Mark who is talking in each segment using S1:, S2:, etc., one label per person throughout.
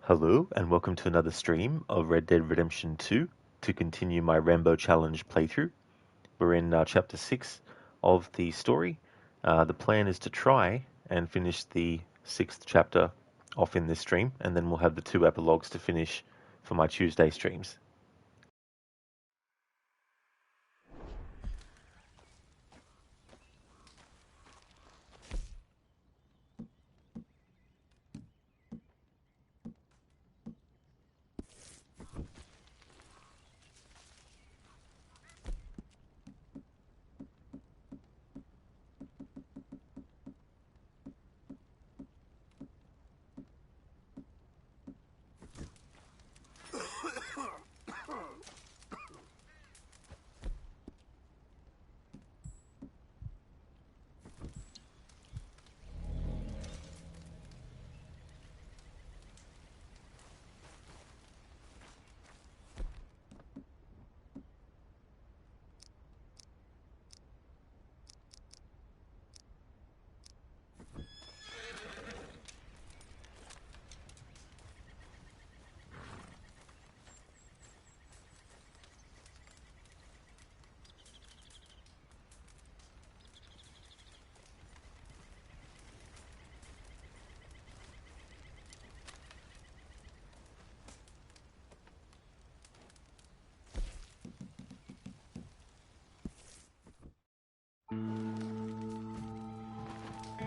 S1: Hello, and welcome to another stream of Red Dead Redemption 2 to continue my Rambo Challenge playthrough. We're in Chapter 6 of the story. The plan is to try and finish the 6th chapter off in this stream, and then we'll have the 2 epilogues to finish for my Tuesday streams.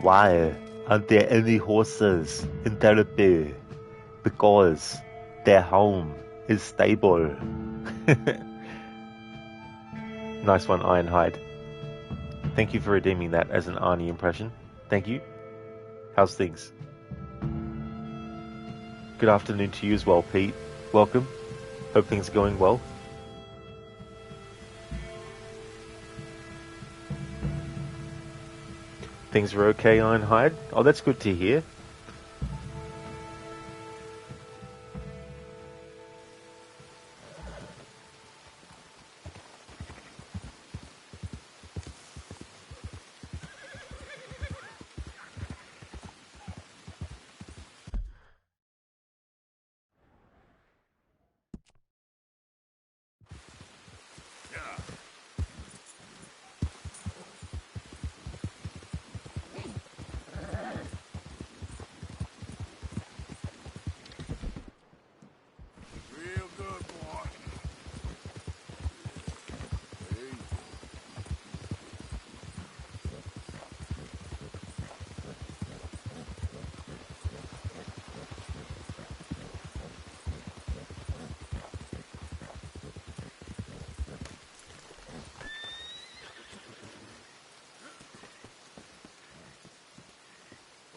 S1: Why aren't there any horses in therapy? Because their home is stable. Nice one, Ironhide. Thank you for redeeming that as an Arnie impression. Thank you. How's things? Good afternoon to you as well, Pete. Welcome. Hope things are going well. Things are okay, Ironhide? Oh, that's good to hear.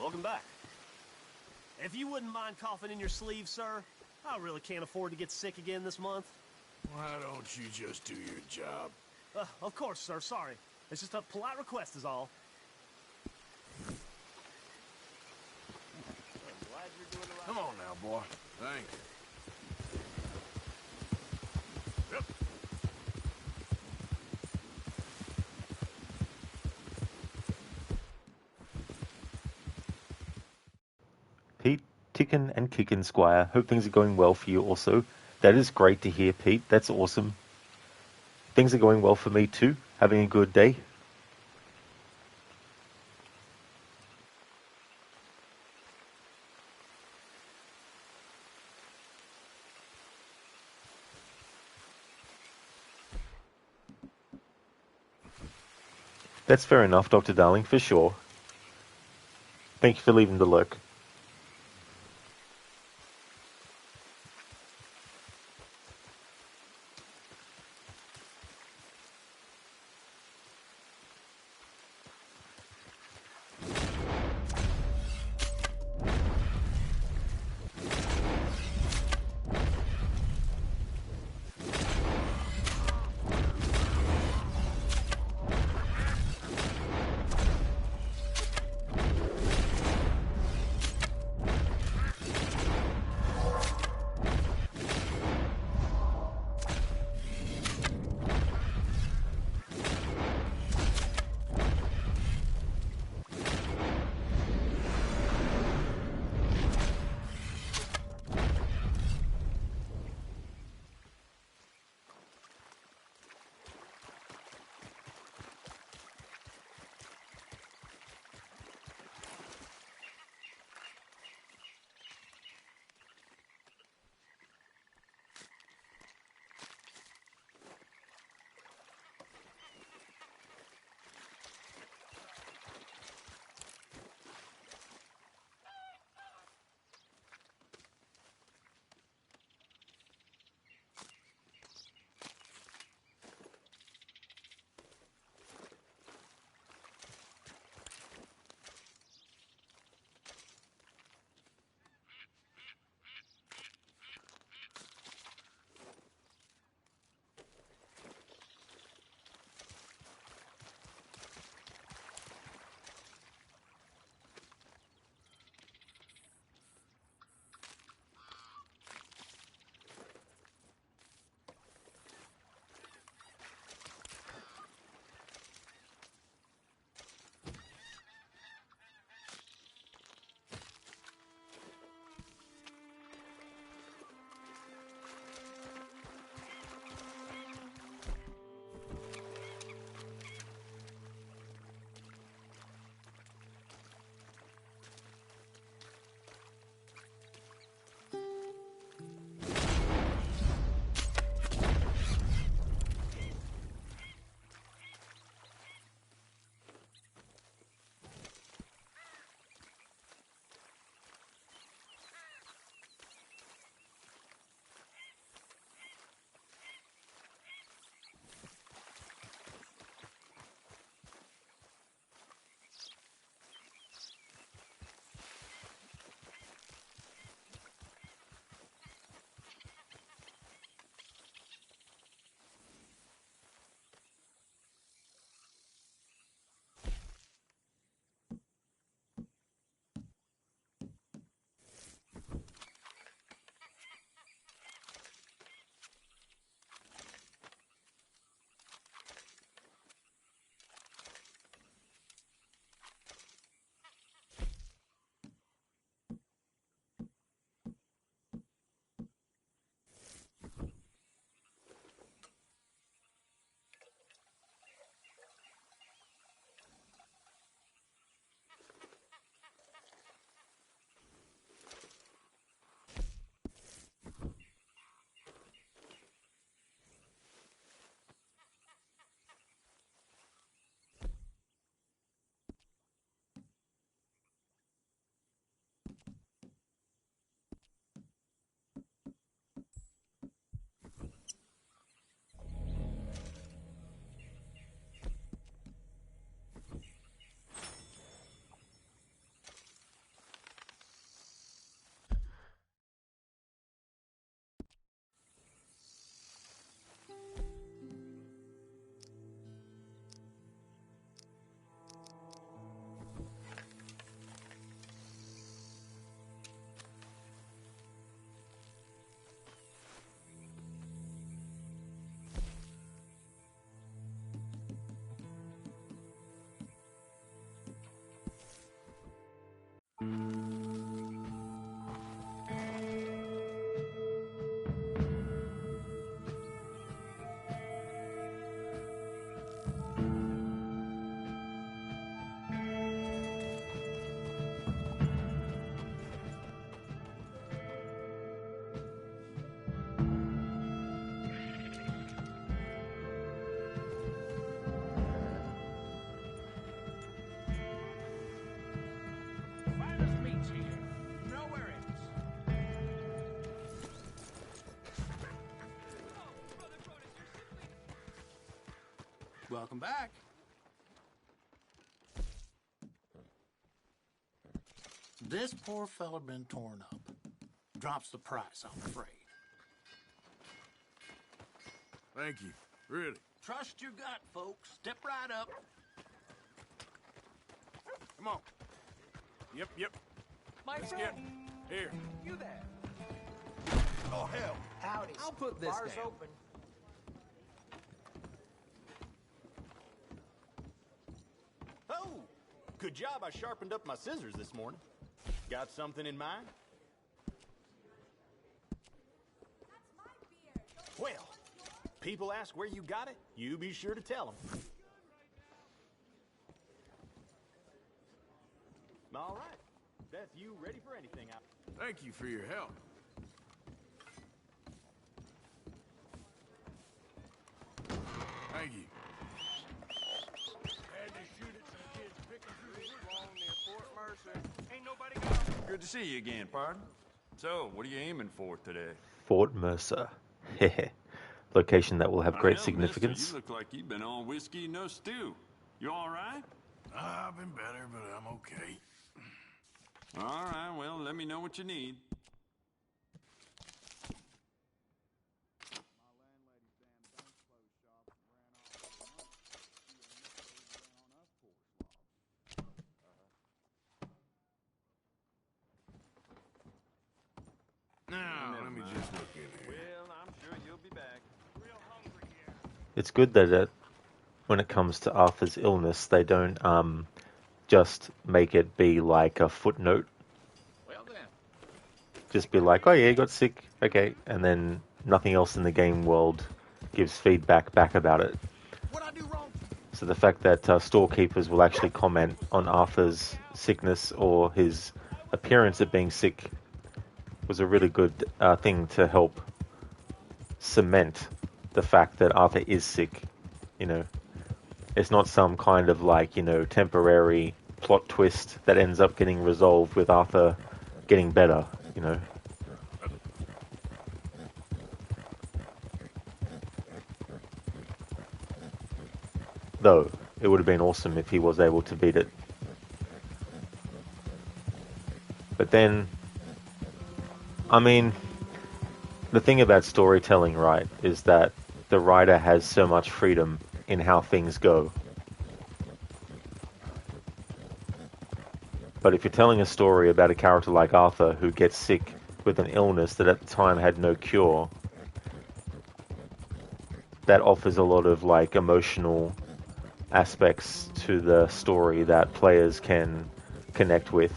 S2: Welcome back. If you wouldn't mind coughing in your sleeve, sir, I really can't afford to get sick again this month.
S3: Why don't you just do your job?
S2: Of course, sir, sorry. It's just a polite request is all. I'm glad you're doing the right
S3: Come on now, boy. Thanks. Yep.
S1: Pete, tickin' and kickin', Squire. Hope things are going well for you also. That is great to hear, Pete. That's awesome. Things are going well for me too. Having a good day. That's fair enough, Dr. Darling, for sure. Thank you for leaving the lurk.
S4: Welcome back. This poor fella been torn up. Drops the price, I'm afraid.
S3: Thank you. Really.
S4: Trust your gut, folks. Step right up.
S3: Come on. Yep.
S5: My
S3: Let's
S5: friend,
S3: get here.
S5: you there?
S3: Oh, hell.
S5: Howdy. I'll put this
S6: Bar's
S5: down.
S6: open.
S7: Oh, good job I sharpened up my scissors this morning. Got something in mind? Well, people ask where you got it, you be sure to tell them. All right. Beth, you ready for anything?
S3: Thank you for your help. Thank you.
S5: Had to shoot at some kids picking through the woods along near Fort Mercer. Ain't nobody got.
S8: Good to see you again, pardon. So, what are you aiming for today?
S1: Fort Mercer. Location that will have great
S8: Well,
S1: significance.
S8: Mister, you look like you've been on whiskey, no stew. You all right?
S3: I've been better, but I'm okay.
S8: All right, well, let me know what you need.
S3: Now, let me just look in here.
S8: Well, I'm sure you'll be back.
S5: Real hungry here.
S1: It's good that when it comes to Arthur's illness, they don't just make it be like a footnote.
S4: Well then.
S1: Just be like, oh yeah, he got sick, okay, and then nothing else in the game world gives feedback back about it.
S4: What'd I do wrong?
S1: So the fact that storekeepers will actually comment on Arthur's sickness or his appearance of being sick was a really good thing to help cement the fact that Arthur is sick. You know, it's not some kind of like, you know, temporary plot twist that ends up getting resolved with Arthur getting better, you know. Though, it would have been awesome if he was able to beat it. But then, I mean, the thing about storytelling, right, is that the writer has so much freedom in how things go. But if you're telling a story about a character like Arthur who gets sick with an illness that at the time had no cure, that offers a lot of like emotional aspects to the story that players can connect with.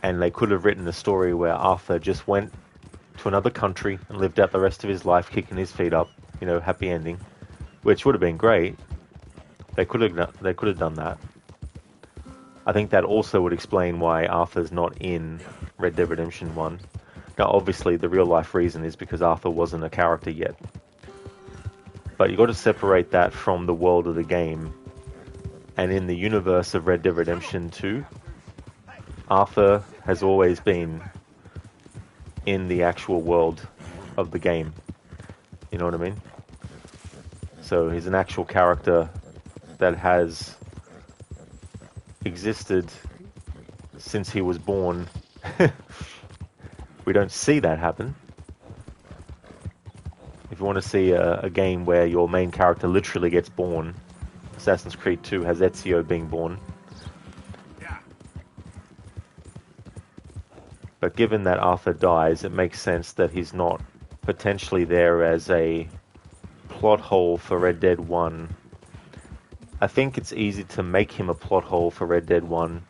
S1: And they could have written a story where Arthur just went to another country and lived out the rest of his life kicking his feet up, you know, happy ending, which would have been great. They could have done that. I think that also would explain why Arthur's not in Red Dead Redemption 1. Now, obviously, the real life reason is because Arthur wasn't a character yet. But you got to separate that from the world of the game. And in the universe of Red Dead Redemption 2, Arthur has always been in the actual world of the game. You know what I mean? So he's an actual character that has existed since he was born. We don't see that happen. If you want to see a game where your main character literally gets born, Assassin's Creed 2 has Ezio being born. But given that Arthur dies, it makes sense that he's not potentially there as a plot hole for Red Dead 1. I think it's easy to make him a plot hole for Red Dead 1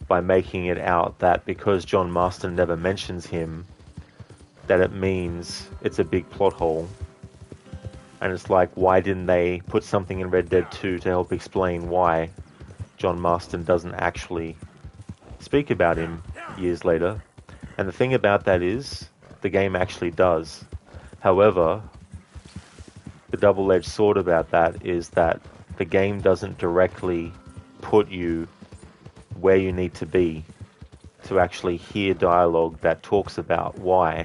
S1: by making it out that because John Marston never mentions him, that it means it's a big plot hole. And it's like, why didn't they put something in Red Dead 2 to help explain why John Marston doesn't actually speak about him years later? And the thing about that is, the game actually does. However, the double-edged sword about that is that the game doesn't directly put you where you need to be to actually hear dialogue that talks about why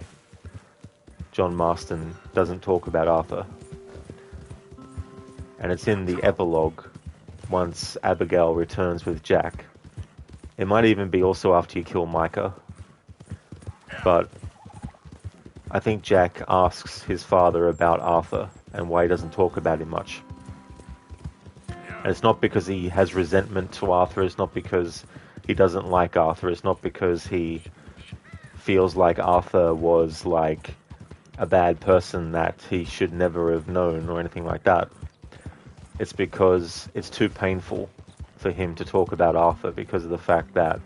S1: John Marston doesn't talk about Arthur. And it's in the epilogue once Abigail returns with Jack. It might even be also after you kill Micah. But I think Jack asks his father about Arthur and why he doesn't talk about him much. And it's not because he has resentment to Arthur, it's not because he doesn't like Arthur, it's not because he feels like Arthur was like a bad person that he should never have known or anything like that. It's because it's too painful for him to talk about Arthur because of the fact that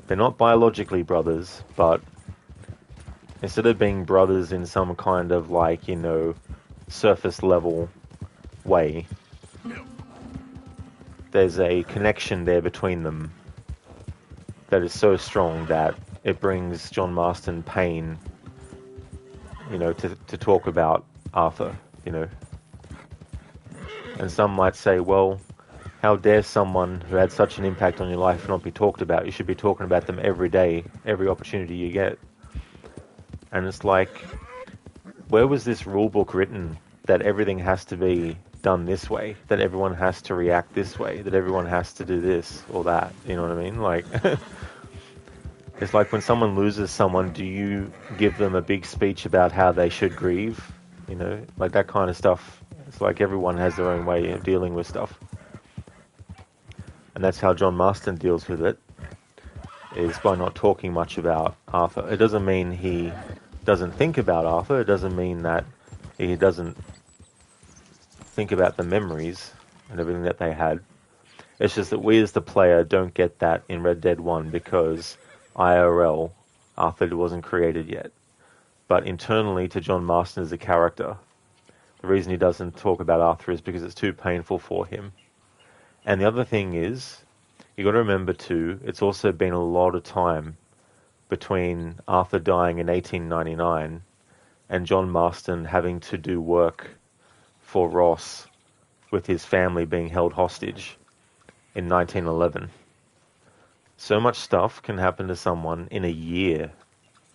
S1: they're not biologically brothers, but instead of being brothers in some kind of like, you know, surface level way, there's a connection there between them that is so strong that it brings John Marston pain, you know, to talk about Arthur, you know. And some might say, well, how dare someone who had such an impact on your life not be talked about? You should be talking about them every day, every opportunity you get. And it's like, where was this rule book written that everything has to be done this way, that everyone has to react this way, that everyone has to do this or that? You know what I mean? Like, it's like when someone loses someone, do you give them a big speech about how they should grieve? You know, like that kind of stuff. It's like everyone has their own way of dealing with stuff. And that's how John Marston deals with it, is by not talking much about Arthur. It doesn't mean he doesn't think about Arthur. It doesn't mean that he doesn't think about the memories and everything that they had. It's just that we as the player don't get that in Red Dead 1 because IRL, Arthur wasn't created yet. But internally to John Marston as a character, the reason he doesn't talk about Arthur is because it's too painful for him. And the other thing is, you got to remember too, it's also been a lot of time between Arthur dying in 1899 and John Marston having to do work for Ross with his family being held hostage in 1911. So much stuff can happen to someone in a year,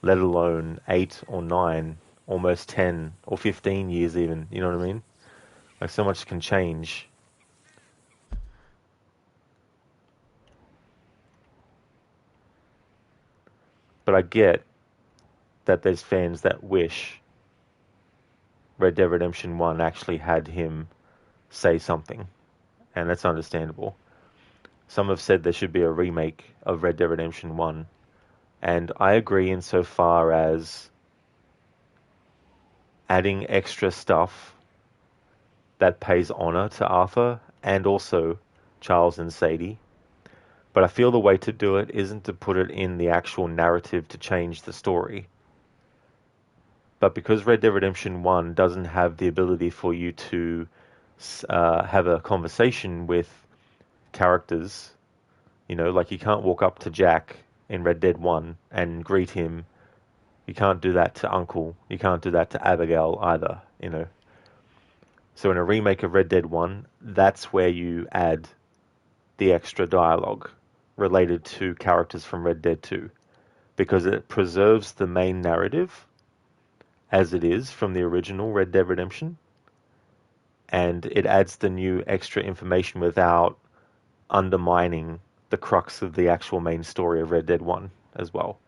S1: let alone 8 or 9, almost 10 or 15 years even, you know what I mean? Like so much can change. But I get that there's fans that wish Red Dead Redemption 1 actually had him say something, and that's understandable. Some have said there should be a remake of Red Dead Redemption 1, and I agree insofar as adding extra stuff that pays honor to Arthur and also Charles and Sadie. But I feel the way to do it isn't to put it in the actual narrative to change the story. But because Red Dead Redemption 1 doesn't have the ability for you to have a conversation with characters, you know, like you can't walk up to Jack in Red Dead 1 and greet him. You can't do that to Uncle. You can't do that to Abigail either, you know. So in a remake of Red Dead 1, that's where you add the extra dialogue related to characters from Red Dead 2, because it preserves the main narrative as it is from the original Red Dead Redemption, and it adds the new extra information without undermining the crux of the actual main story of Red Dead 1 as well.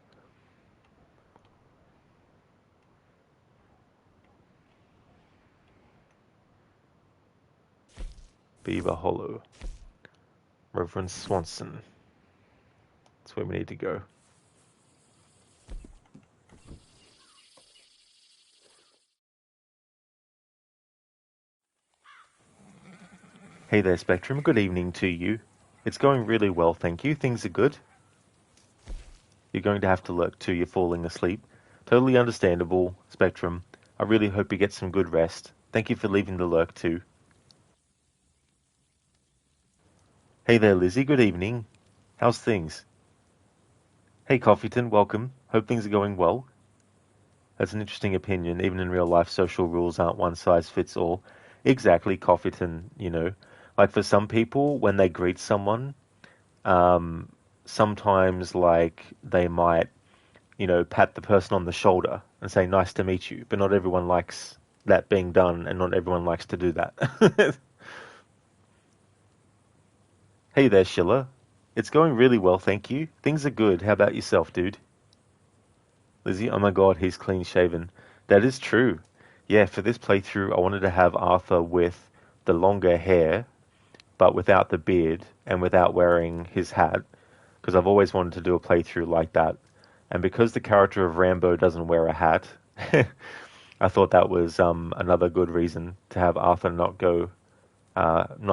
S1: Beaver Hollow. Reverend Swanson. That's where we need to go. Hey there, Spectrum. Good evening to you. It's going really well, thank you. Things are good. You're going to have to lurk too. You're falling asleep. Totally understandable, Spectrum. I really hope you get some good rest. Thank you for leaving the lurk too. Hey there, Lizzie. Good evening. How's things? Hey, Coffeeton. Welcome. Hope things are going well. That's an interesting opinion. Even in real life, social rules aren't one size fits all. Exactly, Coffeeton, you know. Like for some people, when they greet someone, sometimes like they might, you know, pat the person on the shoulder and say nice to meet you, but not everyone likes that being done, and not everyone likes to do that. Hey there, Schiller. It's going really well, thank you. Things are good. How about yourself, dude? Lizzie, oh my god, he's clean shaven. That is true. Yeah, for this playthrough, I wanted to have Arthur with the longer hair, but without the beard and without wearing his hat, because I've always wanted to do a playthrough like that. And because the character of Rambo doesn't wear a hat, I thought that was another good reason to have Arthur not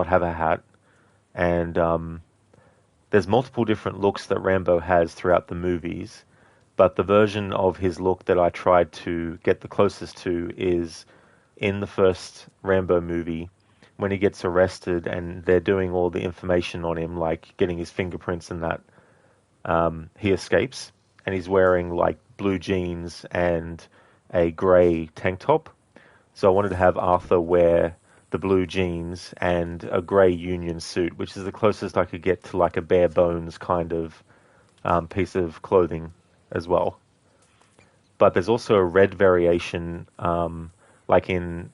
S1: have a hat. And there's multiple different looks that Rambo has throughout the movies, but the version of his look that I tried to get the closest to is in the first Rambo movie when he gets arrested and they're doing all the information on him, like getting his fingerprints and that. He escapes and he's wearing like blue jeans and a grey tank top. So I wanted to have Arthur wear the blue jeans and a grey Union suit, which is the closest I could get to like a bare bones kind of piece of clothing as well. But there's also a red variation, like in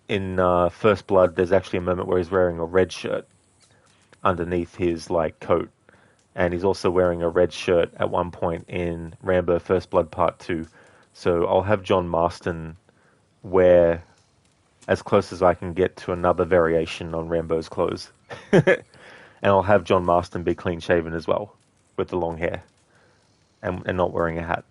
S1: First Blood. There's actually a moment where he's wearing a red shirt underneath his like coat, and he's also wearing a red shirt at one point in Rambo First Blood Part 2. So I'll have John Marston wear as close as I can get to another variation on Rambo's clothes. And I'll have John Marston be clean shaven as well, with the long hair, and not wearing a hat.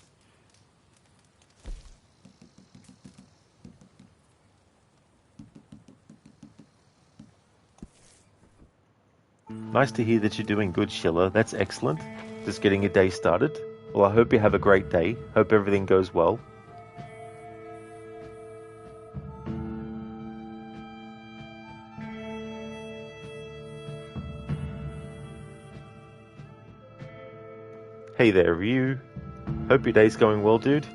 S1: Nice to hear that you're doing good, Schiller. That's excellent. Just getting your day started. Well, I hope you have a great day. Hope everything goes well. Hey there, Ryu. Hope your day's going well, dude.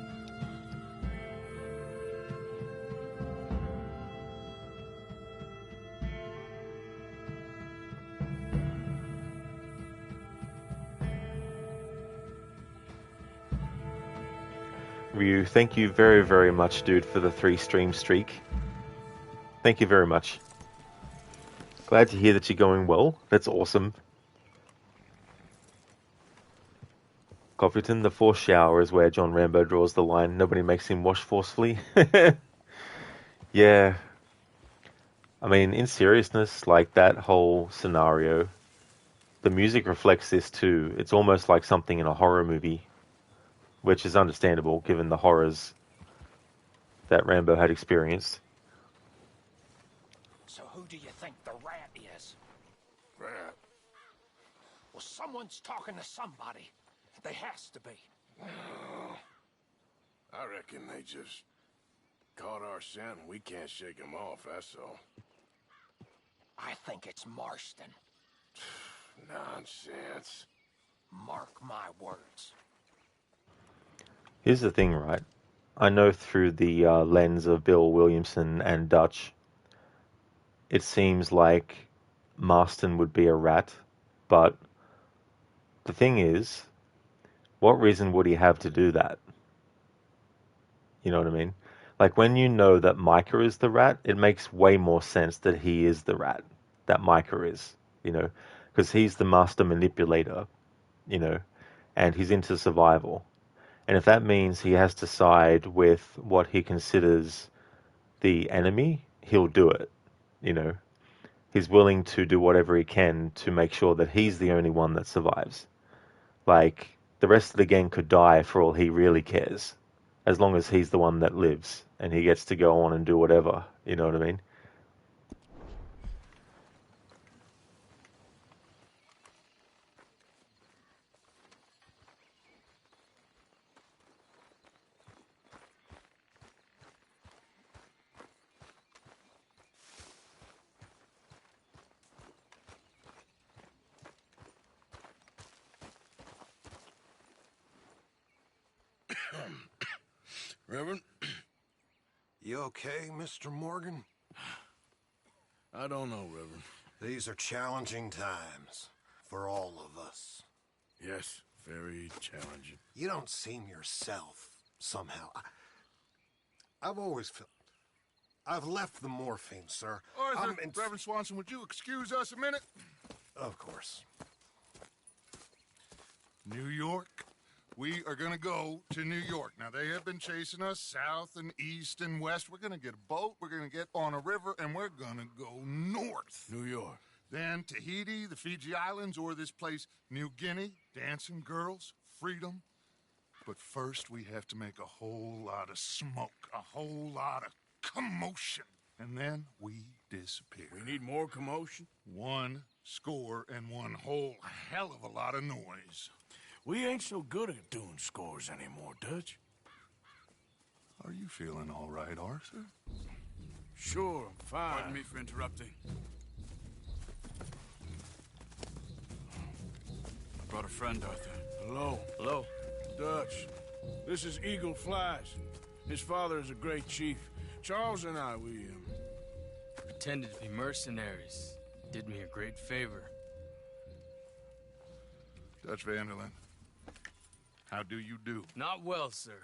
S1: Ryu, thank you very, very much, dude, for the 3 stream streak. Thank you very much. Glad to hear that you're going well. That's awesome. Cofferton, the forced shower is where John Rambo draws the line. Nobody makes him wash forcefully. Yeah. I mean, in seriousness, like that whole scenario, the music reflects this too. It's almost like something in a horror movie, which is understandable given the horrors that Rambo had experienced.
S6: So who do you think the rat is?
S3: Rat.
S6: Well, someone's talking to somebody. They has to be.
S3: I reckon they just caught our scent and we can't shake them off, that's all.
S6: I think it's Marston.
S3: Nonsense.
S6: Mark my words.
S1: Here's the thing, right? I know through the lens of Bill Williamson and Dutch, it seems like Marston would be a rat, but the thing is, what reason would he have to do that? You know what I mean? Like, when you know that Micah is the rat, it makes way more sense that he is the rat, that Micah is, you know, because he's the master manipulator, you know, and he's into survival. And if that means he has to side with what he considers the enemy, he'll do it, you know. He's willing to do whatever he can to make sure that he's the only one that survives. Like, the rest of the gang could die for all he really cares, as long as he's the one that lives and he gets to go on and do whatever, you know what I mean?
S3: Reverend?
S9: You okay, Mr. Morgan?
S3: I don't know, Reverend.
S9: These are challenging times for all of us.
S3: Yes, very challenging.
S9: You don't seem yourself, somehow. I've always felt. I've left the morphine, sir.
S3: Arthur, Reverend Swanson, would you excuse us a minute?
S9: Of course.
S3: New York. We are going to go to New York. Now, they have been chasing us south and east and west. We're going to get a boat, we're going to get on a river, and we're going to go north.
S10: New York.
S3: Then Tahiti, the Fiji Islands, or this place, New Guinea, dancing girls, freedom. But first, we have to make a whole lot of smoke, a whole lot of commotion. And then we disappear.
S10: We need more commotion?
S3: 1 score and one whole hell of a lot of noise.
S10: We ain't so good at doing scores anymore, Dutch.
S3: Are you feeling all right, Arthur?
S10: Sure, I'm fine.
S8: Pardon me for interrupting. I brought a friend, Arthur.
S10: Hello.
S8: Hello.
S10: Dutch. This is Eagle Flies. His father is a great chief. Charles and I, we
S11: pretended to be mercenaries. Did me a great favor.
S3: Dutch Vanderlyn, how do you do?
S11: Not well, sir.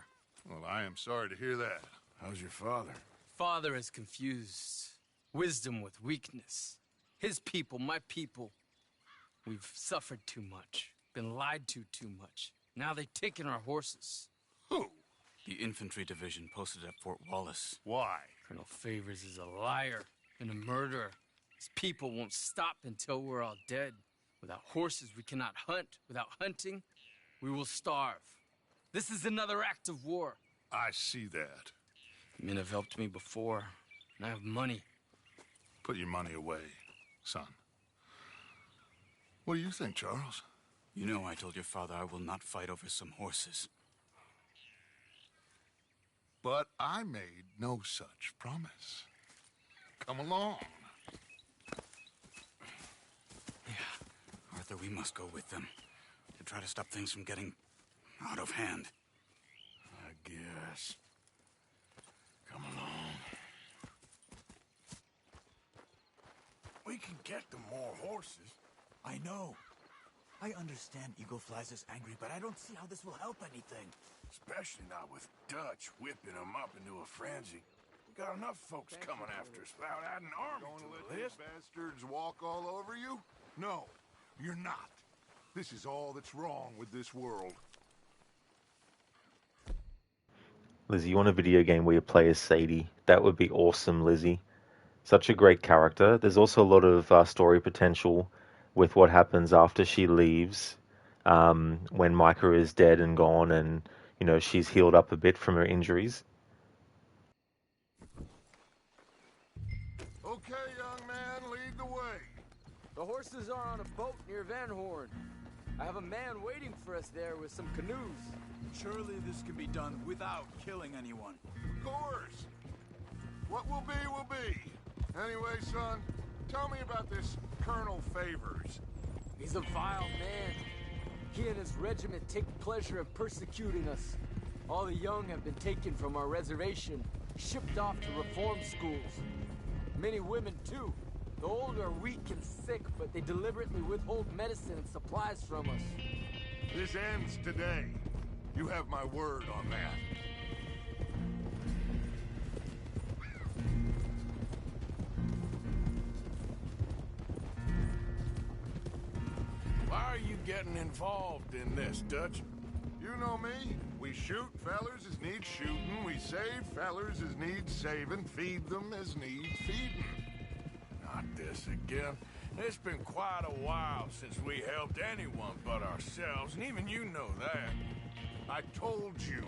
S3: Well, I am sorry to hear that.
S10: How's your father?
S11: Father has confused wisdom with weakness. His people, my people. We've suffered too much. Been lied to too much. Now they've taken our horses.
S3: Who?
S8: The infantry division posted at Fort Wallace.
S3: Why?
S11: Colonel Favors is a liar and a murderer. His people won't stop until we're all dead. Without horses, we cannot hunt. Without hunting, we will starve. This is another act of war.
S3: I see that.
S11: Men have helped me before, and I have money.
S3: Put your money away, son. What do you think, Charles?
S8: You know I told your father I will not fight over some horses.
S3: But I made no such promise. Come along.
S8: Yeah, Arthur, we must go with them to try to stop things from getting out of hand.
S10: I guess. Come along. We can get them more horses.
S12: I know. I understand Eagle Flies is angry, but I don't see how this will help anything.
S10: Especially not with Dutch whipping them up into a frenzy. We got enough folks coming after us without adding army
S3: Going to
S10: to
S3: let
S10: the
S3: these
S10: list.
S3: bastards walk all over you? No, you're not. This is all that's wrong with this world.
S1: Lizzie, you want a video game where you play as Sadie? That would be awesome, Lizzie. Such a great character. There's also a lot of story potential with what happens after she leaves, when Micah is dead and gone, and you know she's healed up a bit from her injuries.
S3: Okay, young man, lead the way.
S11: The horses are on a boat near Van Horn. I have a man waiting for us there with some canoes.
S12: Surely this can be done without killing anyone.
S3: Of course. What will be, will be. Anyway, son, tell me about this Colonel Favors.
S11: He's a vile man. He and his regiment take pleasure in persecuting us. All the young have been taken from our reservation, shipped off to reform schools. Many women, too. The old are weak and sick, but they deliberately withhold medicine and supplies from us.
S3: This ends today. You have my word on that.
S10: Why are you getting involved in this, Dutch?
S3: You know me. We shoot fellers as need shooting. We save fellers as need saving. Feed them as need feeding.
S10: Not this again. It's been quite a while since we helped anyone but ourselves, and even you know that.
S3: I told you.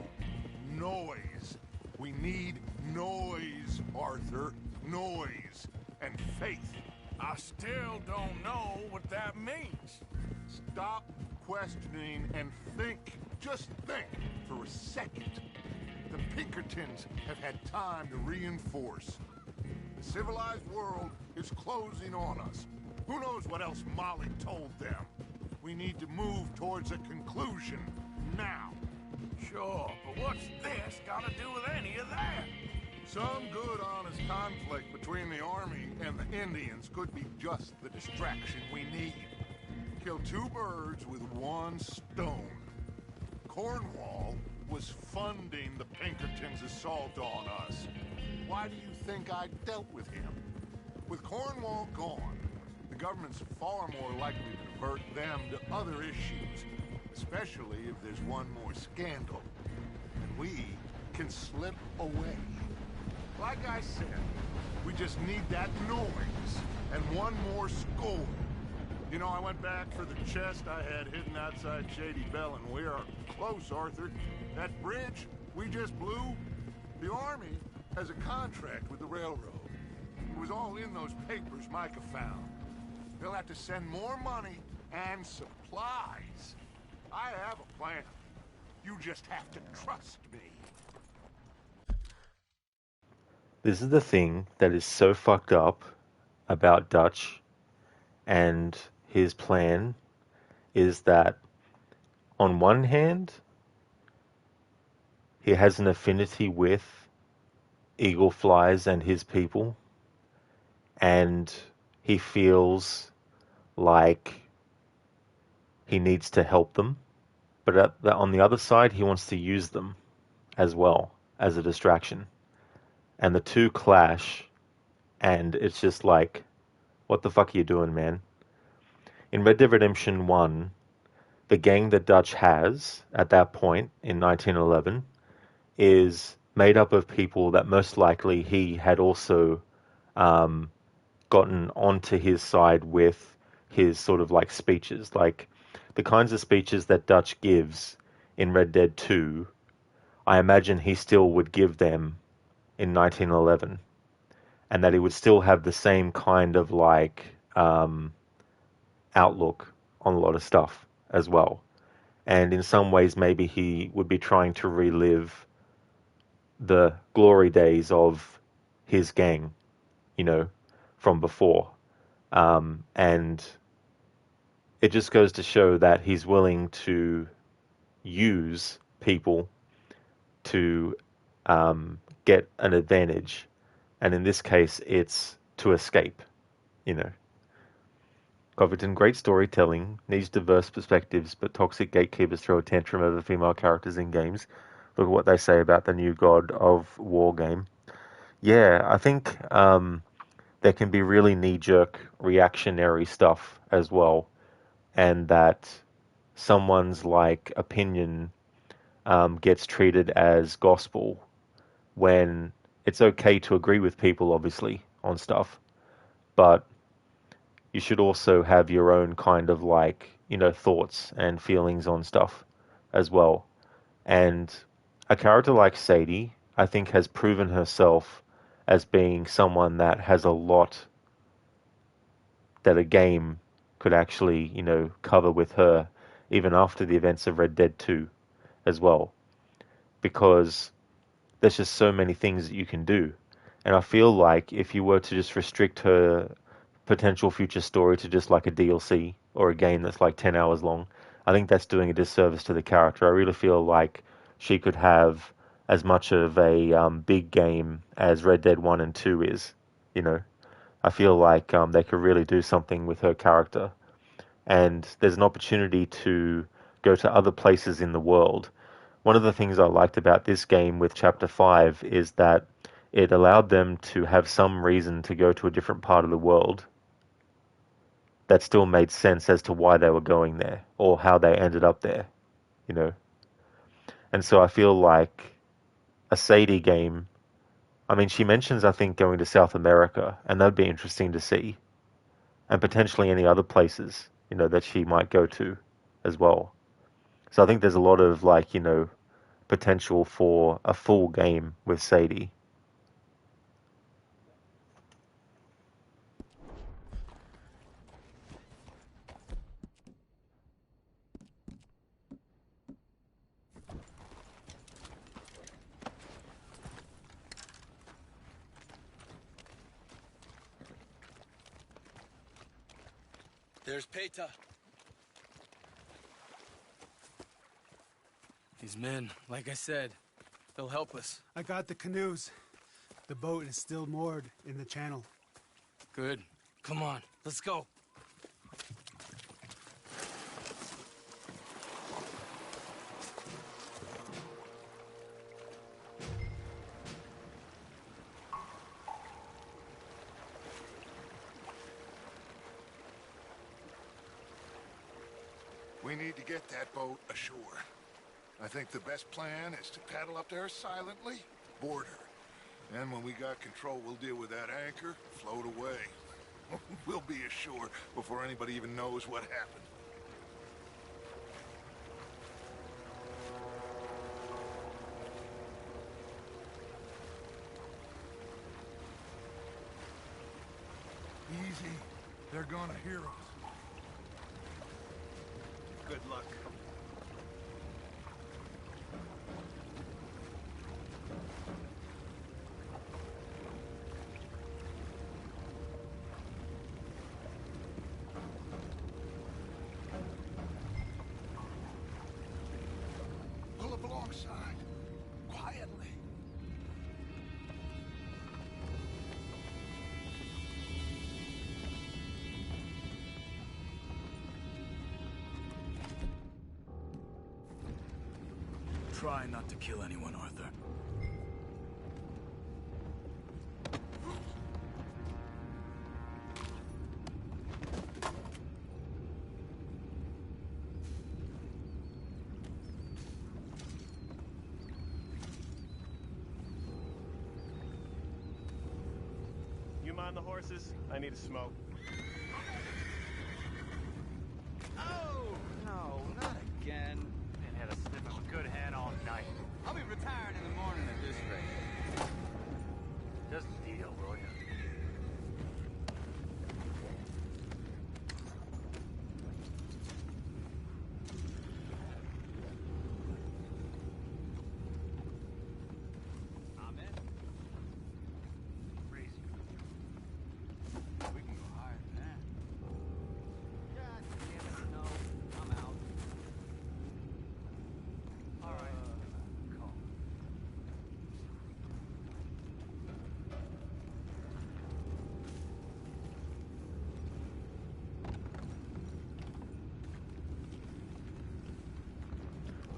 S3: Noise. We need noise, Arthur. Noise. And faith.
S10: I still don't know what that means.
S3: Stop questioning and think. Just think for a second. The Pinkertons have had time to reinforce. The civilized world is closing on us. Who knows what else Molly told them? We need to move towards a conclusion now.
S10: Sure, but what's this got to do with any of that?
S3: Some good, honest conflict between the army and the Indians could be just the distraction we need. Kill two birds with one stone. Cornwall was was funding the Pinkertons' assault on us. Why do you think I dealt with him? With Cornwall gone, the government's far more likely to divert them to other issues, especially if there's one more scandal. And we can slip away. Like I said, we just need that noise and one more score. You know, I went back for the chest I had hidden outside Shady Bell, and we are close, Arthur. That bridge we just blew, the Army has a contract with the railroad. It was all in those papers Micah found. They'll have to send more money and supplies. I have a plan. You just have to trust me.
S1: This is the thing that is so fucked up about Dutch and his plan, is that on one hand, he has an affinity with Eagle Flies and his people, and he feels like he needs to help them, but on the other side, he wants to use them as well as a distraction. And the two clash, and it's just like, what the fuck are you doing, man? In Red Dead Redemption 1, the gang that Dutch has at that point in 1911 is made up of people that most likely he had also gotten onto his side with his sort of like speeches. Like the kinds of speeches that Dutch gives in Red Dead 2, I imagine he still would give them in 1911, and that he would still have the same kind of like outlook on a lot of stuff as well. And in some ways, maybe he would be trying to relive the glory days of his gang, you know, from before. And it just goes to show that he's willing to use people to get an advantage. And in this case, it's to escape, you know. Covington, great storytelling, needs diverse perspectives, but toxic gatekeepers throw a tantrum over female characters in games. Look at what they say about the new God of War game. Yeah, I think there can be really knee-jerk reactionary stuff as well, and that someone's like opinion gets treated as gospel when it's okay to agree with people, obviously, on stuff, but you should also have your own kind of like, you know, thoughts and feelings on stuff as well. And a character like Sadie, I think, has proven herself as being someone that has a lot that a game could actually, you know, cover with her, even after the events of Red Dead 2 as well. Because there's just so many things that you can do. And I feel like if you were to just restrict her potential future story to just like a DLC or a game that's like 10 hours long, I think that's doing a disservice to the character. I really feel like she could have as much of a big game as Red Dead 1 and 2 is, you know. I feel like they could really do something with her character. And there's an opportunity to go to other places in the world. One of the things I liked about this game with Chapter 5 is that it allowed them to have some reason to go to a different part of the world that still made sense as to why they were going there or how they ended up there, you know. And so I feel like a Sadie game, I mean, she mentions, I think, going to South America, and that'd be interesting to see. And potentially any other places, you know, that she might go to as well. So I think there's a lot of, like, you know, potential for a full game with Sadie.
S11: There's Peta. These men, like I said, they'll help us.
S13: I got the canoes. The boat is still moored in the channel.
S11: Good. Come on, let's go.
S3: to get that boat ashore. I think the best plan is to paddle up there silently, board her. And when we got control, we'll deal with that anchor, float away. We'll be ashore before anybody even knows what happened. Easy. They're gonna hear us.
S5: Good luck.
S3: Pull up alongside. Quietly.
S8: Try not to kill anyone, Arthur.
S5: You mind the horses? I need a smoke.
S14: Oh, no, not again. Man had a sniff of a good head all night. I'll be retiring in the morning at this rate. Just deal, will ya? Amen. Crazy. We can go higher than that. God damn it, no. I'm out. All right. Call.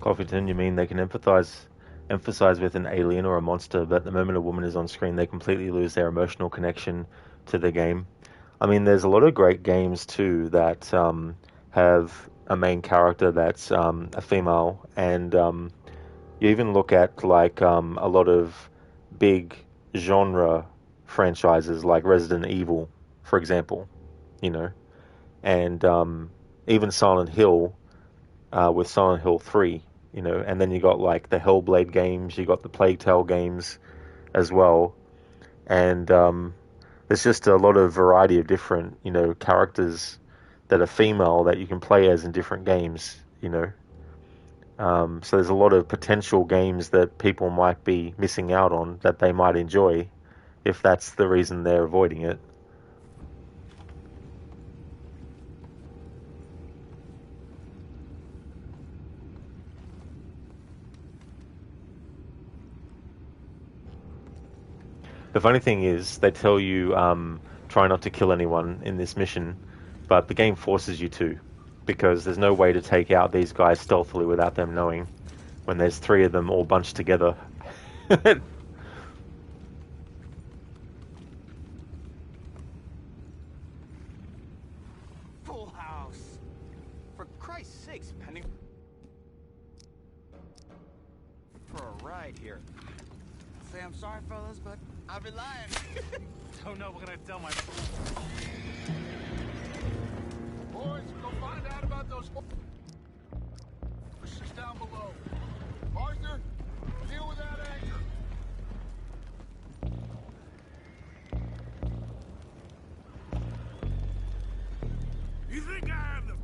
S1: Coffington, you mean they can emphasize with an alien or a monster, but the moment a woman is on screen, they completely lose their emotional connection to the game. I mean, there's a lot of great games too that have a main character that's a female, and you even look at like a lot of big genre franchises like Resident Evil, for example, and even Silent Hill with Silent Hill 3, and then you got like the Hellblade games, you got the Plague Tale games as well, and there's just a lot of variety of different, characters that are female that you can play as in different games, so there's a lot of potential games that people might be missing out on that they might enjoy if that's the reason they're avoiding it. The funny thing is, they tell you try not to kill anyone in this mission, but the game forces you to, because there's no way to take out these guys stealthily without them knowing when there's 3 of them all bunched together.
S14: Full house. For Christ's sakes, Penny. For a ride here.
S12: Say I'm sorry, fellas, but I've been lying.
S14: Don't know what I'm gonna tell my...
S3: Boys, go find out about those... Push us down below. Arthur, deal with that anchor.
S10: You think I am the...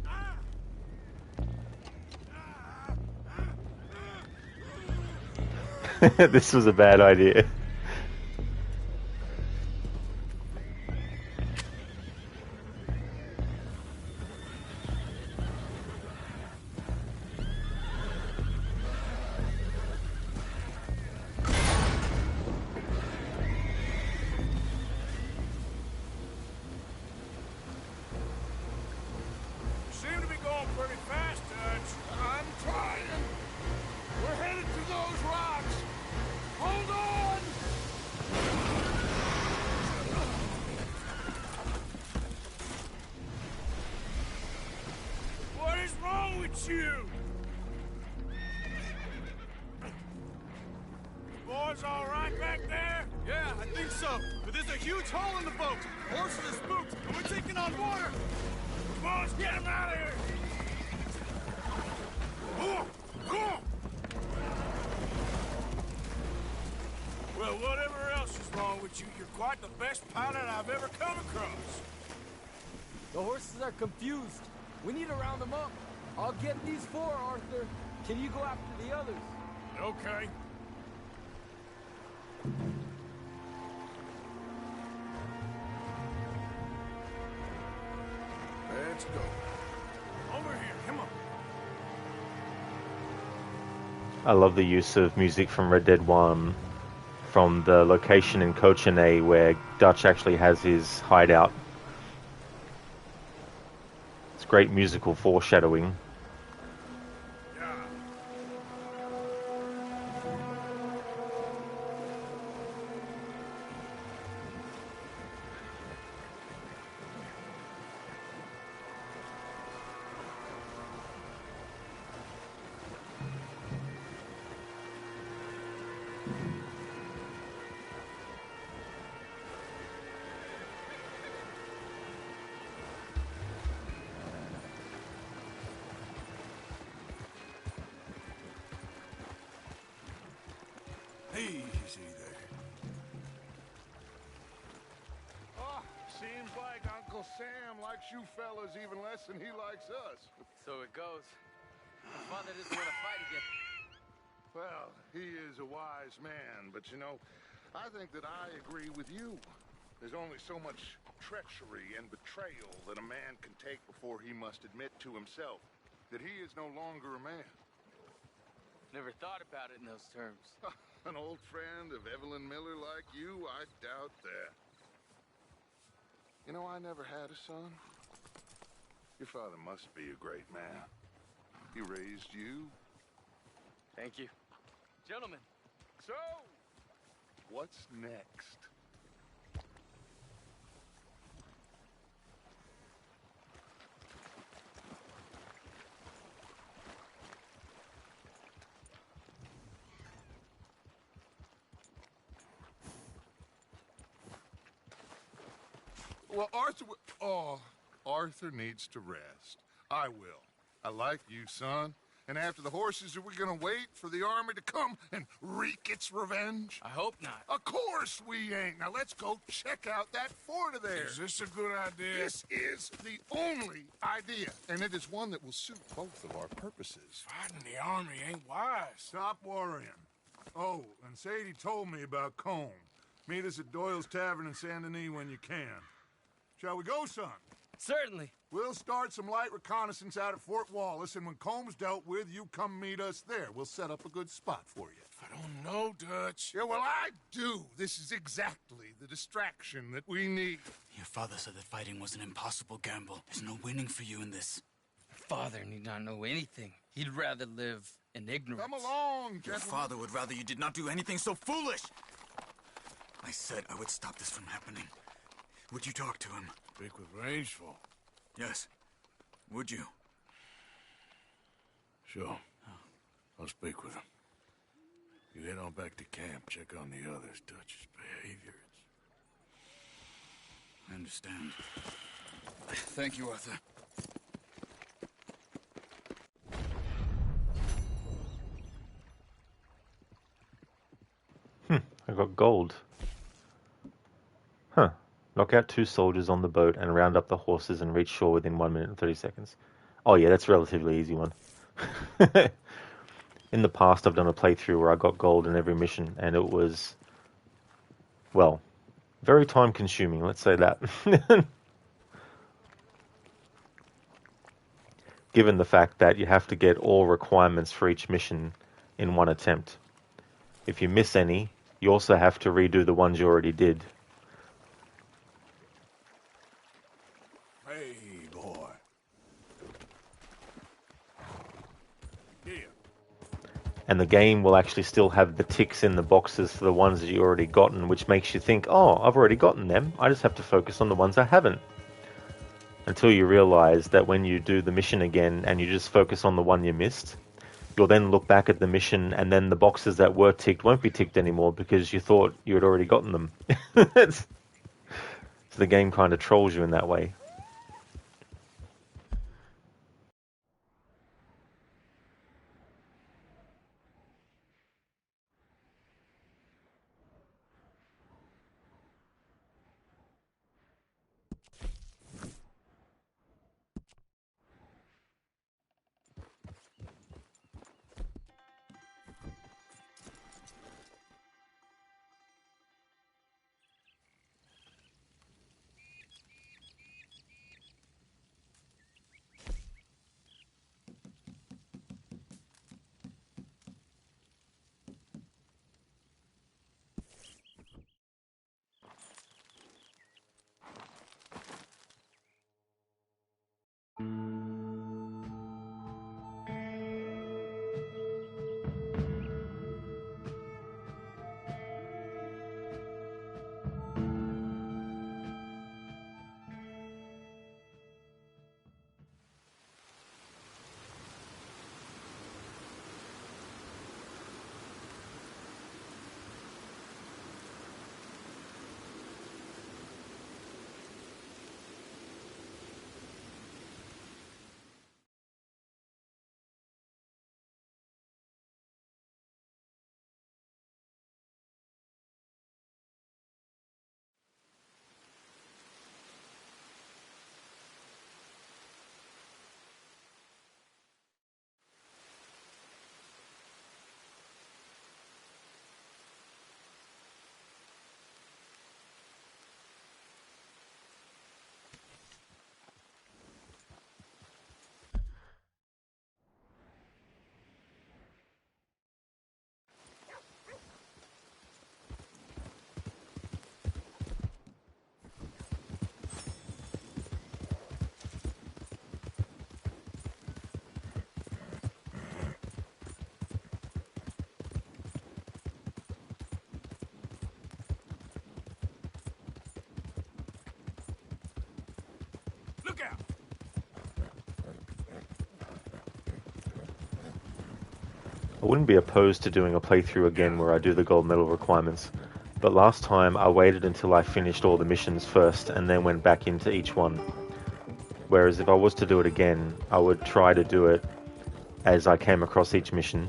S1: This was a bad idea.
S10: Seem to be going pretty fast, Dutch.
S3: I'm trying. We're headed to those rocks. Hold on!
S15: so, but there's a huge hole in the boat. Horses are spooked, and we're taking on water. Come on, let's get him out of here.
S10: Well, whatever else is wrong with you, you're quite the best pilot I've ever come across.
S11: The horses are confused. We need to round them up. I'll get these four, Arthur. Can you go after the others?
S10: Okay. Let's go. Over here, come on.
S1: I love the use of music from Red Dead 1 from the location in Cochene where Dutch actually has his hideout. It's great musical foreshadowing.
S10: Easy there.
S3: Oh, seems like Uncle Sam likes you fellas even less than he likes us.
S11: So it goes. My father doesn't want to fight again.
S3: Well, he is a wise man, but you know, I think that I agree with you. There's only so much treachery and betrayal that a man can take before he must admit to himself that he is no longer a man.
S11: Never thought about it in those terms.
S3: An old friend of Evelyn Miller like you, I doubt that. You know, I never had a son. Your father must be a great man. He raised you.
S11: Thank you. Gentlemen.
S3: So, what's next? Well, Arthur needs to rest. I will. I like you, son. And after the horses, are we gonna wait for the army to come and wreak its revenge?
S11: I hope not.
S3: Of course we ain't. Now let's go check out that fort of theirs.
S10: Is this a good idea?
S3: This is the only idea, and it is one that will suit both of our purposes.
S10: Fighting the army ain't wise.
S3: Stop worrying. Oh, and Sadie told me about Combe. Meet us at Doyle's Tavern in Saint Denis when you can. Shall we go, son?
S11: Certainly.
S3: We'll start some light reconnaissance out at Fort Wallace, and when Combs dealt with, you come meet us there. We'll set up a good spot for you.
S10: I don't know, Dutch.
S3: Yeah, well, I do. This is exactly the distraction that we need.
S8: Your father said that fighting was an impossible gamble. There's no winning for you in this.
S11: Father need not know anything. He'd rather live in ignorance.
S3: Come along,
S8: Your
S3: gentlemen.
S8: father would rather you did not do anything so foolish. I said I would stop this from happening. Would you talk to him?
S10: Speak with Rangeful.
S8: Yes. Would you?
S10: Sure. I'll speak with him. You head on back to camp, check on the others. Dutch's behavior.
S8: I understand. Thank you, Arthur.
S1: I got gold. Huh. Knock out 2 soldiers on the boat and round up the horses and reach shore within 1 minute and 30 seconds. Oh yeah, that's a relatively easy one. In the past, I've done a playthrough where I got gold in every mission, and it was, well, very time consuming, let's say that. Given the fact that you have to get all requirements for each mission in one attempt. If you miss any, you also have to redo the ones you already did.
S10: Hey, boy. Here.
S1: And the game will actually still have the ticks in the boxes for the ones that you already gotten, which makes you think, oh, I've already gotten them. I just have to focus on the ones I haven't. Until you realize that when you do the mission again and you just focus on the one you missed, you'll then look back at the mission, and then the boxes that were ticked won't be ticked anymore because you thought you had already gotten them. So the game kind of trolls you in that way.
S10: Look out!
S1: I wouldn't be opposed to doing a playthrough again where I do the gold medal requirements, but last time I waited until I finished all the missions first and then went back into each one. Whereas if I was to do it again, I would try to do it as I came across each mission.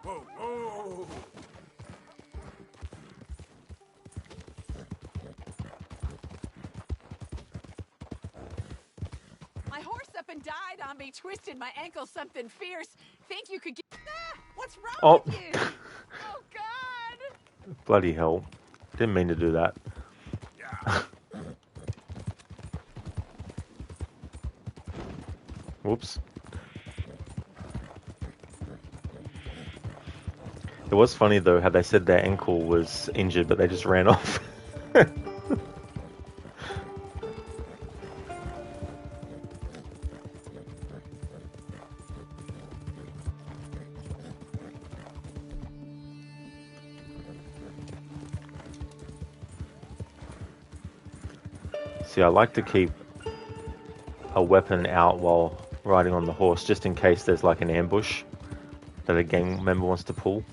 S10: Whoa, whoa!
S16: My horse up and died on me, twisted my ankle something fierce. Think you could get... Ah, what's wrong with you? Oh, God!
S1: Bloody hell. Didn't mean to do that. Whoops. It was funny though how they said their ankle was injured, but they just ran off. See, I like to keep a weapon out while riding on the horse, just in case there's like an ambush that a gang member wants to pull.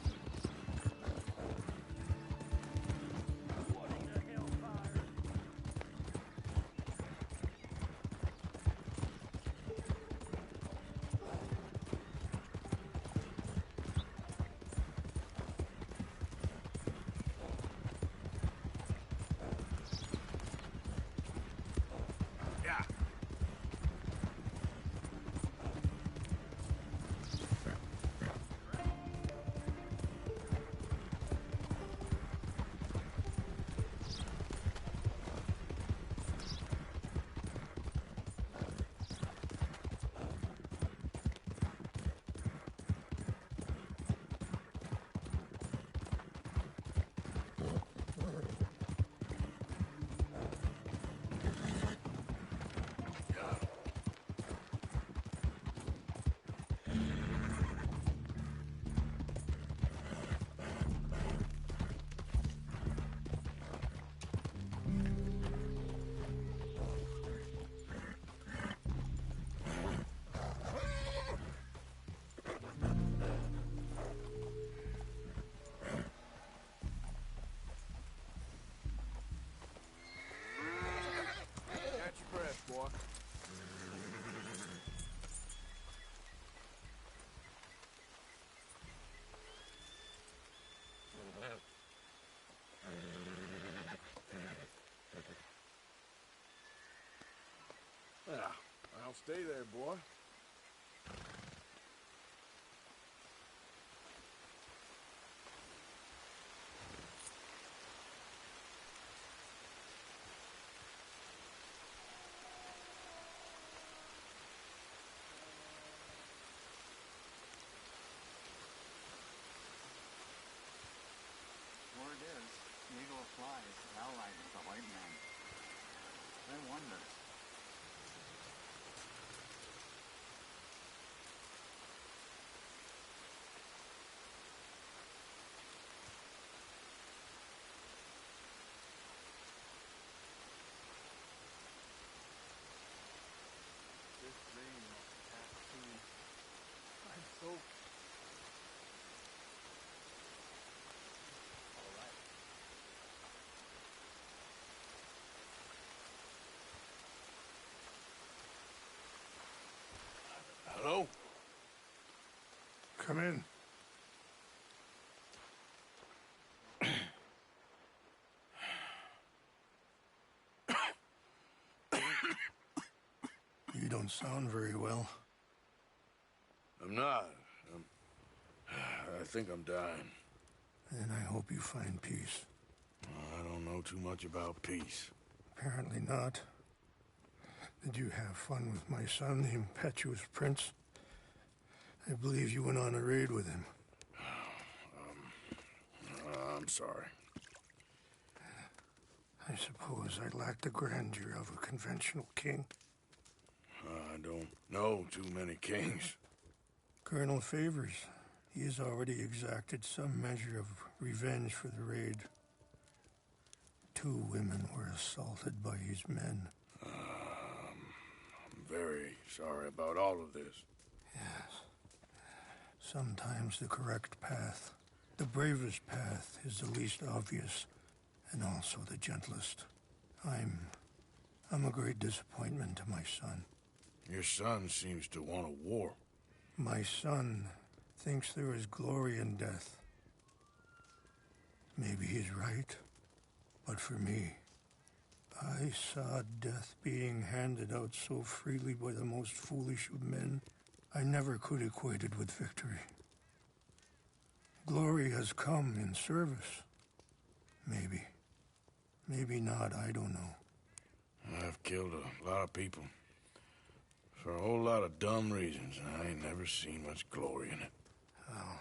S10: stay there, boy.
S14: Word is, Eagle Fly is allied with the white man. I wonder.
S5: This rain must have seen. I'm so... All right.
S10: Hello?
S3: Come in. You don't sound very well.
S10: I'm not. I think I'm dying.
S3: And I hope you find peace.
S10: I don't know too much about peace.
S3: Apparently not. Did you have fun with my son, the impetuous prince? I believe you went on a raid with him.
S10: I'm sorry.
S3: I suppose I lack the grandeur of a conventional king.
S10: I don't know too many kings.
S3: Colonel Favors, he has already exacted some measure of revenge for the raid. 2 women were assaulted by his men.
S10: I'm very sorry about all of this.
S3: Yes. Sometimes the correct path, the bravest path, is the least obvious, and also the gentlest. I'm a great disappointment to my son.
S10: Your son seems to want a war.
S3: My son thinks there is glory in death. Maybe he's right, but for me, I saw death being handed out so freely by the most foolish of men, I never could equate it with victory. Glory has come in service. Maybe. Maybe not, I don't know.
S10: I've killed a lot of people. For a whole lot of dumb reasons, and I ain't never seen much glory in it.
S3: Well,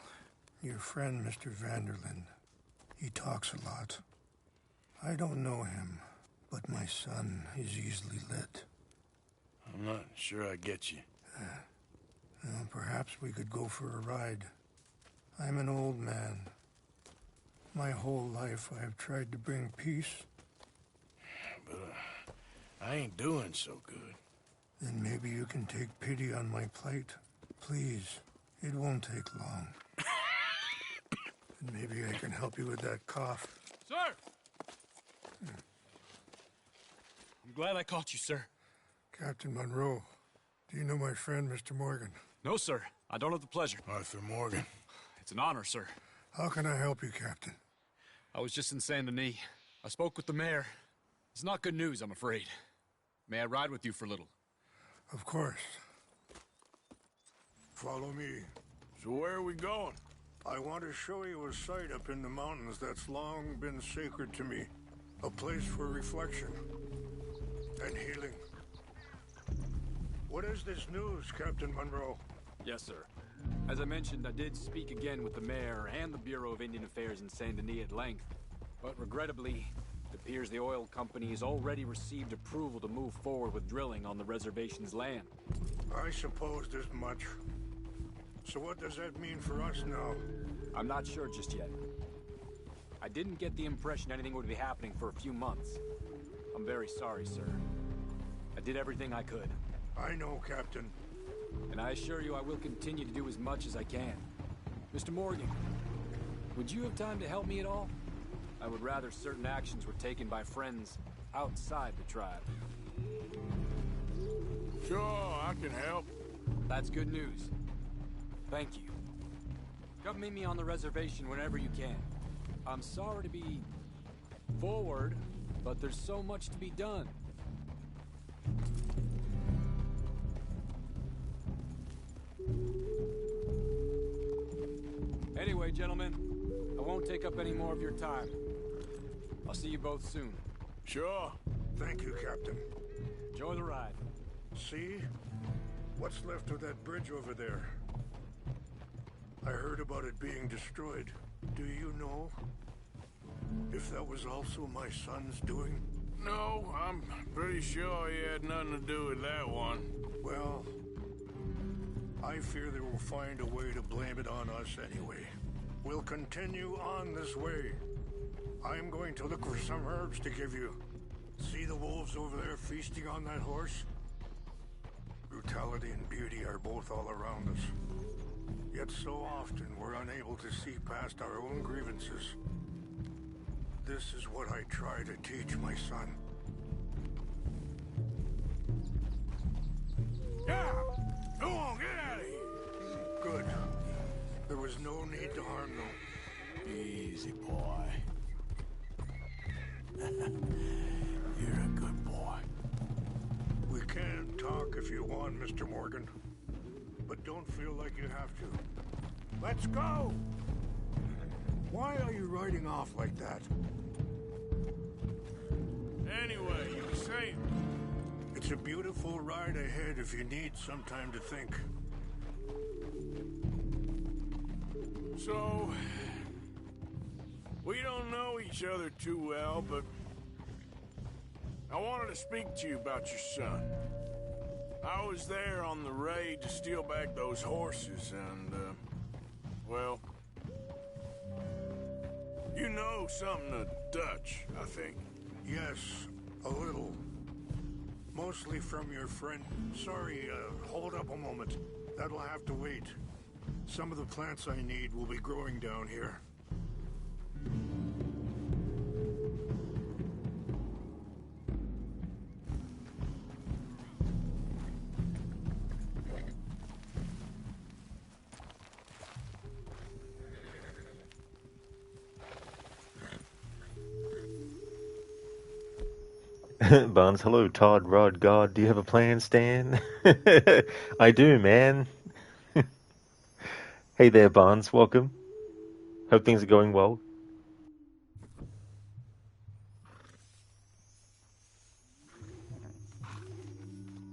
S3: your friend, Mr. Vanderlyn, he talks a lot. I don't know him, but my son is easily led.
S10: I'm not sure I get you.
S3: Well, perhaps we could go for a ride. I'm an old man. My whole life I have tried to bring peace.
S10: But I ain't doing so good.
S3: Then maybe you can take pity on my plight. Please, it won't take long. And maybe I can help you with that cough.
S15: Sir! I'm glad I caught you, sir.
S3: Captain Monroe, do you know my friend, Mr. Morgan?
S15: No, sir. I don't have the pleasure.
S10: Arthur Morgan.
S15: It's an honor, sir.
S3: How can I help you, Captain?
S15: I was just in Saint Denis. I spoke with the mayor. It's not good news, I'm afraid. May I ride with you for a little?
S3: Of course. Follow me.
S10: So where are we going?
S3: I want to show you a site up in the mountains that's long been sacred to me. A place for reflection and healing. What is this news, Captain Monroe?
S11: Yes, sir. As I mentioned, I did speak again with the mayor and the Bureau of Indian Affairs in Saint Denis at length. But regrettably, it appears the oil company has already received approval to move forward with drilling on the reservation's land.
S3: I supposed as much. So what does that mean for us now?
S11: I'm not sure just yet. I didn't get the impression anything would be happening for a few months. I'm very sorry, sir. I did everything I could.
S3: I know, Captain.
S11: And I assure you I will continue to do as much as I can. Mr. Morgan, would you have time to help me at all? I would rather certain actions were taken by friends outside the tribe.
S10: Sure, I can help.
S11: That's good news. Thank you. Come meet me on the reservation whenever you can. I'm sorry to be forward, but there's so much to be done. gentlemen. I won't take up any more of your time. I'll see you both soon.
S10: Sure.
S3: Thank you, Captain.
S11: Enjoy the ride.
S3: See? What's left of that bridge over there? I heard about it being destroyed. Do you know if that was also my son's doing?
S10: No, I'm pretty sure he had nothing to do with that one.
S3: Well, I fear they will find a way to blame it on us anyway. We'll continue on this way. I'm going to look for some herbs to give you. See the wolves over there feasting on that horse? Brutality and beauty are both all around us. Yet so often we're unable to see past our own grievances. This is what I try to teach my son.
S10: Yeah! Go on, get out of here!
S3: Good. There was no need to harm them.
S10: Easy, boy. You're a good boy.
S3: We can talk if you want, Mr. Morgan. But don't feel like you have to. Let's go! Why are you riding off like that?
S10: Anyway, you were saying?
S3: It's a beautiful ride ahead if you need some time to think.
S10: So, we don't know each other too well, but I wanted to speak to you about your son. I was there on the raid to steal back those horses, and, well, you know something of Dutch, I think.
S3: Yes, a little. Mostly from your friend. Sorry, hold up a moment. That'll have to wait. Some of the plants I need will be growing down here.
S1: Barnes, hello, Todd, Rod, God, do you have a plan, Stan? I do, man. Hey there, Barnes, welcome. Hope things are going well.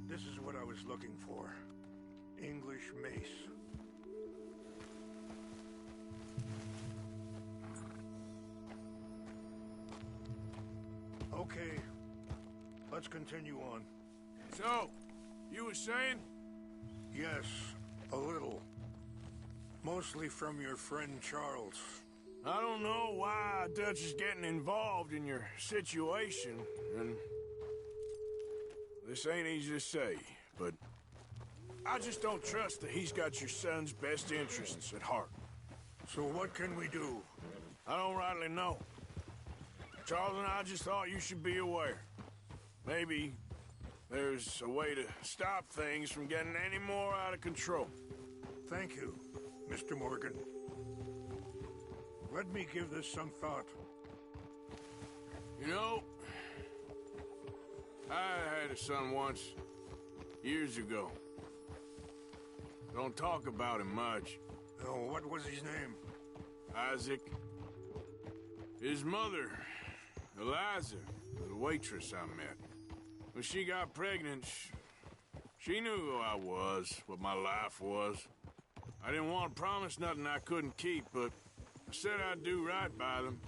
S3: This is what I was looking for. English mace. Okay. Let's continue on.
S10: So, you were saying?
S3: Yes, a little. Mostly from your friend Charles.
S10: I don't know why Dutch is getting involved in your situation, and this ain't easy to say, but I just don't trust that he's got your son's best interests at heart.
S3: So what can we do?
S10: I don't rightly know. Charles and I just thought you should be aware. Maybe there's a way to stop things from getting any more out of control.
S3: Thank you, Mr. Morgan. Let me give this some thought.
S10: You know, I had a son once, years ago. Don't talk about him much.
S3: Oh, what was his name?
S10: Isaac. His mother, Eliza, the waitress I met. When she got pregnant, she knew who I was, what my life was. I didn't want to promise nothing I couldn't keep, but I said I'd do right by them.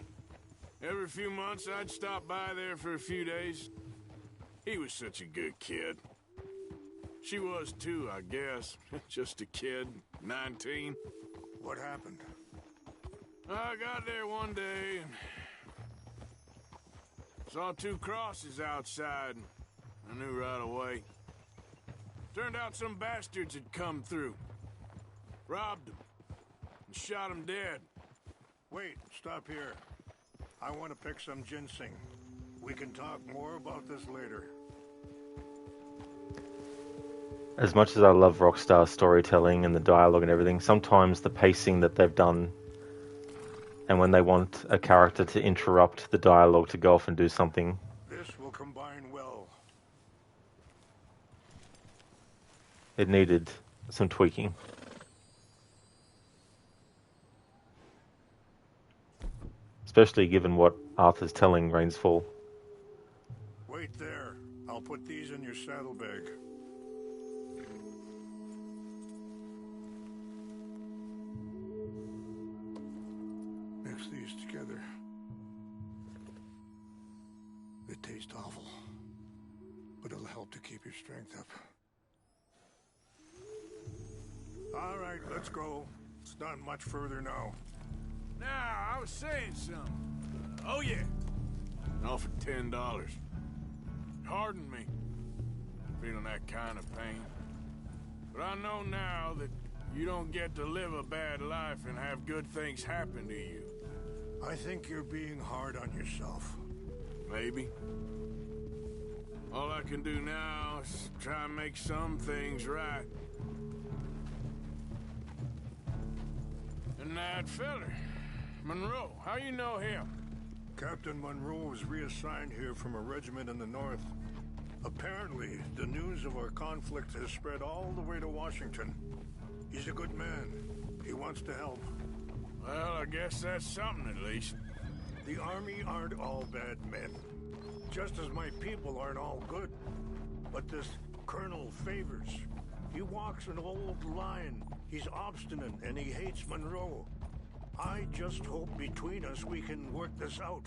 S10: Every few months, I'd stop by there for a few days. He was such a good kid. She was too, I guess. Just a kid, 19.
S3: What happened?
S10: I got there one day and saw two crosses outside. I knew right away. Turned out some bastards had come through. Robbed them. And shot them dead.
S3: Wait, stop here. I want to pick some ginseng. We can talk more about this later.
S1: As much as I love Rockstar storytelling and the dialogue and everything, sometimes the pacing that they've done, and when they want a character to interrupt the dialogue to go off and do something,
S3: This will combine well.
S1: it needed some tweaking. especially given what Arthur's telling Rainsfall.
S3: Wait there. I'll put these in your saddlebag. Mix these together. They taste awful, but it'll help to keep your strength up. All right, let's go. It's not much further now.
S10: Now, I was saying something. Oh, yeah. Offered $10. Pardon me. Feeling that kind of pain. But I know now that you don't get to live a bad life and have good things happen to you.
S3: I think you're being hard on yourself.
S10: Maybe. All I can do now is try and make some things right. And that feller, Monroe, how you know him?
S3: Captain Monroe was reassigned here from a regiment in the north. Apparently, the news of our conflict has spread all the way to Washington. He's a good man. He wants to help.
S10: Well, I guess that's something at least.
S3: The Army aren't all bad men. Just as my people aren't all good. But this Colonel Favors, he walks an old line. He's obstinate and he hates Monroe. I just hope between us we can work this out.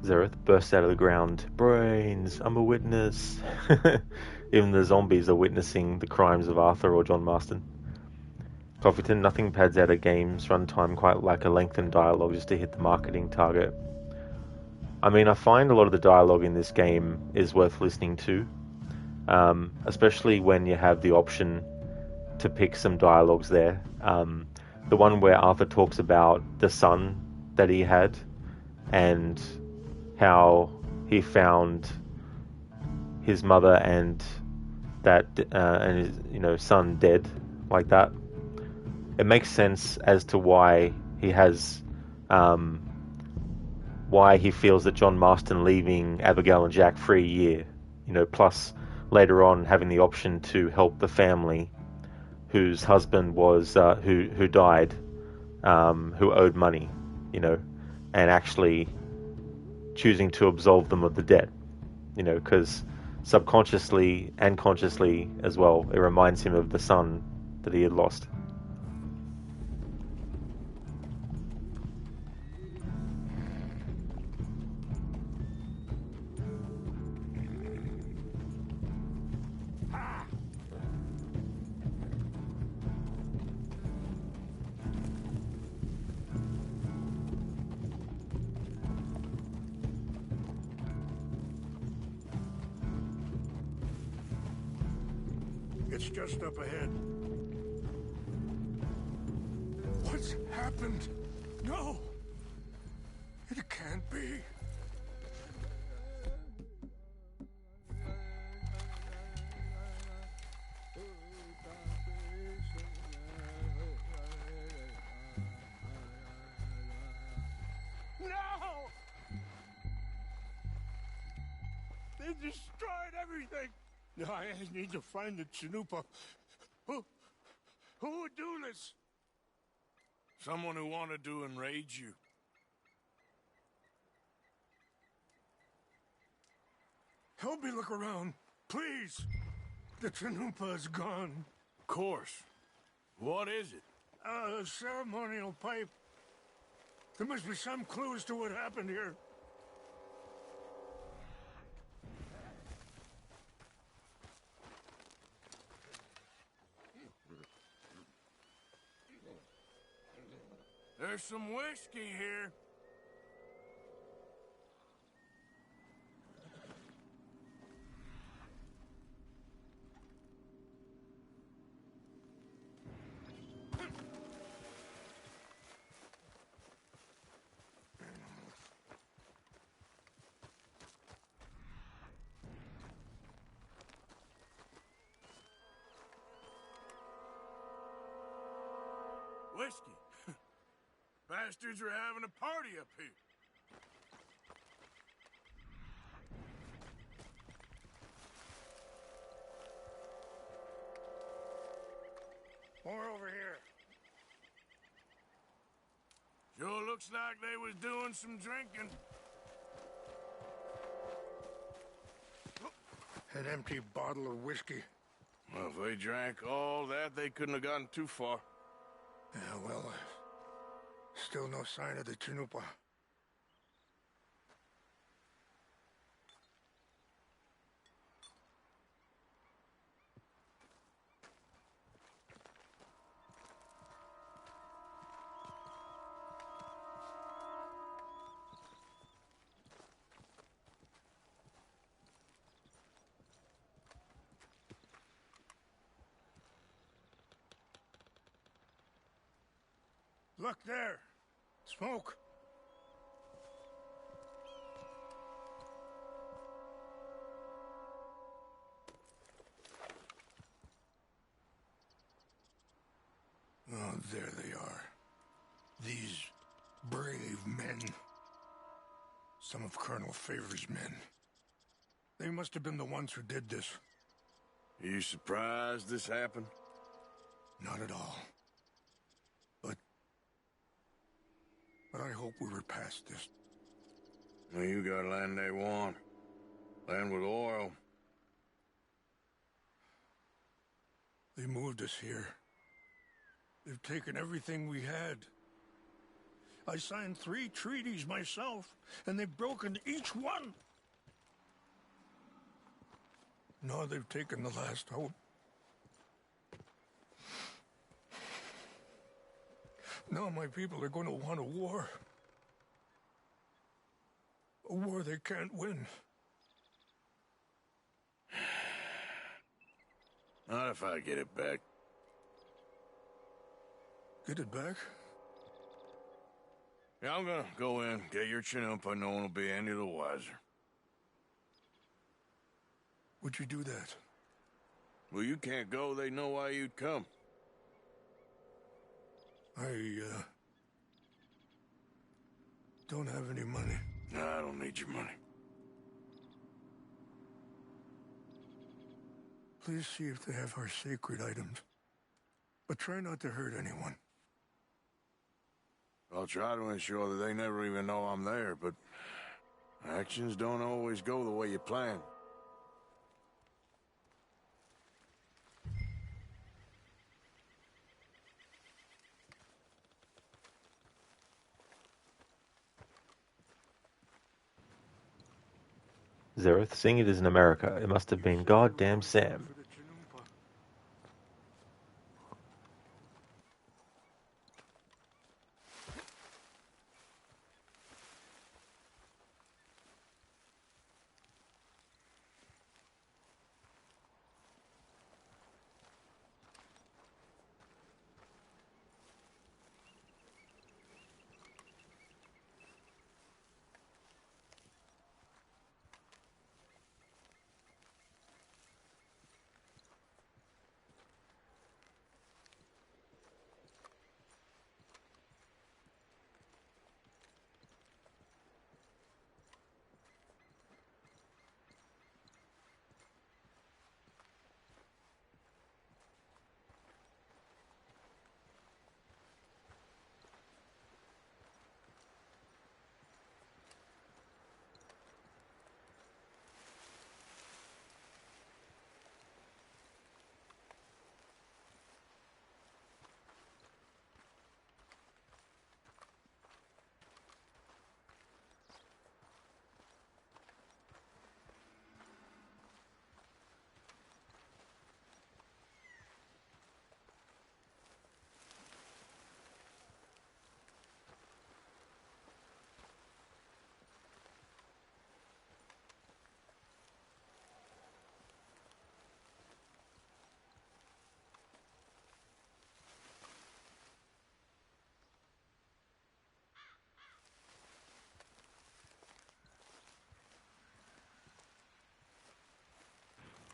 S1: Zareth bursts out of the ground. Brains, I'm a witness. Even the zombies are witnessing the crimes of Arthur or John Marston. Coffeyton, nothing pads out a game's runtime quite like a lengthened dialogue just to hit the marketing target. I mean, I find a lot of the dialogue in this game is worth listening to, especially when you have the option to pick some dialogues there. The one where Arthur talks about the son that he had and how he found his mother and his son dead like that. It makes sense as to why he has why he feels that John Marston leaving Abigail and Jack for a year, plus later on having the option to help the family whose husband was who died, who owed money, and actually choosing to absolve them of the debt, because subconsciously and consciously as well, it reminds him of the son that he had lost.
S3: It's just up ahead. What's happened? No! It can't be.
S10: No! They destroyed everything!
S3: I need to find the Chanupa. Who would do this?
S10: Someone who wanted to enrage you.
S3: Help me look around, please. The Chanupa is gone.
S10: Of course. What is it?
S3: A ceremonial pipe. There must be some clues to what happened here.
S10: There's some whiskey here. whiskey. Bastards are having a party up here.
S3: More over here.
S10: Sure looks like they was doing some drinking.
S3: An empty bottle of whiskey.
S10: Well, if they drank all that, they couldn't have gotten too far.
S3: Yeah, well, still no sign of the Chanupa. Look there! Smoke! Oh, there they are. These brave men. Some of Colonel Favor's men. They must have been the ones who did this.
S10: Are you surprised this happened?
S3: Not at all. But I hope we were past this.
S10: Well, you got land they want. Land with oil.
S3: They moved us here. They've taken everything we had. I signed 3 treaties myself, and they've broken each one. Now they've taken the last hope. Now my people are going to want a war. A war they can't win.
S10: Not if I get it back.
S3: Get it back?
S10: Yeah, I'm gonna go in, get your Chanupa, no one will be any the wiser.
S3: Would you do that?
S10: Well, you can't go, they know why you'd come.
S3: I don't have any money.
S10: No, I don't need your money.
S3: Please see if they have our sacred items. But try not to hurt anyone.
S10: I'll try to ensure that they never even know I'm there, but actions don't always go the way you plan.
S1: Zareth, seeing it is in America, it must have been goddamn Sam.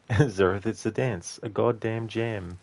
S1: Zareth, it's a dance. A goddamn jam.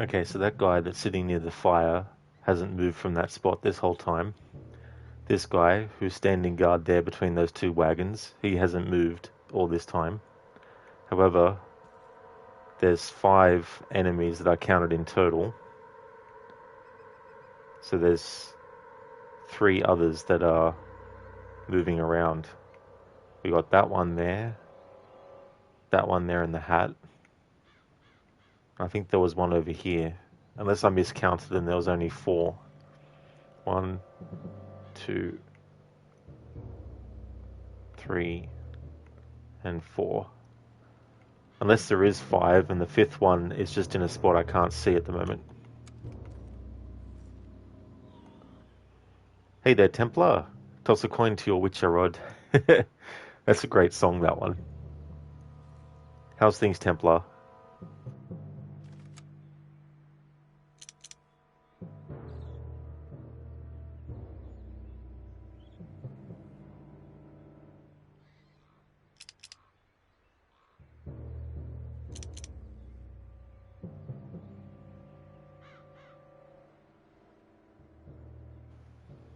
S1: Okay, so that guy that's sitting near the fire hasn't moved from that spot this whole time. This guy, who's standing guard there between those two wagons, he hasn't moved all this time. However, there's 5 enemies that I counted in total. So there's 3 others that are moving around. We got that one there in the hat. I think there was one over here. Unless I miscounted and there was only 4. 1, 2, 3, and 4. Unless there is 5 and the 5th one is just in a spot I can't see at the moment. Hey there, Templar. Toss a coin to your witcher rod. That's a great song, that one. How's things, Templar?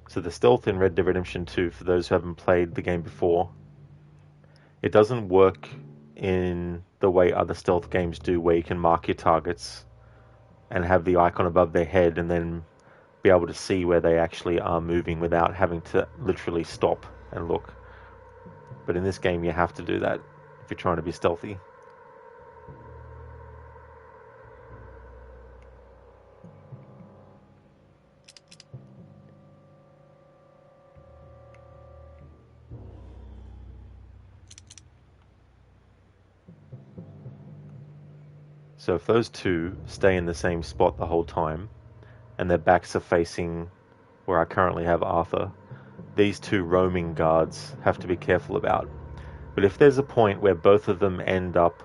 S1: So the stealth in Red Dead Redemption 2, for those who haven't played the game before, it doesn't work in the way other stealth games do, where you can mark your targets and have the icon above their head and then be able to see where they actually are moving without having to literally stop and look. But in this game you have to do that if you're trying to be stealthy. So if those two stay in the same spot the whole time, and their backs are facing where I currently have Arthur, these 2 roaming guards have to be careful about. But if there's a point where both of them end up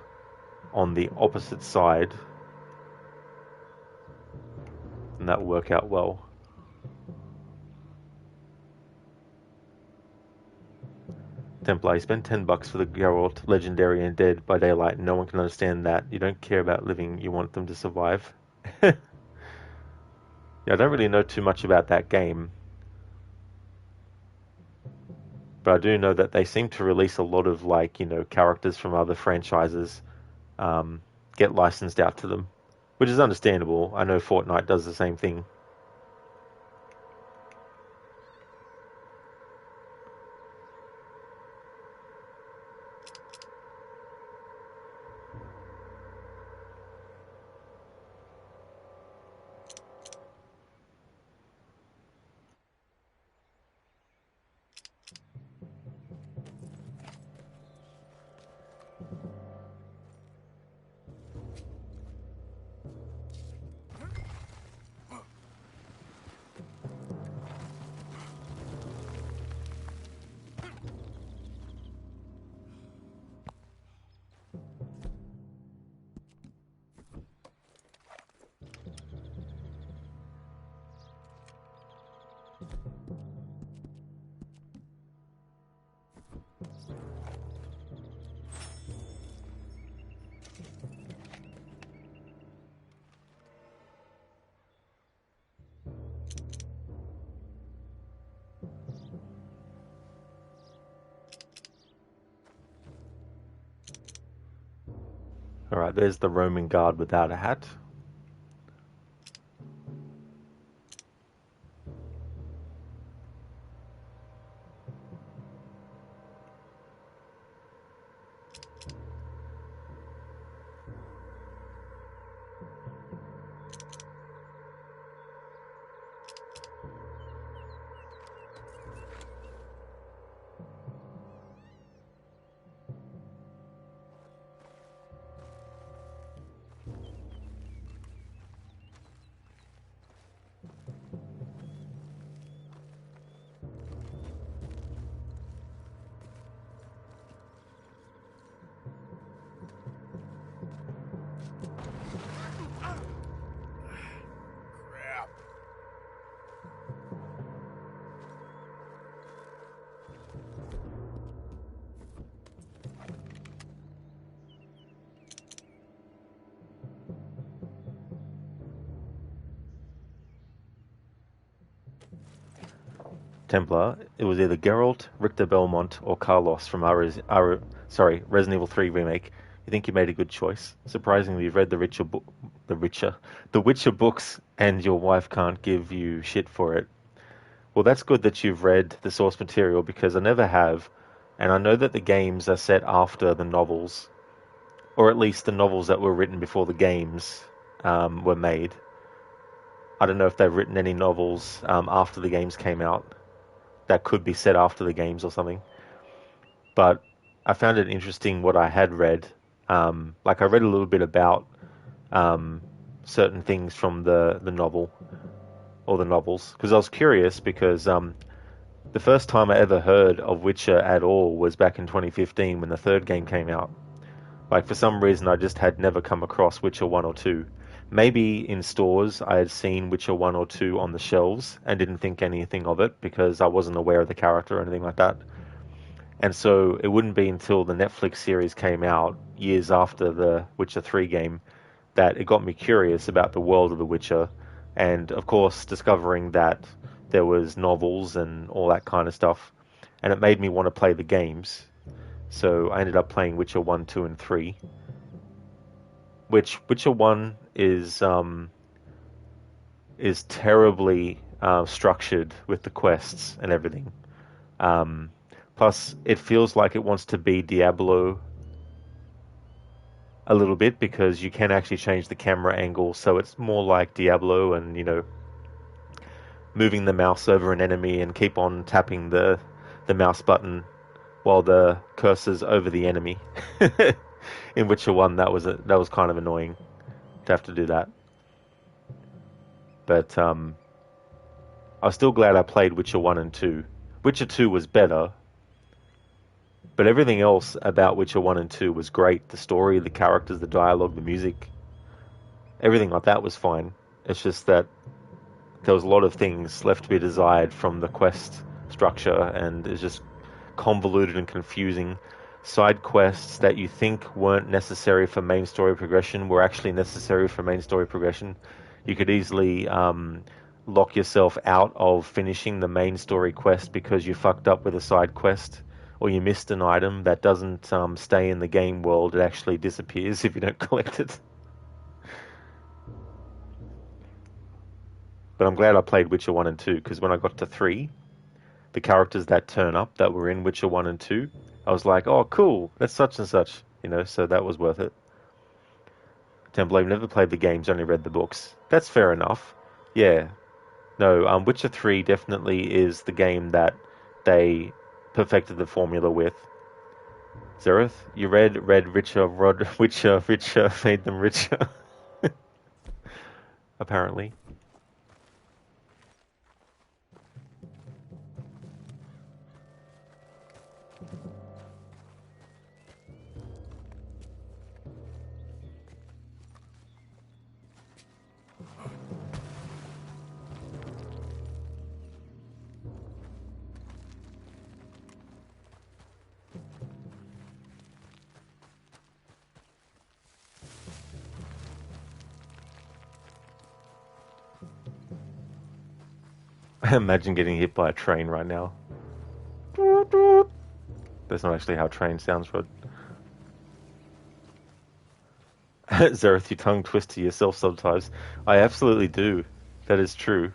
S1: on the opposite side, then that will work out well. Templar, you spend $10 for the Geralt, Legendary and Dead by Daylight. No one can understand that. You don't care about living, you want them to survive. Yeah, I don't really know too much about that game. But I do know that they seem to release a lot of, like, characters from other franchises, get licensed out to them. Which is understandable. I know Fortnite does the same thing. Alright, there's the roaming guard without a hat. Templar, it was either Geralt, Richter Belmont, or Carlos from Resident Evil 3 remake. You think you made a good choice? Surprisingly, you've read the Witcher books, and your wife can't give you shit for it. Well, that's good that you've read the source material, because I never have, and I know that the games are set after the novels, or at least the novels that were written before the games were made. I don't know if they've written any novels after the games came out that could be set after the games or something. But I found it interesting what I had read. Like I read a little bit about certain things from the novel or the novels, because I was curious, because the first time I ever heard of Witcher at all was back in 2015 when the third game came out. Like, for some reason, I just had never come across Witcher 1 or 2. Maybe in stores I had seen Witcher 1 or 2 on the shelves and didn't think anything of it because I wasn't aware of the character or anything like that. And so it wouldn't be until the Netflix series came out, years after the Witcher 3 game, that it got me curious about the world of The Witcher. And, of course, discovering that there was novels and all that kind of stuff. And it made me want to play the games. So I ended up playing Witcher 1, 2, and 3. Which Witcher 1 is terribly structured with the quests and everything. Plus, it feels like it wants to be Diablo a little bit, because you can actually change the camera angle, so it's more like Diablo, and, you know, moving the mouse over an enemy and keep on tapping the mouse button while the cursor's over the enemy. In Witcher 1, that was kind of annoying to have to do that. But I was still glad I played Witcher 1 and 2. Witcher 2 was better, but everything else about Witcher 1 and 2 was great. The story, the characters, the dialogue, the music, everything like that was fine. It's just that there was a lot of things left to be desired from the quest structure, and it's just convoluted and confusing. Side quests that you think weren't necessary for main story progression were actually necessary for main story progression. You could easily lock yourself out of finishing the main story quest because you fucked up with a side quest, or you missed an item that doesn't stay in the game world. It actually disappears if you don't collect it. But I'm glad I played Witcher 1 and 2, because when I got to 3, the characters that turn up that were in Witcher 1 and 2, I was like, oh, cool, that's such and such, you know, so that was worth it. Temple, I've never played the games, only read the books. That's fair enough. Yeah. No, Witcher 3 definitely is the game that they perfected the formula with. Zereth, you read Richer, Witcher, made them richer. Apparently. I imagine getting hit by a train right now. That's not actually how train sounds, Rod. Zareth, you tongue twist to yourself sometimes. I absolutely do. That is true.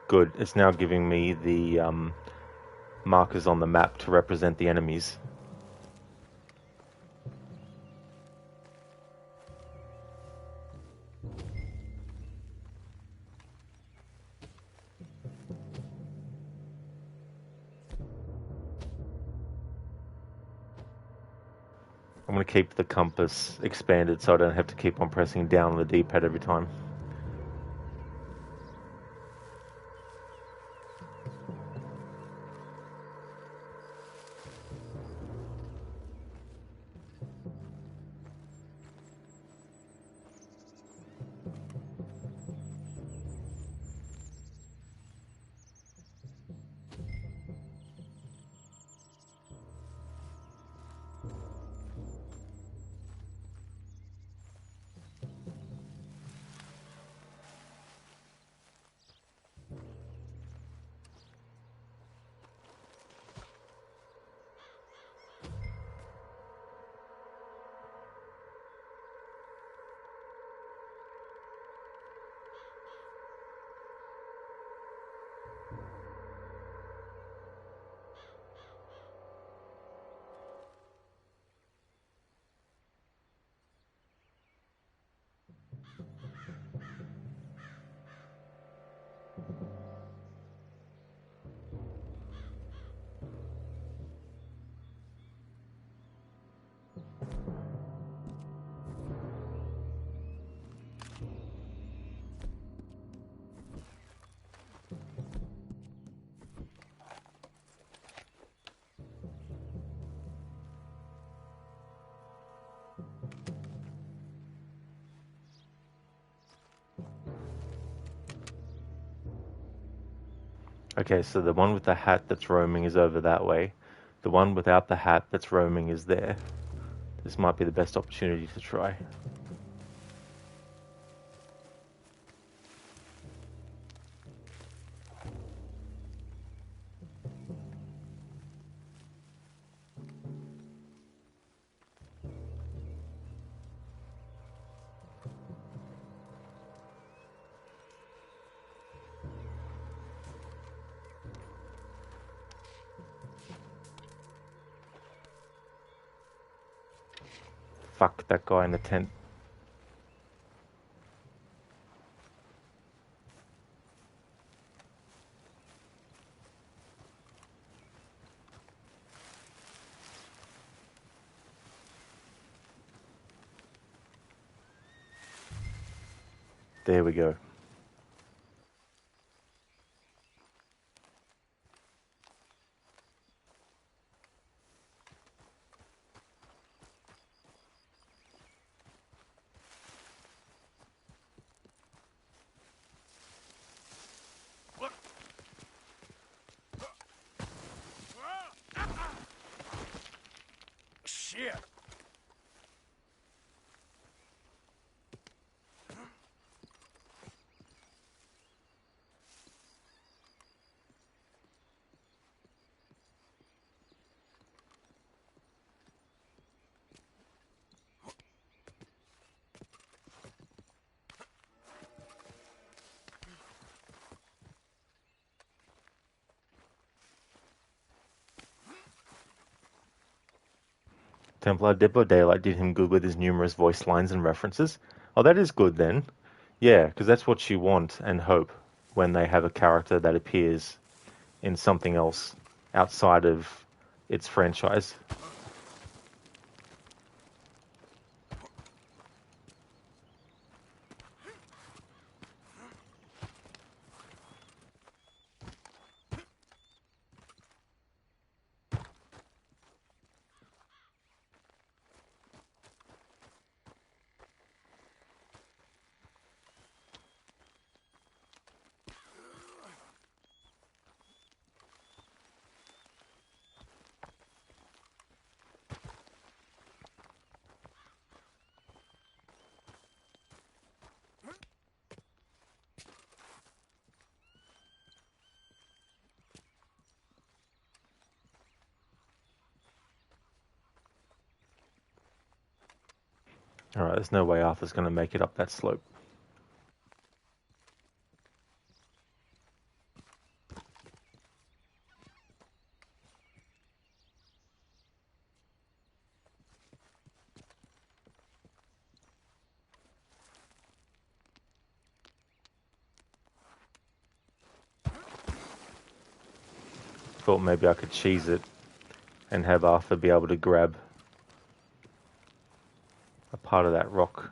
S1: Good. It's now giving me the markers on the map to represent the enemies. I'm going to keep the compass expanded so I don't have to keep on pressing down on the D-pad every time. Okay, so the one with the hat that's roaming is over that way. The one without the hat that's roaming is there. This might be the best opportunity to try. Fuck that guy in the tent. There we go.
S6: Shit!
S1: Templar Diplo Daylight did him good with his numerous voice lines and references. Oh, that is good then. Yeah, because that's what you want and hope when they have a character that appears in something else outside of its franchise. Alright, there's no way Arthur's going to make it up that slope. Thought maybe I could cheese it and have Arthur be able to grab a part of that rock.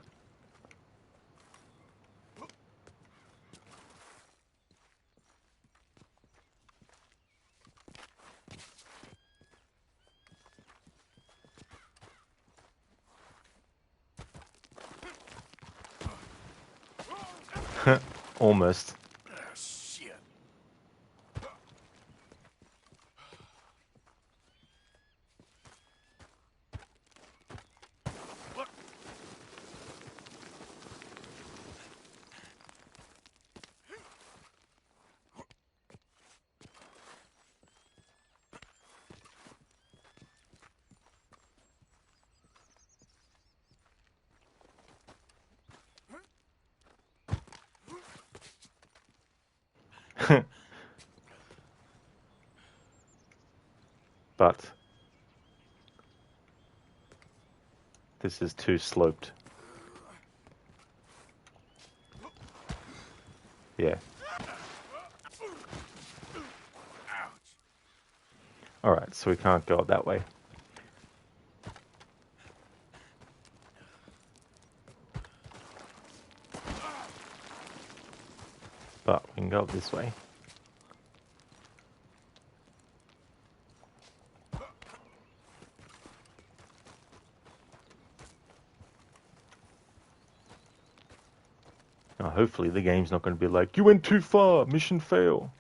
S1: Almost.
S6: Shit.
S1: But this is too sloped. Yeah. Alright, so we can't go that way. But we can go up this way. Now, hopefully the game's not going to be like, you went too far, mission fail.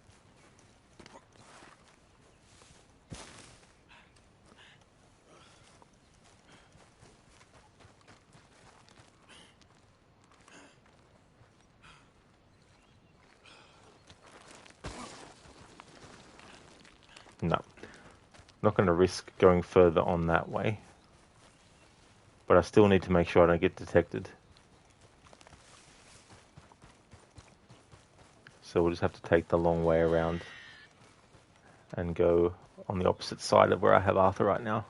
S1: Not going to risk going further on that way. But I still need to make sure I don't get detected. So we'll just have to take the long way around and go on the opposite side of where I have Arthur right now.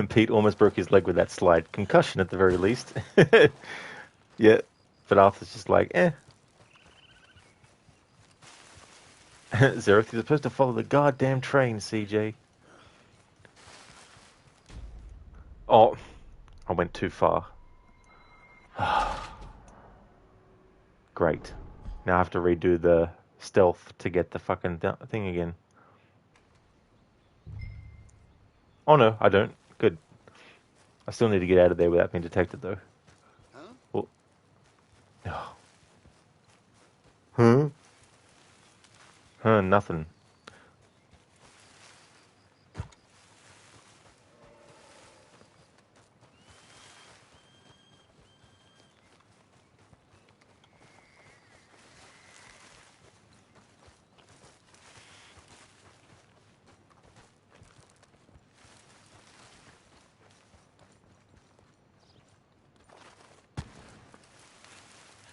S1: Pete almost broke his leg with that slide. Concussion at the very least. Yeah, but Arthur's just like, eh. Zareth, you're supposed to follow the goddamn train, CJ. Oh, I went too far. Great. Now I have to redo the stealth to get the fucking thing again. Oh no, I don't. Good. I still need to get out of there without being detected, though. Huh? Oh. Huh? Huh, nothing.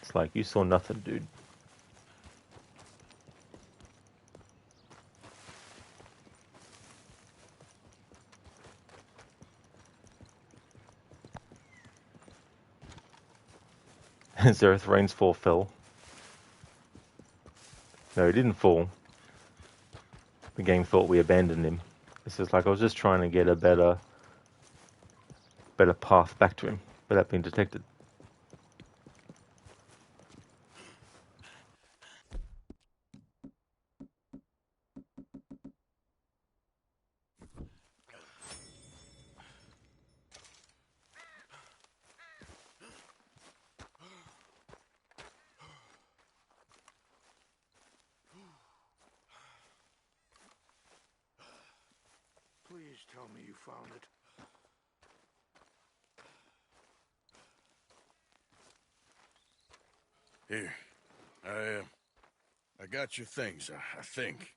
S1: It's like, you saw nothing, dude. Zareth Rain's fall fell. No, he didn't fall. The game thought we abandoned him. It's just like I was just trying to get a better path back to him without being detected.
S3: Please tell me you found it.
S10: Here. I got your things, I think.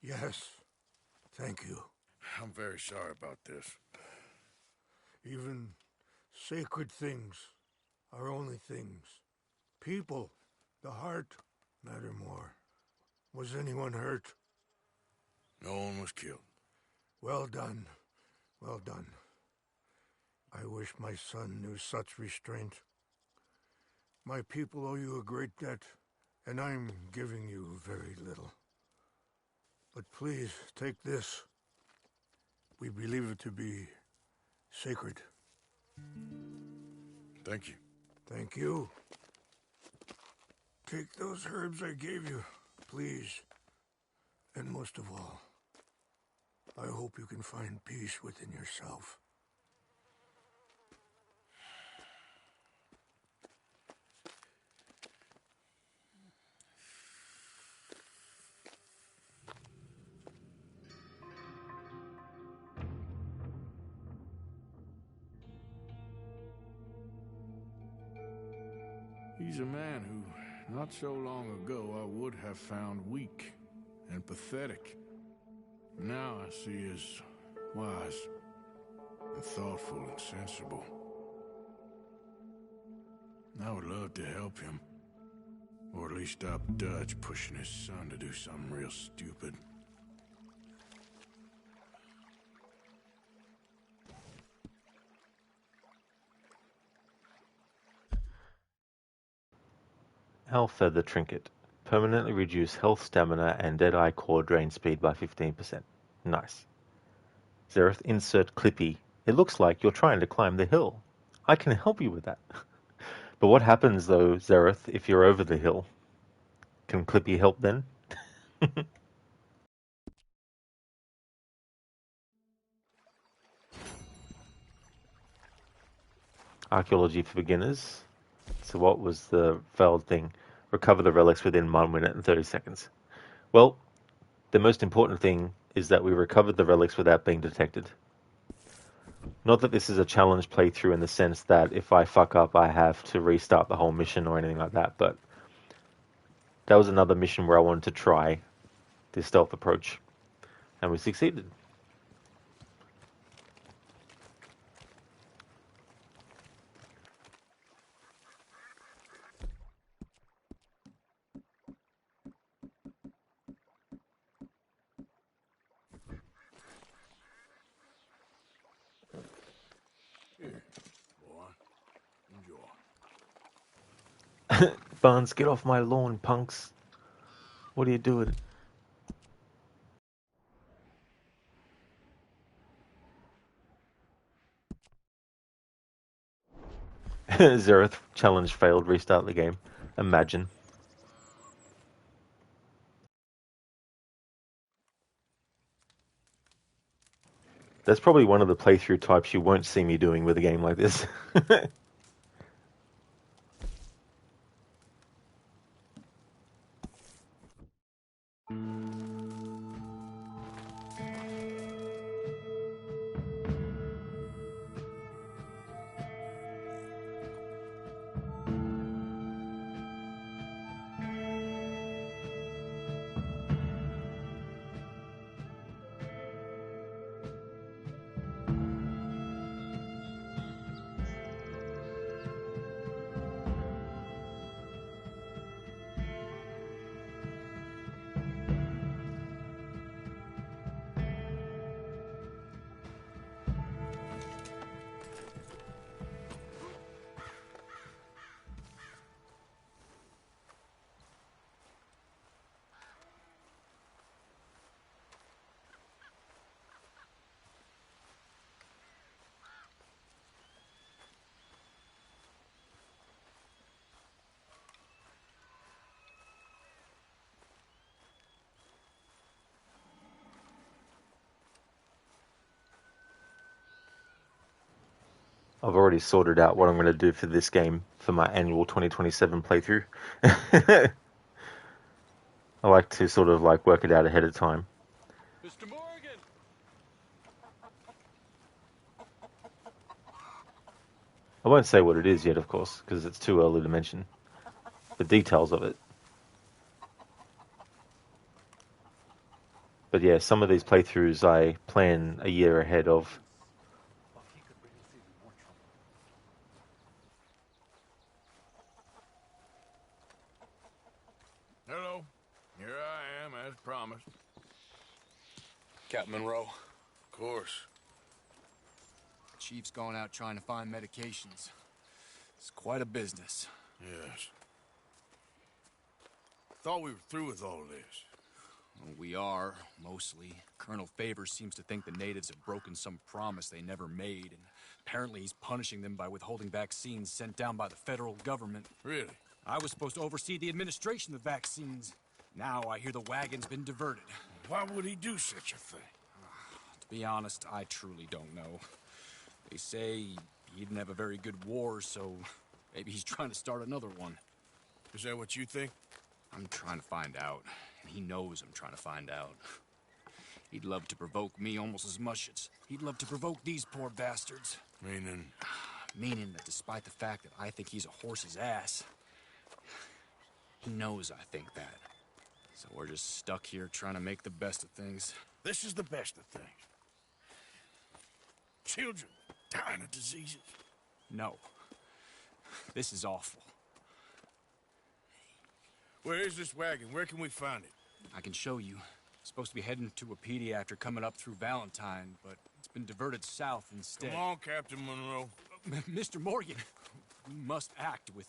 S3: Yes. Thank you.
S10: I'm very sorry about this.
S3: Even sacred things are only things. People, the heart, matter more. Was anyone hurt?
S10: No one was killed.
S3: Well done. Well done. I wish my son knew such restraint. My people owe you a great debt, and I'm giving you very little. But please, take this. We believe it to be sacred.
S10: Thank you.
S3: Thank you. Take those herbs I gave you, please. And most of all, I hope you can find peace within yourself.
S10: He's a man who, not so long ago, I would have found weak and pathetic. Now I see as wise and thoughtful and sensible. I would love to help him, or at least stop Dutch pushing his son to do something real stupid.
S1: Our Feather Trinket. Permanently reduce health, stamina, and Deadeye core drain speed by 15%. Nice. Zareth, insert Clippy. It looks like you're trying to climb the hill. I can help you with that. But what happens, though, Zareth, if you're over the hill? Can Clippy help then? Archaeology for beginners. So what was the failed thing? Recover the relics within 1 minute and 30 seconds. Well, the most important thing is that we recovered the relics without being detected. Not that this is a challenge playthrough in the sense that if I fuck up I have to restart the whole mission or anything like that, but that was another mission where I wanted to try this stealth approach. And we succeeded.
S10: Here, boy. Enjoy.
S1: Barnes, get off my lawn, punks. What are you doing? Zeroth challenge failed. Restart the game. Imagine. That's probably one of the playthrough types you won't see me doing with a game like this. I've already sorted out what I'm going to do for this game for my annual 2027 playthrough. I like to sort of like work it out ahead of time.
S11: Mr. Morgan!
S1: I won't say what it is yet, of course, because it's too early to mention the details of it. But yeah, some of these playthroughs I plan a year ahead of.
S10: Hello. Here I am, as promised.
S17: Captain Monroe.
S10: Of course.
S17: The Chief's gone out trying to find medications. It's quite a business.
S10: Yes. Thought we were through with all of this.
S17: Well, we are, mostly. Colonel Favors seems to think the natives have broken some promise they never made, and apparently he's punishing them by withholding vaccines sent down by the federal government.
S10: Really?
S17: I was supposed to oversee the administration of the vaccines. Now I hear the wagon's been diverted.
S10: Why would he do such a thing?
S17: To be honest, I truly don't know. They say he didn't have a very good war, so maybe he's trying to start another one.
S10: Is that what you think?
S17: I'm trying to find out, and he knows I'm trying to find out. He'd love to provoke me almost as much as he'd love to provoke these poor bastards.
S10: Meaning?
S17: Meaning that despite the fact that I think he's a horse's ass, he knows I think that. So we're just stuck here trying to make the best of things.
S10: This is the best of things. Children dying of diseases.
S17: No. This is awful.
S10: Where is this wagon? Where can we find it?
S17: I can show you. It's supposed to be heading to a PD after coming up through Valentine, but it's been diverted south instead.
S10: Come on, Captain Monroe.
S17: Mr. Morgan, we must act with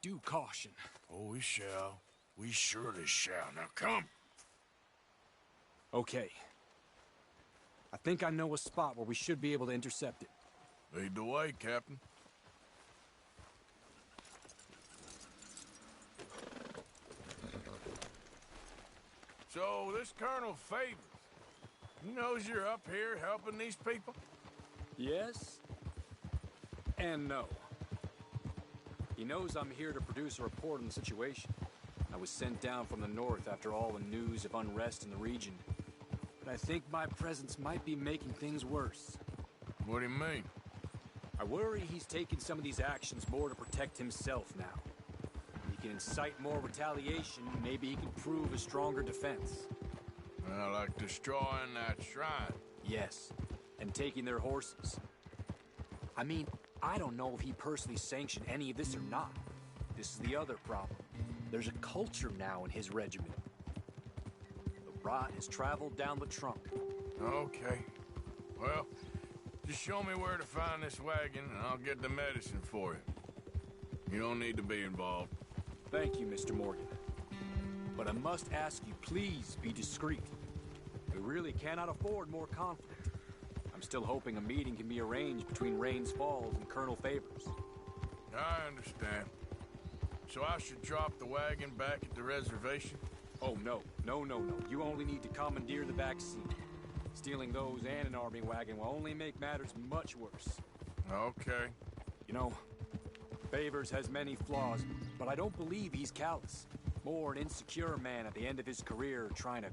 S17: due caution.
S10: Oh, we shall. We surely shall. Now come.
S17: Okay. I think I know a spot where we should be able to intercept it.
S10: Lead the way, Captain. So, this Colonel Favors, he knows you're up here helping these people?
S17: Yes. And no. He knows I'm here to produce a report on the situation. I was sent down from the north after all the news of unrest in the region. But I think my presence might be making things worse.
S10: What do you mean?
S17: I worry he's taking some of these actions more to protect himself now. He can incite more retaliation, maybe he can prove a stronger defense.
S10: Like destroying that shrine.
S17: Yes, and taking their horses. I mean, I don't know if he personally sanctioned any of this or not. This is the other problem. There's a culture now in his regiment. The rot has traveled down the trunk.
S10: Okay. Well, just show me where to find this wagon, and I'll get the medicine for you. You don't need to be involved.
S17: Thank you, Mr. Morgan. But I must ask you, please be discreet. We really cannot afford more conflict. I'm still hoping a meeting can be arranged between Rains Falls and Colonel Favors.
S10: I understand. So I should drop the wagon back at the reservation?
S17: Oh, no. No. You only need to commandeer the back seat. Stealing those and an army wagon will only make matters much worse.
S10: Okay.
S17: You know, Favors has many flaws, but I don't believe he's callous. More an insecure man at the end of his career trying to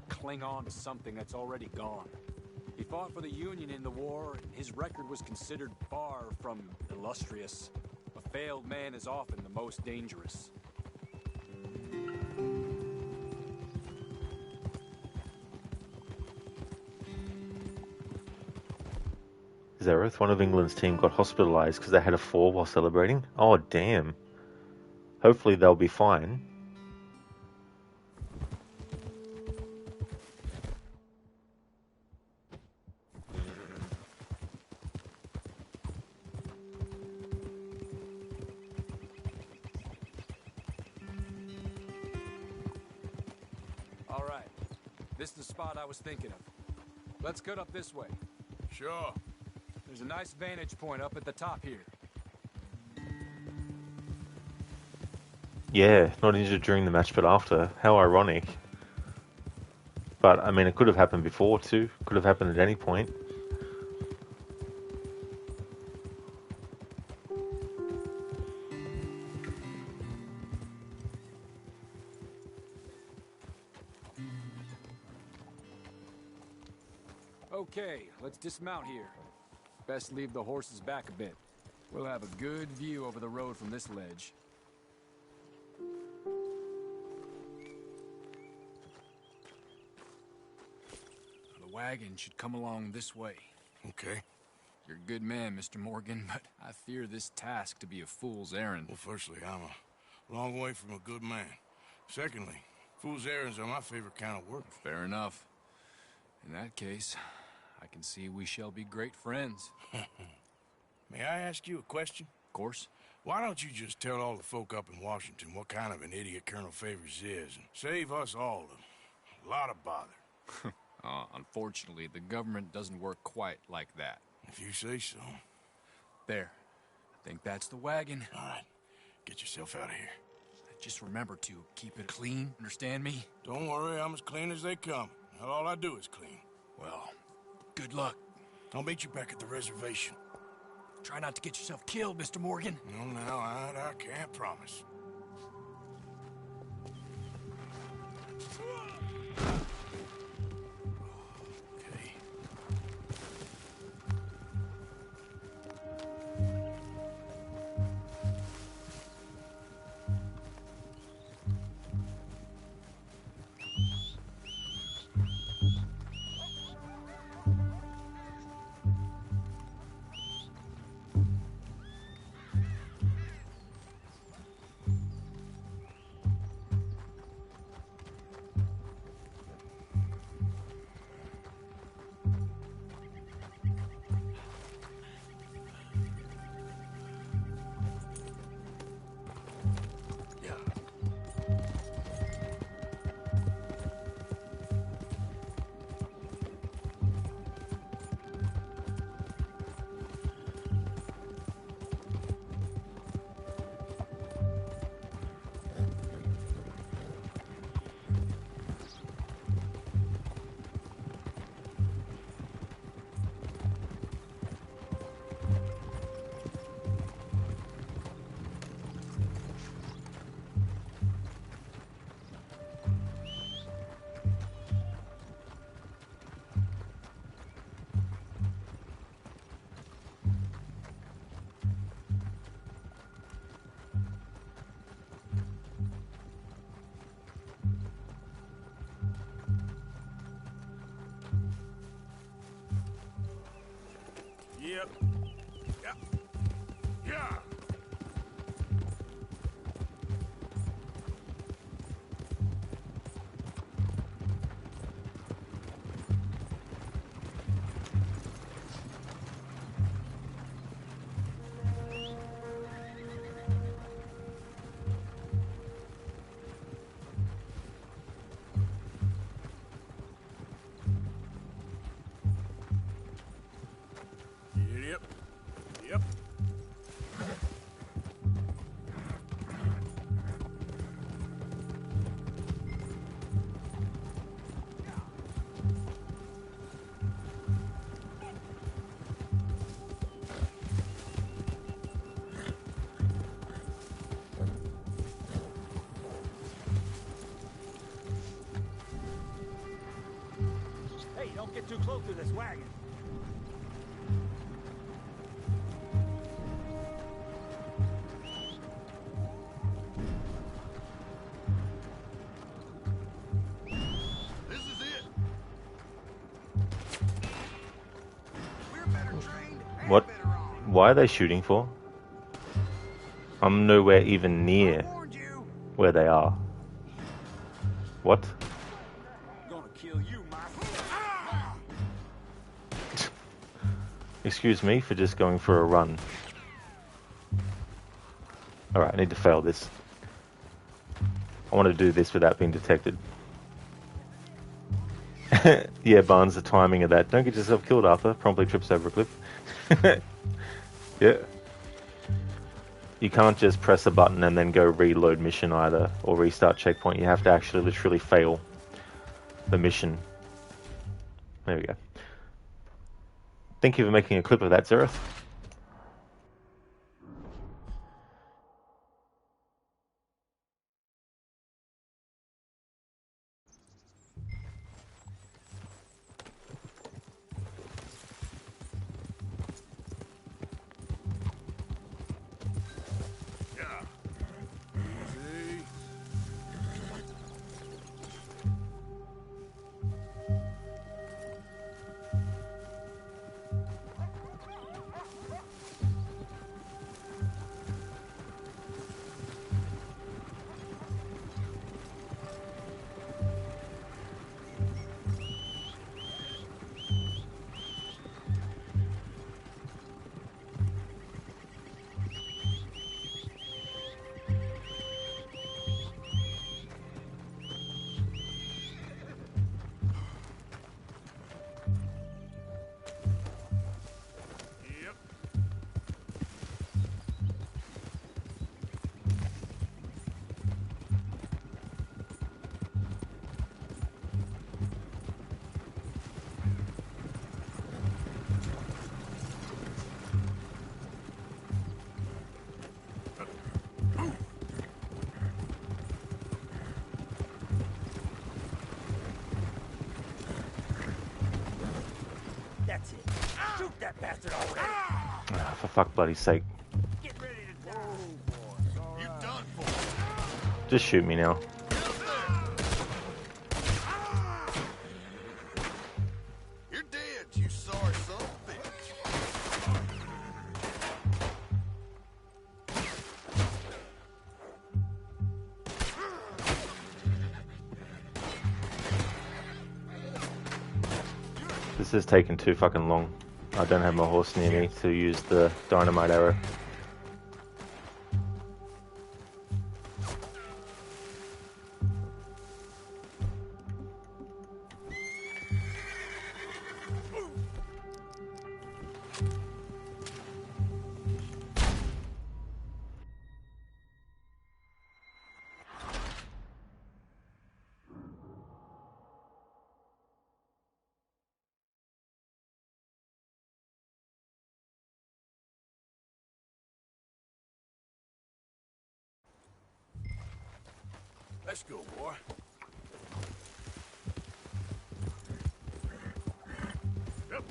S17: cling on to something that's already gone. He fought for the Union in the war, and his record was considered far from illustrious. A failed man is often the most dangerous.
S1: Zareth, one of England's team, got hospitalised because they had a fall while celebrating. Oh, damn. Hopefully they'll be fine.
S17: All right. This is the spot I was thinking of. Let's cut up this way.
S10: Sure.
S17: There's a nice vantage point up at the top here.
S1: Yeah, not injured during the match, but after. How ironic. But, I mean, it could have happened before, too. Could have happened at any point.
S17: Okay, let's dismount here. Best leave the horses back a bit. We'll have a good view over the road from this ledge. The wagon should come along this way.
S10: Okay.
S17: You're a good man, Mr. Morgan, but I fear this task to be a fool's errand.
S10: Well, firstly, I'm a long way from a good man. Secondly, fool's errands are my favorite kind of work.
S17: Fair enough. In that case, I can see we shall be great friends.
S10: May I ask you a question?
S17: Of course.
S10: Why don't you just tell all the folk up in Washington what kind of an idiot Colonel Favors is, and save us all a lot of bother?
S17: Unfortunately, the government doesn't work quite like that.
S10: If you say so.
S17: There. I think that's the wagon.
S10: All right. Get yourself out of here.
S17: Just remember to keep it clean, understand me?
S10: Don't worry, I'm as clean as they come. Not all I do is clean.
S17: Well, good luck.
S10: I'll meet you back at the reservation.
S17: Try not to get yourself killed, Mr. Morgan.
S10: No, now, I can't promise.
S17: Okay.
S10: Yep. Yeah. Yeah. Yep. Yep.
S2: Hey, don't get too close to this wagon.
S3: This is it.
S1: What? Why are they shooting for? I'm nowhere even near where they are. What?
S15: Gonna kill you,
S1: Excuse me for just going for a run. Alright, I need to fail this. I want to do this without being detected. Yeah, Barnes, the timing of that. Don't get yourself killed, Arthur. Promptly trips over a cliff. Yeah. You can't just press a button and then go reload mission either, or restart checkpoint. You have to actually literally fail the mission. There we go. Thank you for making a clip of that, Zereth.
S2: That's it. Shoot that bastard already.
S1: Ah, for fuck bloody sake.
S2: Get ready to die.
S3: You done for.
S1: Just shoot me now.
S3: You're dead, you sorry son of a bitch.
S1: This is taking too fucking long. I don't have my horse near me to use the dynamite arrow.
S10: Let's go, boy. Yep.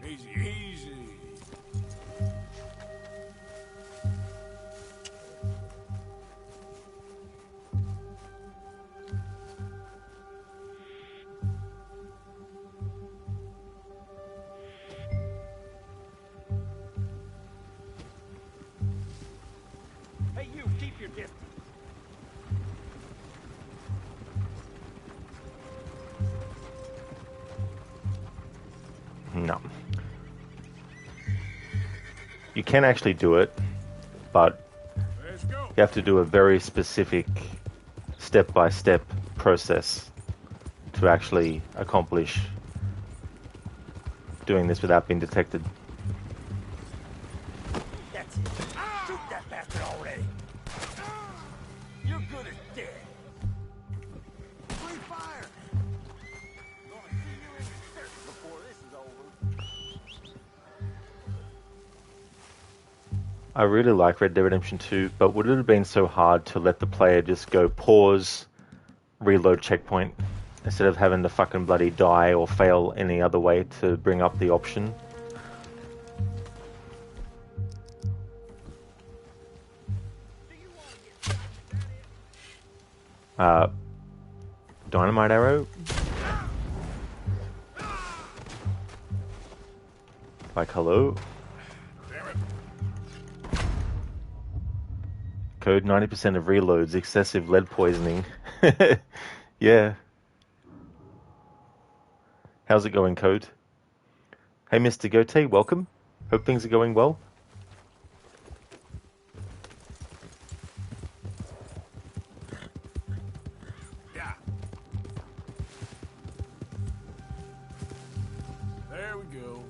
S10: Easy, easy.
S1: No. You can actually do it, but you have to do a very specific step-by-step process to actually accomplish doing this without being detected.
S6: That's it. Shoot that bastard already. You're good as dead. Free fire. Gonna see you in the dirt before this is over.
S1: I really like Red Dead Redemption 2, but would it have been so hard to let the player just go pause, reload checkpoint, instead of having to fucking bloody die or fail any other way to bring up the option? Dynamite arrow? Like, hello? Code 90% of reloads, excessive lead poisoning. Yeah. How's it going, Code? Hey, Mr. Gote, welcome. Hope things are going well.
S10: Yeah. There we go.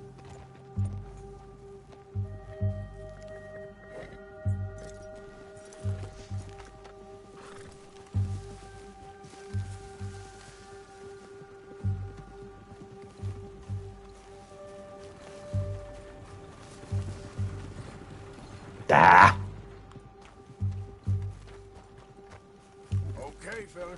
S1: Ah!
S10: Okay, fella.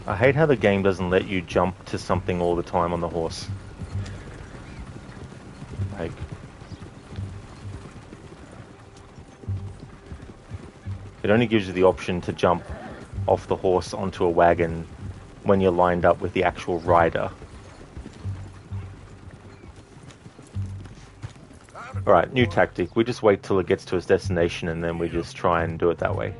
S1: I hate how the game doesn't let you jump to something all the time on the horse. Like, it only gives you the option to jump off the horse onto a wagon when you're lined up with the actual rider. Alright, new tactic. We just wait till it gets to its destination and then we just try and do it that way.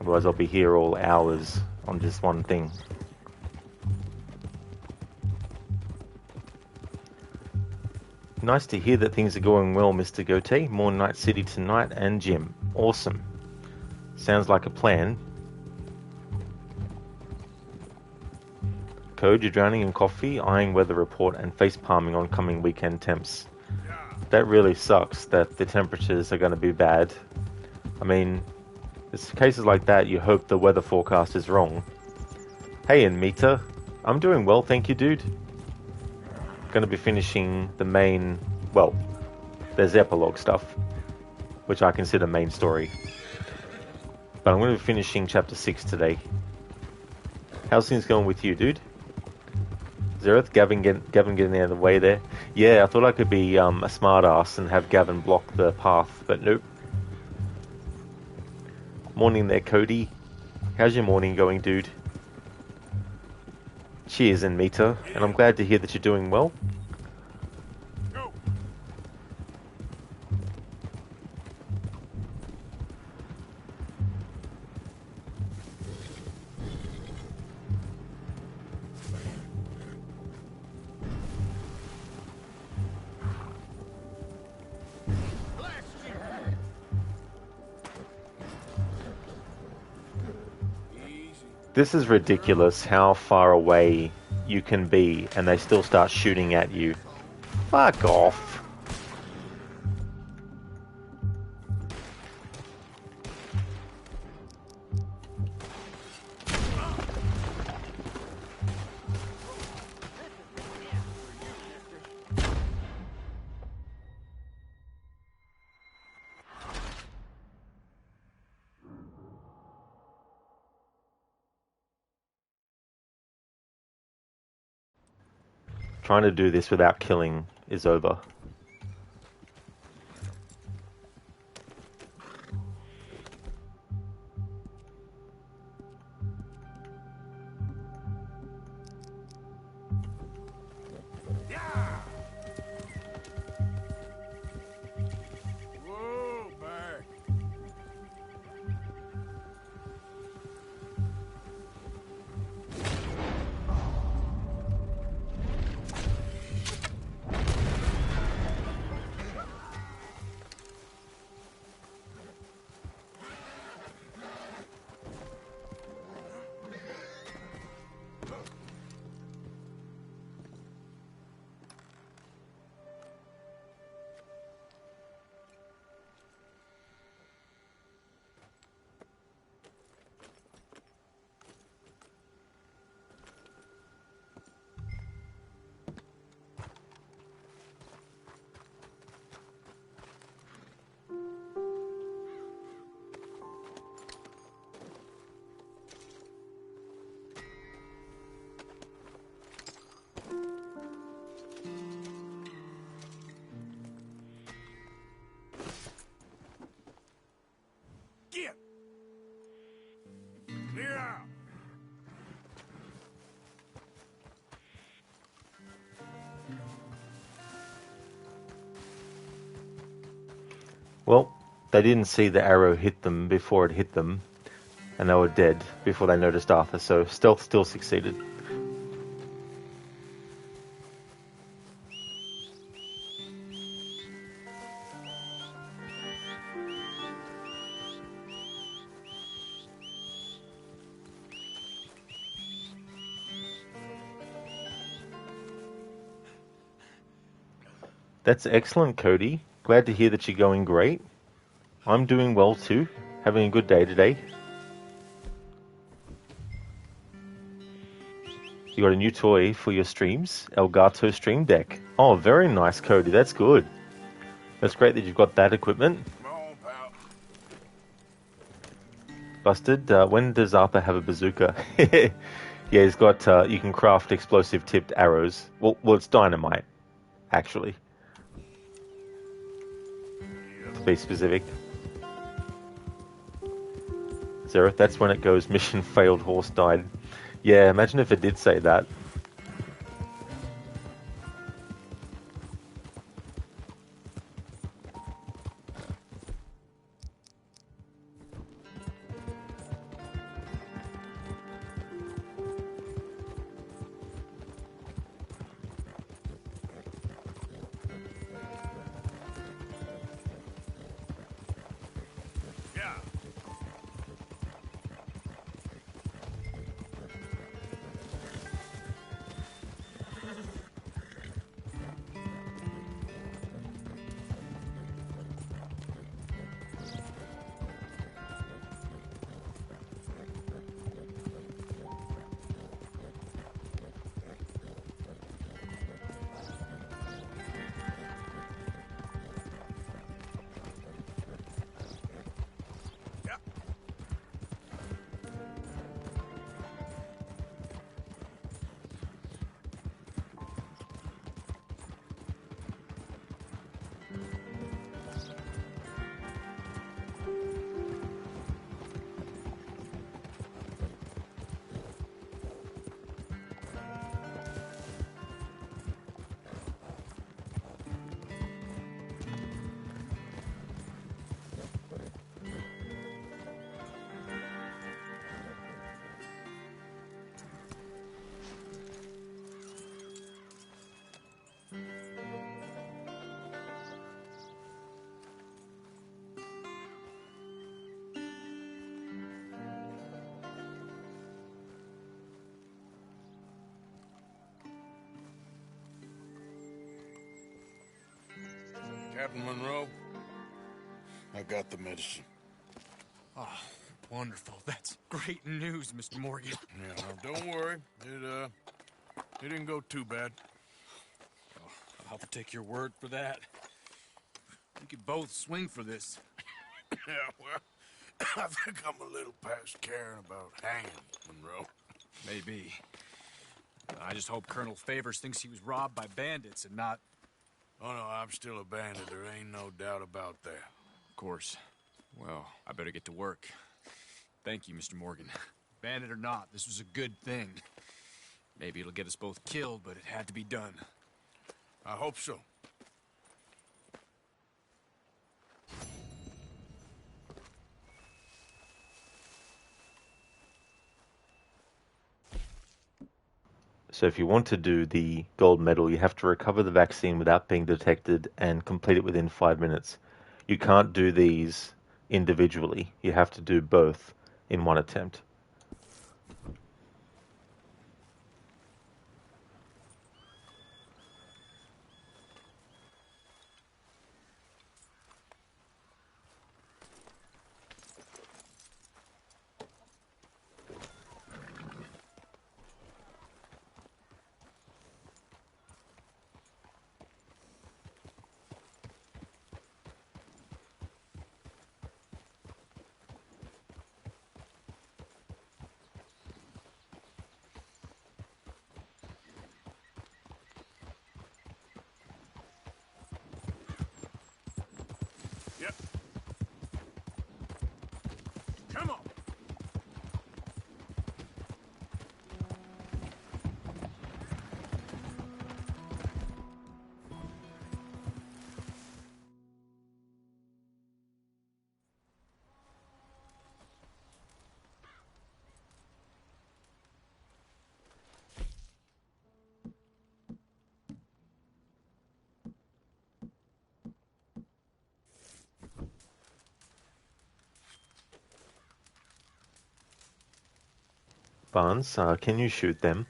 S1: Otherwise I'll be here all hours on just one thing. Nice to hear that things are going well, Mr. Gote. More Night City tonight and Jim. Awesome. Sounds like a plan. Code, you're drowning in coffee, eyeing weather report, and face palming oncoming weekend temps. That really sucks that the temperatures are going to be bad. I mean, it's cases like that you hope the weather forecast is wrong. Hey, Anmita. I'm doing well, thank you, dude. Going to be finishing the main... Well, there's epilogue stuff, which I consider main story. But I'm going to be finishing chapter 6 today. How's things going with you, dude? Zereth, Gavin getting out of the way there. Yeah, I thought I could be a smartass and have Gavin block the path, but nope. Morning there, Cody. How's your morning going, dude? Cheers, Anmita, and I'm glad to hear that you're doing well. This is ridiculous how far away you can be and they still start shooting at you. Fuck off. Trying to do this without killing is over. They didn't see the arrow hit them before it hit them, and they were dead before they noticed Arthur, so stealth still succeeded. That's excellent, Cody. Glad to hear that you're going great. I'm doing well too. Having a good day today. You got a new toy for your streams, Elgato Stream Deck. Oh, very nice, Cody. That's good. That's great that you've got that equipment. Busted. When does Arthur have a bazooka? Yeah, he's got. You can craft explosive tipped arrows. Well, it's dynamite, actually. To be specific. Zero. That's when it goes. Mission failed. Horse died. Yeah, imagine if it did say that.
S10: Captain Monroe, I got the medicine.
S8: Oh, wonderful. That's great news, Mr. Morgan.
S10: Yeah, no, don't worry. It didn't go too bad.
S17: Oh, I'll have to take your word for that. We could both swing for this.
S10: Yeah, well, I think I'm a little past caring about hanging, Monroe.
S17: Maybe. I just hope Colonel Favors thinks he was robbed by bandits and not...
S10: Oh, no, I'm still a bandit. There ain't no doubt about that.
S17: Of course. Well, I better get to work. Thank you, Mr. Morgan. Bandit or not, this was a good thing. Maybe it'll get us both killed, but it had to be done.
S10: I hope so.
S1: So if you want to do the gold medal, you have to recover the vaccine without being detected and complete it within 5 minutes. You can't do these individually. You have to do both in one attempt. Barnes, can you shoot them?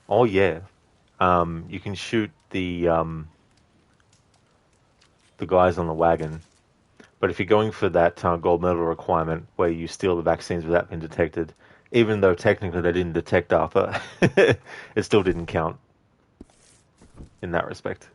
S1: Oh yeah. You can shoot the guys on the wagon. But if you're going for that gold medal requirement where you steal the vaccines without being detected, even though technically they didn't detect Arthur, it still didn't count in that respect.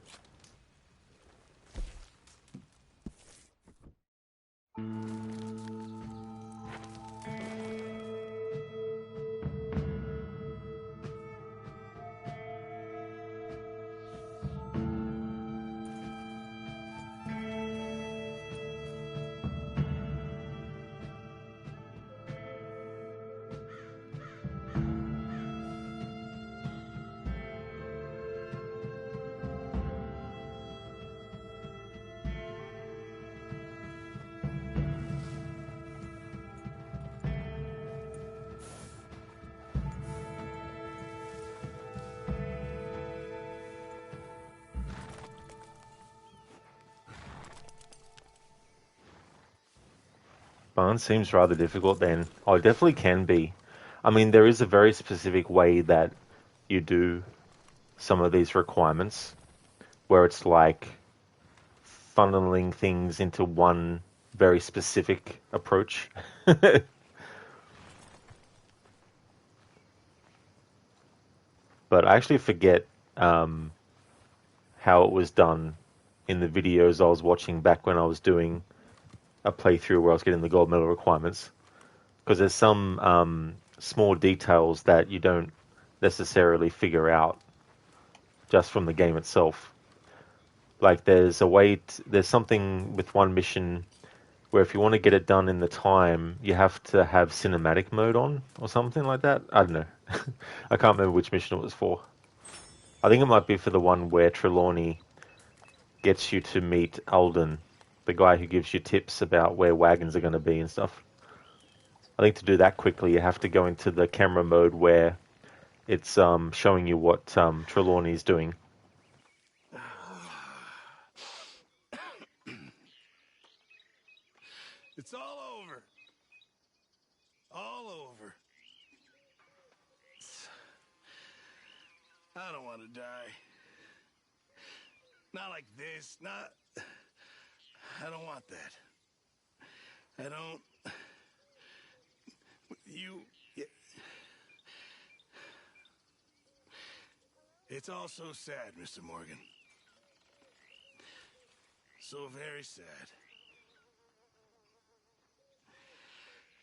S1: Barnes seems rather difficult then. Oh, it definitely can be. I mean, there is a very specific way that you do some of these requirements, where it's like funneling things into one very specific approach. But I actually forget how it was done in the videos I was watching back when I was doing a playthrough where I was getting the gold medal requirements. Because there's some small details that you don't necessarily figure out just from the game itself. Like there's something with one mission where if you want to get it done in the time, you have to have cinematic mode on or something like that. I don't know. I can't remember which mission it was for. I think it might be for the one where Trelawney gets you to meet Alden, the guy who gives you tips about where wagons are going to be and stuff. I think to do that quickly, you have to go into the camera mode where it's showing you what Trelawney's doing.
S10: It's all over. All over. I don't want to die. Not like this. I don't want that. I don't... It's all so sad, Mr. Morgan. So very sad.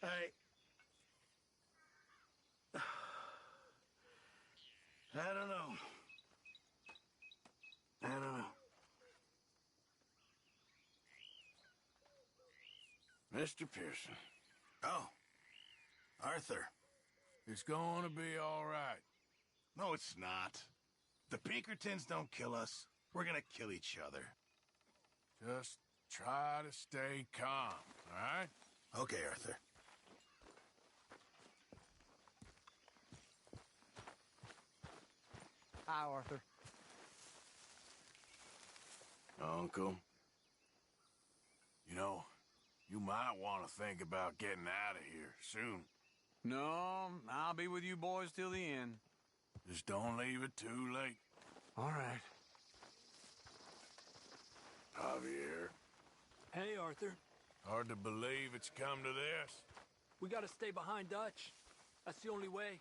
S10: I don't know. I don't know. Mr. Pearson.
S3: Oh, Arthur.
S10: It's going to be all right.
S3: No, it's not. The Pinkertons don't kill us. We're gonna kill each other.
S10: Just try to stay calm, all right?
S3: Okay, Arthur.
S11: Hi, Arthur.
S10: Uncle. You know, you might want to think about getting out of here soon.
S17: No, I'll be with you boys till the end.
S10: Just don't leave it too late.
S17: All right.
S10: Javier.
S17: Hey, Arthur.
S10: Hard to believe it's come to this.
S17: We gotta stay behind Dutch. That's the only way.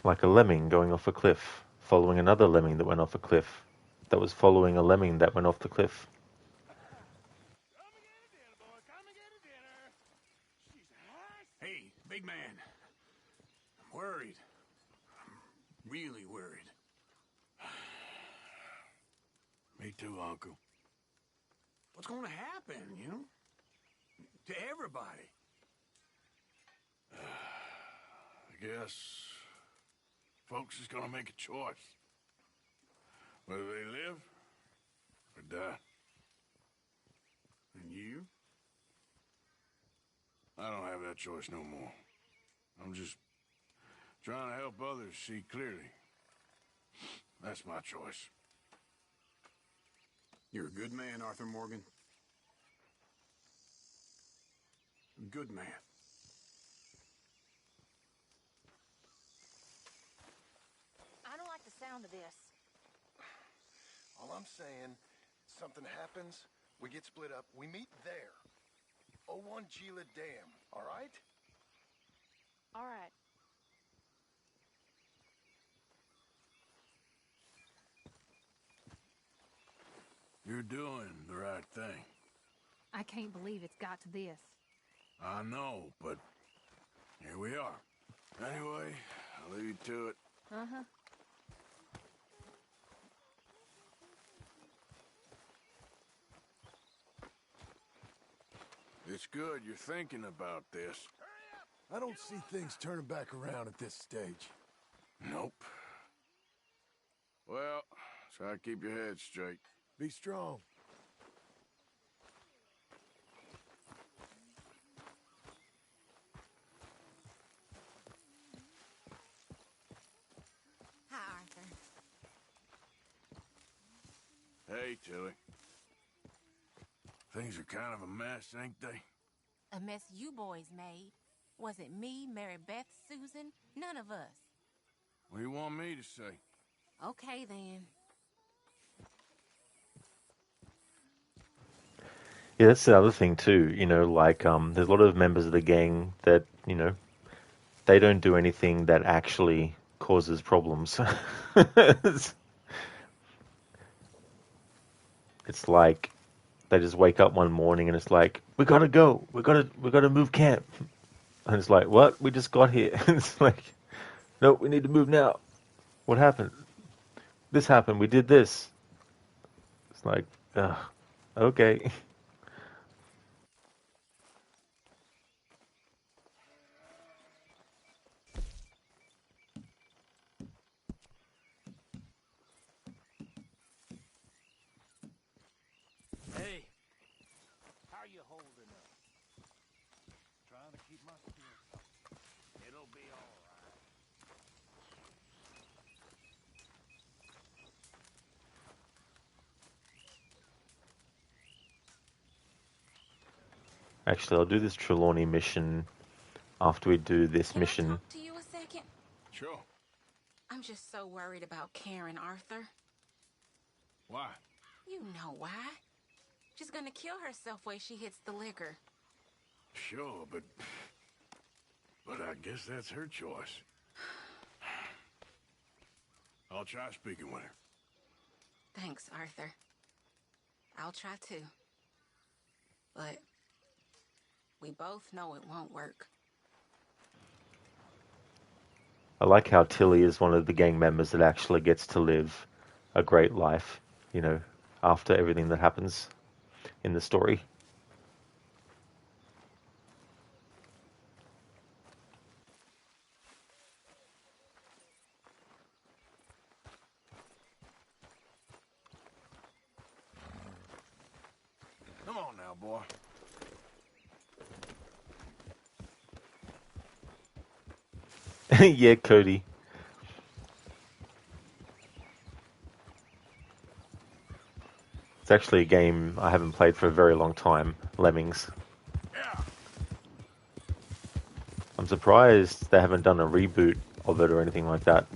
S1: Like a lemming going off a cliff, following another lemming that went off a cliff, that was following a lemming that went off the cliff.
S10: Hey, big man. I'm worried. I'm really worried. Me too, Uncle. What's going to happen, you know? To everybody. I guess folks is going to make a choice. Whether they live or die. And you? I don't have that choice no more. I'm just trying to help others see clearly. That's my choice.
S17: You're a good man, Arthur Morgan. A good man.
S18: down to this?
S9: All I'm saying, something happens, we get split up, we meet there. 01 Gila Dam, all right?
S18: All right.
S10: You're doing the right thing.
S18: I can't believe it's got to this.
S10: I know, but here we are. Anyway, I'll leave you to it.
S18: Uh-huh.
S10: It's good you're thinking about this.
S9: I don't see things turning back around at this stage.
S10: Nope. Well, try to keep your head straight.
S9: Be strong.
S18: Hi, Arthur.
S10: Hey, Tilly. Things are kind of a mess, ain't they?
S19: A mess you boys made. Wasn't me, Mary Beth, Susan, none of us.
S10: What do you want me to say?
S19: Okay, then.
S1: Yeah, that's the other thing too. You know, like there's a lot of members of the gang that, you know, they don't do anything that actually causes problems. It's like they just wake up one morning and it's like, we gotta go, we gotta move camp, and it's like, what? We just got here. It's like, no, we need to move now. What happened? This happened. We did this. It's like, okay.
S6: Hey, how you holding up? Trying to keep my spirits up. It'll be all right.
S1: Actually, I'll do this Trelawney mission after we do this mission.
S19: Can I talk to you a second?
S10: Sure.
S19: I'm just so worried about Karen, Arthur.
S10: Why?
S19: You know why. She's gonna kill herself when she hits the liquor.
S10: Sure, but I guess that's her choice. I'll try speaking with her.
S19: Thanks, Arthur. I'll try too. But we both know it won't work.
S1: I like how Tilly is one of the gang members that actually gets to live a great life, you know, after everything that happens in the story.
S10: Come on now, boy.
S1: Yeah, Cody. It's actually a game I haven't played for a very long time, Lemmings. I'm surprised they haven't done a reboot of it or anything like that.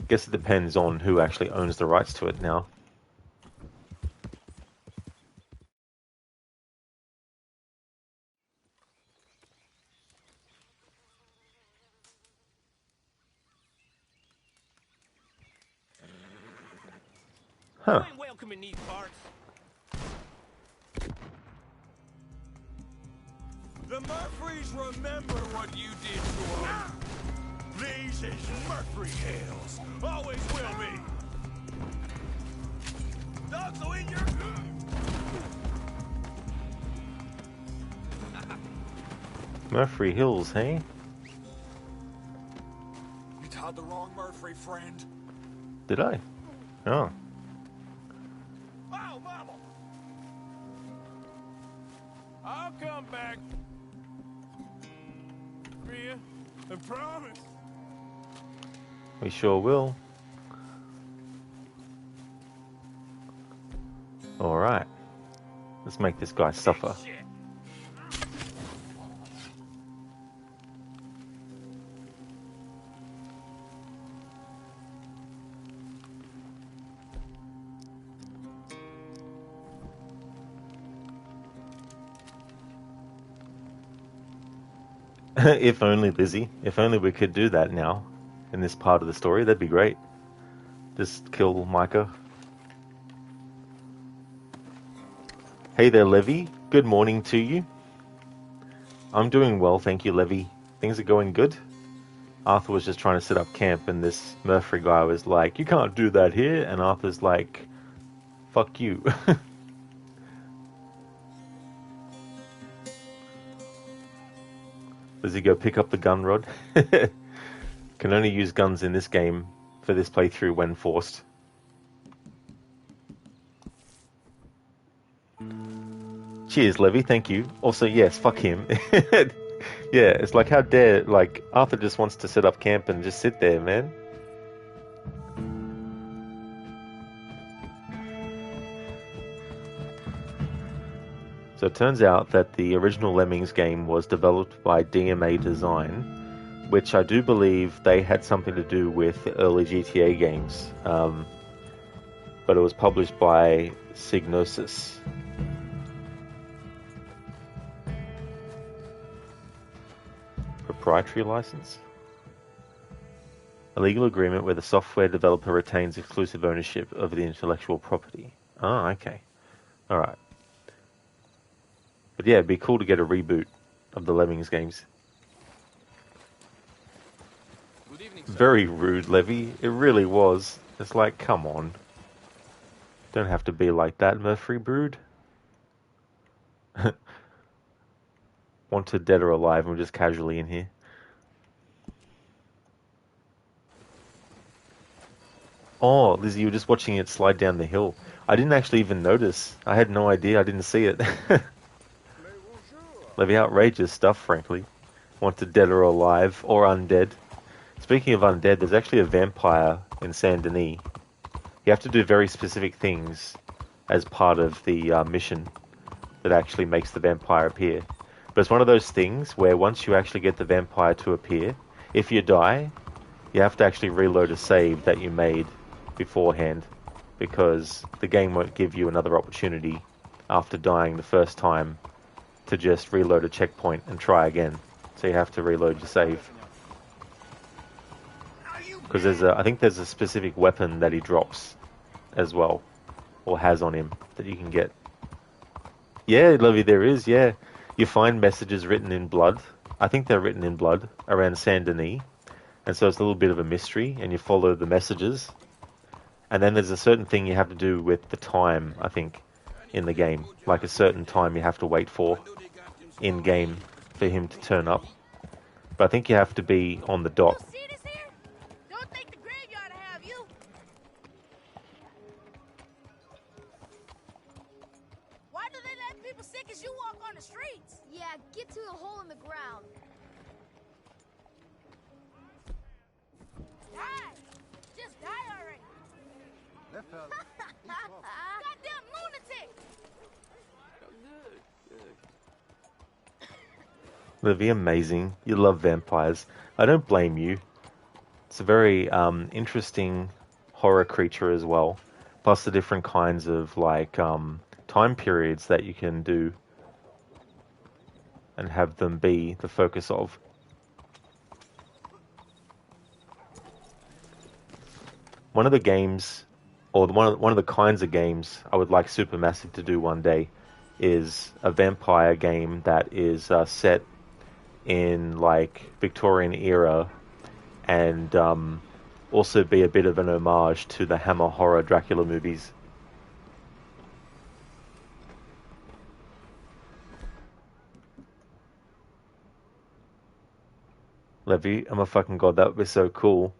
S1: Guess it depends on who actually owns the rights to it now. Huh.
S6: You ain't welcome in these parts.
S15: The Murphys remember what you did to them. These is Murphy Hills. Always will be. Dogs will eat your...
S1: Murphy Hills, hey?
S15: You tied the wrong Murphy, friend.
S1: Did I? Oh.
S15: Oh, mama! I'll come back for you. I promise.
S1: We sure will. Alright. Let's make this guy suffer. If only, Lizzie. If only we could do that now in this part of the story. That'd be great. Just kill Micah. Hey there, Levy. Good morning to you. I'm doing well, thank you, Levy. Things are going good. Arthur was just trying to set up camp, and this Murphy guy was like, "You can't do that here," and Arthur's like, "Fuck you." Does he go pick up the gun rod? Can only use guns in this game for this playthrough when forced. Cheers, Levy, thank you. Also, yes, fuck him. Yeah, it's like, how dare, like, Arthur just wants to set up camp and just sit there, man. So it turns out that the original Lemmings game was developed by DMA Design, which I do believe they had something to do with the early GTA games. But it was published by Psygnosis. Proprietary license? A legal agreement where the software developer retains exclusive ownership of the intellectual property. Oh, okay. Alright. But yeah, it'd be cool to get a reboot of the Lemmings games.
S17: Good evening,
S1: Very rude, Levy. It really was. It's like, come on. Don't have to be like that, Murphy Brood. Wanted dead or alive, and we're just casually in here. Oh, Lizzie, you were just watching it slide down the hill. I didn't actually even notice. I had no idea. I didn't see it. Levy, outrageous stuff, frankly. Wanted dead or alive, or undead. Speaking of undead, there's actually a vampire in Saint Denis. You have to do very specific things as part of the mission that actually makes the vampire appear. But it's one of those things where once you actually get the vampire to appear, if you die, you have to actually reload a save that you made beforehand, because the game won't give you another opportunity after dying the first time to just reload a checkpoint and try again. So you have to reload your save. Because I think there's a specific weapon that he drops as well, or has on him, that you can get. Yeah, Levy, there is, yeah. You find messages written in blood. I think they're written in blood around Saint Denis. And so it's a little bit of a mystery, and you follow the messages. And then there's a certain thing you have to do with the time, I think, in the game. Like a certain time you have to wait for in-game for him to turn up. But I think you have to be on the dot.
S20: Why do they let people sick as you walk on the streets? Yeah, get to the hole in the ground. Die! Just die already!
S6: That fella.
S20: Goddamn lunatic!
S1: Livy, amazing. You love vampires. I don't blame you. It's a very interesting horror creature as well. Plus the different kinds of like time periods that you can do and have them be the focus of. One of the games, or one of the kinds of games I would like Supermassive to do one day, is a vampire game that is set in like Victorian era, and also be a bit of an homage to the Hammer horror Dracula movies. Levy, I'm a fucking god, that would be so cool.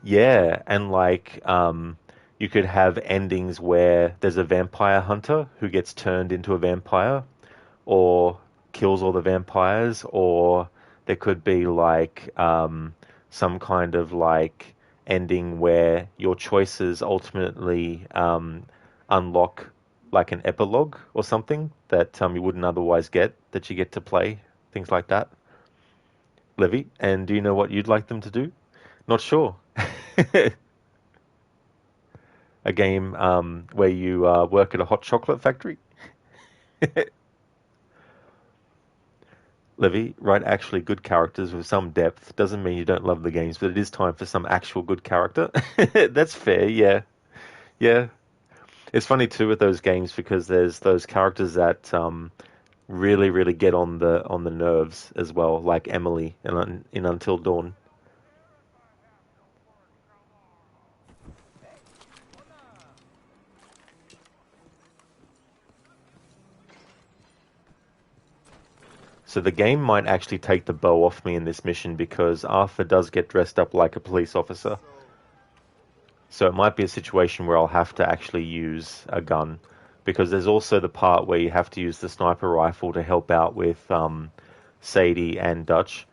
S1: Yeah, and like you could have endings where there's a vampire hunter who gets turned into a vampire, or kills all the vampires, or there could be like some kind of like ending where your choices ultimately unlock like an epilogue or something that you wouldn't otherwise get, that you get to play, things like that. Levy, and do you know what you'd like them to do? Not sure. A game where you work at a hot chocolate factory? Levy, write actually good characters with some depth. Doesn't mean you don't love the games, but it is time for some actual good character. That's fair, yeah. Yeah. It's funny too with those games because there's those characters that really, really get on the nerves as well, like Emily in Until Dawn. So the game might actually take the bow off me in this mission because Arthur does get dressed up like a police officer. So it might be a situation where I'll have to actually use a gun, because there's also the part where you have to use the sniper rifle to help out with Sadie and Dutch.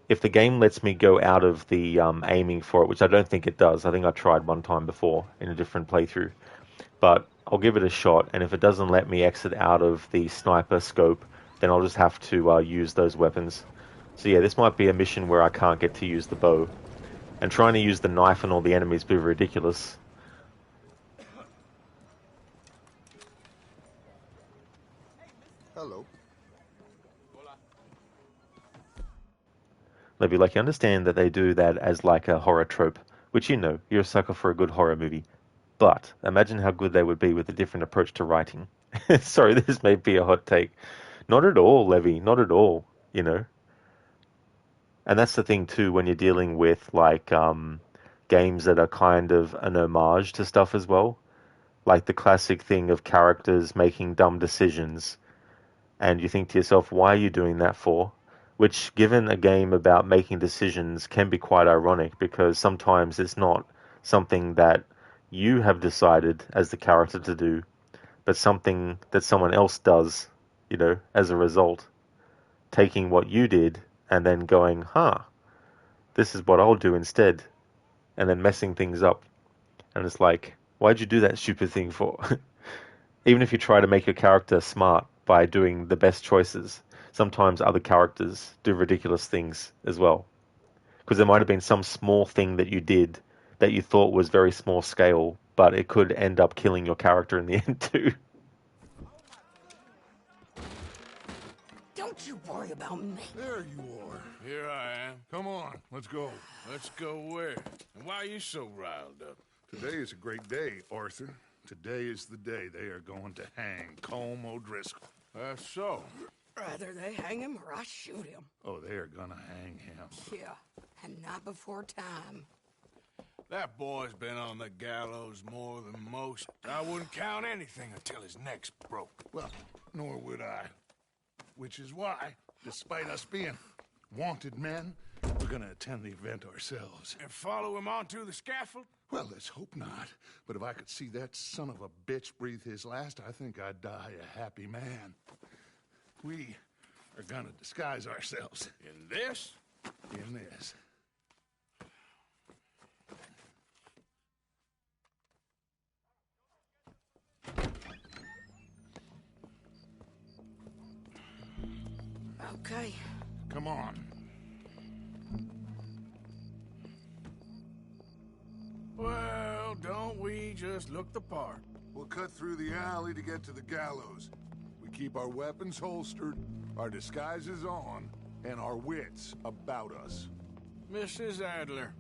S1: If the game lets me go out of the aiming for it, which I don't think it does, I think I tried one time before in a different playthrough, but I'll give it a shot, and if it doesn't let me exit out of the sniper scope, then I'll just have to use those weapons. So yeah, this might be a mission where I can't get to use the bow. And trying to use the knife on all the enemies would be ridiculous.
S3: Hello.
S1: Levy, like, you understand that they do that as like a horror trope, which, you know, you're a sucker for a good horror movie. But imagine how good they would be with a different approach to writing. Sorry, this may be a hot take. Not at all, Levy, not at all, you know. And that's the thing too when you're dealing with like games that are kind of an homage to stuff as well. Like the classic thing of characters making dumb decisions, and you think to yourself, why are you doing that for? Which, given a game about making decisions, can be quite ironic, because sometimes it's not something that you have decided as the character to do, but something that someone else does, you know, as a result. Taking what you did and then going, this is what I'll do instead, and then messing things up. And it's like, why'd you do that stupid thing for? Even if you try to make your character smart by doing the best choices, sometimes other characters do ridiculous things as well. Because there might have been some small thing that you did that you thought was very small scale, but it could end up killing your character in the end too.
S21: Don't you worry about me.
S3: There you are.
S10: Here I am.
S3: Come on, let's go.
S10: Let's go where? And why are you so riled up?
S3: Today is a great day, Arthur. Today is the day they are going to hang Colm O'Driscoll.
S10: That's so.
S21: Rather they hang him or I shoot him.
S3: Oh, they are gonna hang him.
S21: Yeah, and not before time.
S10: That boy's been on the gallows more than most. I wouldn't count anything until his neck's broke.
S3: Well, nor would I. Which is why, despite us being wanted men, we're gonna attend the event ourselves.
S10: And follow him onto the scaffold?
S3: Well, let's hope not. But if I could see that son of a bitch breathe his last, I think I'd die a happy man. We are gonna disguise ourselves.
S10: In this?
S3: In this.
S21: Okay.
S3: Come on.
S10: Well, don't we just look the part?
S3: We'll cut through the alley to get to the gallows. We keep our weapons holstered, our disguises on, and our wits about us.
S10: Mrs. Adler,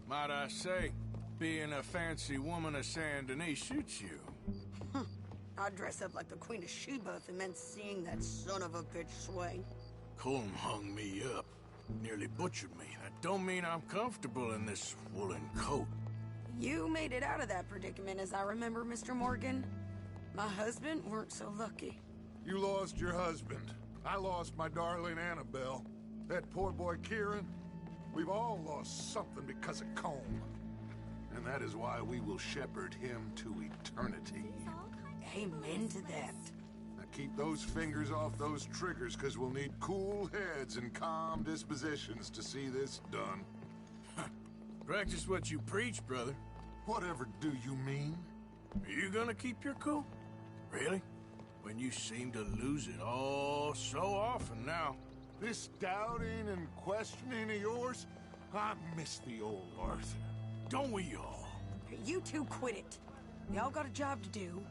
S10: might I say, being a fancy woman of Saint Denis suits you.
S21: I'd dress up like the Queen of Sheba if it meant seeing that son of a bitch swing.
S10: Colm hung me up, nearly butchered me. That don't mean I'm comfortable in this woolen coat.
S21: You made it out of that predicament, as I remember, Mr. Morgan. My husband weren't so lucky.
S3: You lost your husband. I lost my darling Annabelle. That poor boy Kieran. We've all lost something because of Colm. And that is why we will shepherd him to eternity.
S21: Amen to that.
S3: Now keep those fingers off those triggers, because we'll need cool heads and calm dispositions to see this done.
S10: Practice what you preach, brother.
S3: Whatever do you mean?
S10: Are you gonna keep your cool? Really? When you seem to lose it all so often now.
S3: This doubting and questioning of yours, I miss the old Arthur.
S10: Don't we all?
S21: You two quit it. Y'all got a job to do,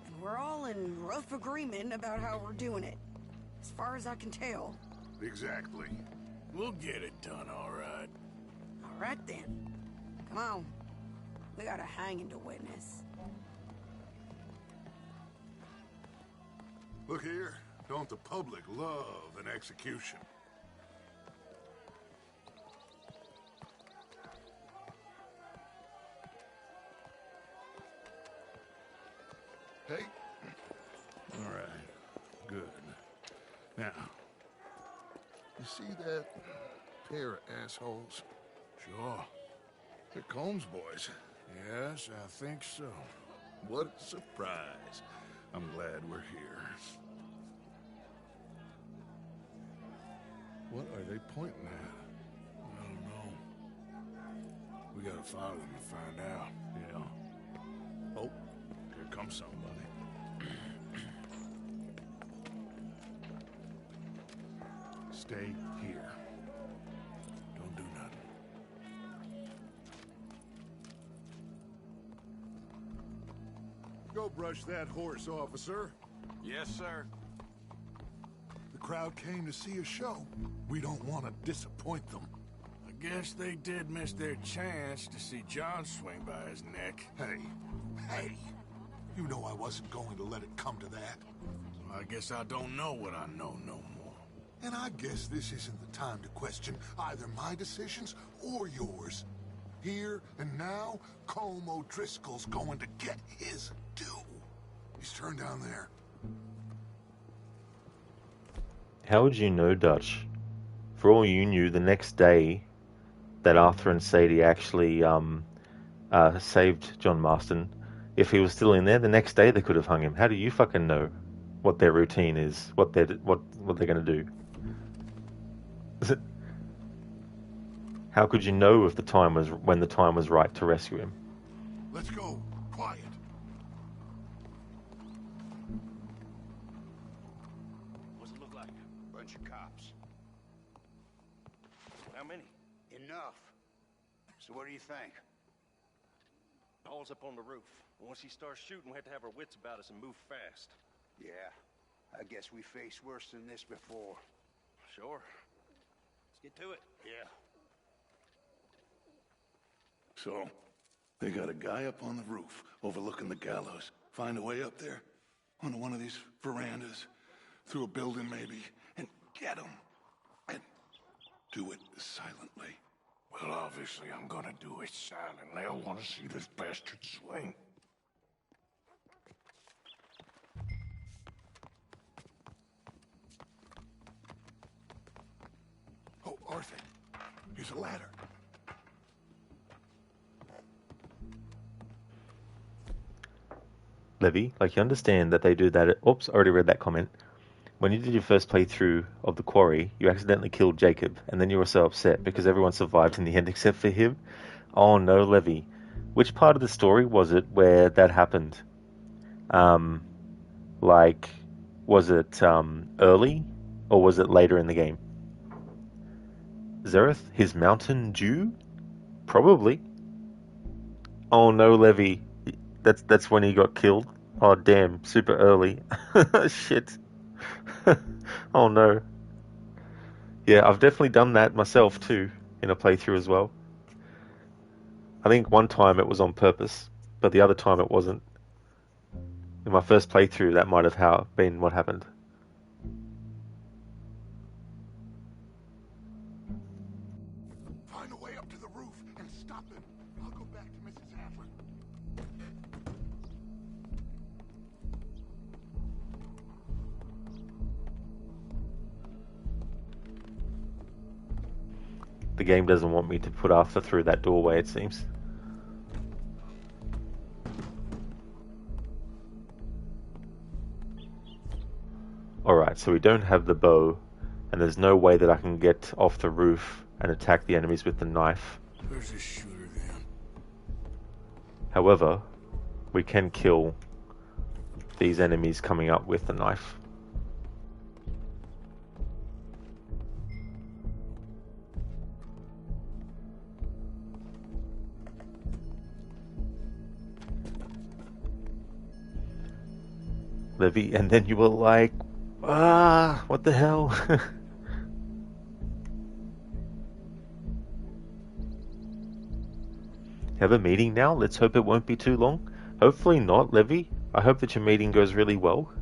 S21: and we're all in rough agreement about how we're doing it. as far as I can tell.
S3: Exactly.
S10: We'll get it done, all right.
S21: All right, then. Come on. We got a hanging to witness.
S3: Look here. Don't the public love an execution? Hey. All right. Good. Now, you see that pair of assholes?
S10: Sure.
S3: They're Combs boys.
S10: Yes, I think so.
S3: What a surprise. I'm glad we're here. What are they pointing at?
S10: I don't know. We gotta follow them to find out.
S3: Yeah. Oh, here comes somebody. Stay here. Don't do nothing. Go brush that horse, officer.
S10: Yes, sir.
S3: The crowd came to see a show. We don't want to disappoint them.
S10: I guess they did miss their chance to see John swing by his neck.
S3: Hey. You know I wasn't going to let it come to that.
S10: So I guess I don't know what I know no more.
S3: And I guess this isn't the time to question either my decisions or yours. Here and now, Colm O'Driscoll's going to get his due. He's turned down there.
S1: How would you know, Dutch? For all you knew, the next day that Arthur and Sadie actually saved John Marston, if he was still in there, the next day they could have hung him. How do you fucking know what their routine is, what they're going to do? How could you know if when the time was right to rescue him?
S3: Let's go. Quiet.
S6: What's it look like? Bunch of cops. How many? Enough. So what do you think?
S2: Paul's up on the roof. Once he starts shooting, we have to have our wits about us and move fast.
S6: Yeah. I guess we faced worse than this before.
S2: Sure. Let's get to it.
S6: Yeah.
S3: So, they got a guy up on the roof overlooking the gallows. Find a way up there, onto one of these verandas, through a building maybe, and get him. And do it silently.
S10: Well, obviously I'm gonna do it silently. I want to see this bastard swing.
S3: Oh, Arthur, here's a ladder.
S1: Levy, like, you understand that they do that. Oops, I already read that comment. When you did your first playthrough of the quarry, you accidentally killed Jacob, and then you were so upset because everyone survived in the end except for him. Oh no, Levy. Which part of the story was it where that happened? Was it early, or was it later in the game? Zereth, his Mountain Dew? Probably. Oh no, Levy. That's when he got killed. Oh damn, super early. Shit. Oh no. Yeah, I've definitely done that myself too, in a playthrough as well. I think one time it was on purpose, but the other time it wasn't. In my first playthrough, that might have been what happened.
S3: Find a way up to the roof and stop him. I'll go back to Mrs. Adler.
S1: The game doesn't want me to put Arthur through that doorway, it seems. Alright, so we don't have the bow, and there's no way that I can get off the roof and attack the enemies with the knife.
S10: There's a shooter then.
S1: However, we can kill these enemies coming up with the knife. Levy, and then you were like, Ah, what the hell? Have a meeting now? Let's hope it won't be too long. Hopefully not, Levy. I hope that your meeting goes really well.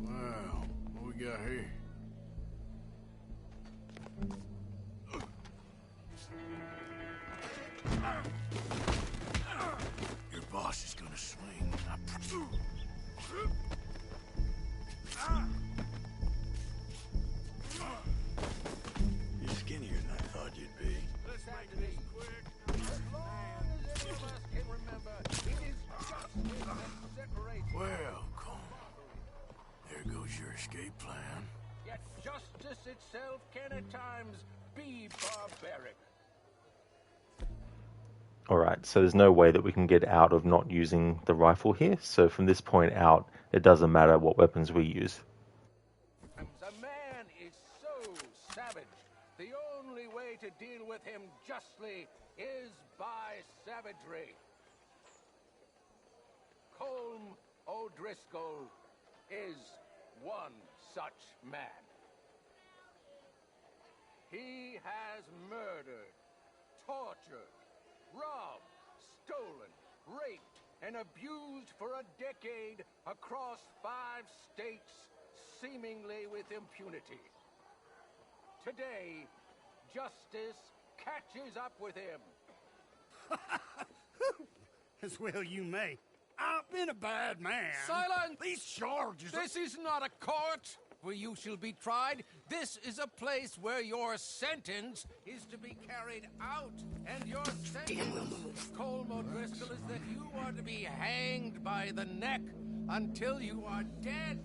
S10: Wow, what we got here? Your boss is gonna swing. You're skinnier than I thought you'd be. Let's make this quick. As long as any of us can remember, it is justice that separates. Well, there goes your escape plan. Yet justice itself can at times be barbaric.
S1: Alright, so there's no way that we can get out of not using the rifle here. So from this point out, it doesn't matter what weapons we use.
S6: A man is so savage. The only way to deal with him justly is by savagery. Colm O'Driscoll is one such man. He has murdered, tortured, robbed, stolen, raped, and abused for a decade across 5 states, seemingly with impunity. Today, justice catches up with him.
S5: As well you may. I've been a bad man.
S6: Silence!
S5: These charges...
S6: This is not a court where you shall be tried. This is a place where your sentence is to be carried out. And your sentence, Colm O'Driscoll, is that you are to be hanged by the neck until you are dead.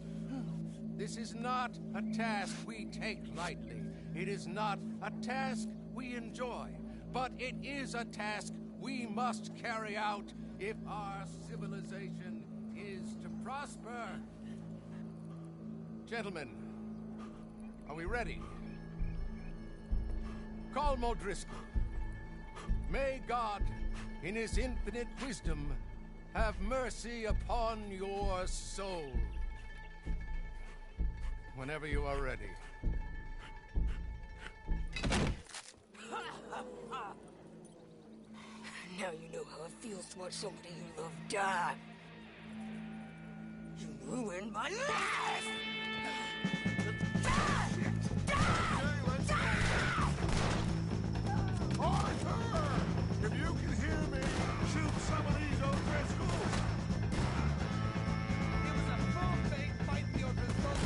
S6: This is not a task we take lightly. It is not a task we enjoy. But it is a task we must carry out if our civilization is to prosper. Gentlemen, are we ready? Colm O'Driscoll, may God, in his infinite wisdom, have mercy upon your soul. Whenever you are ready.
S21: Now you know how it feels to watch somebody you love die. You ruined my life!
S3: Arthur! If you can hear me, shoot some of these O'Driscolls!
S6: It was a full-faith fight, the O'Driscolls.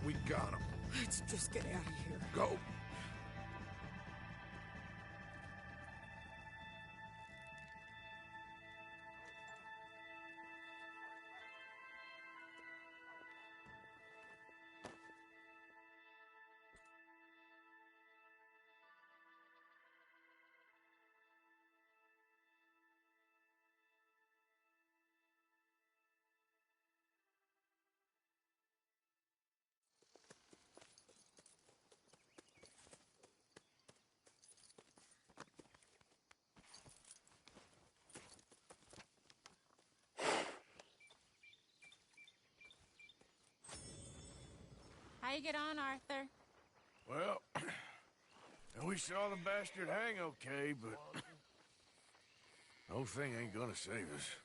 S3: We got him.
S21: Let's just get out of here.
S3: Go.
S19: How you get on, Arthur?
S10: Well, we saw the bastard hang okay, but the whole thing ain't gonna save us.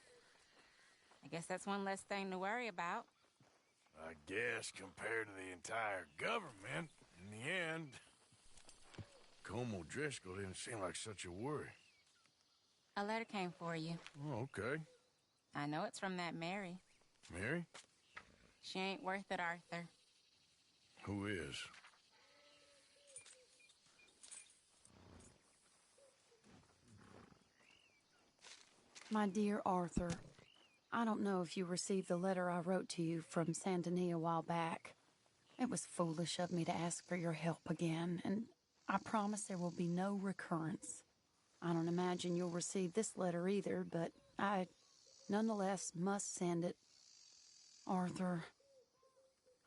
S19: I guess that's one less thing to worry about.
S10: I guess compared to the entire government, in the end, Colm O'Driscoll didn't seem like such a worry.
S19: A letter came for you.
S10: Oh, okay.
S19: I know it's from that Mary.
S10: Mary?
S19: She ain't worth it, Arthur.
S10: Who is?
S21: My dear Arthur, I don't know if you received the letter I wrote to you from Saint Denis a while back. It was foolish of me to ask for your help again, and I promise there will be no recurrence. I don't imagine you'll receive this letter either, but I nonetheless must send it. Arthur.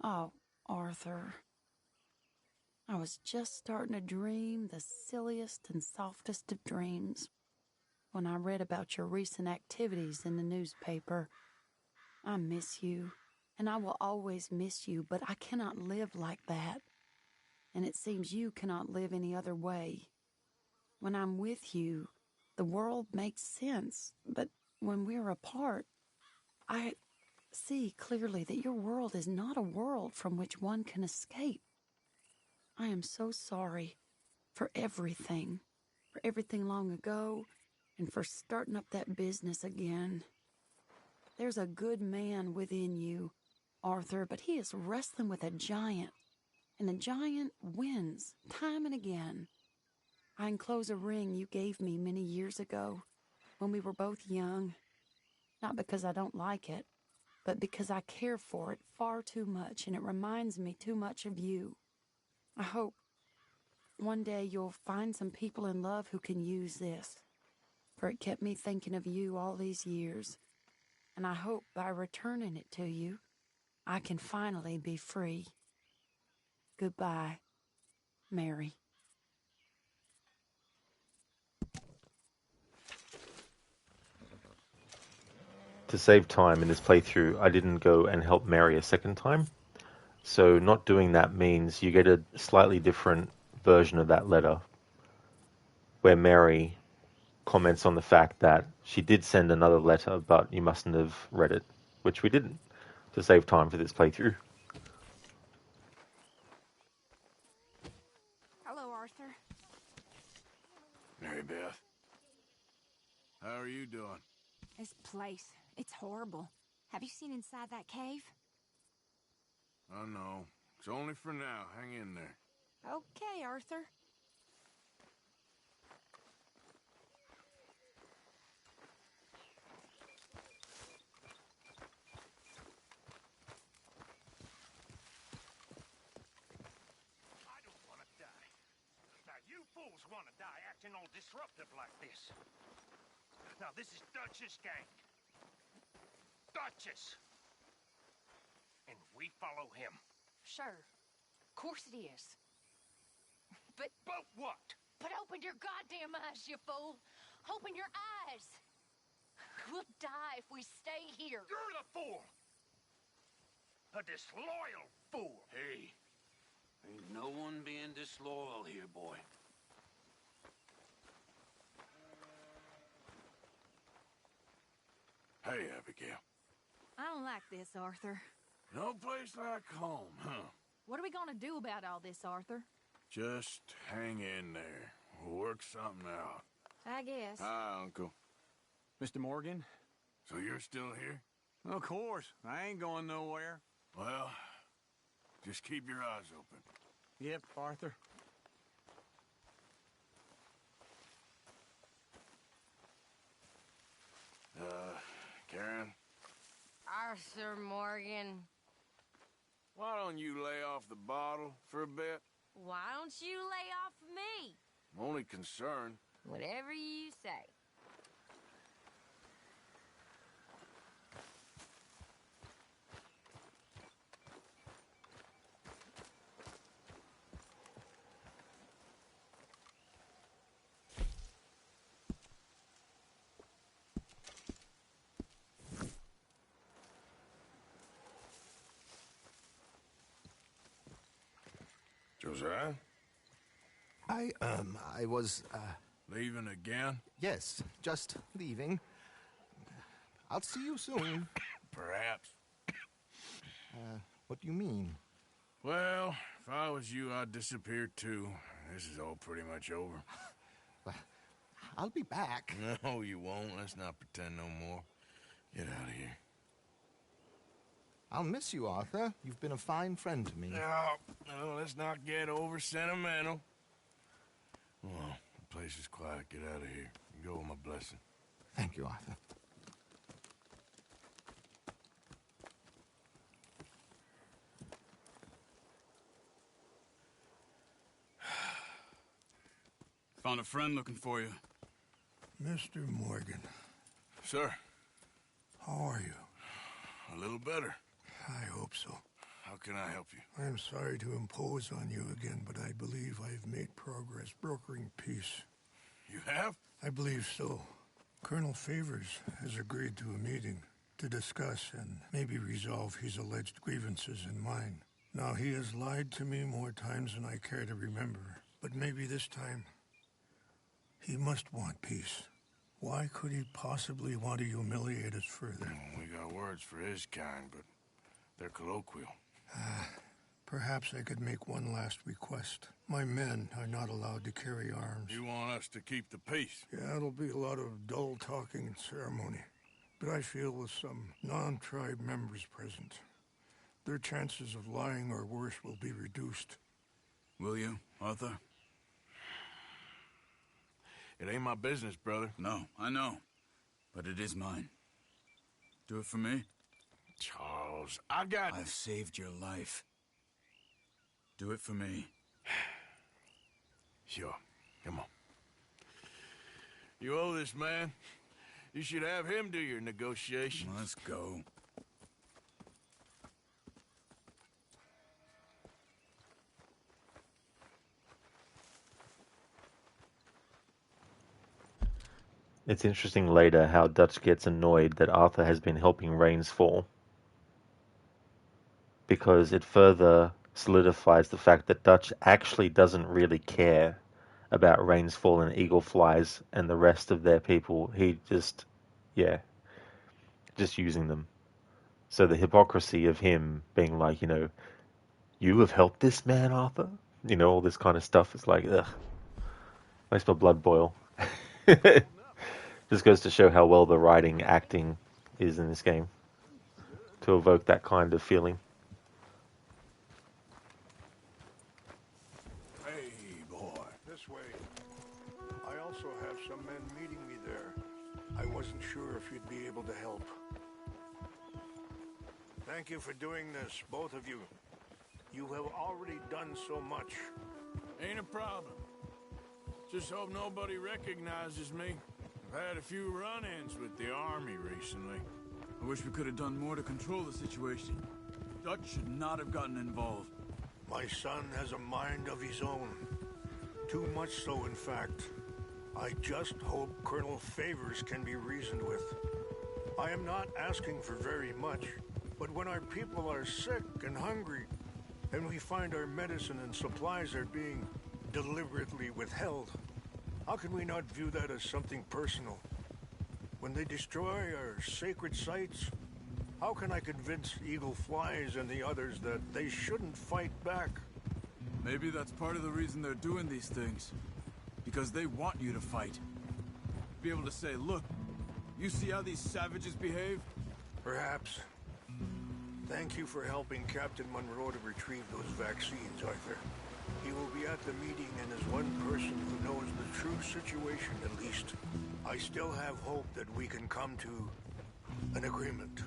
S21: Oh, Arthur. I was just starting to dream the silliest and softest of dreams when I read about your recent activities in the newspaper. I miss you, and I will always miss you, but I cannot live like that. And it seems you cannot live any other way. When I'm with you, the world makes sense, but when we're apart, I see clearly that your world is not a world from which one can escape. I am so sorry for everything long ago, and for starting up that business again. There's a good man within you, Arthur, but he is wrestling with a giant, and the giant wins time and again. I enclose a ring you gave me many years ago when we were both young, not because I don't like it, but because I care for it far too much, and it reminds me too much of you. I hope one day you'll find some people in love who can use this, for it kept me thinking of you all these years, and I hope by returning it to you, I can finally be free. Goodbye, Mary.
S1: To save time in this playthrough, I didn't go and help Mary a second time. So not doing that means you get a slightly different version of that letter, where Mary comments on the fact that she did send another letter, but you mustn't have read it, which we didn't, to save time for this playthrough.
S16: Hello, Arthur.
S10: Mary Beth. How are you doing?
S18: This place, it's horrible. Have you seen inside that cave?
S10: I know. It's only for now. Hang in there.
S16: Okay, Arthur.
S5: I don't want to die. Now, you fools want to die acting all disruptive like this. Now, this is Dutch's gang. Dutch's. And we follow him.
S16: Sure. Of course it is. But
S5: what?
S16: But open your goddamn eyes, you fool. Open your eyes. We'll die if we stay here.
S5: You're the fool. A disloyal fool.
S15: Hey, ain't no one being disloyal here, boy.
S10: Hey, Abigail.
S18: I don't like this, Arthur.
S10: No place like home, huh?
S18: What are we gonna do about all this, Arthur?
S10: Just hang in there. We'll work something out.
S18: I guess.
S10: Hi, Uncle.
S17: Mr. Morgan?
S10: So you're still here?
S17: Of course. I ain't going nowhere.
S10: Well, just keep your eyes open.
S17: Yep, Arthur.
S10: Karen?
S19: Arthur Morgan.
S10: Why don't you lay off the bottle for a bit?
S19: Why don't you lay off me?
S10: I'm only concerned.
S19: Whatever you say.
S10: Josiah?
S9: I was,
S10: Leaving again?
S9: Yes, just leaving. I'll see you soon.
S10: Perhaps.
S9: What do you mean?
S10: Well, if I was you, I'd disappear too. This is all pretty much over.
S9: Well, I'll be back.
S10: No, you won't. Let's not pretend no more. Get out of here.
S9: I'll miss you, Arthur. You've been a fine friend to me.
S10: No, let's not get over sentimental. Well, the place is quiet. Get out of here. You go with my blessing.
S9: Thank you, Arthur.
S8: Found a friend looking for you.
S3: Mr. Morgan.
S10: Sir.
S3: How are you?
S10: A little better.
S3: I hope so.
S10: How can I help you?
S3: I am sorry to impose on you again, but I believe I have made progress brokering peace.
S10: You have?
S3: I believe so. Colonel Favors has agreed to a meeting to discuss and maybe resolve his alleged grievances and mine. Now, he has lied to me more times than I care to remember, but maybe this time he must want peace. Why could he possibly want to humiliate us further?
S10: We got words for his kind, but they're colloquial.
S3: Perhaps I could make one last request. My men are not allowed to carry arms.
S10: You want us to keep the peace?
S3: Yeah, it'll be a lot of dull talking and ceremony. But I feel with some non-tribe members present, their chances of lying or worse will be reduced.
S8: Will you, Arthur?
S10: It ain't my business, brother.
S8: No, I know. But it is mine. Do it for me?
S10: Charles,
S8: I've saved your life. Do it for me.
S10: Sure. Come on. You owe this man. You should have him do your negotiations.
S8: Let's go.
S1: It's interesting later how Dutch gets annoyed that Arthur has been helping rains fall, because it further solidifies the fact that Dutch actually doesn't really care about rains fall and eagle flies and the rest of their people. He just using them. So the hypocrisy of him being like, you have helped this man, Arthur? All this kind of stuff. It's like, ugh. Makes my blood boil. Just goes to show how well the writing, acting is in this game to evoke that kind of feeling.
S3: Hey, boy. This way. I also have some men meeting me there. I wasn't sure if you'd be able to help. Thank you for doing this, both of you. You have already done so much.
S10: Ain't a problem. Just hope nobody recognizes me. I've had a few run-ins with the army recently.
S8: I wish we could have done more to control the situation. Dutch should not have gotten involved.
S3: My son has a mind of his own. Too much so, in fact. I just hope Colonel Favors can be reasoned with. I am not asking for very much, but when our people are sick and hungry, and we find our medicine and supplies are being deliberately withheld, how can we not view that as something personal? When they destroy our sacred sites, how can I convince Eagle Flies and the others that they shouldn't fight back?
S8: Maybe that's part of the reason they're doing these things. Because they want you to fight. Be able to say, look, you see how these savages behave?
S3: Perhaps. Thank you for helping Captain Monroe to retrieve those vaccines, Arthur. He will be at the meeting and is one person who knows the true situation, at least. I still have hope that we can come to an agreement.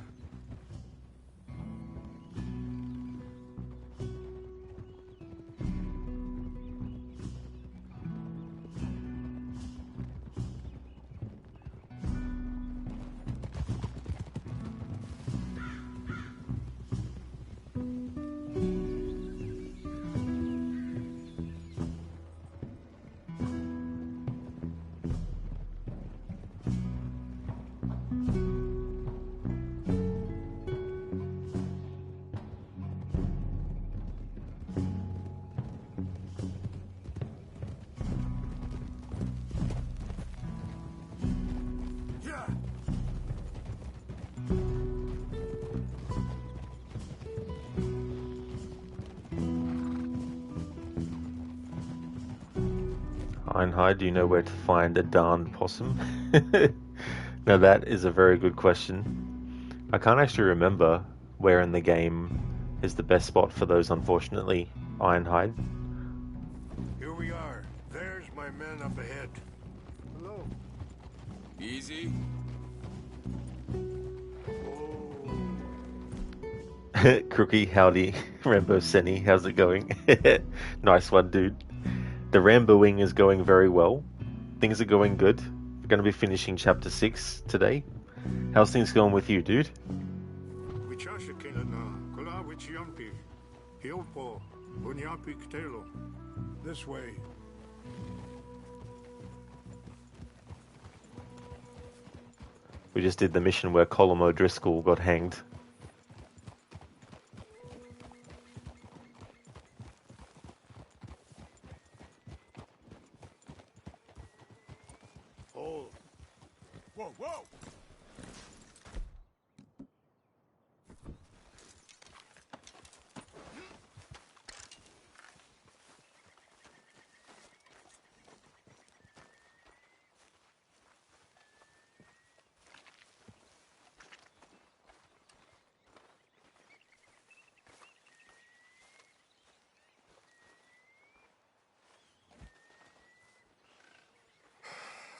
S1: Ironhide, do you know where to find a darned possum? Now that is a very good question. I can't actually remember where in the game is the best spot for those, unfortunately. Ironhide.
S3: Here we are. There's my men up ahead. Hello.
S8: Easy.
S1: Crookie, howdy. Rambo Senny, how's it going? Nice one, dude. The Ramboing is going very well. Things are going good. We're going to be finishing chapter 6 today. How's things going with you, dude?
S3: This way.
S1: We just did the mission where Colm O'Driscoll got hanged.
S3: Hold. Whoa, whoa!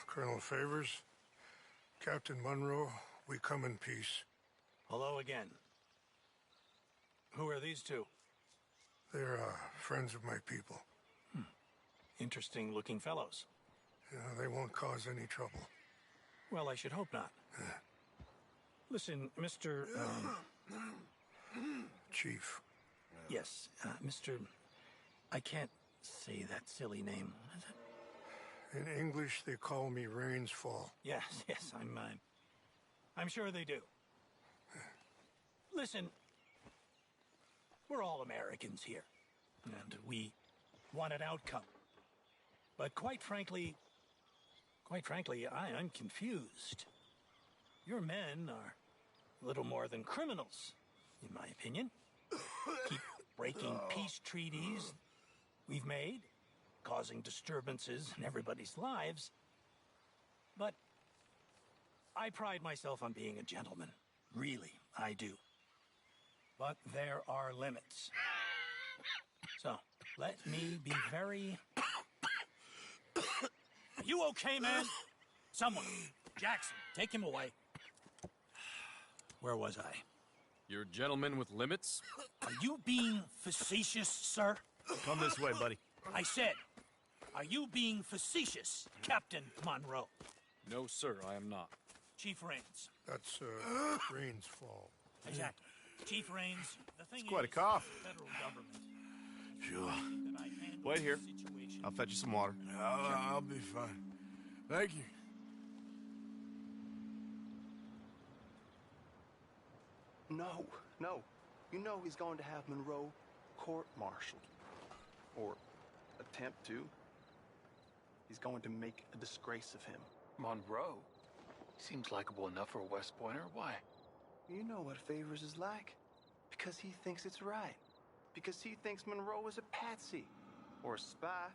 S3: Colonel Favors, Captain Monroe, we come in peace.
S9: Hello again. Who are these two?
S3: They're friends of my people.
S9: Interesting looking fellows.
S3: Yeah, they won't cause any trouble.
S9: Well, I should hope not. Listen, Mr.
S3: Chief.
S9: Yes, Mr. I can't say that silly name. What is it?
S3: In English, they call me Rains Fall.
S9: Yes, I'm sure they do. Listen, we're all Americans here, and we want an outcome. But quite frankly, I'm confused. Your men are a little more than criminals, in my opinion. Keep breaking peace treaties we've made, causing disturbances in everybody's lives. But I pride myself on being a gentleman. Really, I do. But there are limits. So, let me be very... Are you okay, man? Someone. Jackson, take him away. Where was I?
S17: You're a gentleman with limits?
S9: Are you being facetious, sir?
S2: Come this way, buddy.
S9: I said, are you being facetious, Captain Monroe?
S17: No, sir, I am not.
S9: Chief Rains.
S3: That's, Rains Fall.
S9: Exactly. Chief Rains, the thing
S10: It's quite a
S9: is,
S10: cough.
S9: federal government.
S10: Sure.
S9: That I handle
S10: Wait here.
S9: the situation.
S10: I'll fetch you some water.
S8: I'll be fine. Thank you.
S7: No. You know he's going to have Monroe court-martialed. Or attempt to. He's going to make a disgrace of him.
S22: Monroe? Seems likable enough for a West Pointer. Why?
S7: You know what Favors is like. Because he thinks it's right. Because he thinks Monroe is a patsy. Or a spy.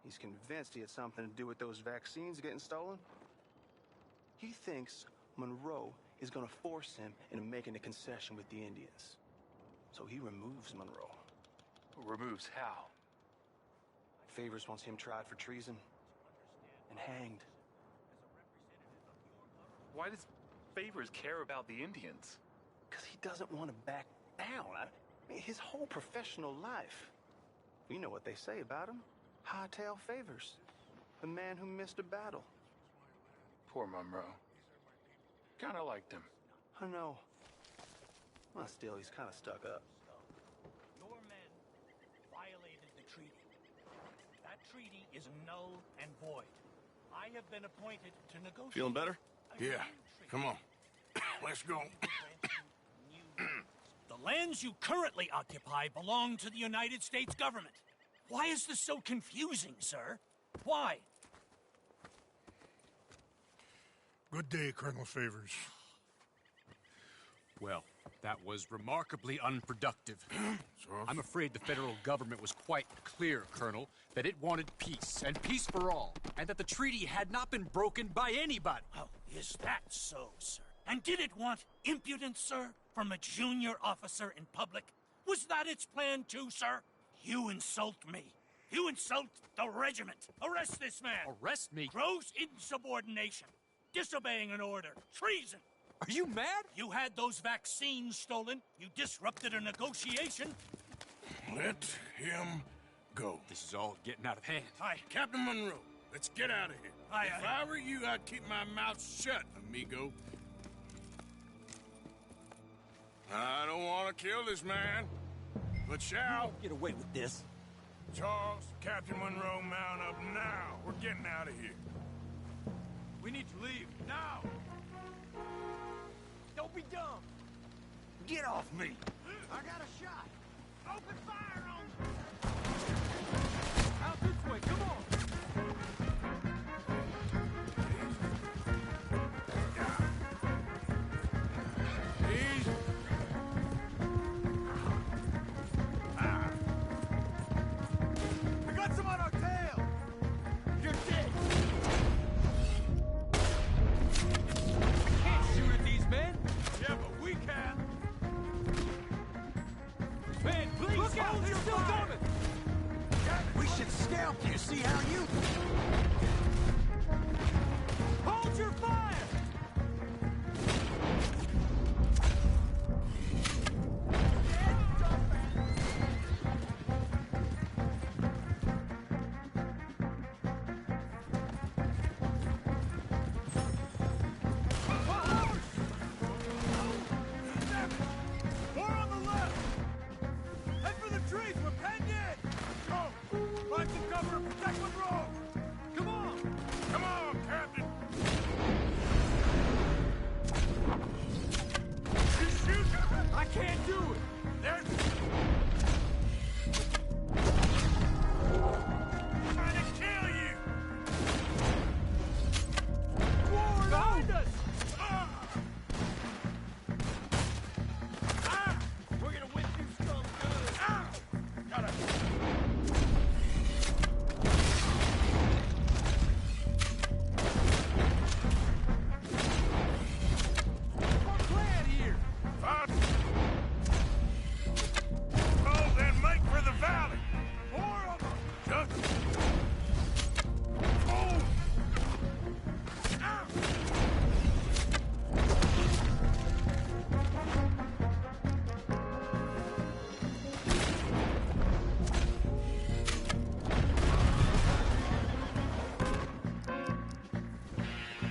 S7: He's convinced he had something to do with those vaccines getting stolen. He thinks Monroe is going to force him into making a concession with the Indians. So he removes Monroe.
S22: Removes how?
S7: Favors wants him tried for treason and hanged.
S22: Why does Favors care about the Indians?
S7: Because he doesn't want to back down. I mean, his whole professional life. You know what they say about him. Hightail Favors. The man who missed a battle.
S22: Poor Monroe. Kinda liked him.
S7: I know. Well, still, he's kind of stuck up.
S9: Your men violated the treaty. That treaty is null and void. I have been appointed to negotiate.
S10: Feeling better?
S8: Yeah. Come on. Let's go.
S9: The lands you currently occupy belong to the United States government. Why is this so confusing, sir? Why?
S3: Good day, Colonel Favors.
S17: Well, That was remarkably unproductive. I'm afraid the federal government was quite clear, Colonel, that it wanted peace, and peace for all, and that the treaty had not been broken by anybody.
S9: Oh, is that so, sir? And did it want impudence, sir, from a junior officer in public? Was that its plan too, sir? You insult me. You insult the regiment. Arrest this man.
S17: Arrest me?
S9: Gross insubordination. Disobeying an order. Treason.
S17: Are you mad?
S9: You had those vaccines stolen. You disrupted a negotiation.
S10: Let him go.
S17: This is all getting out of hand.
S9: Aye.
S10: Captain Monroe, let's get out of here.
S9: Aye,
S10: if I were you, I'd keep my mouth shut, amigo. I don't want to kill this man, but shall.
S9: Get away with this.
S10: Charles, Captain Monroe, mount up now. We're getting out of here.
S15: We need to leave now.
S9: Don't be dumb.
S15: Get off me.
S9: I got a shot. Open fire on me.
S15: Out this way, come on.
S10: Easy.
S15: We got some on our tail. You're dead.
S17: We can't shoot at these men.
S15: Yeah, but we can.
S17: Man, please,
S15: look out,
S17: hold
S15: they're
S17: your
S15: still
S17: fire.
S15: coming. We should scalp you, see how you...
S9: Hold your fire!
S15: More on the left. Head for the trees, we're penned in. Go. Find some cover and protect Monroe. Come on.
S10: Come on, Captain. You shoot.
S15: I can't do it.
S10: There's... trying to kill you.
S15: Ward behind us. We're gonna win you some good.
S10: Got it.
S15: What's our plan here?
S10: Fine. Oh, then make for the valley.
S15: More of them.
S10: Just... oh.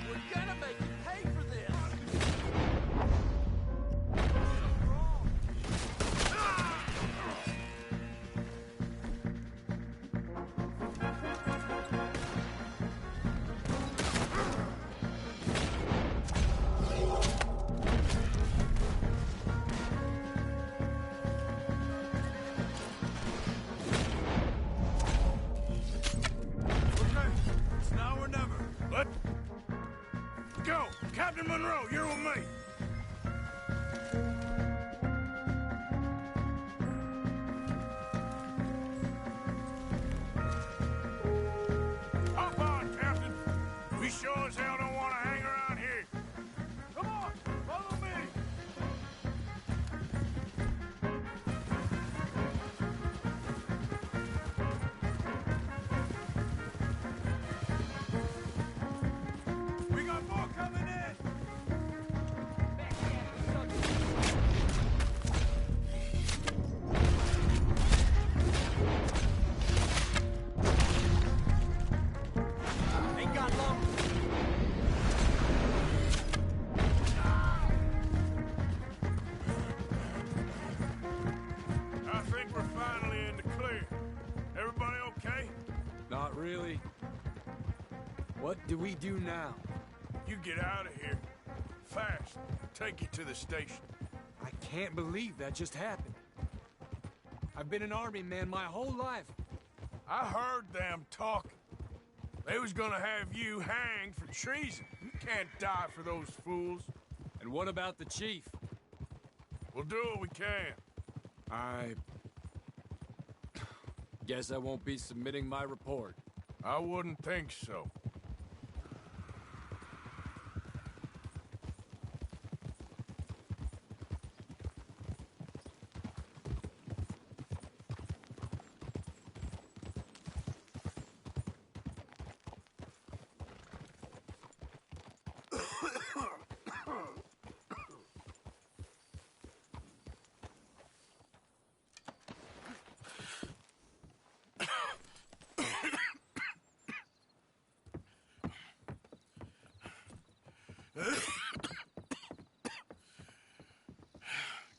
S15: We're gonna make you pay for this. Okay, it's now or never.
S10: Let go. Captain Monroe, you're with me. Hop on, Captain. We sure as hell don't want to hang around here.
S15: Come on, follow me. We got more coming in.
S9: Ain't got long.
S10: I think we're finally in the clear. Everybody okay?
S17: Not really. What do we do now?
S10: You get out of here. Fast. Take you to the station.
S17: I can't believe that just happened. I've been an army man my whole life.
S10: I heard them talking. They was gonna have you hanged for treason. You can't die for those fools.
S17: And what about the chief?
S10: We'll do what we can.
S17: I guess I won't be submitting my report.
S10: I wouldn't think so.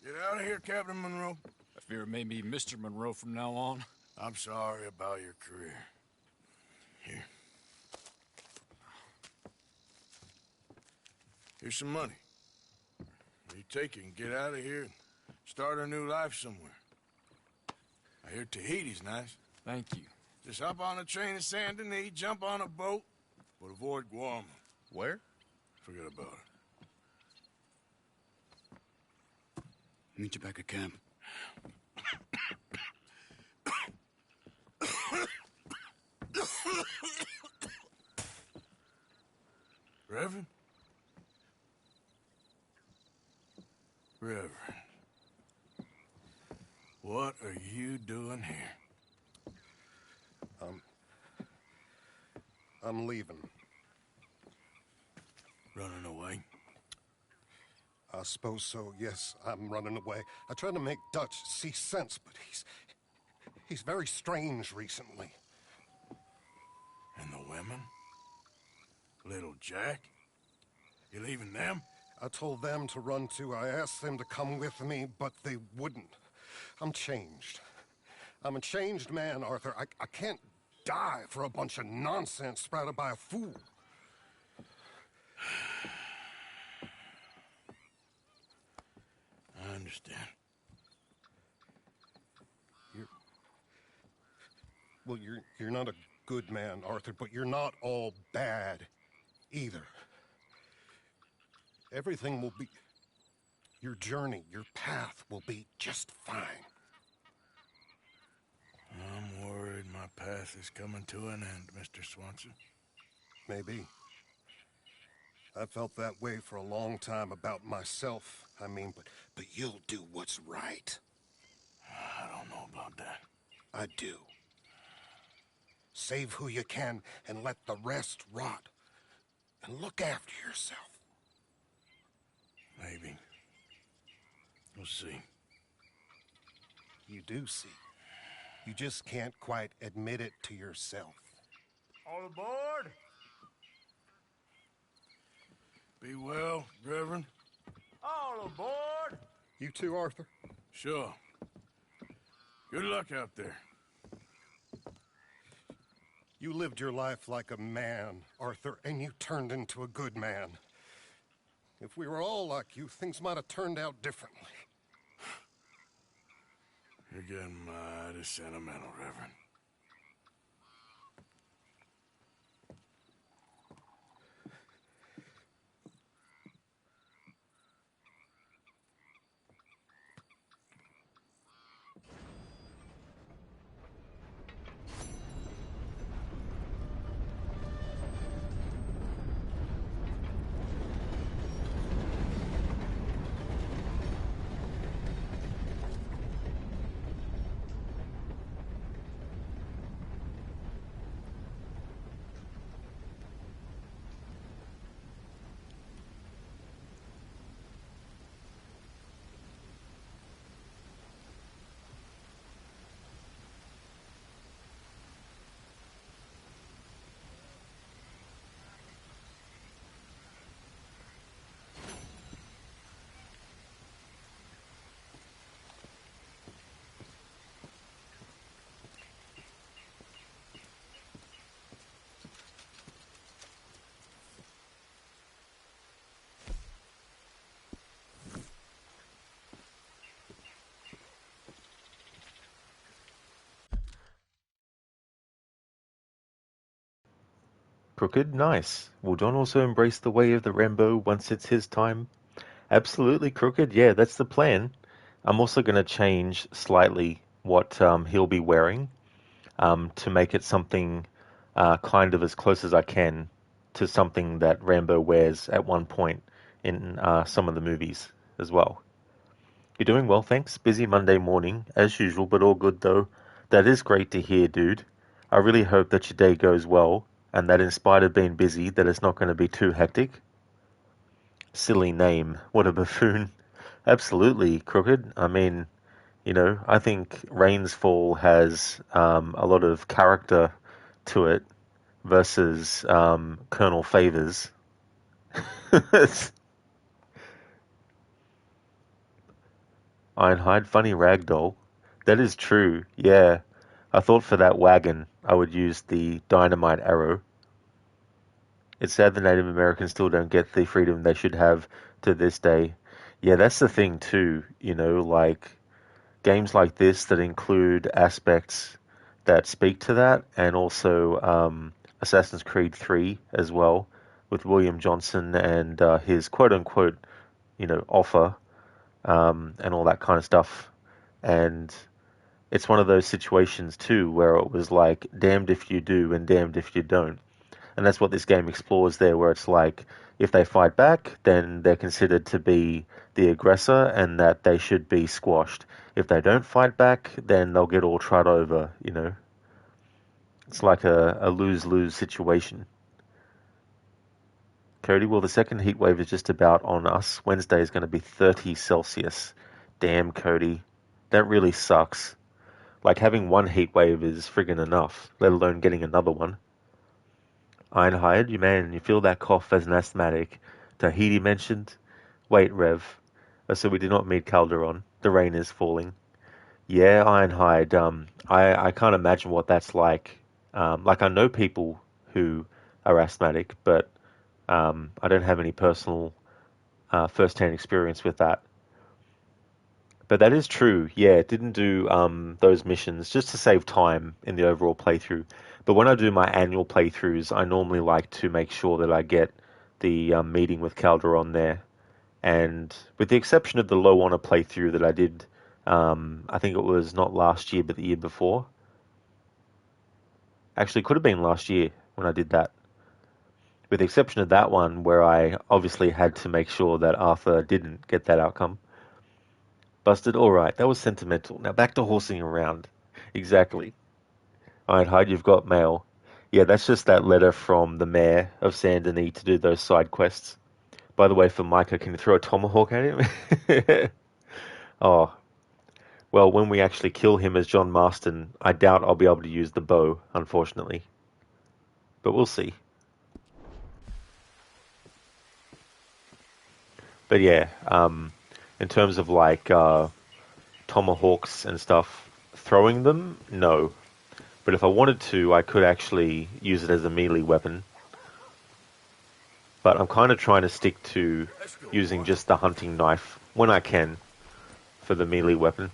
S10: Get out of here, Captain Monroe.
S17: I fear it may be Mr. Monroe from now on.
S10: I'm sorry about your career. Here. Here's some money. You take it and get out of here and start a new life somewhere. I hear Tahiti's nice.
S17: Thank you.
S10: Just hop on a train to Saint Denis, jump on a boat, but avoid Guam.
S7: Where?
S10: Forget about it.
S12: Meet you back at camp.
S10: Reverend? Reverend. What are you doing here?
S4: I'm leaving.
S10: Running away?
S4: I suppose so, yes. I'm running away. I tried to make Dutch see sense, but he's very strange recently.
S10: And the women? Little Jack? You leaving them?
S4: I told them to run too. I asked them to come with me, but they wouldn't. I'm changed. I'm a changed man, Arthur. I can't die for a bunch of nonsense sprouted by a fool.
S10: I understand.
S4: You're not a good man, Arthur, but you're not all bad either. Everything will be... Your journey, your path will be just fine.
S10: I'm worried my path is coming to an end, Mr. Swanson.
S4: Maybe. I felt that way for a long time about myself, I mean, but you'll do what's right.
S10: I don't know about that.
S4: I do. Save who you can and let the rest rot. And look after yourself.
S10: Maybe. We'll see.
S4: You do see. You just can't quite admit it to yourself.
S10: All aboard! Be well, Reverend.
S15: All aboard!
S4: You too, Arthur?
S10: Sure. Good luck out there.
S4: You lived your life like a man, Arthur, and you turned into a good man. If we were all like you, things might have turned out differently.
S10: You're getting mighty sentimental, Reverend.
S1: Crooked, nice. Will John also embrace the way of the Rambo once it's his time? Absolutely, Crooked. Yeah, that's the plan. I'm also going to change slightly what he'll be wearing to make it something kind of as close as I can to something that Rambo wears at one point in some of the movies as well. You're doing well, thanks. Busy Monday morning, as usual, but all good though. That is great to hear, dude. I really hope that your day goes well, and that in spite of being busy, that it's not going to be too hectic. Silly name. What a buffoon. Absolutely, Crooked. I mean, you know, I think Rain's Fall has a lot of character to it versus Colonel Favors. Ironhide, funny ragdoll. That is true, yeah. I thought for that wagon I would use the dynamite arrow. It's sad the Native Americans still don't get the freedom they should have to this day. Yeah, that's the thing too, you know, like games like this that include aspects that speak to that, and also Assassin's Creed 3 as well, with William Johnson and his quote-unquote, you know, offer and all that kind of stuff. And it's one of those situations too where it was like damned if you do and damned if you don't. And that's what this game explores there, where it's like if they fight back, then they're considered to be the aggressor and that they should be squashed. If they don't fight back, then they'll get all trod over, you know. It's like a lose-lose situation. Cody, well, the second heat wave is just about on us. Wednesday is going to be 30 Celsius. Damn, Cody. That really sucks. Like, having one heat wave is friggin' enough, let alone getting another one. Ironhide, you man, you feel that cough as an asthmatic. Tahiti mentioned. Wait, Rev. So we did not meet Calderon. The rain is falling. Yeah, Ironhide. I can't imagine what that's like. Like, I know people who are asthmatic, but I don't have any personal first-hand experience with that. But that is true. Yeah, it didn't do those missions just to save time in the overall playthrough. But when I do my annual playthroughs, I normally like to make sure that I get the meeting with Calderon there. And with the exception of the low honor playthrough that I did, I think it was not last year, but the year before. Actually, it could have been last year when I did that. With the exception of that one, where I obviously had to make sure that Arthur didn't get that outcome. Busted, alright, that was sentimental. Now back to horsing around. Exactly. Alright, Hyde, you've got mail. Yeah, that's just that letter from the mayor of Saint Denis to do those side quests. By the way, for Micah, can you throw a tomahawk at him? Oh. Well, when we actually kill him as John Marston, I doubt I'll be able to use the bow, unfortunately. But we'll see. But yeah, in terms of like tomahawks and stuff, throwing them, no. But if I wanted to, I could actually use it as a melee weapon. But I'm kind of trying to stick to using just the hunting knife when I can for the melee weapon.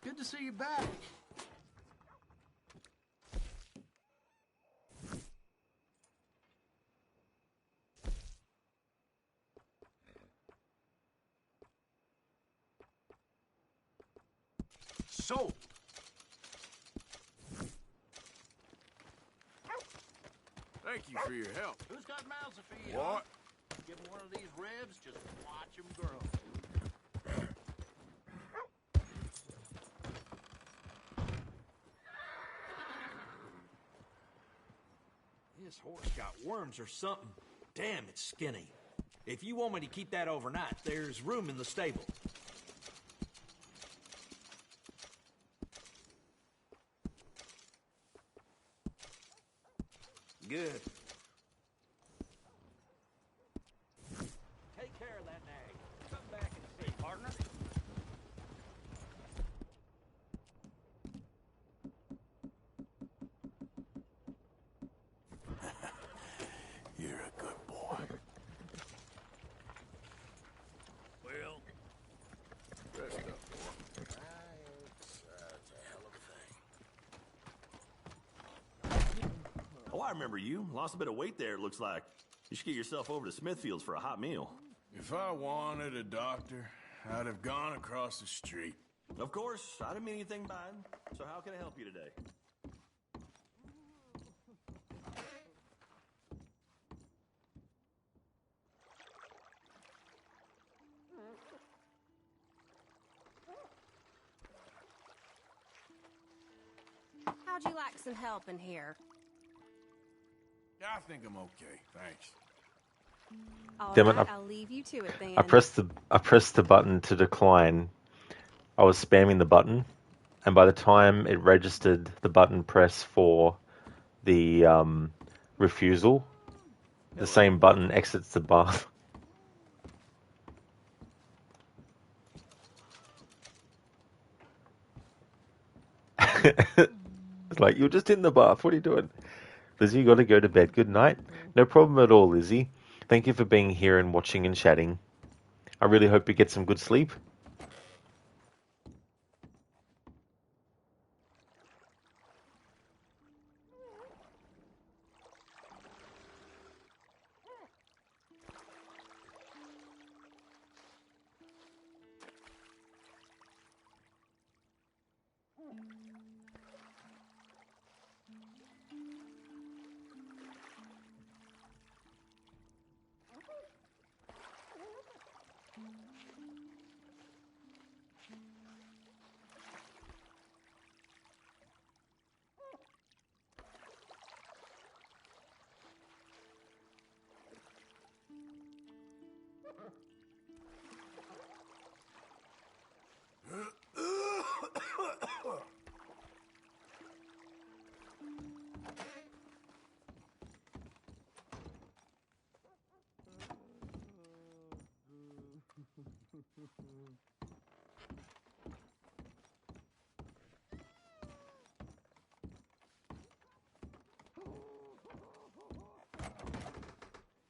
S2: Good to see you back. Sold.
S10: Thank you for your help.
S2: Who's got mouths to feed?
S10: What?
S2: Give him one of these ribs, just watch him grow.
S13: This horse got worms or something. Damn, it's skinny. If you want me to keep that overnight, there's room in the stable. Good. Take care of that nag. Come back and see, partner.
S2: You're a good boy.
S13: Well,
S10: rest up, boy.
S2: It's a hell of a thing.
S14: Oh, I remember you. Lost a bit of weight there, it looks like. You should get yourself over to Smithfield's for a hot meal.
S10: If I wanted a doctor, I'd have gone across the street.
S14: Of course, I didn't mean anything by it. So how can I help you today?
S19: How'd you like some help in here?
S10: I think I'm okay, thanks.
S19: All
S1: Damn it,
S19: right, I'll leave you to it then.
S1: I pressed the button to decline. I was spamming the button, and by the time it registered the button press for the refusal, the same button exits the bar. It's like, you're just in the bath. What are you doing? Lizzie, you got to go to bed. Good night. No problem at all, Lizzie. Thank you for being here and watching and chatting. I really hope you get some good sleep.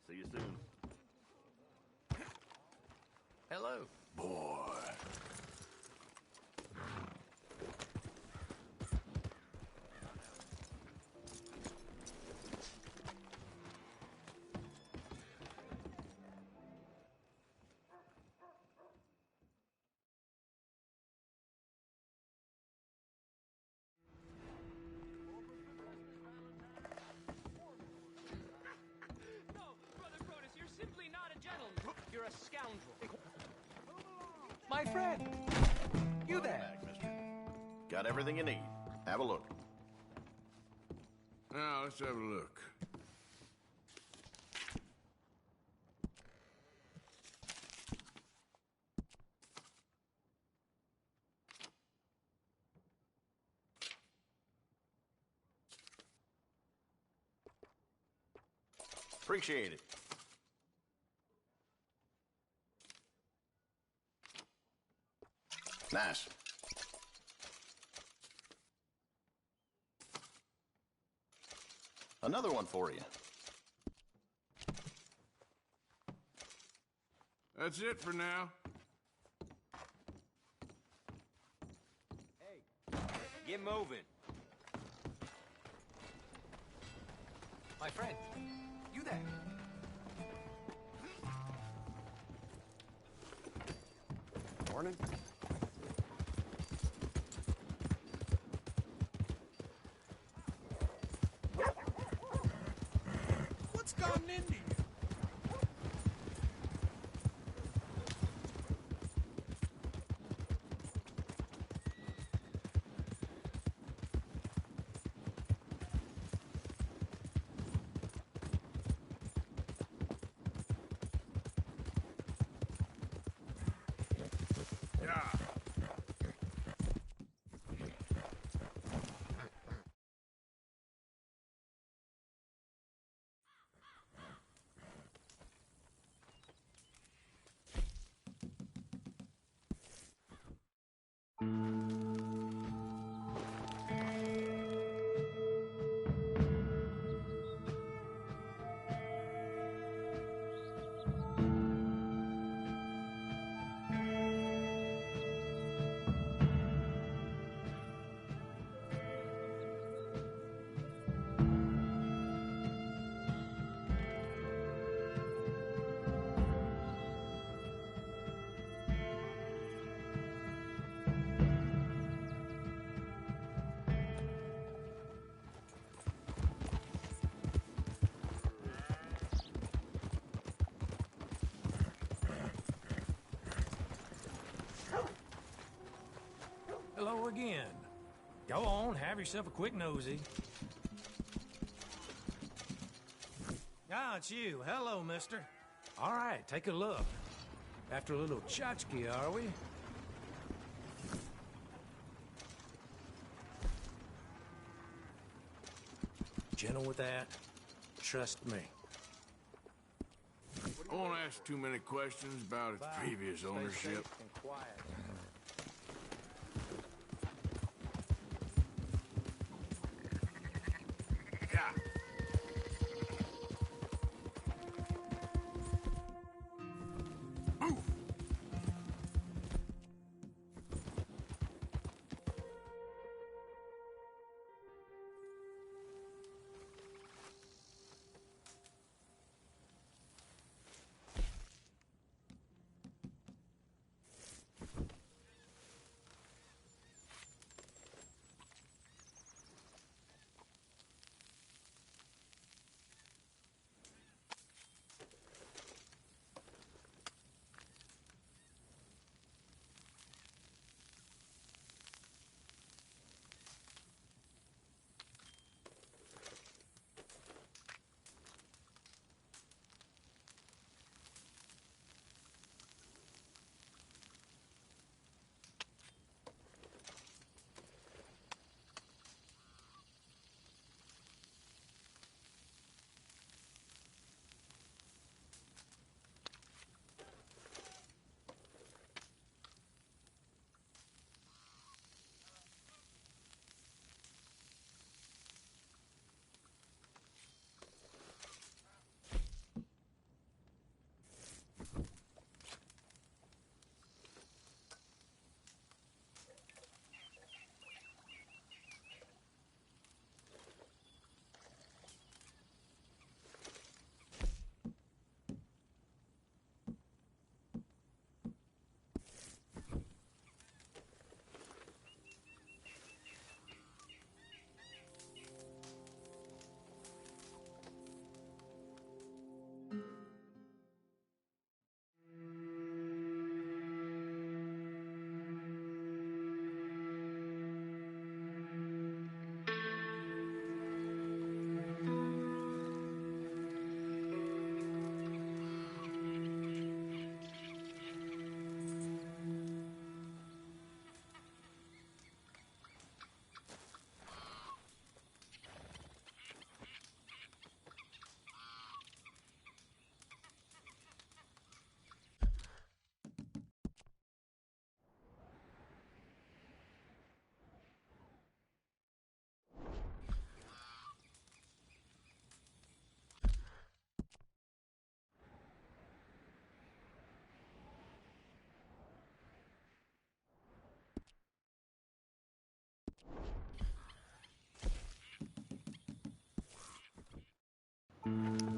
S14: See you soon.
S2: Hello.
S10: Boy.
S13: You're a scoundrel.
S2: My friend. You there.
S14: Got everything you need. Have a look.
S10: Now, let's have a look.
S14: Appreciate it. Nice. Another one for you.
S10: That's it for now.
S11: Hey, get moving. My friend, you there?
S20: Morning.
S6: What's gotten into you? Hello again. Go on, have yourself a quick nosy. Ah, it's you. Hello, mister. All right, take a look. After a little tchotchke, are we? Gentle with that. Trust me.
S10: I won't ask too many questions about its previous ownership.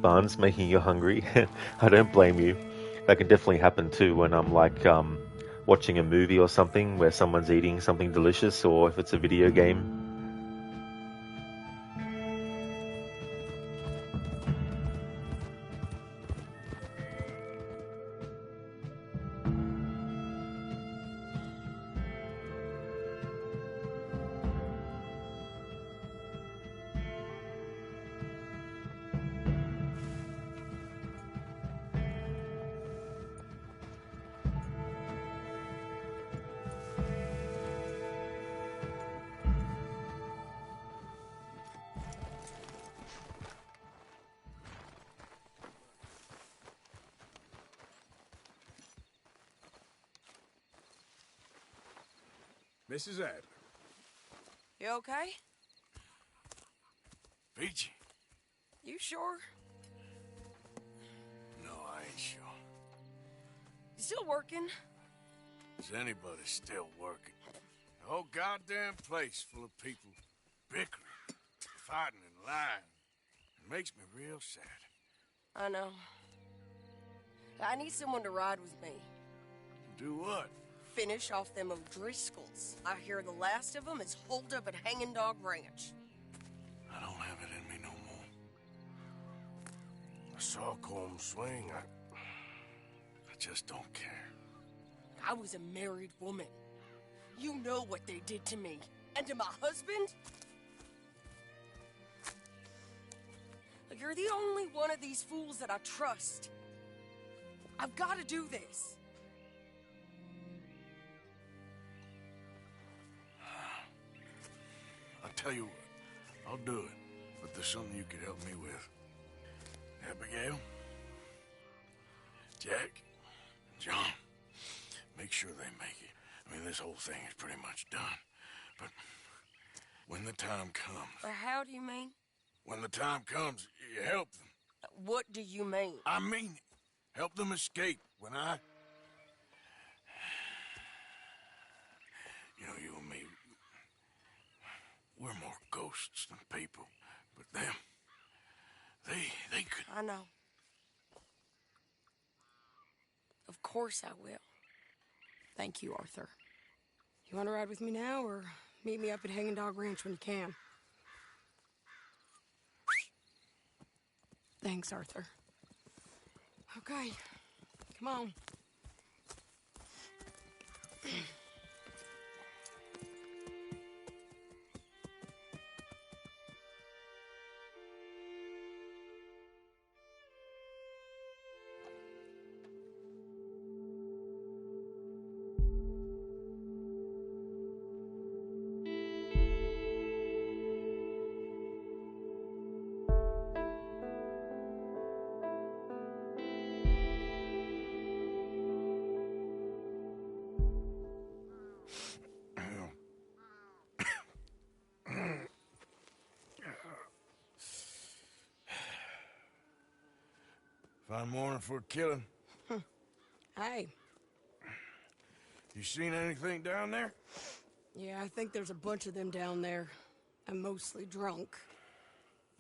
S1: Barnes, making you hungry. I don't blame you. That can definitely happen too when I'm like watching a movie or something where someone's eating something delicious, or if it's a video game.
S10: Mrs. Adler.
S16: You okay?
S10: Peachy.
S16: You sure?
S10: No, I ain't sure.
S16: You still working?
S10: Is anybody still working? The whole goddamn place full of people bickering, fighting and lying. It makes me real sad.
S16: I know. I need someone to ride with me.
S10: Do what?
S16: Finish off them O'Driscolls. I hear the last of them is holed up at Hanging Dog Ranch.
S10: I don't have it in me no more. I saw Colm swing. I just don't care.
S16: I was a married woman. You know what they did to me. And to my husband? You're the only one of these fools that I trust. I've got to do this.
S10: I'll tell you what, I'll do it, but there's something you could help me with. Abigail, Jack, John, make sure they make it. I mean, this whole thing is pretty much done, but when the time comes...
S16: How do you mean?
S10: When the time comes, you help them.
S16: What do you mean?
S10: I mean it. Help them escape when I... You know, you and me, we're more ghosts than people, but them, they could...
S16: I know. Of course I will. Thank you, Arthur. You want to ride with me now, or meet me up at Hanging Dog Ranch when you can? Thanks, Arthur. Okay, come on.
S10: Fine morning for a killing.
S16: Hey.
S10: You seen anything down there?
S16: Yeah, I think there's a bunch of them down there. I'm mostly drunk.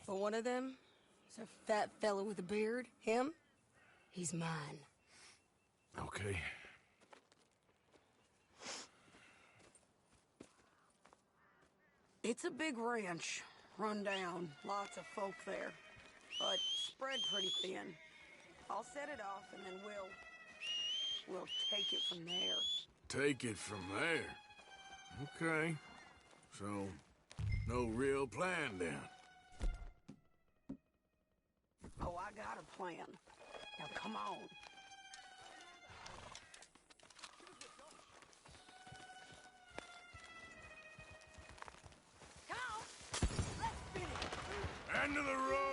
S16: But one of them is a fat fella with a beard. Him? He's mine.
S10: Okay.
S16: It's a big ranch. Run down. Lots of folk there. But spread pretty thin. I'll set it off and then we'll take it from there.
S10: Take it from there? Okay. So, no real plan then?
S16: Oh, I got a plan. Now come on.
S10: End of the road!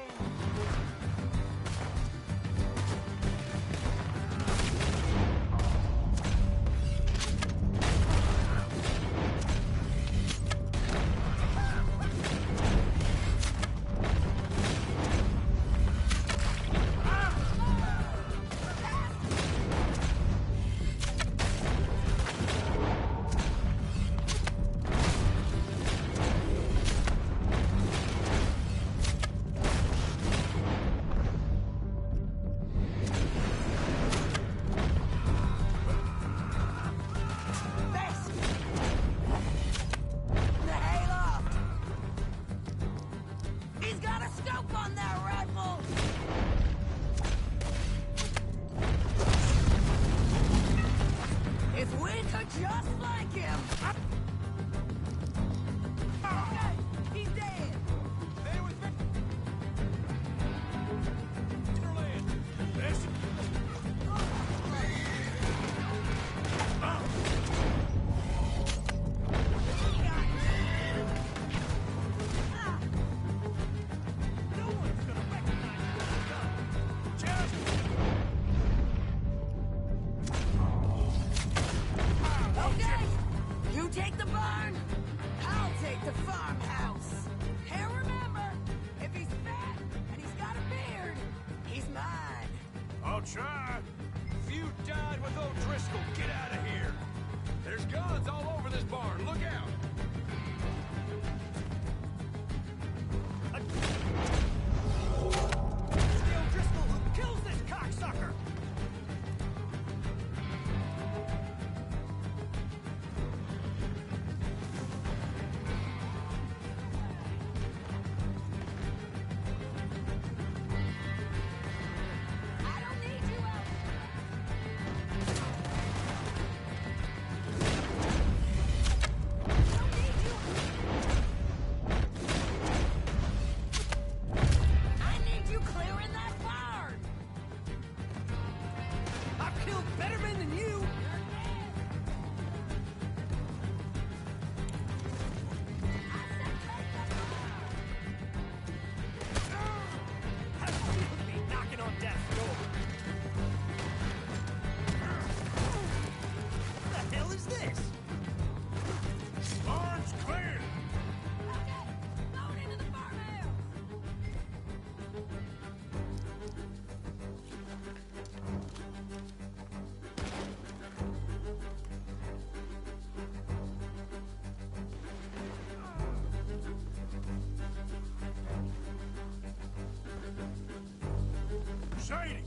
S16: take the barn, I'll take the farmhouse. And remember, if he's fat and he's got a beard, he's mine.
S10: I'll try.
S6: Feud died with O'Driscoll. Get out of here. There's guns all over this barn. Look out.
S2: It's the O'Driscoll who kills this cocksucker!
S16: I need you clearing that barn.
S2: I've killed better men than you! How does it feel to be knocking on death's door? What the hell is this?
S10: Barn's clear.
S16: Going into the farmhouse.
S10: Shady.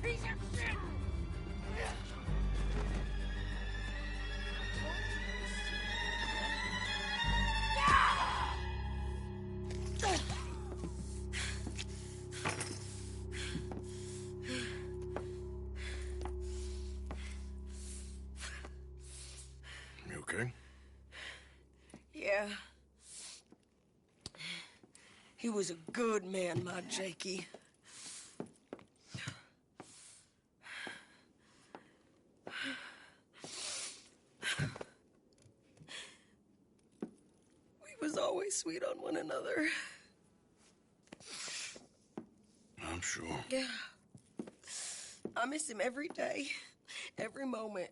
S16: Piece of shit.
S10: You okay?
S16: Yeah. He was a good man, my Jakey. We was always sweet on one another.
S10: I'm sure.
S16: Yeah. I miss him every day, every moment.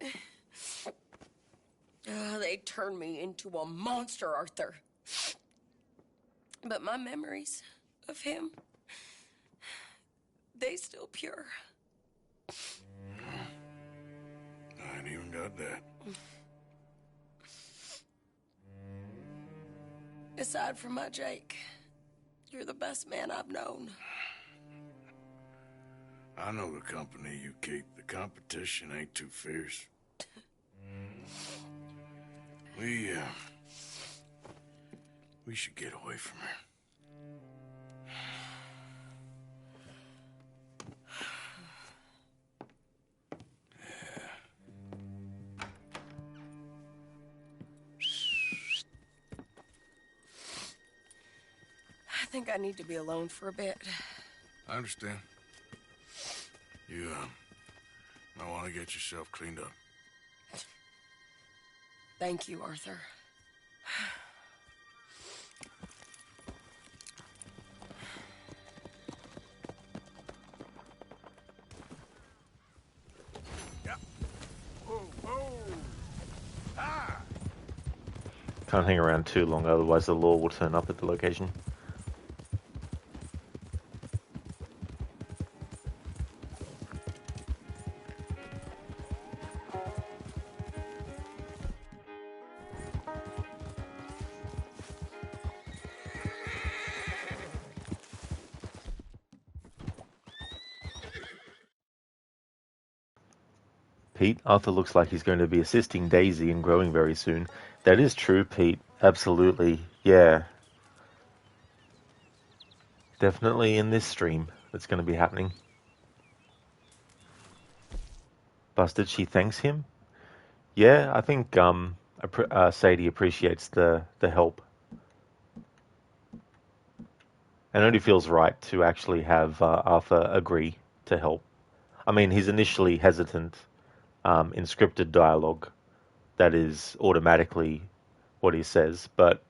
S16: They turned me into a monster, Arthur. But my memories of him, they still pure.
S10: I ain't even got that.
S16: Aside from my Jake, you're the best man I've known.
S10: I know the company you keep. The competition ain't too fierce. We should get away from her.
S16: I think I need to be alone for a bit.
S10: I understand. You, might want to get yourself cleaned up.
S16: Thank you, Arthur.
S10: Whoa, whoa! Ah!
S1: Can't hang around too long, otherwise the law will turn up at the location. Pete, Arthur looks like he's going to be assisting Daisy in growing very soon. That is true, Pete. Absolutely. Yeah. Definitely in this stream that's going to be happening. Busted, she thanks him. Yeah, I think Sadie appreciates the help. And it only feels right to actually have Arthur agree to help. I mean, he's initially hesitant in scripted dialogue, that is automatically what he says, but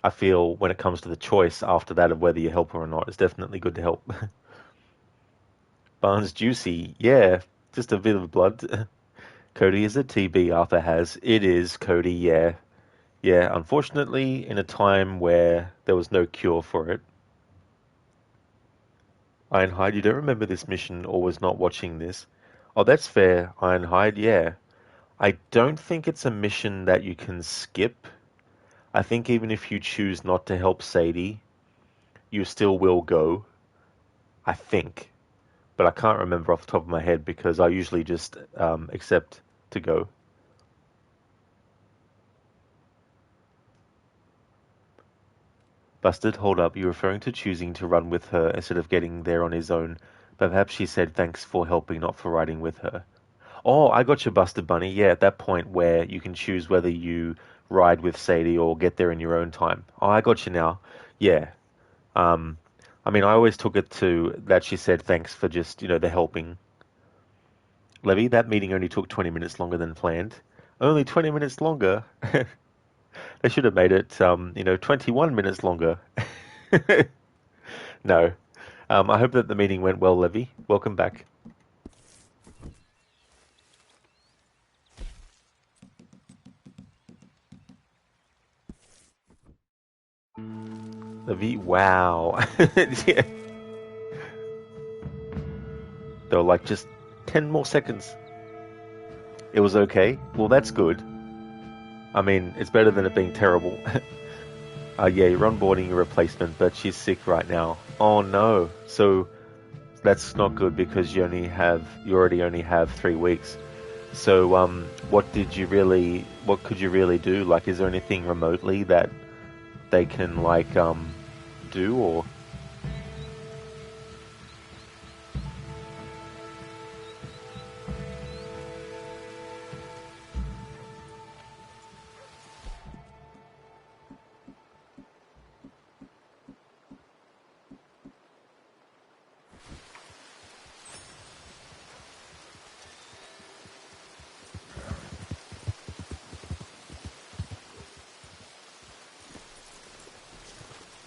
S1: I feel when it comes to the choice after that of whether you help her or not, it's definitely good to help. Barnes juicy, yeah, just a bit of blood. Cody, is it TB Arthur has? It is, Cody, yeah. Yeah, unfortunately, in a time where there was no cure for it. Ironhide, you don't remember this mission or was not watching this. Oh, that's fair, Ironhide, yeah. I don't think it's a mission that you can skip. I think even if you choose not to help Sadie, you still will go. I think. But I can't remember off the top of my head because I usually just accept to go. Busted, hold up. You're referring to choosing to run with her instead of getting there on his own. But perhaps she said thanks for helping, not for riding with her. Oh, I got you, Busted Bunny. Yeah, at that point where you can choose whether you ride with Sadie or get there in your own time. Oh, I got you now. Yeah. I mean, I always took it to that she said thanks for just, the helping. Levy, that meeting only took 20 minutes longer than planned. Only 20 minutes longer? They should have made it, 21 minutes longer. No. I hope that the meeting went well, Levy. Welcome back. Levy, wow. Yeah. They were like, just 10 more seconds. It was okay. Well, that's good. I mean, it's better than it being terrible. Yeah, you're onboarding your replacement, but she's sick right now. Oh no. So that's not good because you already only have 3 weeks. So what could you really do? Like, is there anything remotely that they can do or?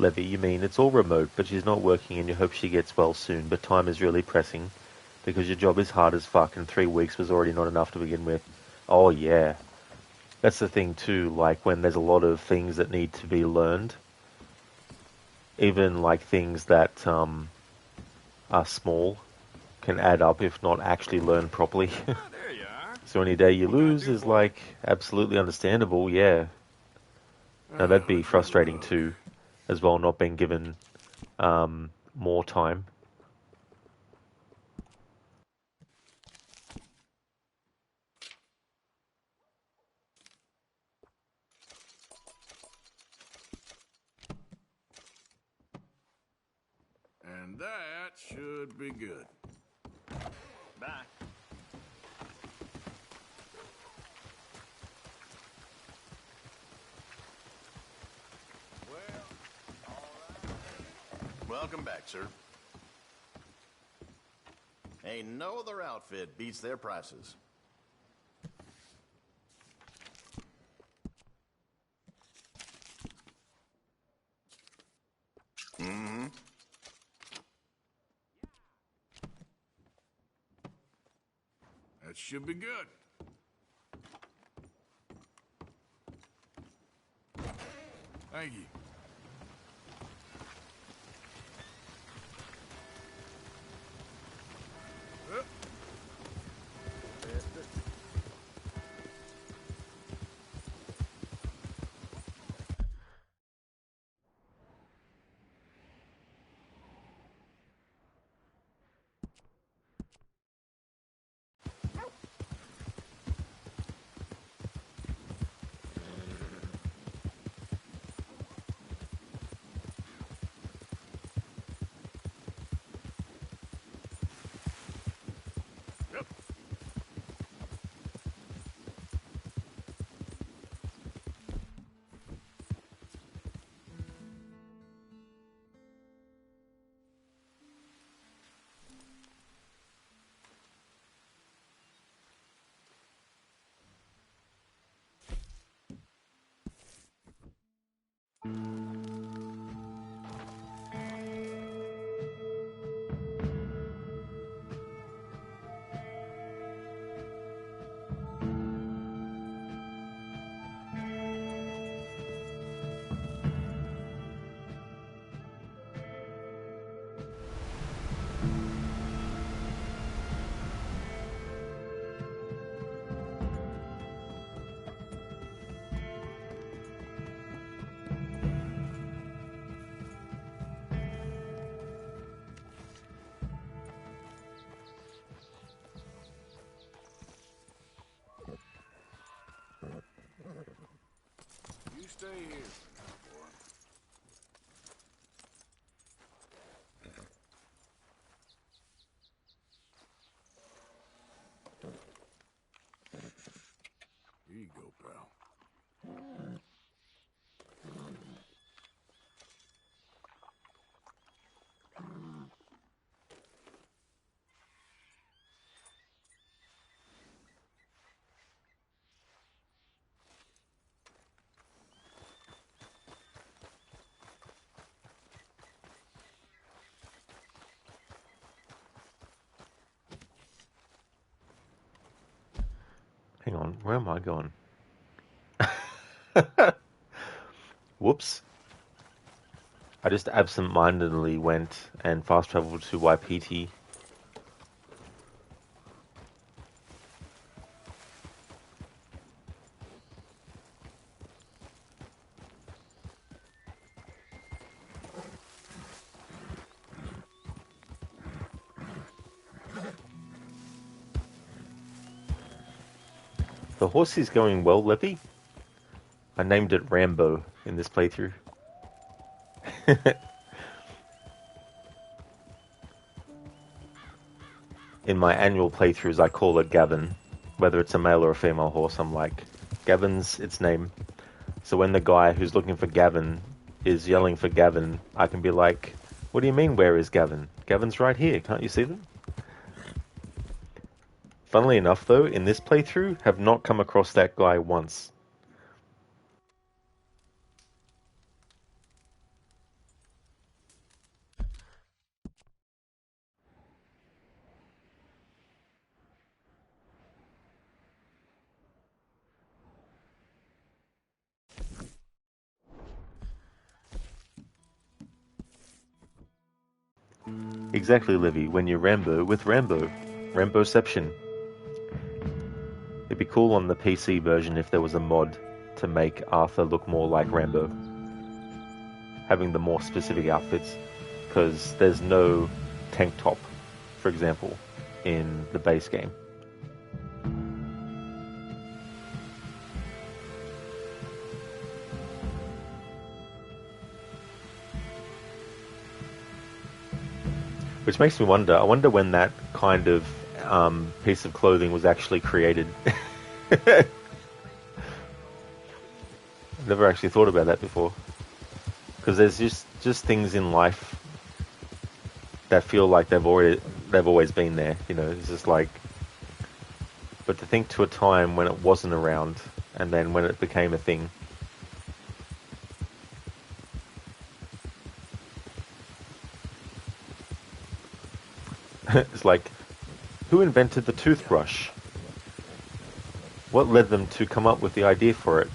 S1: Levy, you mean it's all remote, but she's not working and you hope she gets well soon, but time is really pressing because your job is hard as fuck and 3 weeks was already not enough to begin with. Oh yeah. That's the thing too, like when there's a lot of things that need to be learned, even like things that are small can add up if not actually learned properly. So any day you lose is like absolutely understandable, yeah. Now that'd be frustrating too, as well, not being given more time.
S10: And that should be good.
S11: Bye.
S5: Welcome back, sir. Ain't no other outfit beats their prices. Mm-hmm.
S10: That should be good. Thank you. You stay here for now, boy. Here you go, pal.
S1: Hang on, where am I going? Whoops. I just absent-mindedly went and fast-traveled to Waipiti. The horse is going well, Levy. I named it Rambo in this playthrough. In my annual playthroughs, I call it Gavin. Whether it's a male or a female horse, I'm like, Gavin's its name. So when the guy who's looking for Gavin is yelling for Gavin, I can be like, what do you mean, where is Gavin? Gavin's right here, can't you see them? Funnily enough, though, in this playthrough, have not come across that guy once. Exactly, Livy, when you're Rambo with Rambo. Ramboception. It'd be cool on the PC version if there was a mod to make Arthur look more like Rambo. Having the more specific outfits, because there's no tank top, for example, in the base game. Which makes me wonder, I wonder when that kind of piece of clothing was actually created. I've never actually thought about that before. Because there's just things in life that feel like they've always been there, you know, it's just like, but to think to a time when it wasn't around, and then when it became a thing. It's like, who invented the toothbrush? What led them to come up with the idea for it?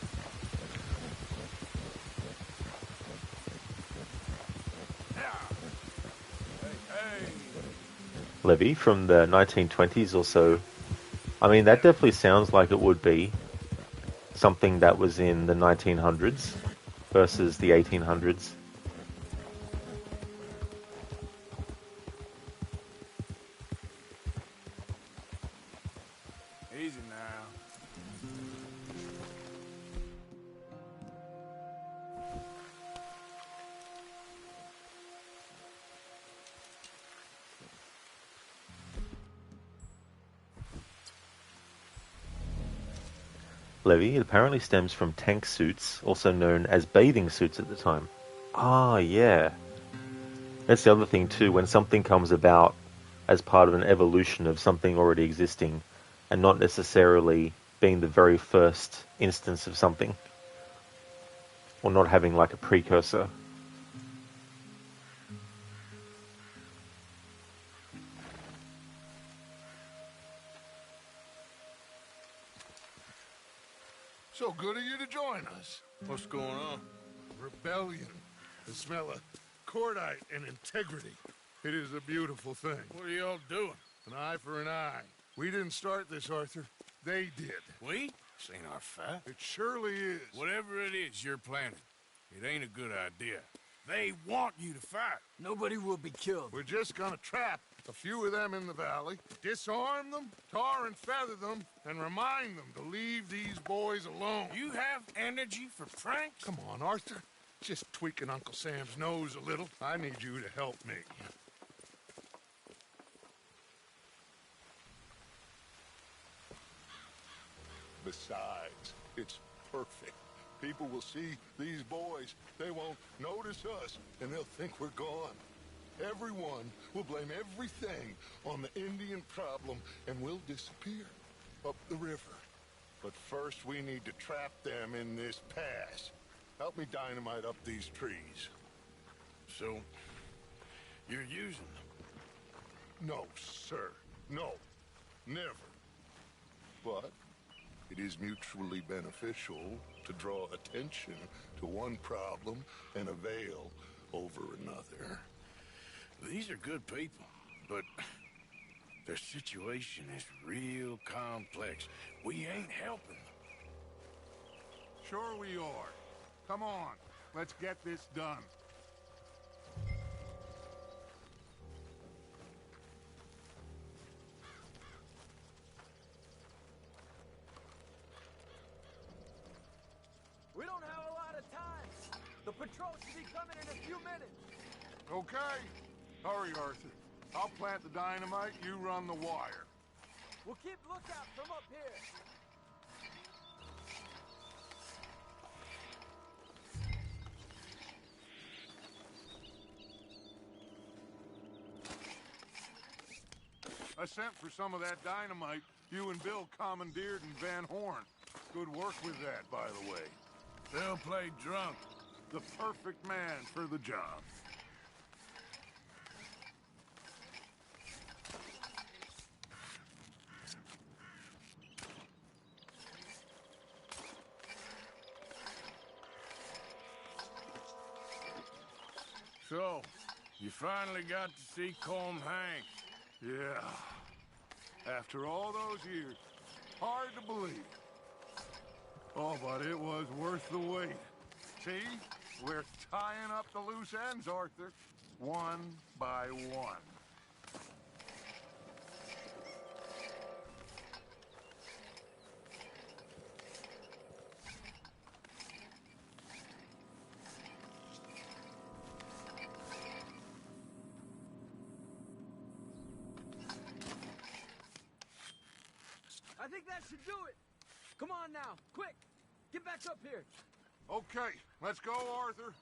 S1: Levy from the 1920s or so. I mean, that definitely sounds like it would be something that was in the 1900s versus the 1800s.
S10: Easy now.
S1: Levy, it apparently stems from tank suits, also known as bathing suits at the time. Ah, yeah. That's the other thing too, when something comes about as part of an evolution of something already existing, and not necessarily being the very first instance of something. or not having like a precursor.
S3: So good of you to join us.
S10: What's going on?
S3: Rebellion. The smell of cordite and integrity. It is a beautiful thing.
S10: What are y'all doing?
S3: An eye for an eye. We didn't start this, Arthur. They did.
S10: We? This ain't our fight.
S3: It surely is.
S10: Whatever it is you're planning, it ain't a good idea. They want you to fight.
S12: Nobody will be killed.
S3: We're just gonna trap a few of them in the valley, disarm them, tar and feather them, and remind them to leave these boys alone.
S10: You have energy for pranks?
S3: Come on, Arthur. Just tweaking Uncle Sam's nose a little. I need you to help me. Besides, it's perfect. People will see these boys. They won't notice us, and they'll think we're gone. Everyone will blame everything on the Indian problem, and we'll disappear up the river. But first, we need to trap them in this pass. Help me dynamite up these trees.
S10: So, you're using them?
S3: No, sir. No. Never. But it is mutually beneficial to draw attention to one problem and avail over another.
S10: These are good people, but their situation is real complex. We ain't helping them.
S3: Sure we are. Come on, let's get this done.
S15: We don't have a lot of time. The patrol should be coming in a few minutes.
S3: Okay. Hurry, Arthur. I'll plant the dynamite, you run the wire.
S15: We'll keep lookout from up here.
S3: I sent for some of that dynamite you and Bill commandeered in Van Horn. Good work with that, by the way.
S10: They'll play drunk.
S3: The perfect man for the job.
S10: So, you finally got to see Colm hang.
S3: Yeah. After all those years. Hard to believe. Oh, but it was worth the wait. See? We're tying up the loose ends, Arthur. One by one.
S15: I think that should do it. Come on now, quick. Get back up here.
S3: Okay, let's go, Arthur.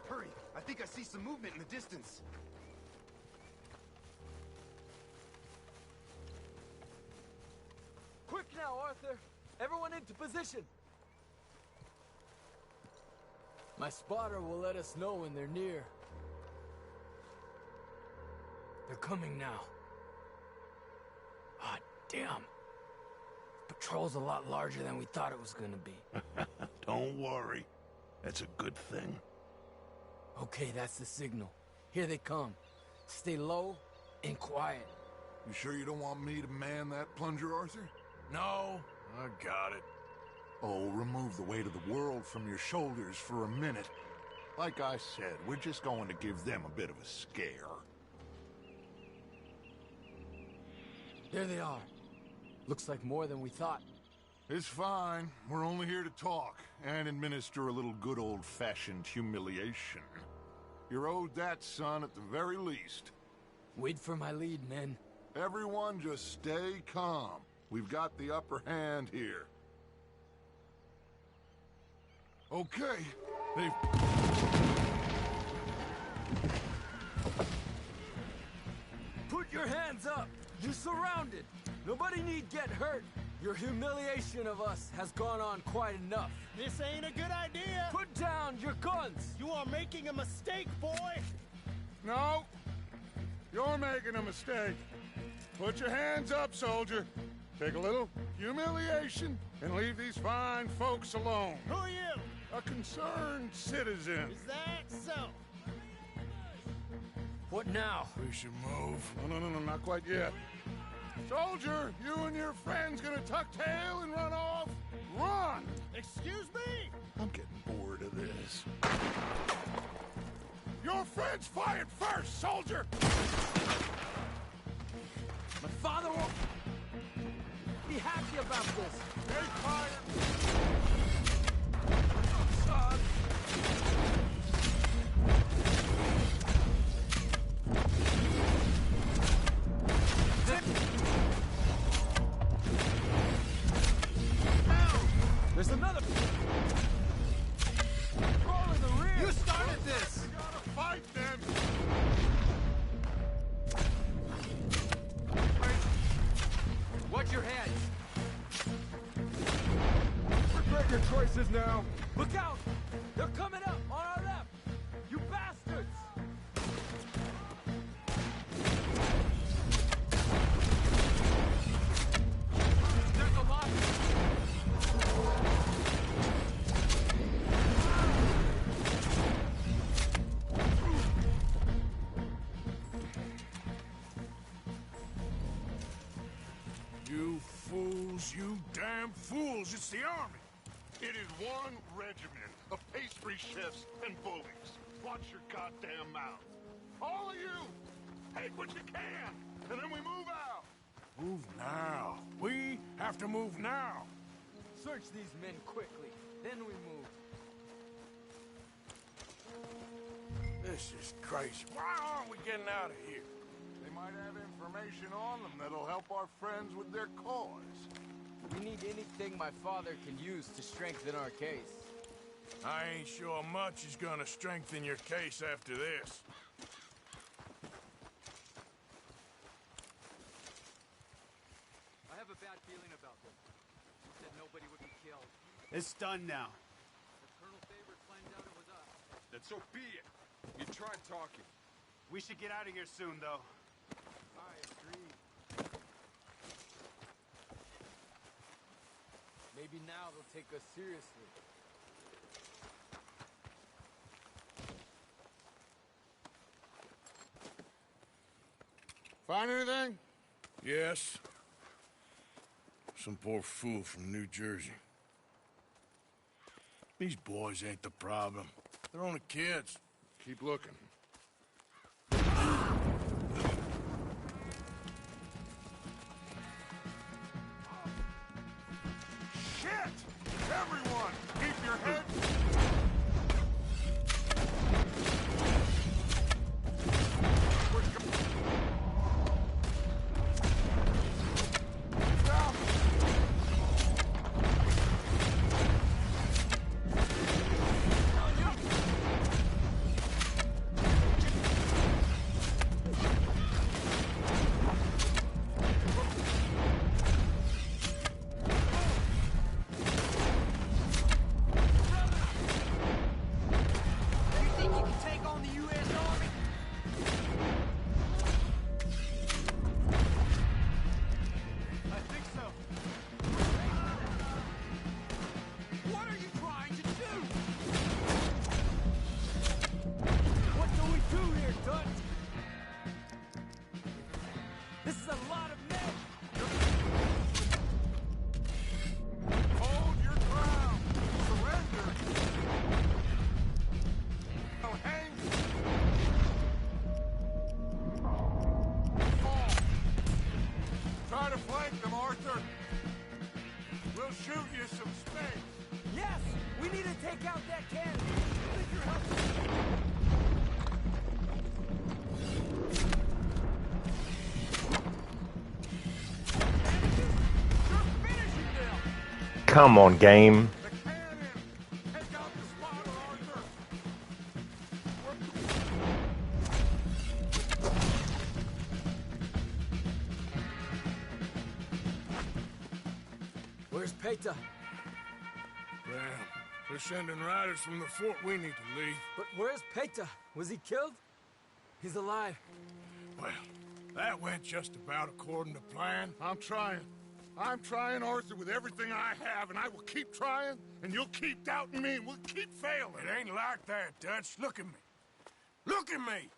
S18: Hurry, I think I see some movement in the distance.
S15: Quick now, Arthur. Everyone into position. My spotter will let us know when they're near. They're coming now. Ah, damn. Patrol's a lot larger than we thought it was gonna be.
S3: Don't worry. That's a good thing.
S15: Okay, that's the signal. Here they come. Stay low and quiet.
S3: You sure you don't want me to man that plunger, Arthur?
S10: No, I got it.
S3: Oh, remove the weight of the world from your shoulders for a minute. Like I said, we're just going to give them a bit of a scare.
S15: There they are. Looks like more than we thought.
S3: It's fine. We're only here to talk and administer a little good old-fashioned humiliation. You're owed that, son, at the very least.
S15: Wait for my lead, men.
S3: Everyone just stay calm. We've got the upper hand here. Okay, they've...
S15: Put your hands up! You're surrounded! Nobody need get hurt! Your humiliation of us has gone on quite enough.
S2: This ain't a good idea!
S15: Put down your guns!
S2: You are making a mistake, boy!
S3: No! You're making a mistake. Put your hands up, soldier. Take a little humiliation and leave these fine folks alone.
S2: Who are you?
S3: A concerned citizen.
S2: Is that so?
S15: What now?
S3: We should move. No, not quite yet. Soldier, you and your friends gonna tuck tail and run off? Run!
S2: Excuse me?
S3: I'm getting bored of this. Your friends fired first, soldier!
S15: My father won't be happy about this.
S3: They fired!
S15: Son! There's another... Roll in the rear!
S3: You started this! We gotta fight them!
S15: Watch your head!
S3: Regret your choices now!
S15: Look out! They're coming up on our left! You bastards! There's a lot!
S3: You fools, you damn fools! It's the army! It is one regiment of pastry chefs and bullies. Watch your goddamn mouth. All of you, take what you can, and then we move out. Move now. We have to move now.
S15: Search these men quickly, then we move.
S3: This is crazy. Why aren't we getting out of here? They might have information on them that'll help our friends with their cause.
S15: We need anything my father can use to strengthen our case.
S3: I ain't sure much is gonna strengthen your case after this.
S15: I have a bad feeling about this. You said nobody would be killed.
S18: It's done now.
S15: If Colonel Favors finds out it was us.
S18: Then so be it. You tried talking. We should get out of here soon, though.
S15: I agree. Maybe now they'll take us seriously.
S3: Find anything? Yes. Some poor fool from New Jersey. These boys ain't the problem. They're only kids. Keep looking. Shit! Everyone, keep your head...
S1: Come on, game.
S15: Where's Peta?
S10: Damn. They're sending riders from the fort. We need to leave.
S15: But where's Peta? Was he killed? He's alive.
S10: Well, that went just about according to plan.
S3: I'm trying, Arthur, with everything I have, and I will keep trying, and you'll keep doubting me, and we'll keep failing.
S10: It ain't like that, Dutch. Look at me. Look at me!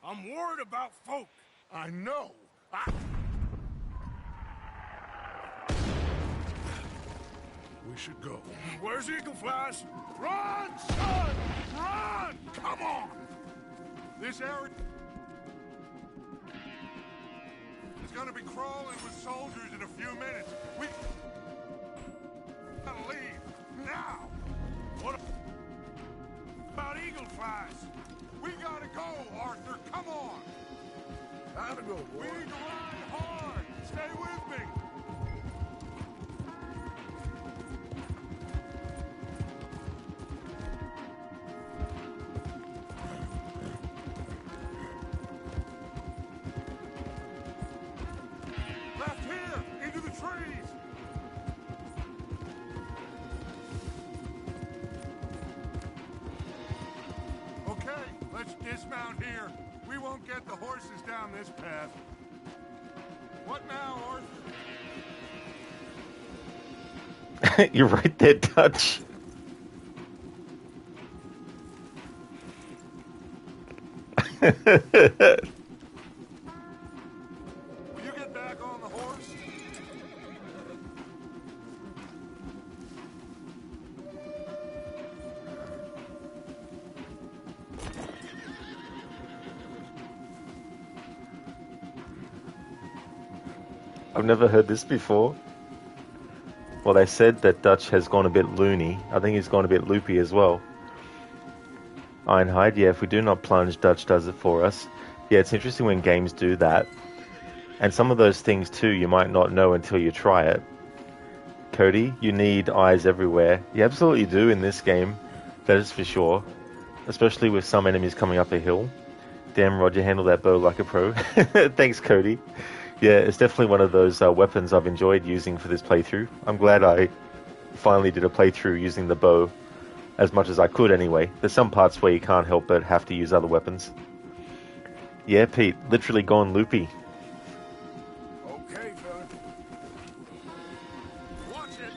S10: I'm worried about folk.
S3: I know. We should go.
S10: Where's Eagle Flies?
S3: Run, son! Run! Come on! This area is gonna be crawling with soldiers in a few minutes. We gotta leave now.
S10: What about Eagle Flies?
S3: We gotta go, Arthur. Come on.
S10: Gotta go, boy.
S3: We need to ride hard. Stay with me. Left here, into the trees. Okay, let's dismount here. We won't get the horses down this path. What now, Arthur?
S1: You're right there, Dutch.
S3: Will you get back on the horse?
S1: I've never heard this before. Well, they said that Dutch has gone a bit loony. I think he's gone a bit loopy as well. Ironhide, yeah, if we do not plunge, Dutch does it for us. Yeah, it's interesting when games do that. And some of those things too, you might not know until you try it. Cody, you need eyes everywhere. You absolutely do in this game. That is for sure. Especially with some enemies coming up a hill. Damn, Roger, handle that bow like a pro. Thanks, Cody. Yeah, it's definitely one of those weapons I've enjoyed using for this playthrough. I'm glad I finally did a playthrough using the bow as much as I could anyway. There's some parts where you can't help but have to use other weapons. Yeah, Pete, literally gone loopy.
S10: Okay, fella. Watch it.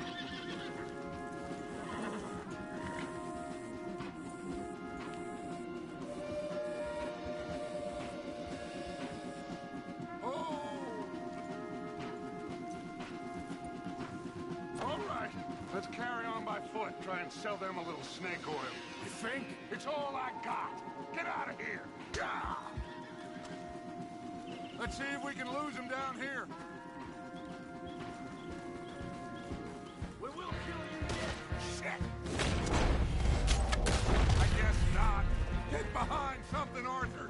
S3: All right, let's carry on by foot. Try and sell them a little snake oil. You think? It's all I got. Get out of here. Yeah. Let's see if we can lose them down here. We will kill you. Shit. I guess not. Get behind something, Arthur.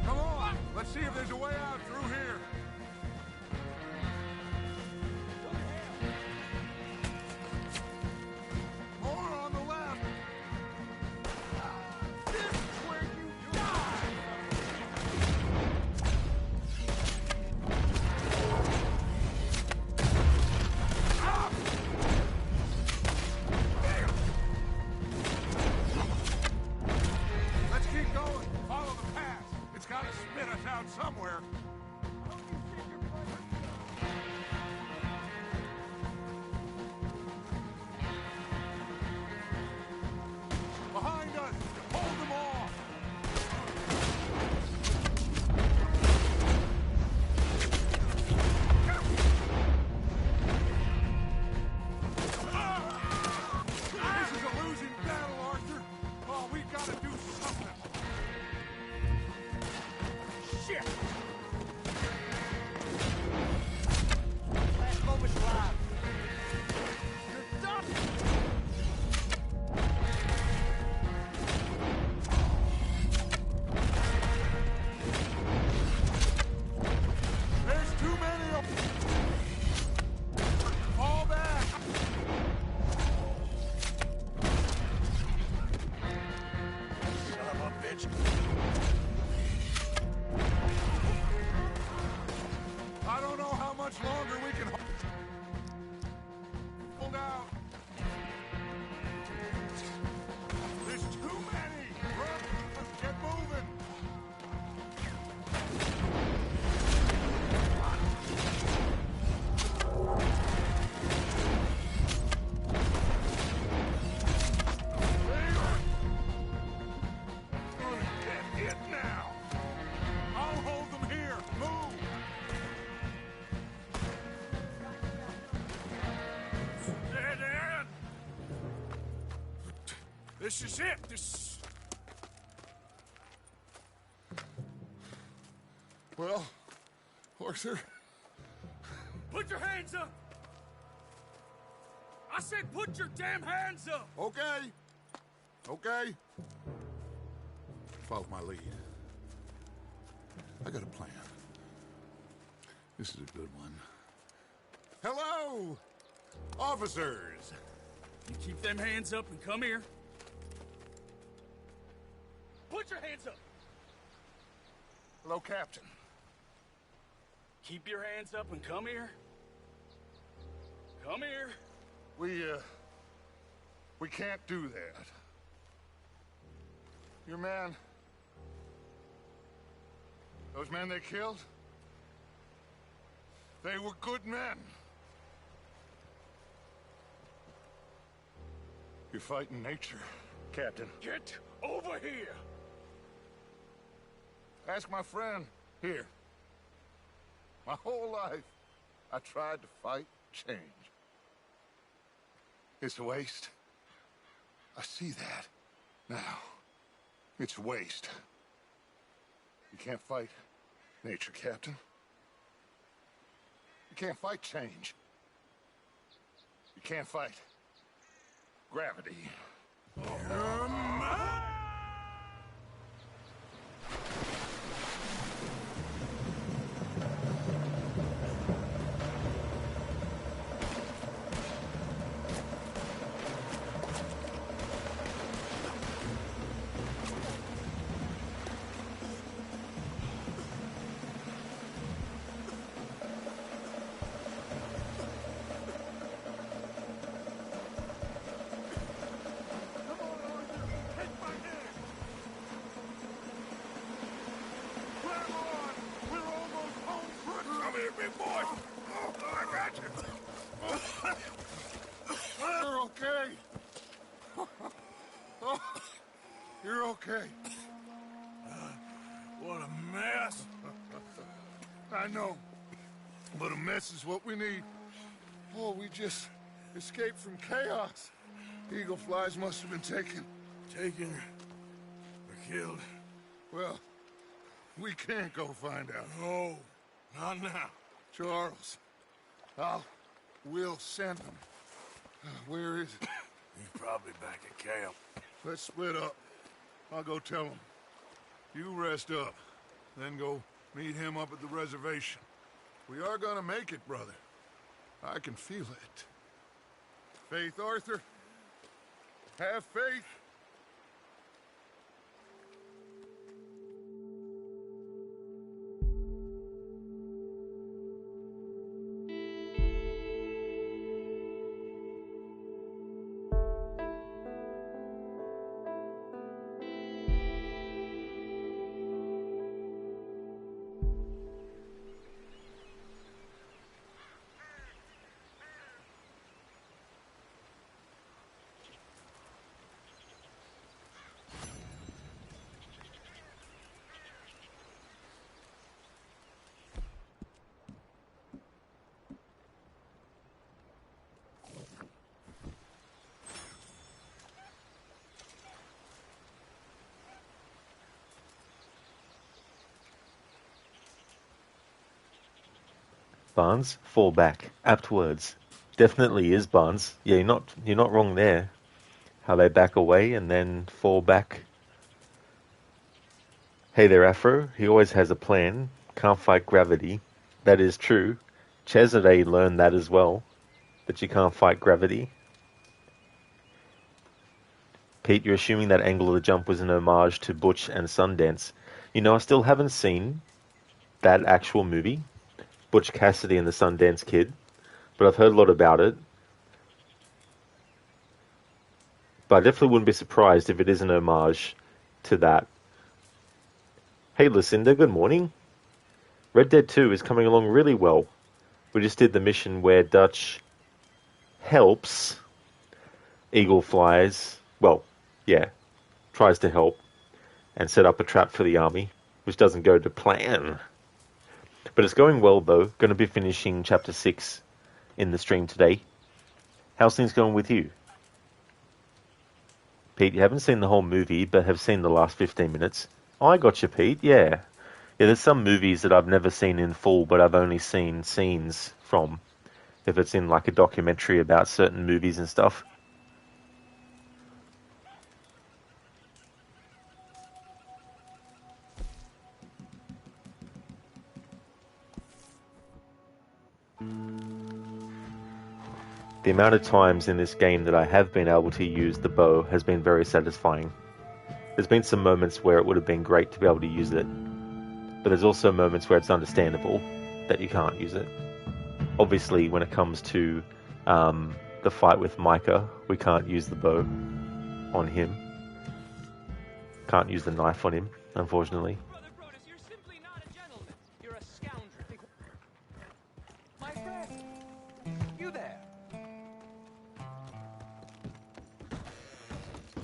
S3: Come on, let's see if there's a way out through here.
S10: This is it. This.
S3: Well, Arthur.
S15: Put your hands up! I said put your damn hands up!
S3: Okay. Okay. Follow my lead. I got a plan. This is a good one. Hello, officers.
S15: You keep them hands up and come here. Put your hands up!
S3: Hello, Captain.
S15: Keep your hands up and come here. Come here.
S3: We can't do that. Your man... Those men they killed? They were good men. You're fighting nature, Captain.
S15: Get over here!
S3: Ask my friend here. My whole life, I tried to fight change. It's a waste. I see that now. It's waste. You can't fight nature, Captain. You can't fight change. You can't fight gravity. You're okay. Oh, you're okay.
S10: What a mess.
S3: I know, but a mess is what we need. Oh, we just escaped from chaos. Eagle flies must have been taken.
S10: Taken or killed?
S3: Well, we can't go find out.
S10: No, not now.
S3: Charles, we'll send him. Where is it?
S10: He's probably back at camp.
S3: Let's split up. I'll go tell him. You rest up, then go meet him up at the reservation. We are gonna make it, brother. I can feel it. Faith, Arthur. Have faith.
S1: Barnes, fall back. Apt words. Definitely is, Barnes. Yeah, you're not wrong there. How they back away and then fall back. Hey there, Afro. He always has a plan. Can't fight gravity. That is true. Cesare learned that as well. That you can't fight gravity. Pete, you're assuming that angle of the jump was an homage to Butch and Sundance. You know, I still haven't seen that actual movie. Butch Cassidy and the Sundance Kid, but I've heard a lot about it. But I definitely wouldn't be surprised if it is an homage to that. Hey Lucinda, good morning. Red Dead 2 is coming along really well. We just did the mission where Dutch helps Eagle flies, tries to help and set up a trap for the army, which doesn't go to plan. But it's going well, though. Going to be finishing Chapter 6 in the stream today. How's things going with you? Pete, you haven't seen the whole movie, but have seen the last 15 minutes. Oh, I got you, Pete. Yeah. Yeah, there's some movies that I've never seen in full, but I've only seen scenes from. If it's in like a documentary about certain movies and stuff. The amount of times in this game that I have been able to use the bow has been very satisfying. There's been some moments where it would have been great to be able to use it, but there's also moments where it's understandable that you can't use it. Obviously, when it comes to the fight with Micah, we can't use the bow on him. Can't use the knife on him, unfortunately.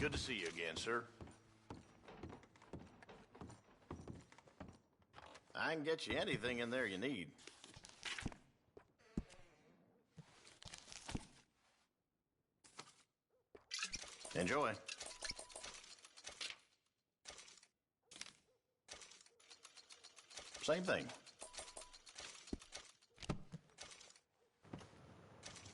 S5: Good to see you again, sir. I can get you anything in there you need. Enjoy. Same thing.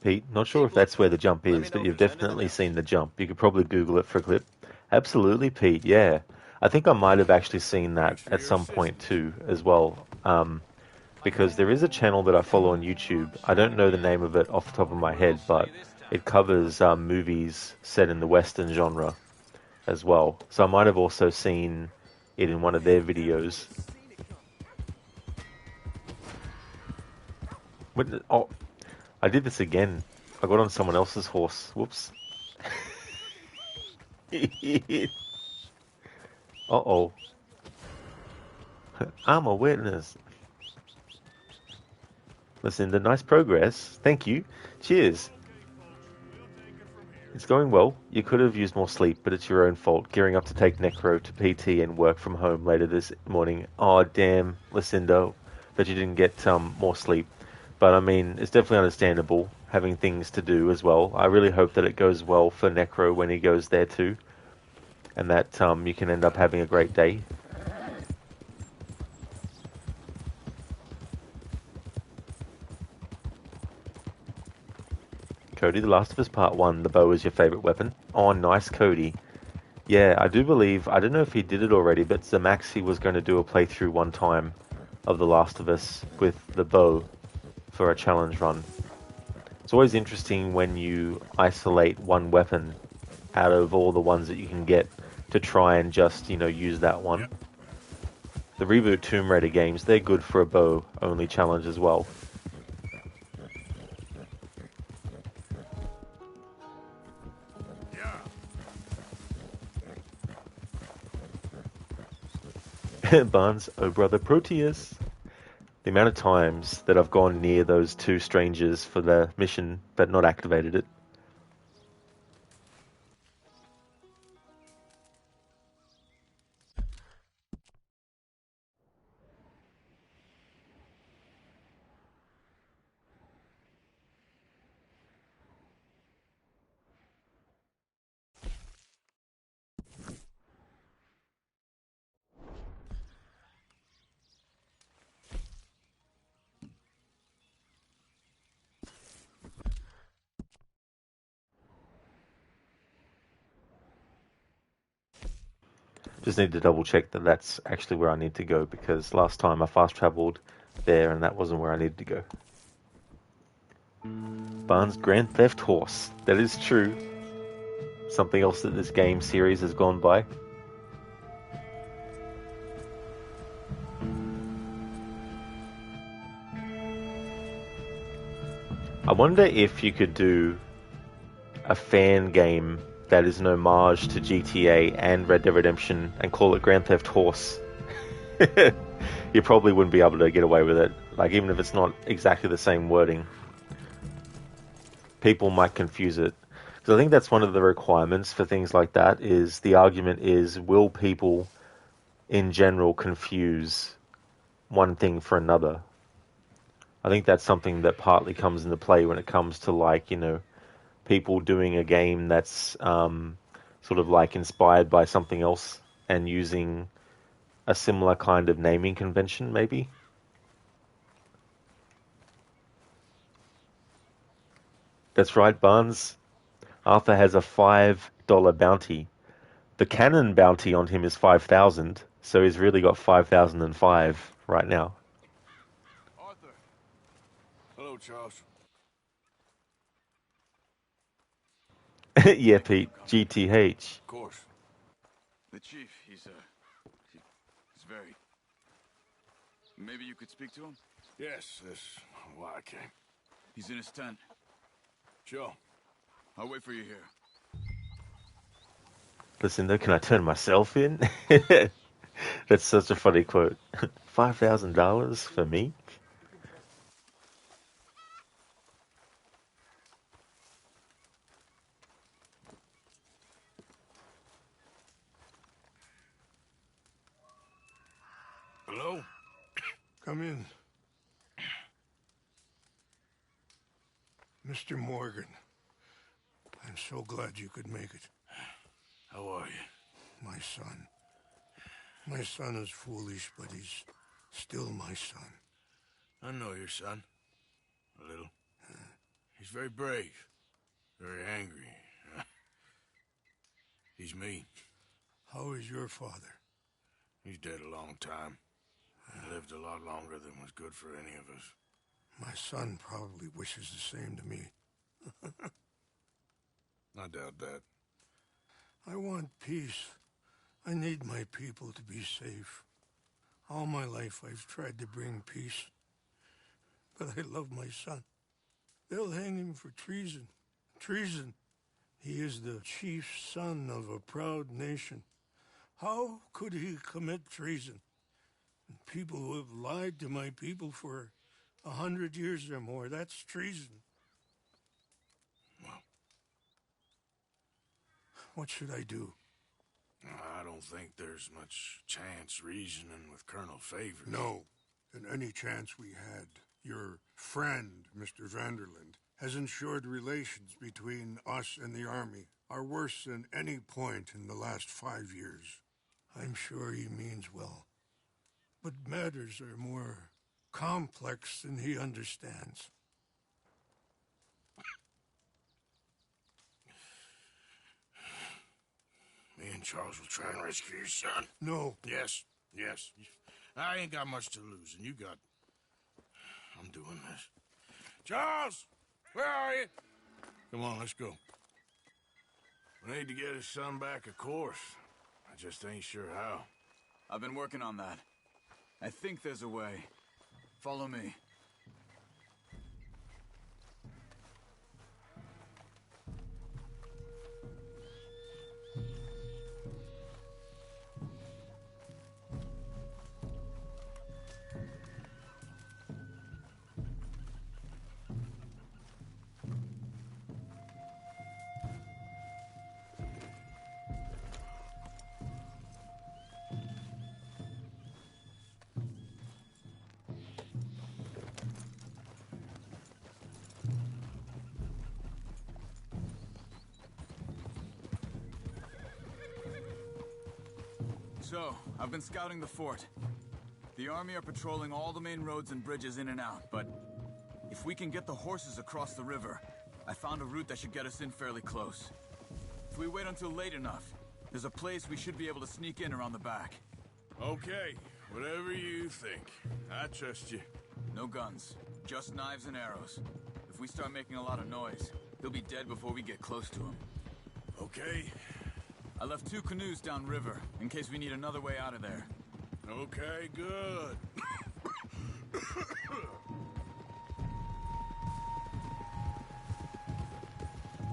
S1: Pete, not sure if that's where the jump is, but you've definitely seen the jump. You could probably Google it for a clip. Absolutely, Pete, yeah. I think I might have actually seen that at some point too, as well. Because there is a channel that I follow on YouTube. I don't know the name of it off the top of my head, but it covers movies set in the Western genre as well. So I might have also seen it in one of their videos. Oh, I did this again. I got on someone else's horse. Whoops. Uh-oh. I'm a witness. Listen, the nice progress. Thank you. Cheers. It's going well. You could have used more sleep, but it's your own fault. Gearing up to take Necro to PT and work from home later this morning. Oh, damn, Lucinda, that you didn't get more sleep. But, I mean, it's definitely understandable having things to do as well. I really hope that it goes well for Necro when he goes there too. And that you can end up having a great day. Cody, The Last of Us Part 1, the bow is your favourite weapon. Oh, nice, Cody. Yeah, I do believe, I don't know if he did it already, but Zamaxi was going to do a playthrough one time of The Last of Us with the bow for a challenge run. It's always interesting when you isolate one weapon out of all the ones that you can get to try and just, use that one. Yep. The Reboot Tomb Raider games, they're good for a bow-only challenge as well. Barnes, oh brother Proteus. The amount of times that I've gone near those two strangers for the mission, but not activated it. Just need to double check that that's actually where I need to go, because last time I fast traveled there and that wasn't where I needed to go. Barnes Grand Theft Horse. That is true. Something else that this game series has gone by. I wonder if you could do a fan game that is an homage to GTA and Red Dead Redemption and call it Grand Theft Horse. You probably wouldn't be able to get away with it. Like, even if it's not exactly the same wording, people might confuse it. Because I think that's one of the requirements for things like that, is the argument is, will people in general confuse one thing for another? I think that's something that partly comes into play when it comes to, like, people doing a game that's sort sort of like inspired by something else and using a similar kind of naming convention, maybe. That's right, Barnes. Arthur has a $5 bounty. The canon bounty on him is 5,000, so he's really got 5,005 right now.
S10: Arthur. Hello, Charles.
S1: Yeah, Pete. GTH.
S8: Of course. The chief, he's very... Maybe you could speak to him?
S10: Yes, that's why I came.
S8: He's in his tent.
S10: Sure.
S8: I'll wait for you here.
S1: Listen, though, can I turn myself in? That's such a funny quote. $5,000 for me?
S10: Hello?
S3: Come in. Mr. Morgan, I'm so glad you could make it.
S10: How are you?
S3: My son. My son is foolish, but he's still my son.
S10: I know your son. A little. He's very brave. Very angry. He's mean.
S3: How is your father?
S10: He's dead a long time. He lived a lot longer than was good for any of us.
S3: My son probably wishes the same to me.
S10: I doubt that.
S3: I want peace. I need my people to be safe. All my life I've tried to bring peace. But I love my son. They'll hang him for treason. Treason. He is the chief son of a proud nation. How could he commit treason? People who have lied to my people for 100 years or more, that's treason.
S10: Well,
S3: what should I do?
S10: I don't think there's much chance reasoning with Colonel Favors.
S3: No. And any chance we had, your friend, Mr. Vanderland, has ensured relations between us and the Army are worse than any point in the last 5 years. I'm sure he means well. But matters are more complex than he understands.
S10: Me and Charles will try and rescue your son.
S3: No.
S10: Yes, yes. I ain't got much to lose, and you got... I'm doing this. Charles! Where are you? Come on, let's go. We need to get his son back, of course. I just ain't sure how.
S8: I've been working on that. I think there's a way. Follow me. So, I've been scouting the fort. The army are patrolling all the main roads and bridges in and out, but if we can get the horses across the river, I found a route that should get us in fairly close. If we wait until late enough, there's a place we should be able to sneak in around the back.
S10: Okay, whatever you think. I trust you.
S8: No guns, just knives and arrows. If we start making a lot of noise, he'll be dead before we get close to him.
S10: Okay.
S8: I left 2 canoes downriver, in case we need another way out of there.
S10: Okay, good.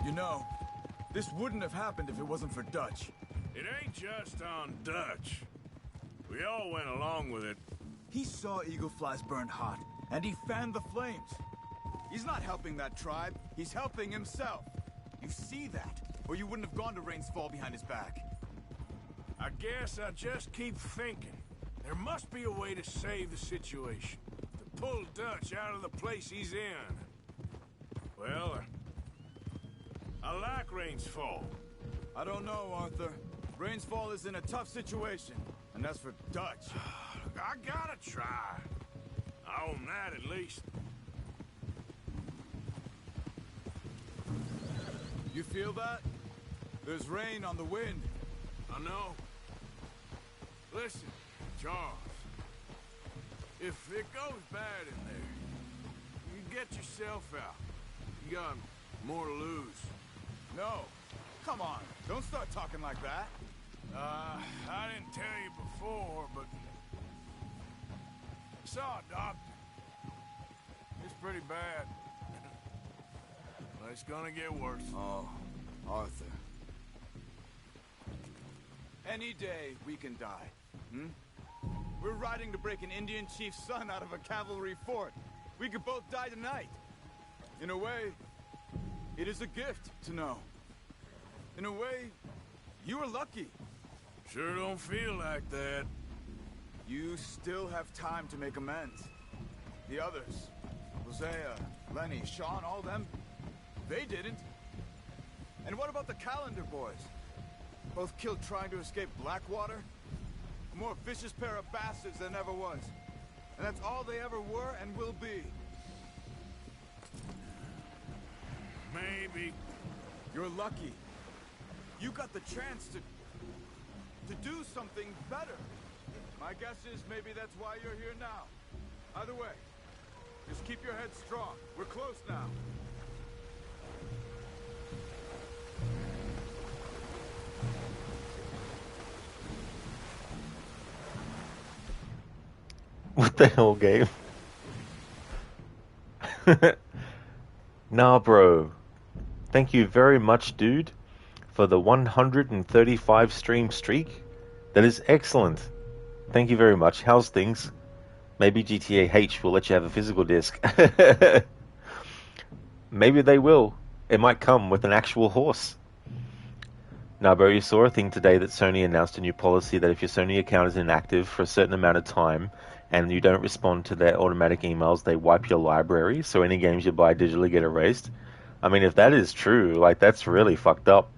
S8: You know, this wouldn't have happened if it wasn't for Dutch.
S10: It ain't just on Dutch. We all went along with it.
S12: He saw eagle flies burned hot, and he fanned the flames.
S8: He's not helping that tribe, he's helping himself. You see that, or you wouldn't have gone to Rain's Fall behind his back.
S10: I guess I just keep thinking. There must be a way to save the situation. To pull Dutch out of the place he's in. Well, I like Rain's Fall.
S8: I don't know, Arthur. Rainsfall is in a tough situation, and that's for Dutch.
S10: I gotta try. I own that at least.
S8: You feel that? There's rain on the wind.
S10: I know. Listen, Charles. If it goes bad in there, you get yourself out. You got more to lose.
S8: No. Come on. Don't start talking like that.
S10: I didn't tell you before, but I saw a doctor. It's pretty bad. But it's gonna get worse.
S8: Oh, Arthur. Any day we can die. Hmm? We're riding to break an Indian chief's son out of a cavalry fort. We could both die tonight. In a way, it is a gift to know. In a way, you were lucky.
S10: Sure don't feel like that.
S8: You still have time to make amends. The others, Hosea, Lenny, Sean, all them, they didn't. And what about the Calendar boys? Both killed trying to escape Blackwater? A more vicious pair of bastards than ever was. And that's all they ever were and will be.
S10: Maybe.
S8: You're lucky. You got the chance to do something better. My guess is maybe that's why you're here now. Either way, just keep your head strong. We're close now.
S1: What the hell, game? Nah, bro. Thank you very much, dude, for the 135 stream streak. That is excellent. Thank you very much. How's things? Maybe GTA H will let you have a physical disc. Maybe they will. It might come with an actual horse. Now, bro, you saw a thing today that Sony announced a new policy that if your Sony account is inactive for a certain amount of time and you don't respond to their automatic emails, they wipe your library, so any games you buy digitally get erased. I mean, if that is true, like, that's really fucked up.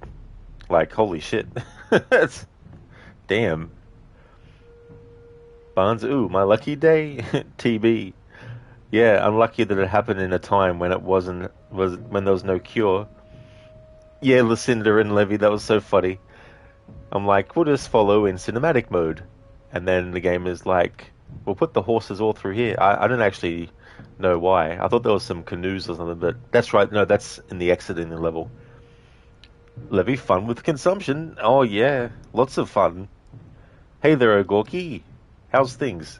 S1: Like, holy shit. That's... Damn. Barnes, ooh, my lucky day? TB. Yeah, unlucky that it happened in a time when when there was no cure. Yeah, Lucinda and Levy, that was so funny. I'm like, we'll just follow in cinematic mode. And then the game is like, we'll put the horses all through here. I don't actually know why. I thought there was some canoes or something, but that's right. No, that's in the exiting level. Levy, fun with consumption. Oh, yeah. Lots of fun. Hey there, Gorky. How's things?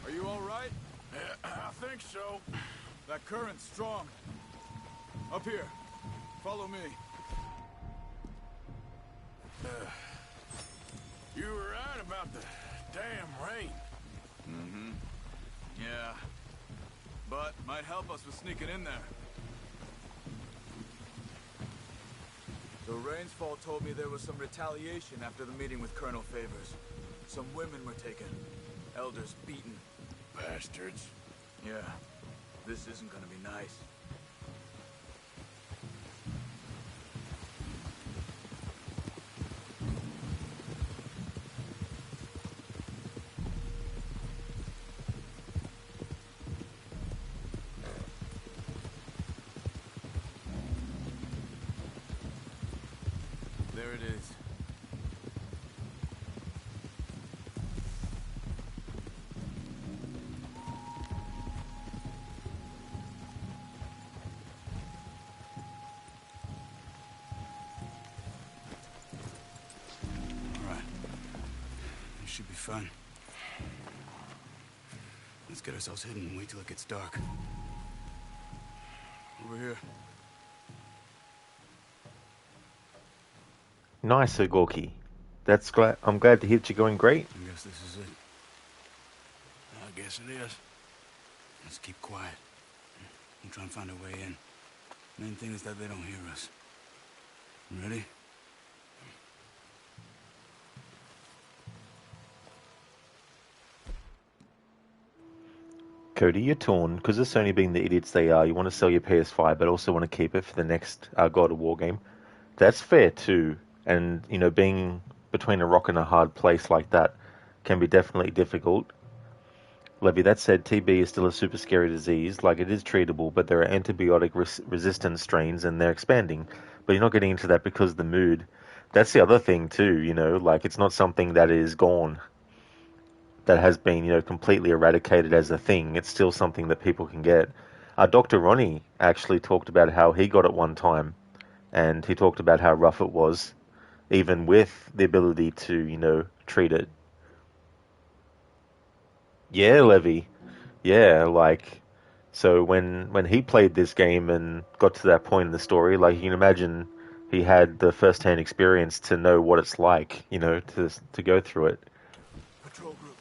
S8: Are you all right?
S10: Yeah, I think so.
S8: That current's strong. Up here. Follow me.
S10: You were right about the damn rain.
S8: Mm-hmm. Yeah. But might help us with sneaking in there. The Rainsfall told me there was some retaliation after the meeting with Colonel Favors. Some women were taken. Elders beaten.
S10: Bastards.
S8: Yeah. This isn't gonna be nice. There it is.
S12: All right. This should be fun. Let's get ourselves hidden and wait till it gets dark.
S8: Over here.
S1: Nice, Gorky. I'm glad to hear that you're going great.
S12: I guess this is it.
S10: I guess it is.
S12: Let's keep quiet. We'll try and find a way in. Main thing is that they don't hear us. Ready?
S1: Cody, you're torn because it's only being the idiots they are. You want to sell your PS5, but also want to keep it for the next God of War game. That's fair too. And being between a rock and a hard place like that can be definitely difficult. Levy, that said, TB is still a super scary disease. Like, it is treatable, but there are antibiotic resistant strains and they're expanding. But you're not getting into that because of the mood. That's the other thing too, like it's not something that is gone, that has been, completely eradicated as a thing. It's still something that people can get. Dr. Ronnie actually talked about how he got it one time, and he talked about how rough it was, even with the ability to, treat it. Yeah, Levy. Yeah, like, so when he played this game and got to that point in the story, like, you can imagine he had the first-hand experience to know what it's like, to go through it.
S12: Patrol group.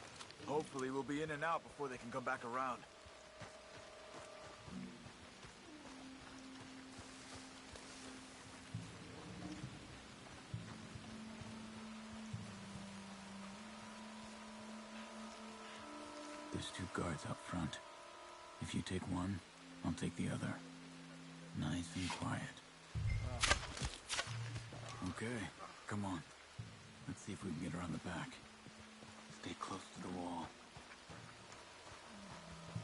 S12: Hopefully we'll be in and out before they can come back around.
S8: There's 2 guards up front. If you take one, I'll take the other. Nice and quiet. Okay, come on. Let's see if we can get around the back. Stay close to the wall.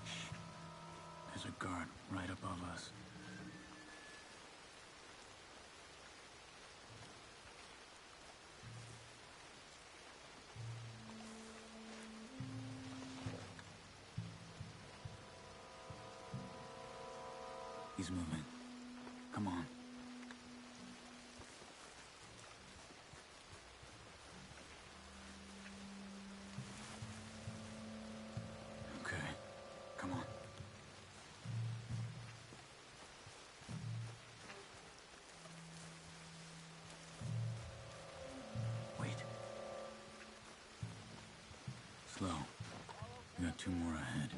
S8: Shh. There's a guard right above us. He's moving. Come on. Okay. Come on. Wait. Slow. We got 2 more ahead.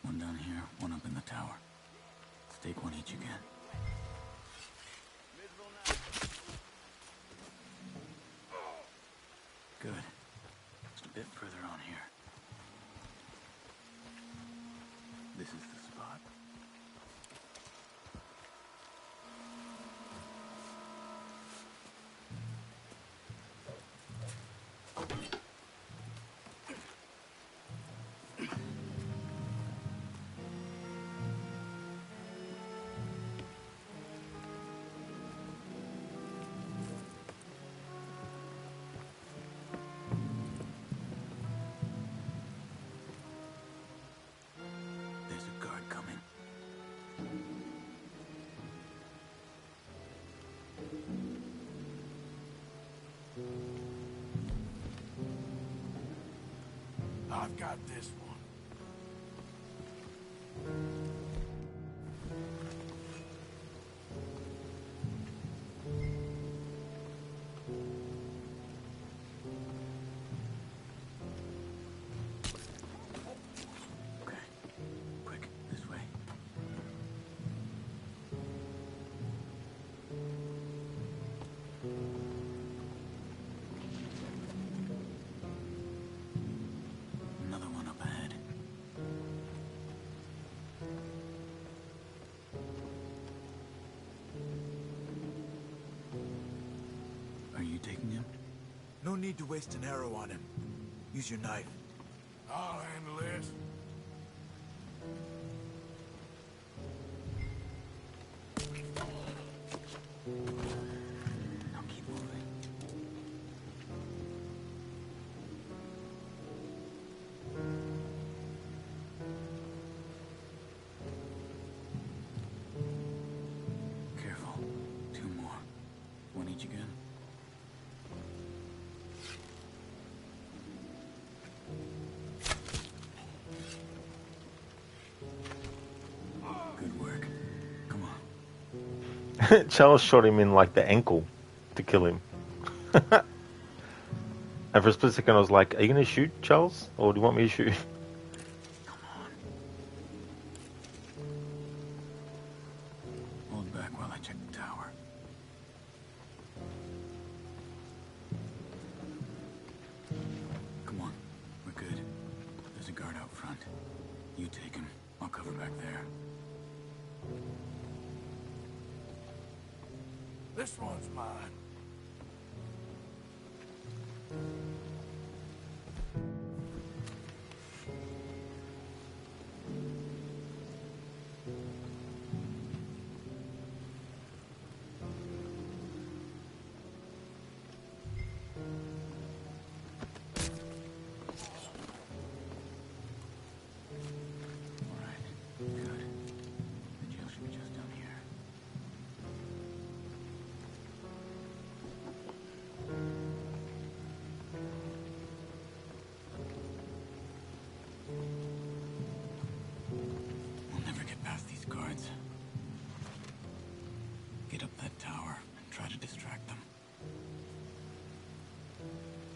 S8: One down here, one up in the tower. Let's take one each again. Good. Just a bit further on here. This is the spot.
S15: I've got this one.
S8: Okay. Quick, this way. Another one up ahead. Are you taking him?
S12: No need to waste an arrow on him. Use your knife.
S15: I'll handle this.
S8: Now keep moving. Careful. 2 more. One each again. Good work. Come on.
S1: Charles shot him in like the ankle to kill him. And for a split second I was like, are you going to shoot, Charles? Or do you want me to shoot?
S8: Hold back while I check the tower. Come on. We're good. There's a guard out front. You take him. there.
S15: This one's mine.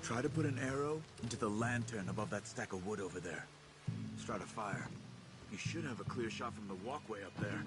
S12: Try to put an arrow into the lantern above that stack of wood over there. Start a fire. You should have a clear shot from the walkway up there.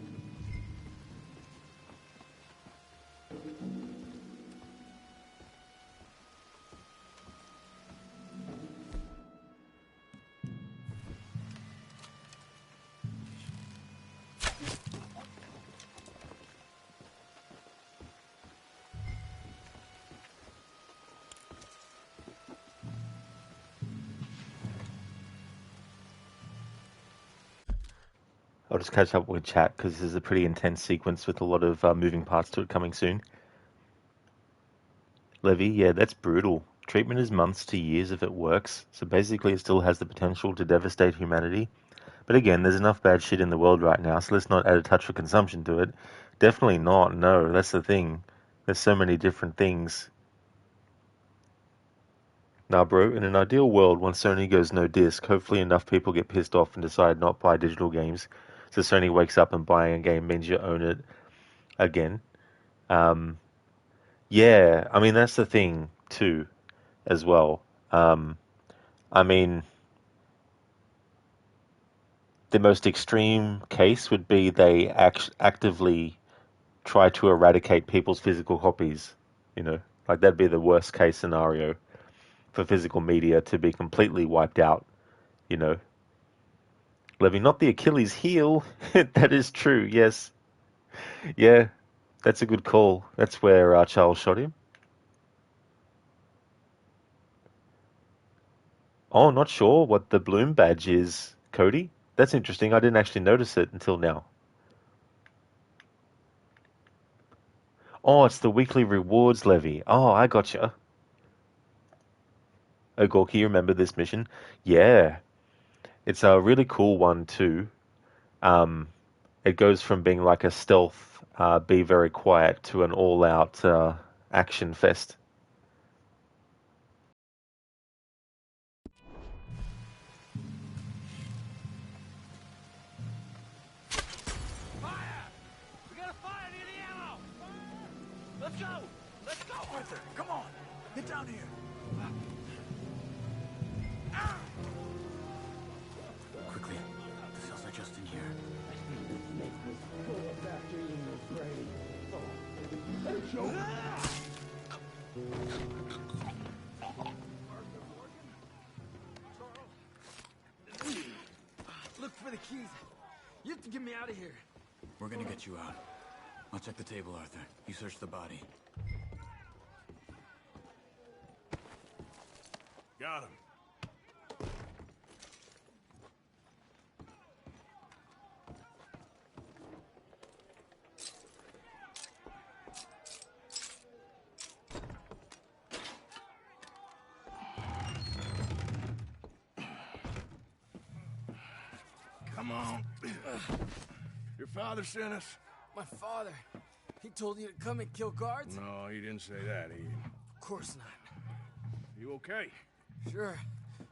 S1: I'll just catch up with chat because this is a pretty intense sequence with a lot of moving parts to it coming soon. Levy, yeah, that's brutal. Treatment is months to years if it works, so basically it still has the potential to devastate humanity. But again, there's enough bad shit in the world right now, so let's not add a touch of consumption to it. Definitely not, no, that's the thing. There's so many different things. Nah, bro, in an ideal world, once Sony goes no disc, hopefully enough people get pissed off and decide not to buy digital games, so Sony wakes up and buying a game means you own it again. Yeah, I mean, that's the thing, too, as well. I mean, the most extreme case would be they actively try to eradicate people's physical copies, you know? Like, that'd be the worst case scenario for physical media to be completely wiped out, you know? Levy, not the Achilles heel. That is true, yes. Yeah, that's a good call. That's where Charles shot him. Oh, not sure what the Bloom badge is, Cody. That's interesting. I didn't actually notice it until now. Oh, it's the weekly rewards levy. Oh, I gotcha. Oh, Gorky, you remember this mission? Yeah. It's a really cool one, too. It goes from being like a stealth, be very quiet, to an all-out action fest.
S12: Let's go! Let's go, Arthur! Come on! Get down here! Quickly, the cells are just in here.
S21: Look for the keys. You have to get me out of here.
S12: We're gonna get you out. I'll check the table, Arthur. You search the body.
S10: Got him.
S15: Come on. Your father sent us?
S21: My father. He told you to come and kill guards?
S15: No, he didn't say that.
S21: Of course not.
S15: You okay?
S21: Sure.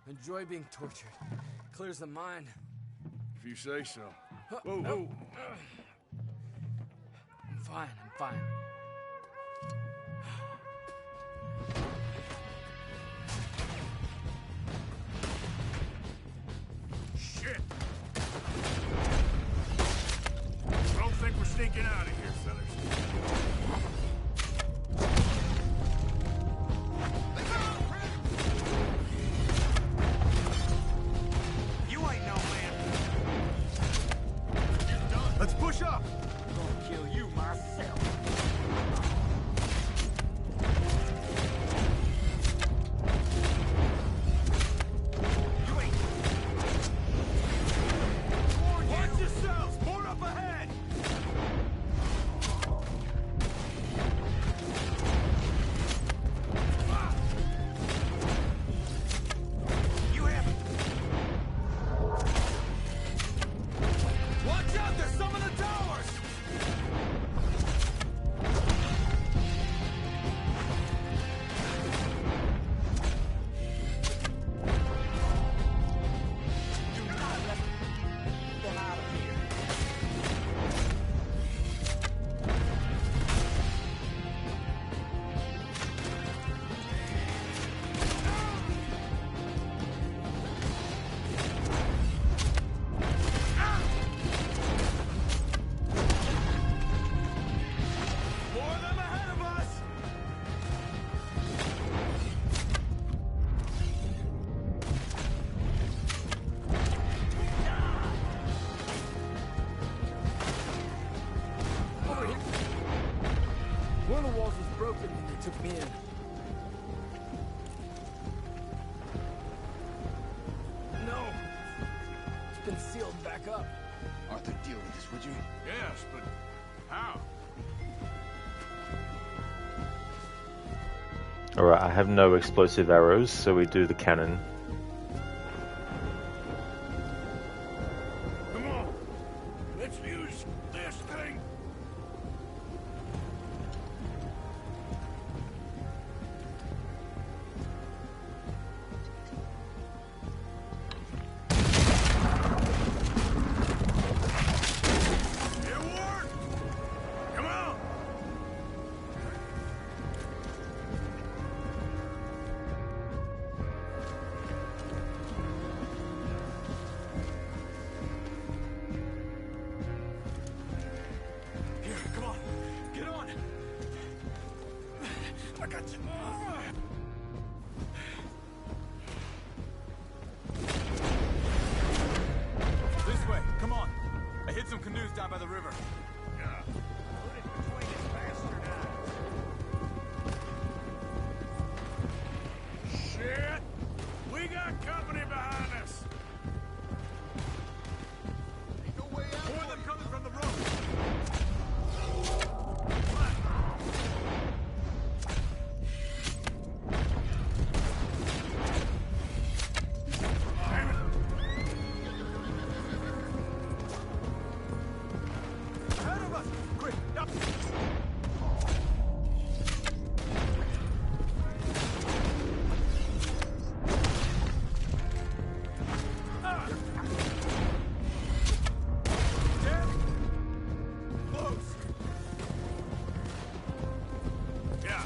S21: Enjoy being tortured. Clears the mind.
S15: If you say so.
S21: Whoa, whoa. I'm fine. I'm fine.
S10: Shit! Don't think we're sneaking out of here, fellas. You ain't no man.
S21: They took me in. No! It's been sealed back up.
S6: Arthur, deal with this, would you?
S10: Yes, but how?
S1: Alright, I have no explosive arrows, so we do the cannon.
S10: Come on, let's use this thing. It worked! Come on!
S6: Here, come on. Get on. I got you.
S8: This way, come on. I hit some canoes down by the river.
S10: Shit! We got company behind us!
S8: More of them coming from the road.
S6: Ahead of us! Quick, up!
S10: Yeah.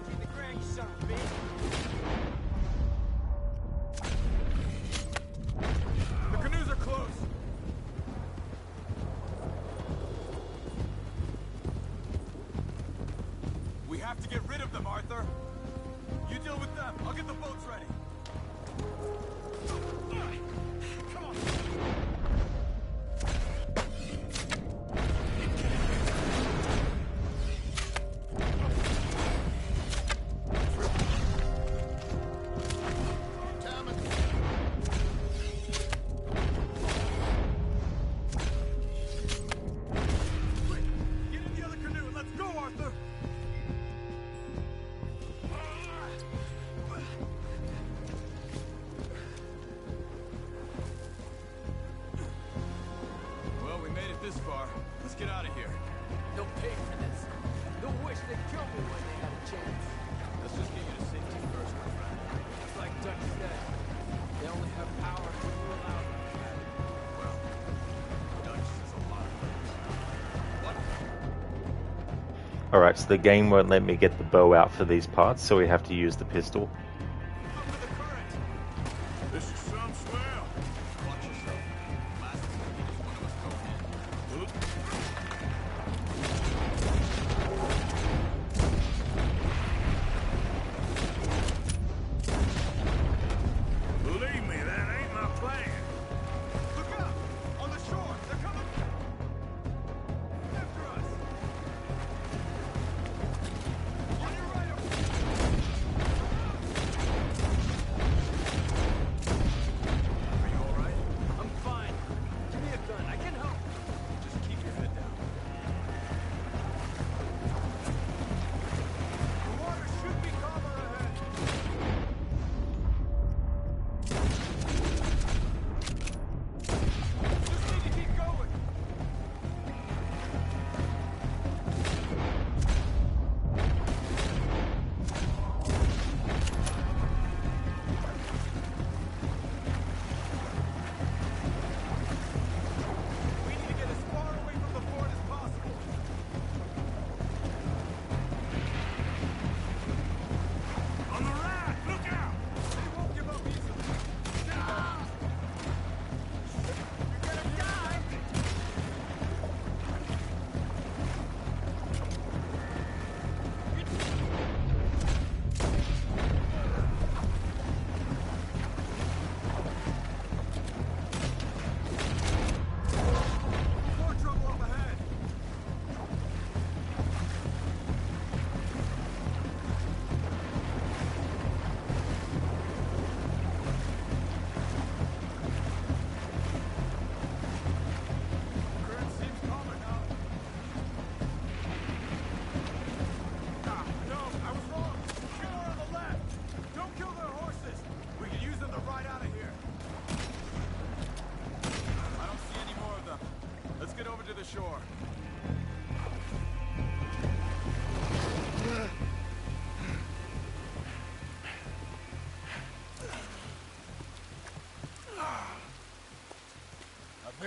S21: Get the ground, you son of a bitch.
S8: The canoes are close. We have to get rid of them, Arthur. You deal with them. I'll get the boats ready. Come on. Get in the other canoe and let's go, Arthur. Well, we made it this far. Let's get out of here.
S21: They'll pay for this. They'll wish they'd killed me when they had a chance.
S8: Let's just get you to safety first, my friend.
S21: It's like Dutch said. They only have power to rule out.
S8: Well, Dutch is a lot of things. What?
S1: Alright, so the game won't let me get the bow out for these parts, so we have to use the pistol.
S10: This is some swell.
S8: Watch yourself. Last time he just one of us go in.
S10: Believe me, that ain't my plan.
S8: Look out! On the shore! They're coming! After us! On your right!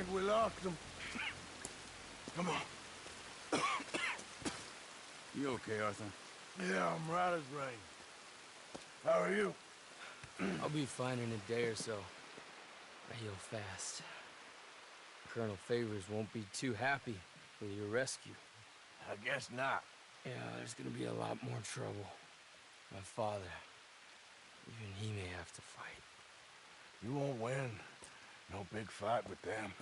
S15: think we lost him. Come on.
S8: You okay, Arthur?
S15: Yeah, I'm right as rain. How are you?
S9: I'll be fine in a day or so. I heal fast. Colonel Favors won't be too happy with your rescue.
S15: I guess not.
S9: Yeah, there's gonna be a lot more trouble. My father, even he may have to fight.
S15: You won't win. No big fight with them.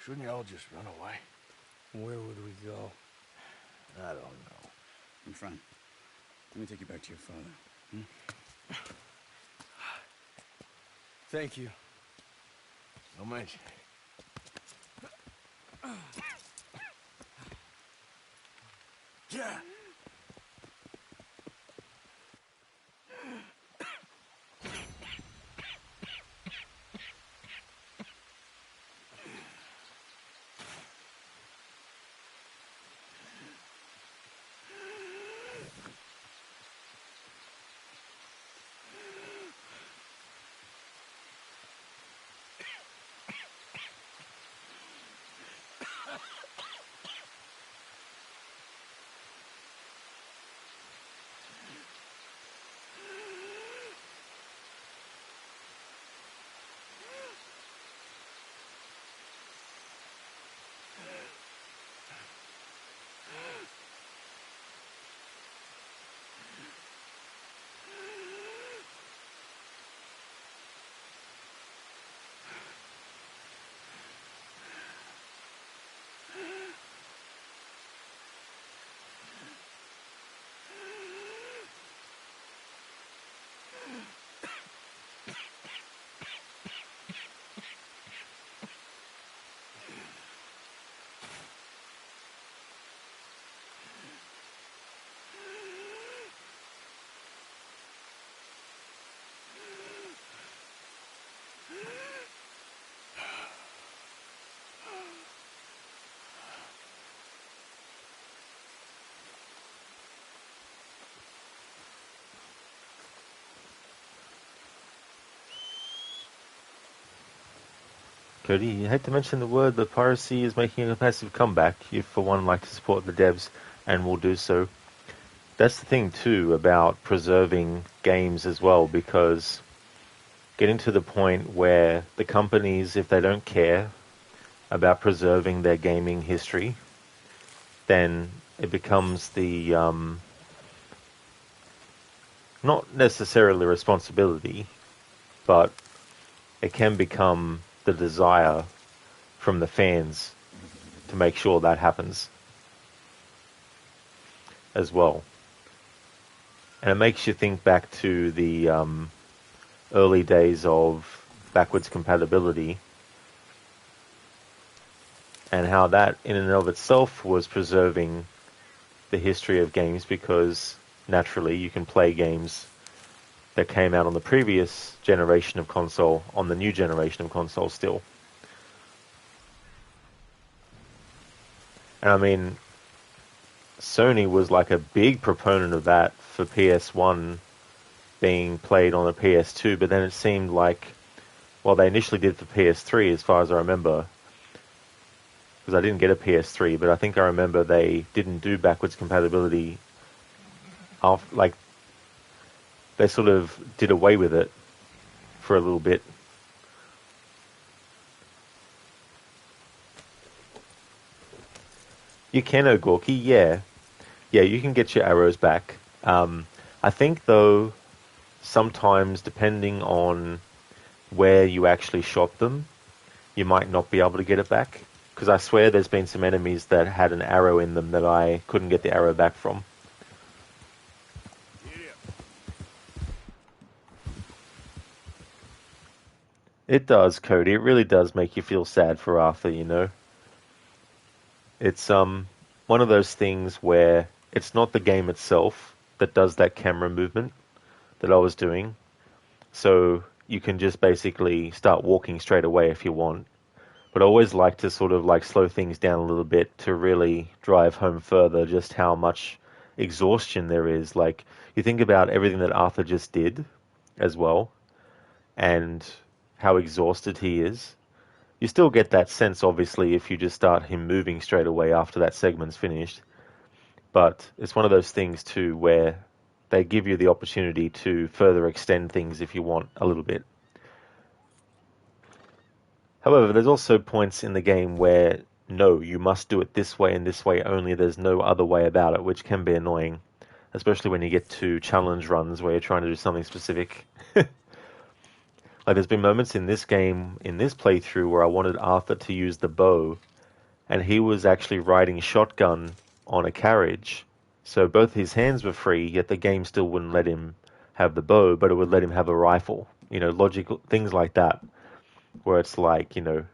S15: Shouldn't y'all just run away?
S9: Where would we go?
S15: I don't know.
S12: I'm fine. Let me take you back to your father.
S9: Thank you.
S15: No mention. Yeah.
S1: Cody, you had to mention the word, but piracy is making a massive comeback. You, for one, like to support the devs, and will do so. That's the thing, too, about preserving games as well, because getting to the point where the companies, if they don't care about preserving their gaming history, then it becomes the, not necessarily responsibility, but it can become the desire from the fans to make sure that happens as well. And it makes you think back to the early days of backwards compatibility and how that in and of itself was preserving the history of games, because naturally you can play games that came out on the previous generation of console on the new generation of console still. And I mean, Sony was like a big proponent of that for PS1 being played on a PS2, but then it seemed like, well, they initially did for PS3 as far as I remember, because I didn't get a PS3, but I think I remember they didn't do backwards compatibility after, like, they sort of did away with it for a little bit. You can, O'Gorky, yeah. Yeah, you can get your arrows back. I think, though, sometimes, depending on where you actually shot them, you might not be able to get it back. Because I swear there's been some enemies that had an arrow in them that I couldn't get the arrow back from. It does, Cody. It really does make you feel sad for Arthur, you know. It's one of those things where it's not the game itself that does that camera movement that I was doing. So you can just basically start walking straight away if you want. But I always like to sort of like slow things down a little bit to really drive home further just how much exhaustion there is. Like, you think about everything that Arthur just did as well, and how exhausted he is. You still get that sense, obviously, if you just start him moving straight away after that segment's finished. But it's one of those things, too, where they give you the opportunity to further extend things if you want a little bit. However, there's also points in the game where, no, you must do it this way and this way only. There's no other way about it, which can be annoying, especially when you get to challenge runs where you're trying to do something specific. Like, there's been moments in this game, in this playthrough, where I wanted Arthur to use the bow, and he was actually riding shotgun on a carriage. So both his hands were free, yet the game still wouldn't let him have the bow, but it would let him have a rifle. You know, logical things like that, where it's like, you know,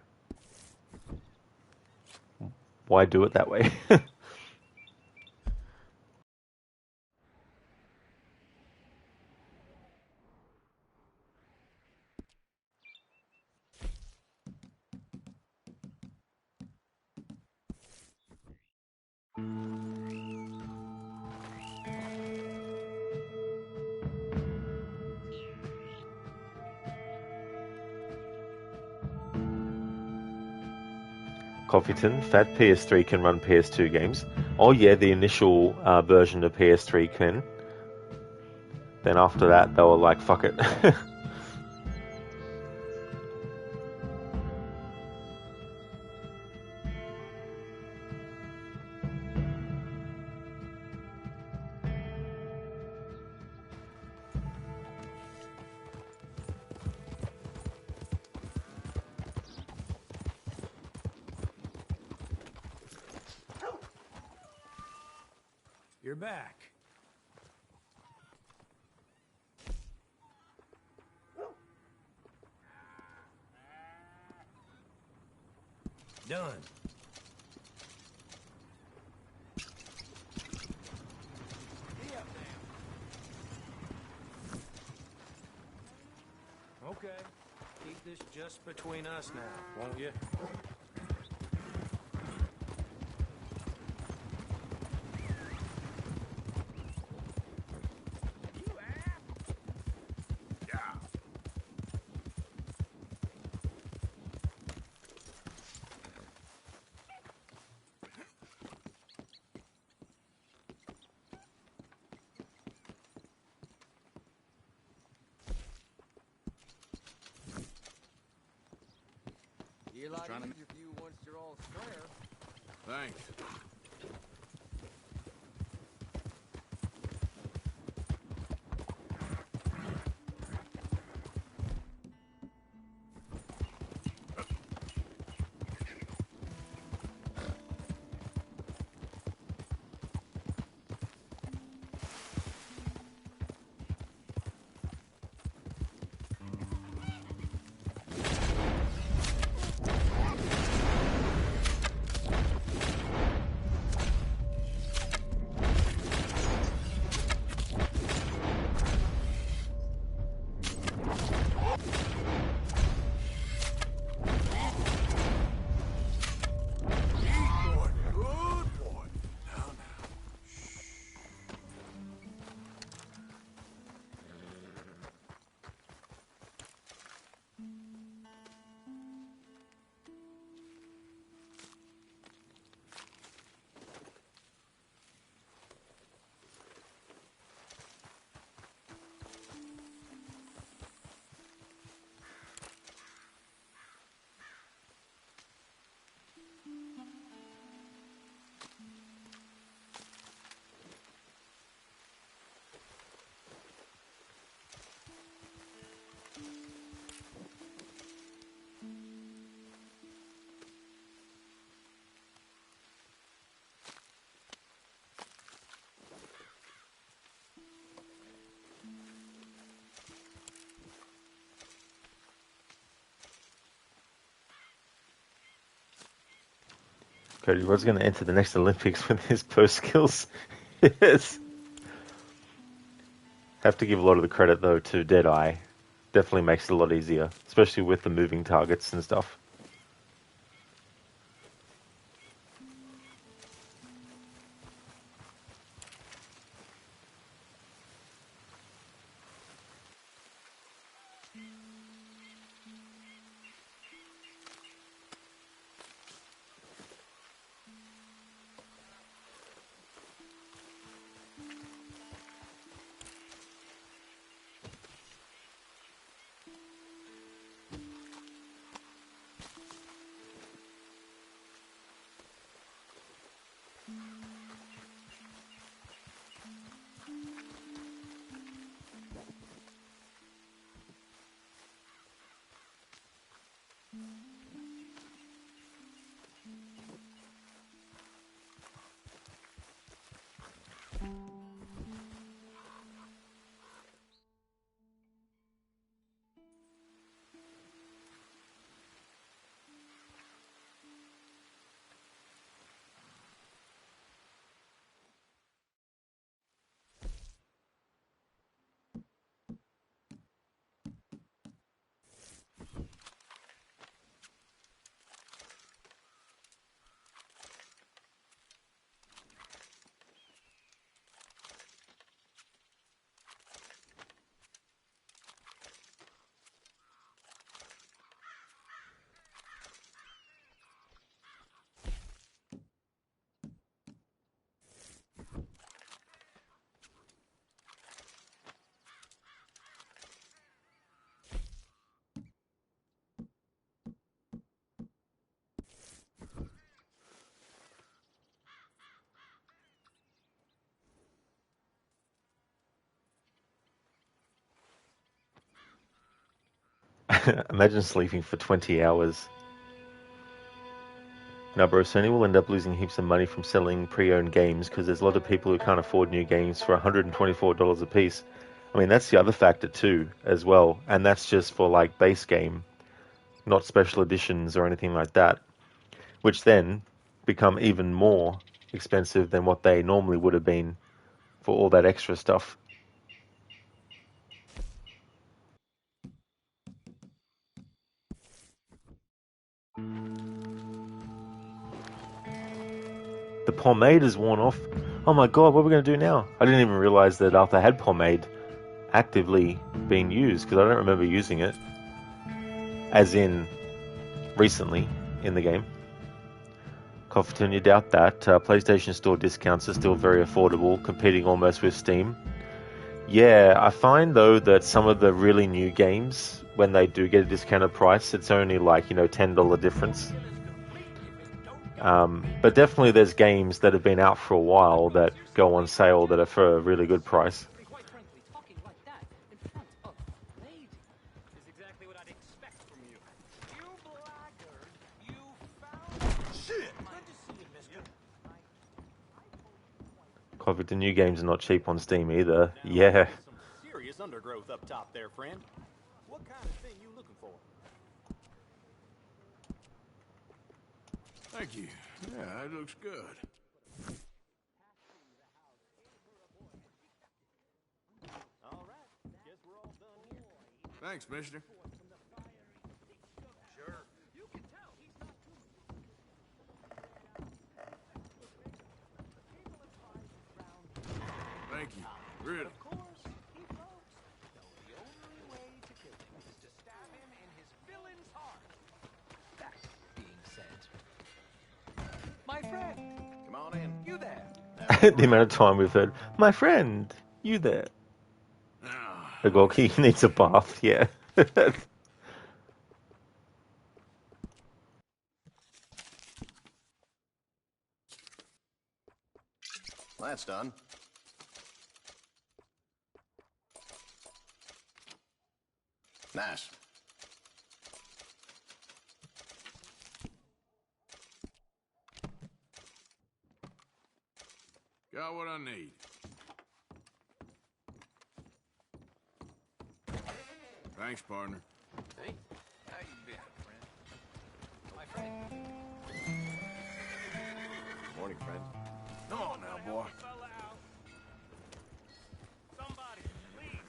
S1: why do it that way? Coffeeton, Fat PS3 can run PS2 games. Oh yeah, the initial version of PS3 can. Then after that, they were like, fuck it.
S13: You're back. Done. Okay. Keep this just between us now, won't you?
S21: Be a lot easier for you once you're all square.
S10: Thanks.
S1: Cody Rod's going to enter the next Olympics with his post skills. Yes. Have to give a lot of the credit, though, to Deadeye. Definitely makes it a lot easier, especially with the moving targets and stuff. Imagine sleeping for 20 hours. Now, bro, Sony will end up losing heaps of money from selling pre-owned games because there's a lot of people who can't afford new games for $124 a piece. I mean, that's the other factor too, as well. And that's just for like base game, not special editions or anything like that, which then become even more expensive than what they normally would have been for all that extra stuff. The pomade is worn off. Oh my god, what are we going to do now? I didn't even realize that Arthur had pomade actively being used, because I don't remember using it. As in, recently, in the game. Cofferton, you doubt that. PlayStation Store discounts are still very affordable, competing almost with Steam. Yeah, I find though that some of the really new games, when they do get a discounted price, it's only like, $10 difference. But definitely there's games that have been out for a while that go on sale that are for a really good price. Coffee, the new games are not cheap on Steam either. Yeah.
S11: Serious undergrowth up top there, friend. What kind of thing you looking for?
S10: Thank you. Yeah, it looks good.
S11: All right, guess we're all done here.
S10: Thanks, mister.
S11: Sure. You can tell he's not too
S10: Thank you. Really.
S11: Of course, he folks know the only way to kill him is to stab him in his villain's heart. That being said, my friend,
S5: Come on in.
S11: you there?
S1: The amount of time we've heard, my friend, you there. The Gorky needs a bath, yeah.
S5: That's done. Nice.
S10: Got what I need. Thanks, partner.
S11: Hey, how you been, friend? My friend.
S5: Morning, friend.
S10: Come on now, boy.
S11: Somebody, please.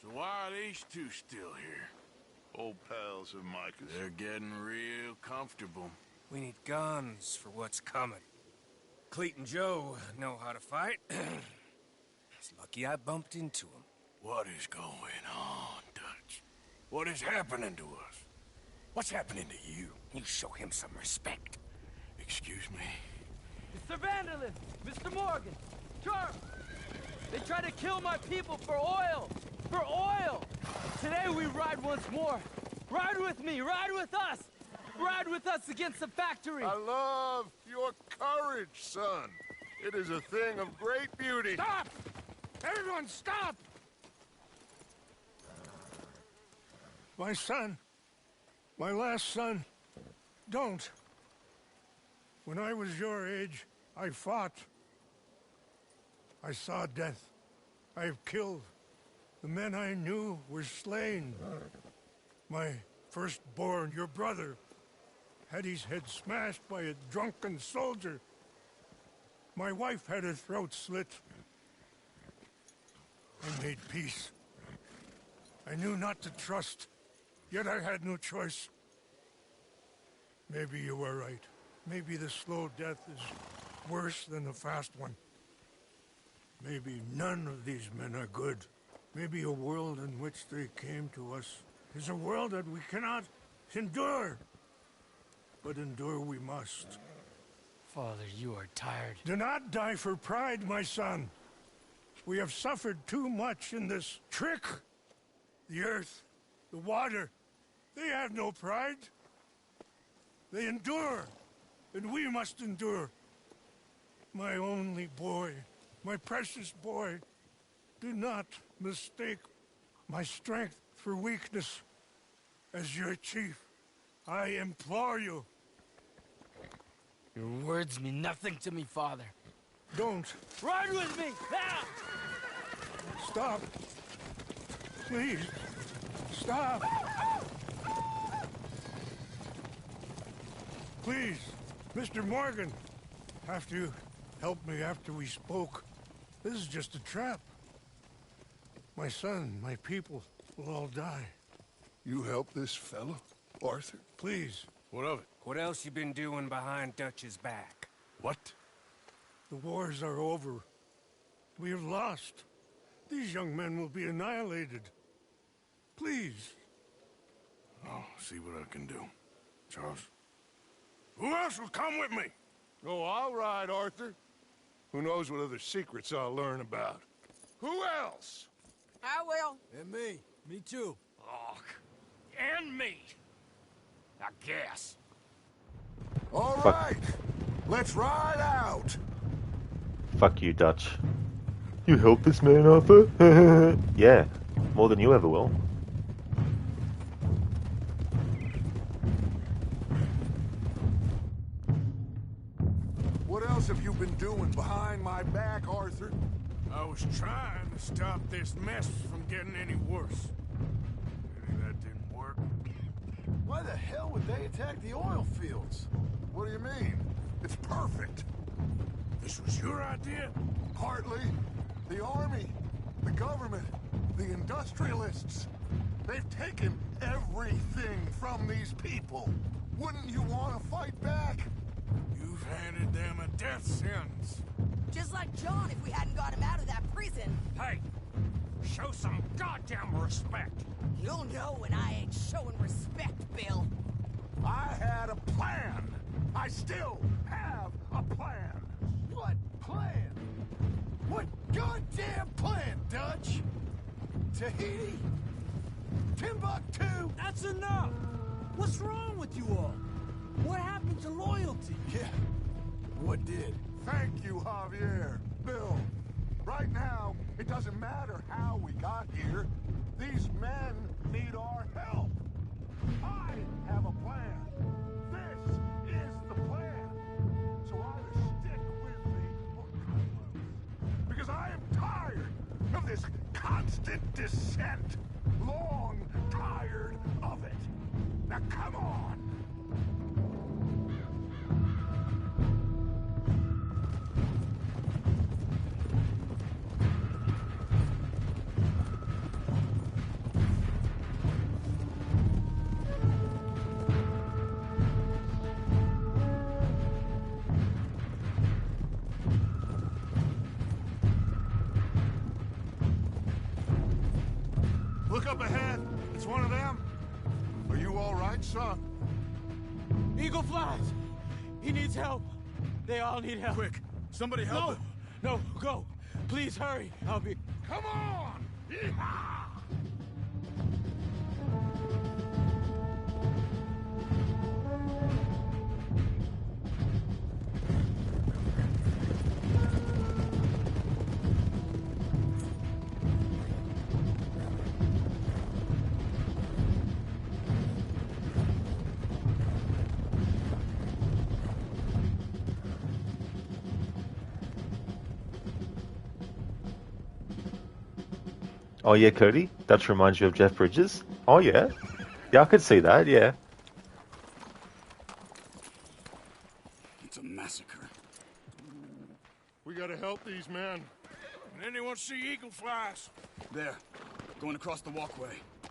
S10: So why are these two still here? Old pals of Micah's. They're getting real comfortable.
S17: We need guns for what's coming. Cleet and Joe know how to fight. It's lucky I bumped into them.
S10: What is going on, Dutch? What is happening to us? What's happening to you?
S17: You show him some respect.
S10: Excuse me?
S21: Mr. Vanderlyn! Mr. Morgan! Charles! They try to kill my people for oil! For oil! Today we ride once more. Ride with me! Ride with us! Ride with us against the factory!
S3: I love your courage, son. It is a thing of great beauty.
S17: Stop! Everyone stop!
S15: My son. My last son. Don't. When I was your age, I fought. I saw death. I have killed. The men I knew were slain. My firstborn, your brother, had his head smashed by a drunken soldier. My wife had her throat slit. I made peace. I knew not to trust, yet I had no choice. Maybe you were right. Maybe the slow death is worse than the fast one. Maybe none of these men are good. Maybe a world in which they came to us is a world that we cannot endure. But endure we must.
S9: Father, you are tired.
S15: Do not die for pride, my son. We have suffered too much in this trick. The earth, the water, they have no pride. They endure, and we must endure. My only boy, my precious boy, do not mistake my strength for weakness. As your chief, I implore you.
S9: Your words mean nothing to me, Father.
S15: Don't.
S21: Ride with me! Now!
S15: Stop. Please. Stop. Please, Mr. Morgan. Have to help me after we spoke. This is just a trap. My son, my people will all die.
S3: You help this fellow, Arthur?
S15: Please.
S10: What of it?
S17: What else you been doing behind Dutch's back?
S10: What?
S15: The wars are over. We have lost. These young men will be annihilated. Please.
S10: I'll see what I can do. Charles? Who else will come with me?
S3: Oh, I'll ride, Arthur. Who knows what other secrets I'll learn about? Who else?
S16: I will.
S21: And me. Me too.
S17: Oh, and me. I guess.
S3: All right. Let's ride out.
S1: Fuck you, Dutch. You help this man, Arthur? Yeah, more than you ever will.
S3: What else have you been doing behind my back, Arthur?
S10: I was trying to stop this mess from getting any worse. Maybe that didn't work.
S3: Why the hell would they attack the oil fields? What do you mean? It's perfect.
S10: This was your idea?
S3: Partly. The army, the government, the industrialists. They've taken everything from these people. Wouldn't you want to fight back?
S10: You've handed them a death sentence.
S16: Just like John if we hadn't got him out of that prison.
S17: Hey, show some goddamn respect.
S16: You'll know when I ain't showing respect, Bill.
S3: I had a plan. I still have a plan.
S15: What plan? What goddamn plan, Dutch? Tahiti? Timbuktu?
S21: That's enough! What's wrong with you all? What happened to loyalty?
S3: Yeah. What did? Thank you, Javier. Bill, right now, it doesn't matter how we got here. These men need our help. I have a plan. This is the plan. So either stick with me or cut loose. Because I am tired of this constant descent. Long tired of it. Now come on. Look up ahead. It's one of them. Are you all right, son?
S21: Eagle flies! He needs help. They all need help.
S8: Quick, somebody help him.
S21: No, go. Please hurry. I'll be...
S3: Come on! Yeehaw!
S1: Oh yeah, Cody? That reminds you of Jeff Bridges? Oh yeah. Yeah, I could see that, yeah.
S12: It's a massacre.
S3: We gotta help these men.
S10: Can anyone see eagle flies?
S12: There. Going across the walkway.
S10: You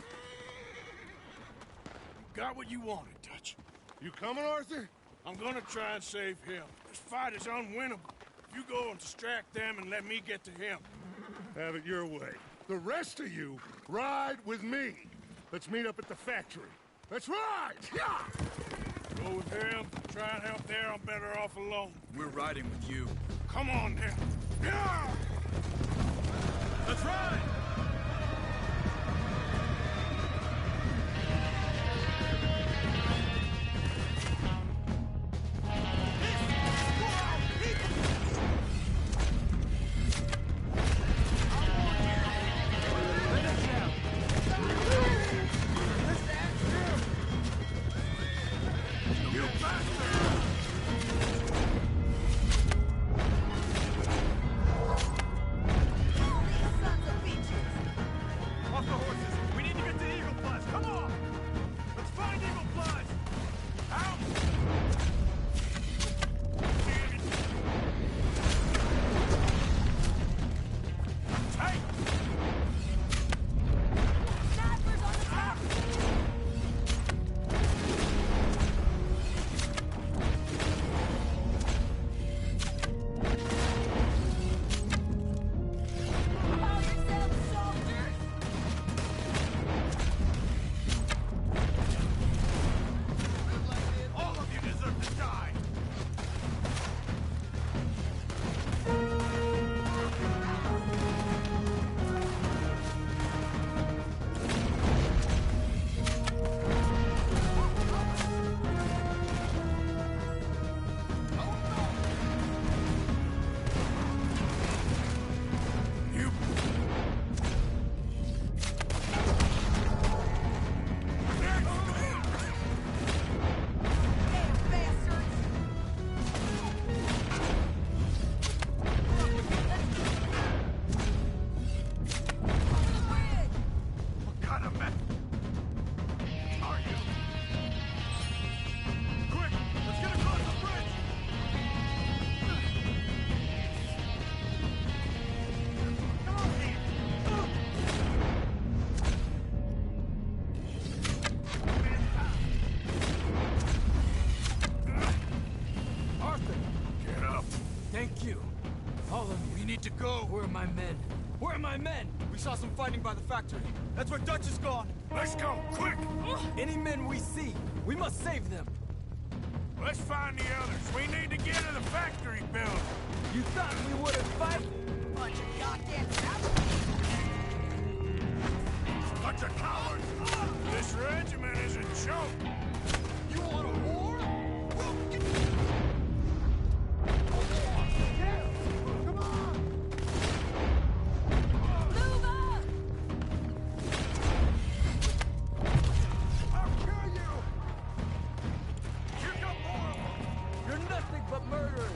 S10: got what you wanted, Dutch.
S3: You coming, Arthur?
S10: I'm gonna try and save him. This fight is unwinnable. You go and distract them and let me get to him.
S3: Have it your way. The rest of you, ride with me. Let's meet up at the factory. Let's ride! Yeah!
S10: Go with him. Try and help there. I'm better off alone.
S8: We're riding with you.
S10: Come on, then. Yeah!
S8: Let's ride!
S21: Where are my men? Where are my men?
S8: We saw some fighting by the factory. That's where Dutch is gone.
S10: Let's go, quick!
S21: Any men we see, we must save them.
S10: Let's find the others. We need to get to the factory building.
S21: You thought we wouldn't fight?
S16: Bunch of goddamn savages.
S10: Bunch of cowards! This regiment is a joke! You want a war? Well, get...
S21: But murderers!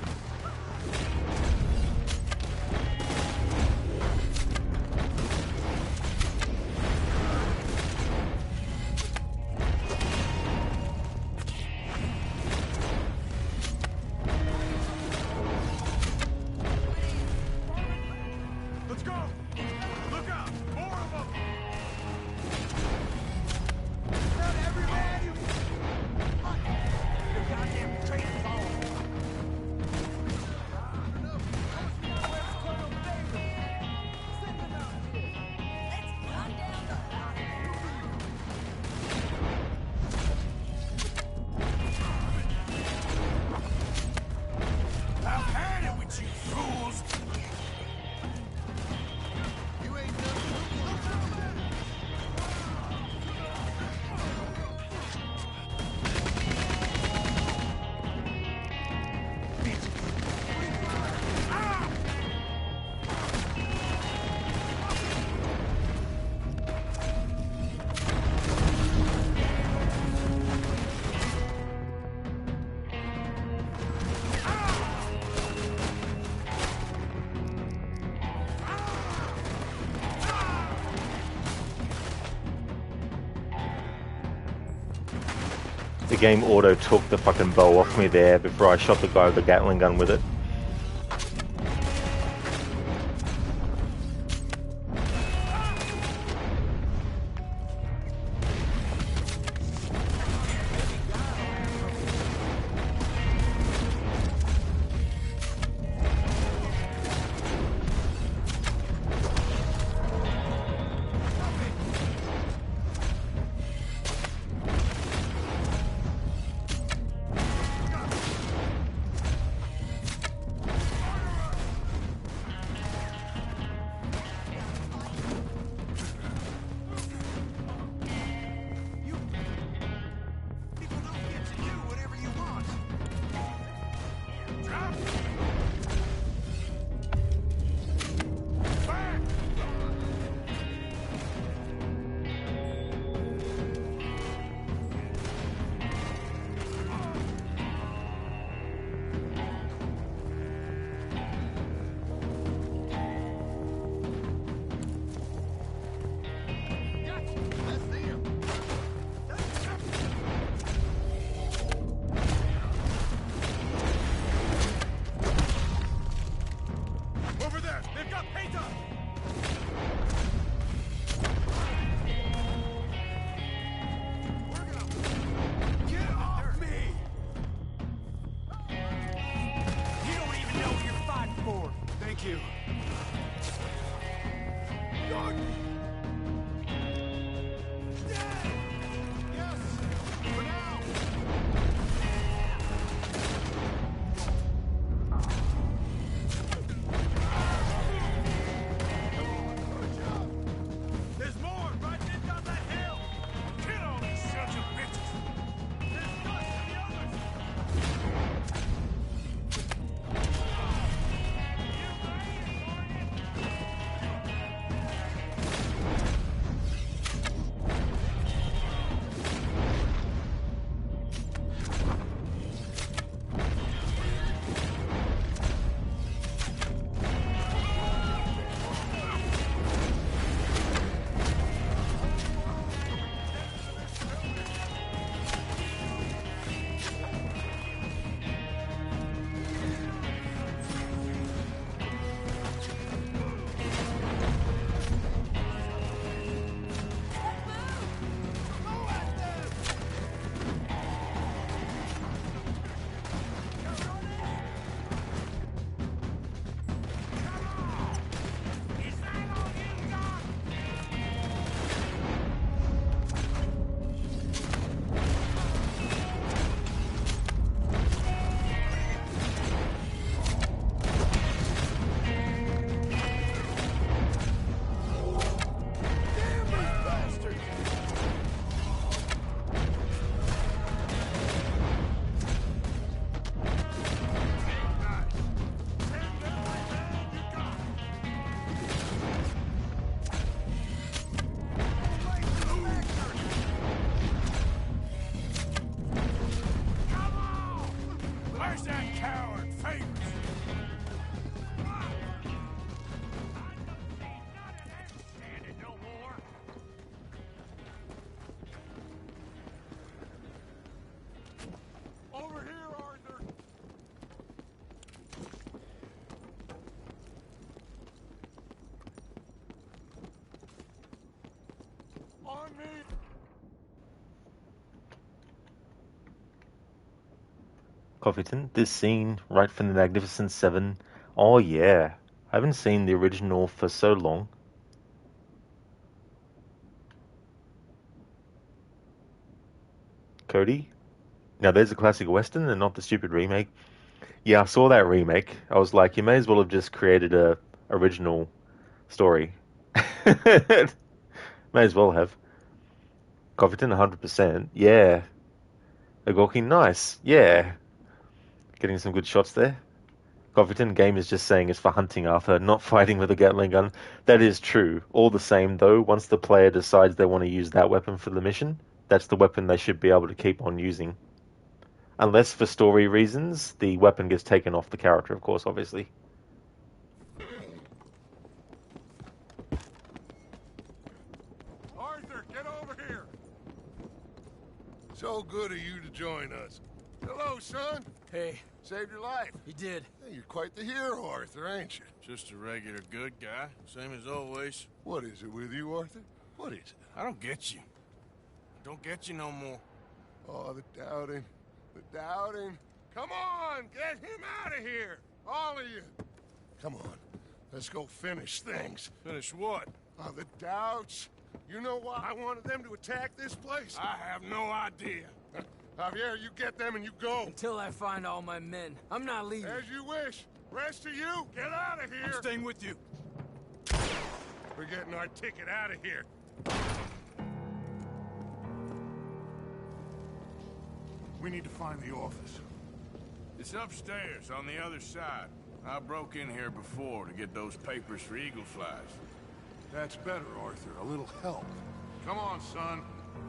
S1: The game auto took the fucking bow off me there before I shot the guy with the Gatling gun with it. Coffeeton, this scene right from the Magnificent Seven. Oh yeah, I haven't seen the original for so long. Cody? Now there's a classic western and not the stupid remake. Yeah, I saw that remake. I was like, you may as well have just created a original story. May as well have. Coffeeton, 100%. Yeah. Agorki, nice. Yeah. Getting some good shots there. Coffeeton, game is just saying it's for hunting Arthur, not fighting with a Gatling gun. That is true. All the same, though, once the player decides they want to use that weapon for the mission, that's the weapon they should be able to keep on using. Unless, for story reasons, the weapon gets taken off the character, of course, obviously.
S3: Arthur, get over here! So good of you to join us. Hello, son.
S21: Hey.
S3: Saved your life.
S21: He did.
S3: Hey, you're quite the hero, Arthur, ain't you?
S10: Just a regular good guy, same as always.
S3: What is it with you, Arthur? What is it?
S10: I don't get you. Don't get you no more.
S3: Oh, the doubting. The doubting. Come on, get him out of here. All of you. Come on. Let's go finish things.
S10: Finish what?
S3: Oh, the doubts. You know why I wanted them to attack this place?
S10: I have no idea.
S3: Javier, you get them and you go.
S21: Until I find all my men. I'm not leaving.
S3: As you wish. Rest of you, get out of here.
S10: I'm staying with you.
S3: We're getting our ticket out of here. We need to find the office.
S10: It's upstairs on the other side. I broke in here before to get those papers for Eagle Flies.
S3: That's better, Arthur. A little help. Come on, son.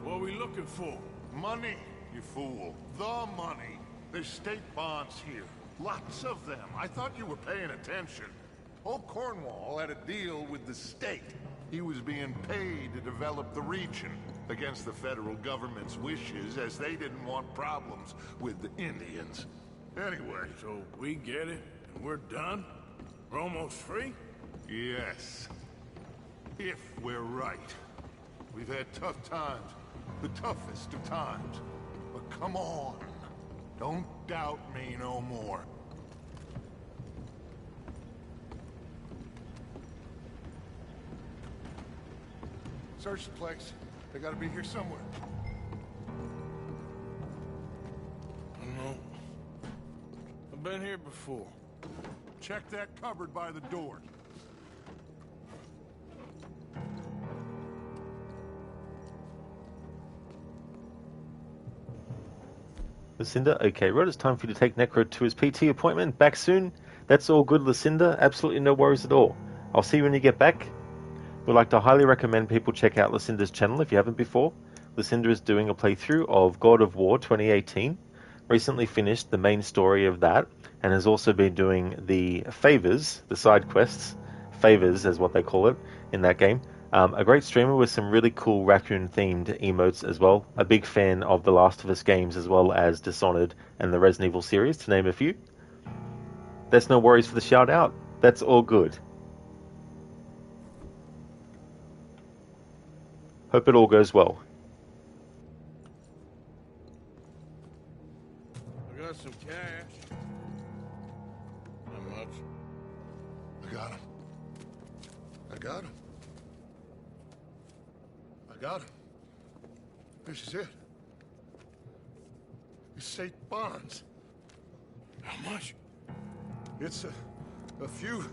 S10: What are we looking for?
S3: Money, you fool. The money. There's state bonds here. Lots of them. I thought you were paying attention. Old Cornwall had a deal with the state. He was being paid to develop the region against the federal government's wishes, as they didn't want problems with the Indians. Anyway.
S10: So we get it, and we're done? We're almost free?
S3: Yes. If we're right. We've had tough times. The toughest of times. But come on. Don't doubt me no more. Search the place. They gotta be here somewhere.
S10: No. I've been here before.
S3: Check that cupboard by the door.
S1: Lucinda, okay, Rod, it's time for you to take Necro to his PT appointment. Back soon. That's all good, Lucinda. Absolutely no worries at all. I'll see you when you get back. We'd like to highly recommend people check out Lucinda's channel if you haven't before. Lucinda is doing a playthrough of God of War 2018. Recently finished the main story of that, and has also been doing the favors, the side quests, favors is what they call it in that game. A great streamer with some really cool raccoon-themed emotes as well. A big fan of the Last of Us games as well as Dishonored and the Resident Evil series, to name a few. That's no worries for the shout-out. That's all good. Hope it all goes well.
S10: I got some cash. How much?
S3: I got him. I got him. I got him. This is it. It's state bonds.
S10: How much?
S3: It's a few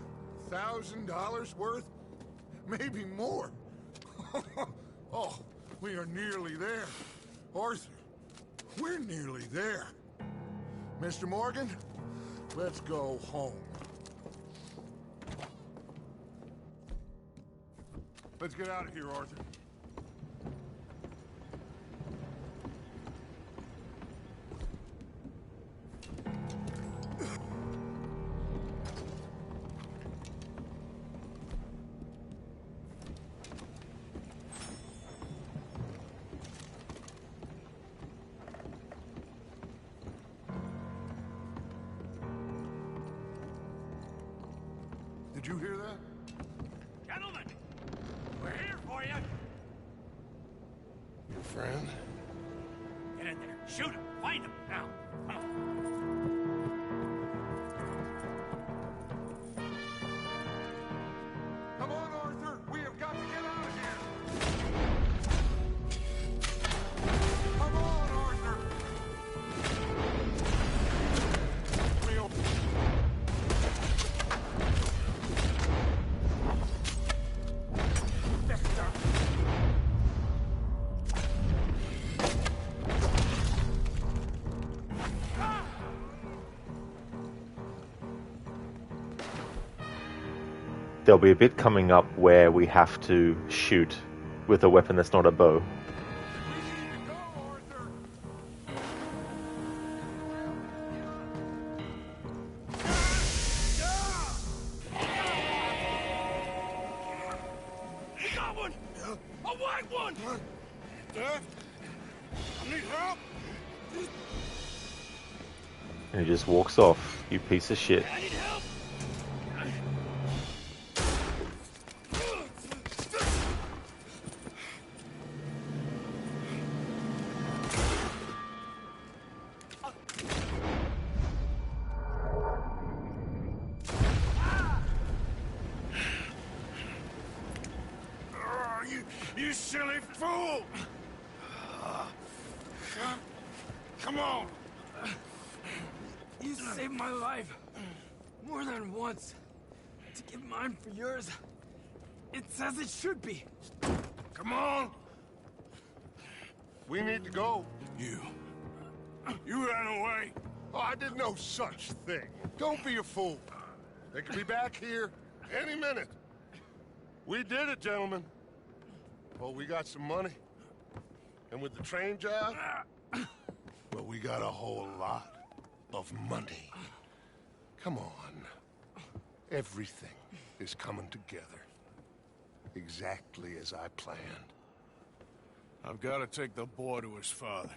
S3: $1,000s worth, maybe more. Oh, we are nearly there. Arthur, we're nearly there. Mr. Morgan, let's go home. Let's get out of here, Arthur. Did you hear that?
S13: Gentlemen, we're here for you.
S3: Your friend?
S13: Get in there. Shoot him. Find him. Now.
S3: Come on, Arthur. We have got to get out of here. Come on, Arthur.
S1: There'll be a bit coming up where we have to shoot with a weapon that's not a bow.
S13: Got one! A white one!
S15: Need help?
S1: And he just walks off. You piece of shit.
S15: I need help. You silly fool! Come on!
S21: You saved my life more than once. To give mine for yours, it's as it should be.
S15: Come on! We need to go. You ran away. Oh, I did no such thing. Don't be a fool. They could be back here any minute. We did it, gentlemen. Oh, we got some money. And with the train job, well, we got a whole lot of money. Come on. Everything is coming together. Exactly as I planned.
S10: I've got to take the boy to his father.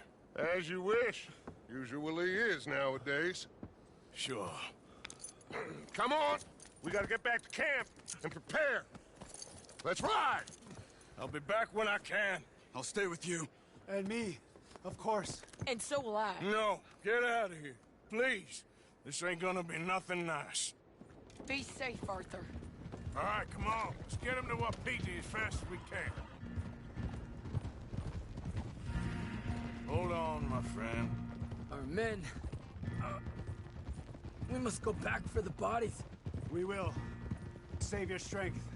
S15: As you wish. Usually is nowadays.
S10: Sure.
S15: Come on! We gotta get back to camp and prepare. Let's ride!
S10: I'll be back when I can.
S8: I'll stay with you.
S21: And me, of course.
S16: And so will I.
S10: No, get out of here. Please. This ain't gonna be nothing nice.
S16: Be safe, Arthur.
S10: All right, come on. Let's get him to Wapiti as fast as we can. Hold on, my friend.
S21: Our men... we must go back for the bodies.
S2: We will. Save your strength.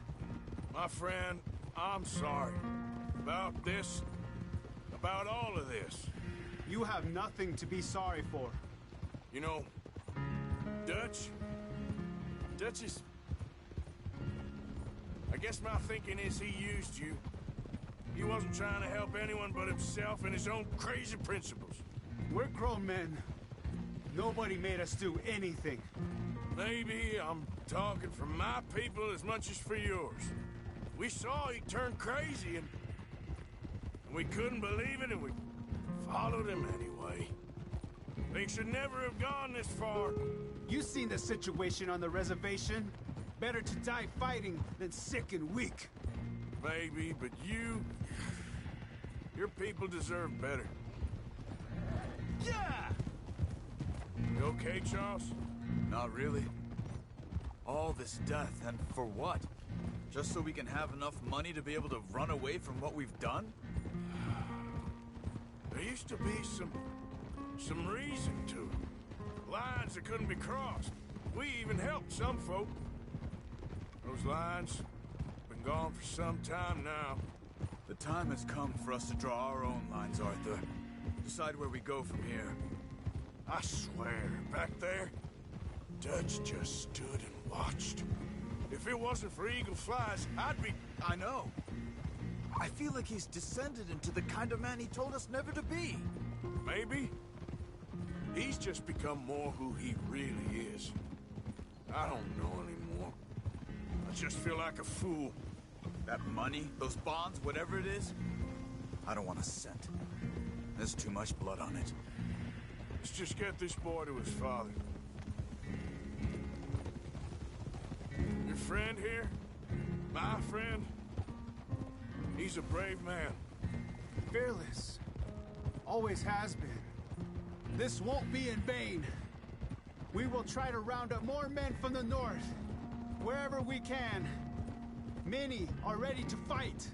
S10: My friend, I'm sorry. About this. About all of this.
S2: You have nothing to be sorry for.
S10: You know, Dutch is... I guess my thinking is he used you. He wasn't trying to help anyone but himself and his own crazy principles.
S2: We're grown men. Nobody made us do anything.
S10: Maybe I'm talking for my people as much as for yours. We saw he turned crazy and we couldn't believe it and we followed him anyway. Things should never have gone this far.
S2: You seen the situation on the reservation? Better to die fighting than sick and weak.
S10: Maybe, but your people deserve better.
S2: Yeah!
S10: You okay, Charles?
S12: Not really. All this death, and for what? Just so we can have enough money to be able to run away from what we've done?
S10: There used to be some reason to it. Lines that couldn't be crossed. We even helped some folk. Those lines been gone for some time now.
S12: The time has come for us to draw our own lines, Arthur. Decide where we go from here.
S10: I swear, back there, Dutch just stood and watched. If it wasn't for Eagle Flies, I'd be...
S12: I know. I feel like he's descended into the kind of man he told us never to be.
S10: Maybe. He's just become more who he really is. I don't know anymore. I just feel like a fool.
S12: That money, those bonds, whatever it is, I don't want a cent. There's too much blood on it.
S10: Let's just get this boy to his father. Your friend here, my friend, he's a brave man.
S2: Fearless. Always has been. This won't be in vain. We will try to round up more men from the north, wherever we can. Many are ready to fight.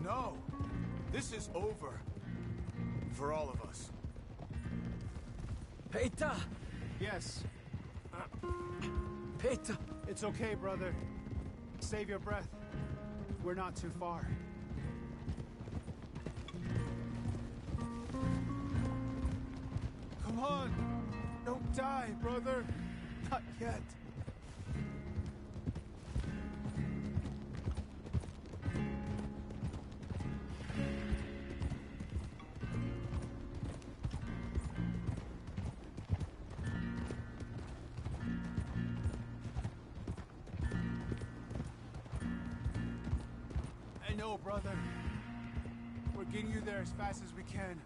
S12: No, this is over. For all of us.
S21: Peter!
S2: Yes.
S21: Peter!
S2: It's okay, brother. Save your breath. We're not too far. Come on! Don't die, brother! Not yet. I know, brother. We're getting you there as fast as we can.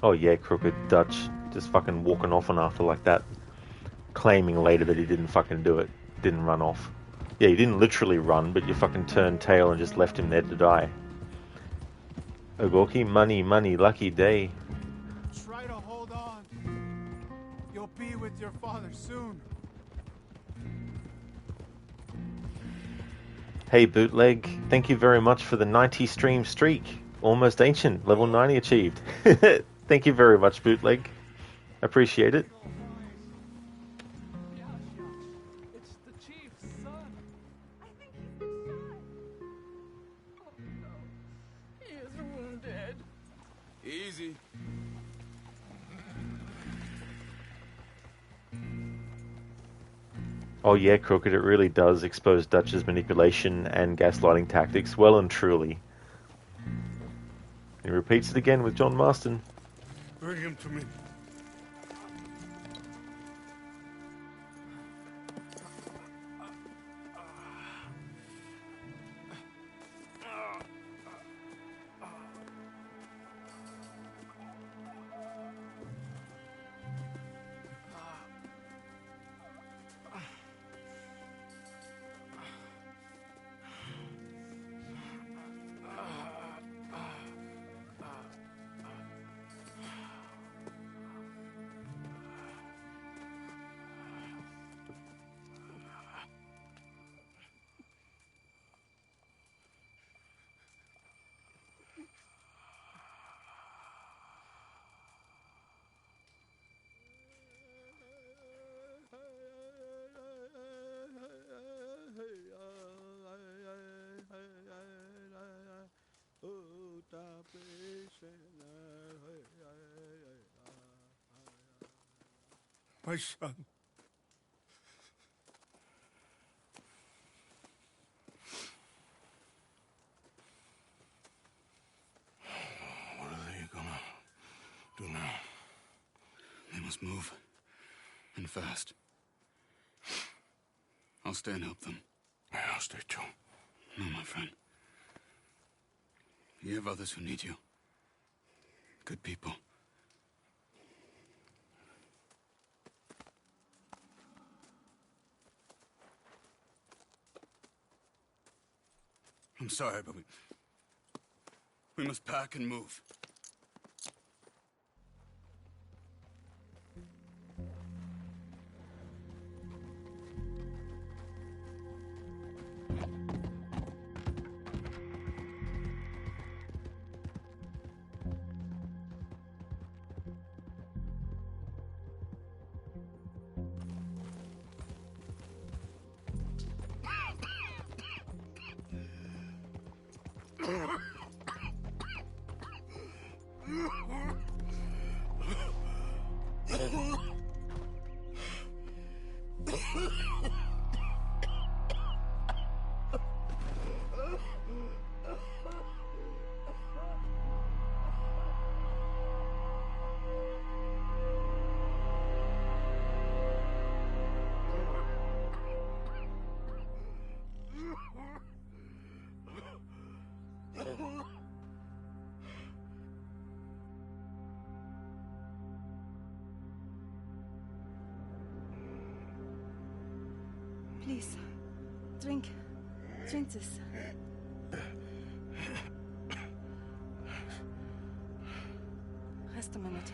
S1: Oh yeah, Crooked Dutch just fucking walking off on Arthur like that, claiming later that he didn't fucking do it, didn't run off. Yeah, you didn't literally run, but you fucking turned tail and just left him there to die. Ogorki, money, money, lucky day.
S2: Try to hold on. You'll be with your father soon.
S1: Hey Bootleg, thank you very much for the 90 stream streak. Almost ancient, level 90 achieved. Thank you very much, Bootleg. Appreciate it.
S11: It's the chief's son. I think he's his son. Oh no. He is wounded.
S8: Easy.
S1: Oh yeah, Crooked, it really does expose Dutch's manipulation and gaslighting tactics well and truly. He repeats it again with John Marston.
S15: Bring him to me. My son.
S7: What are they gonna do now? They must move. And fast. I'll stay and help them.
S15: Yeah, I'll stay too.
S7: No, my friend. You have others who need you. Good people. I'm sorry, but we must pack and move.
S22: Please, drink. Drink this. Rest a minute.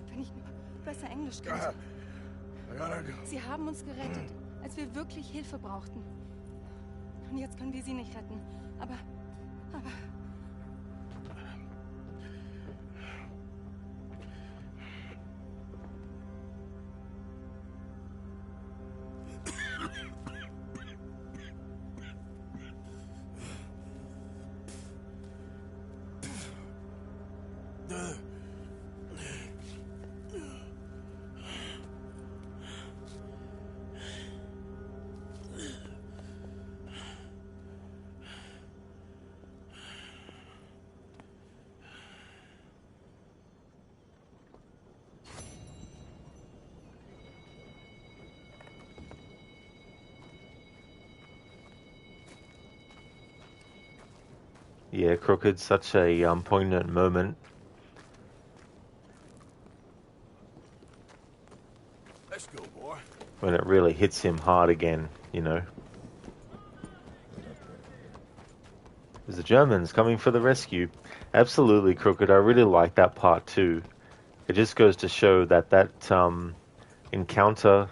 S22: Wenn ich nur besser Englisch könnte. Sie haben uns gerettet, als wir wirklich Hilfe brauchten. Und jetzt können wir sie nicht retten. Aber...
S1: Yeah, Crooked, such a poignant moment.
S12: Let's go, boy.
S1: When it really hits him hard again, you know. There's the Germans coming for the rescue. Absolutely, Crooked. I really like that part too. It just goes to show that encounter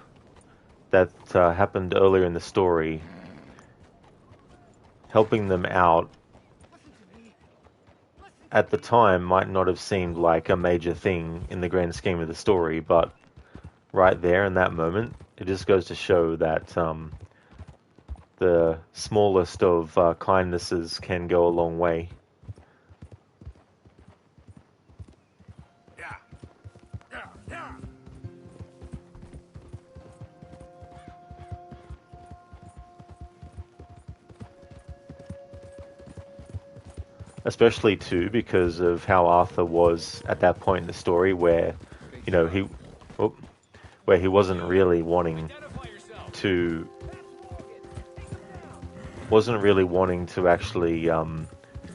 S1: that happened earlier in the story, helping them out at the time might not have seemed like a major thing in the grand scheme of the story, but right there in that moment, it just goes to show that the smallest of kindnesses can go a long way. Especially too because of how Arthur was at that point in the story, where you know he wasn't really wanting to actually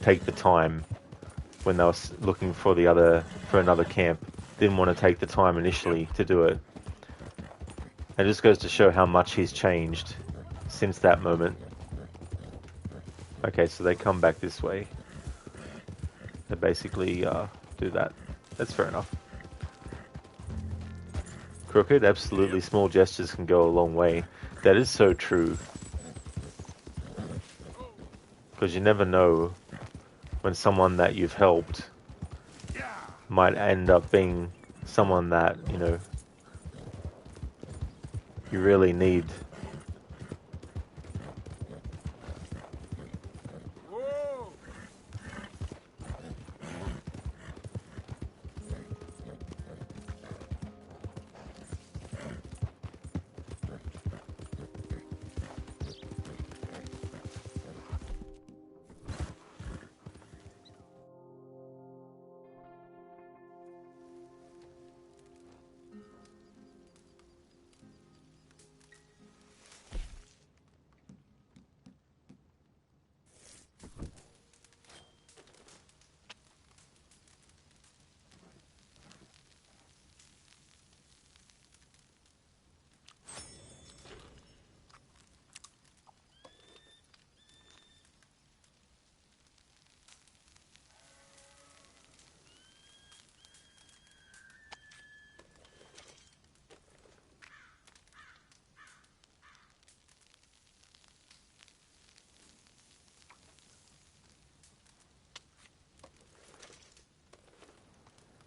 S1: take the time when they were looking for another camp. Didn't want to take the time initially to do it. It just goes to show how much he's changed since that moment. Okay, so they come back this way. They basically do that. That's fair enough. Crooked, absolutely, small gestures can go a long way. That is so true. Because you never know when someone that you've helped might end up being someone that, you know, you really need.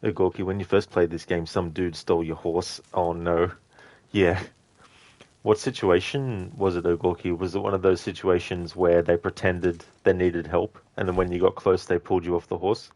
S1: Hey, Gorky, when you first played this game, some dude stole your horse. Oh no. Yeah. What situation was it, Gorky? Was it one of those situations where they pretended they needed help, and then when you got close, they pulled you off the horse?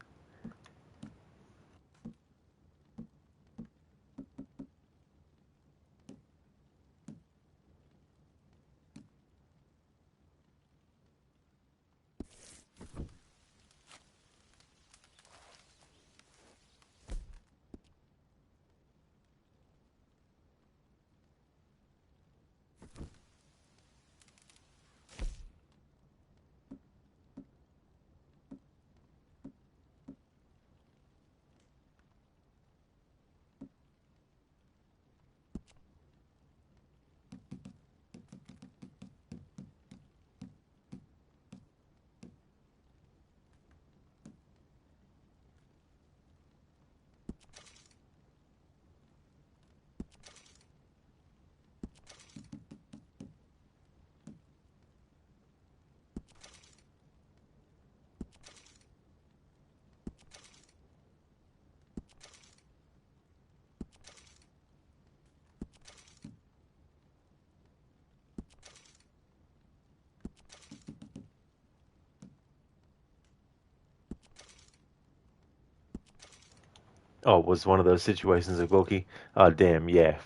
S1: Oh, it was one of those situations, Gorky? Oh, damn, yeah.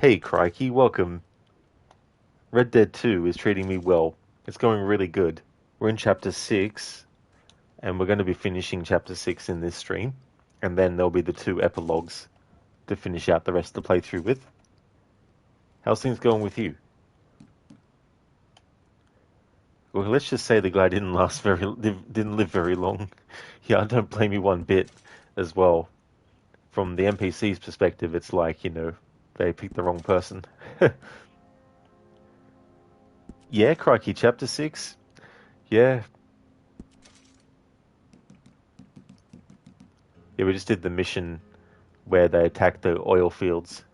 S1: Hey, crikey, welcome. Red Dead 2 is treating me well. It's going really good. We're in Chapter 6, and we're going to be finishing Chapter 6 in this stream, and then there'll be the 2 epilogues to finish out the rest of the playthrough with. How's things going with you? Well, let's just say the guy didn't didn't live very long. Yeah, I don't blame you one bit as well. From the NPC's perspective, it's like, they picked the wrong person. Yeah, crikey, chapter 6. Yeah. Yeah, we just did the mission where they attacked the oil fields.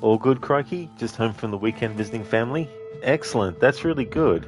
S1: All good, crikey? Just home from the weekend visiting family? Excellent, that's really good.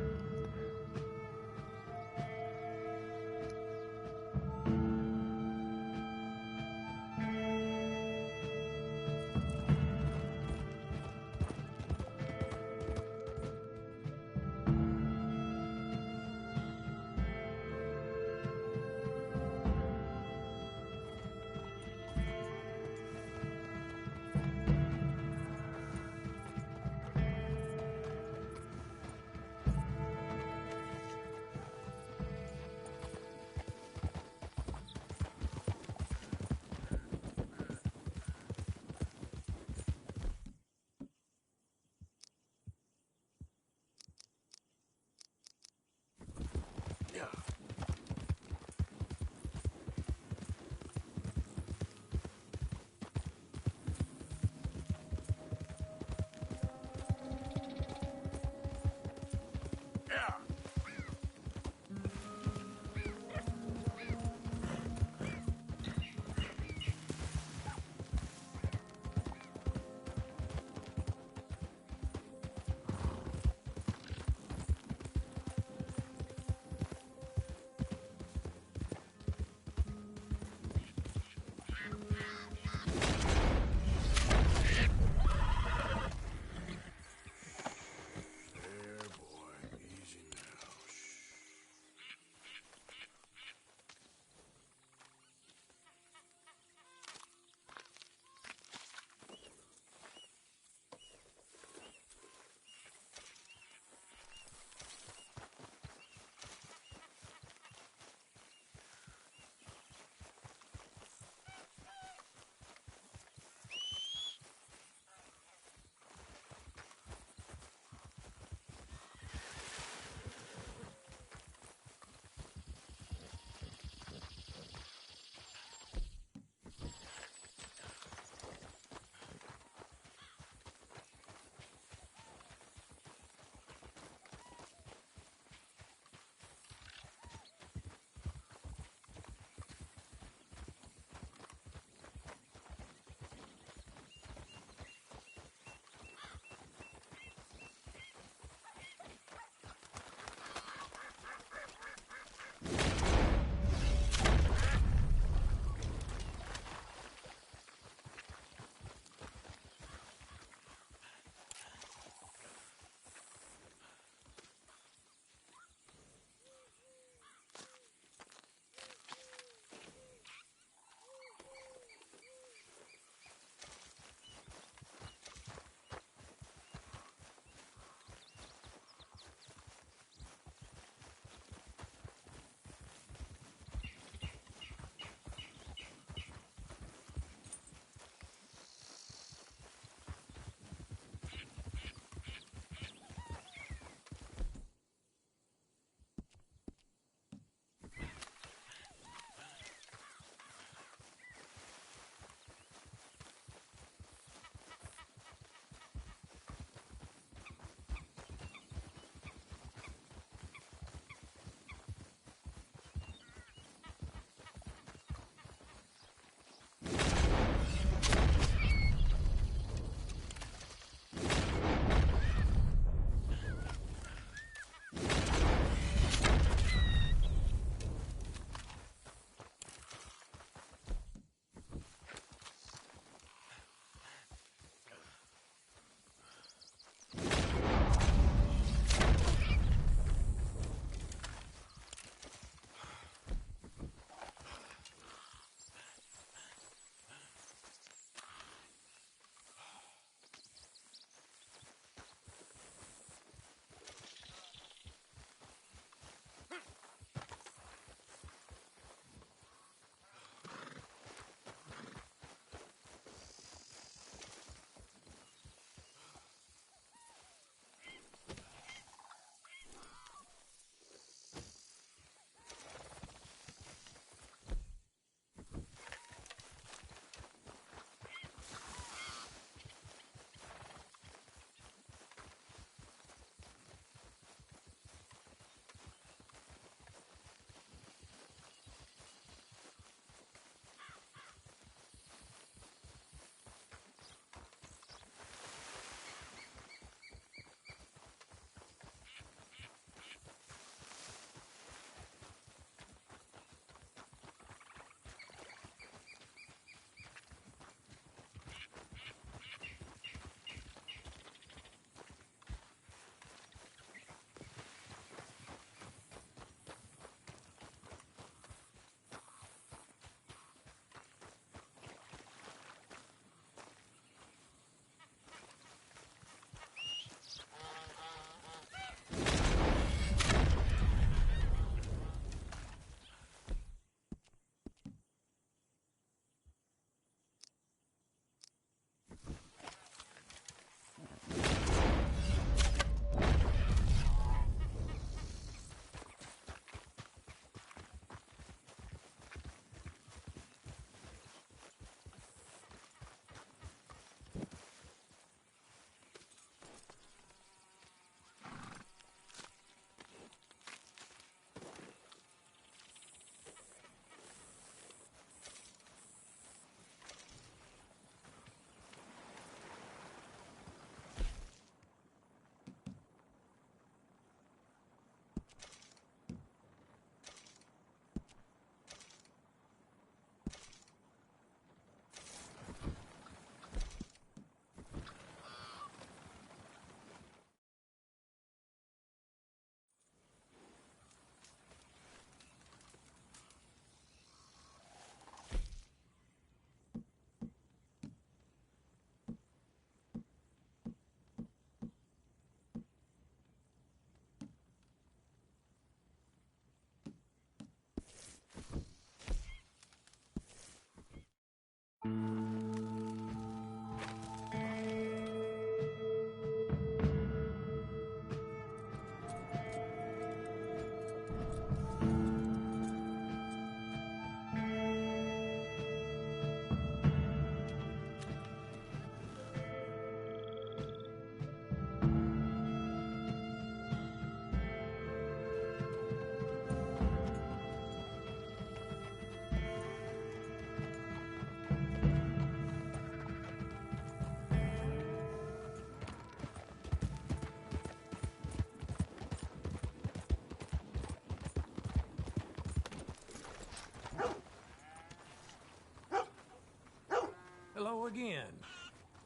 S4: again.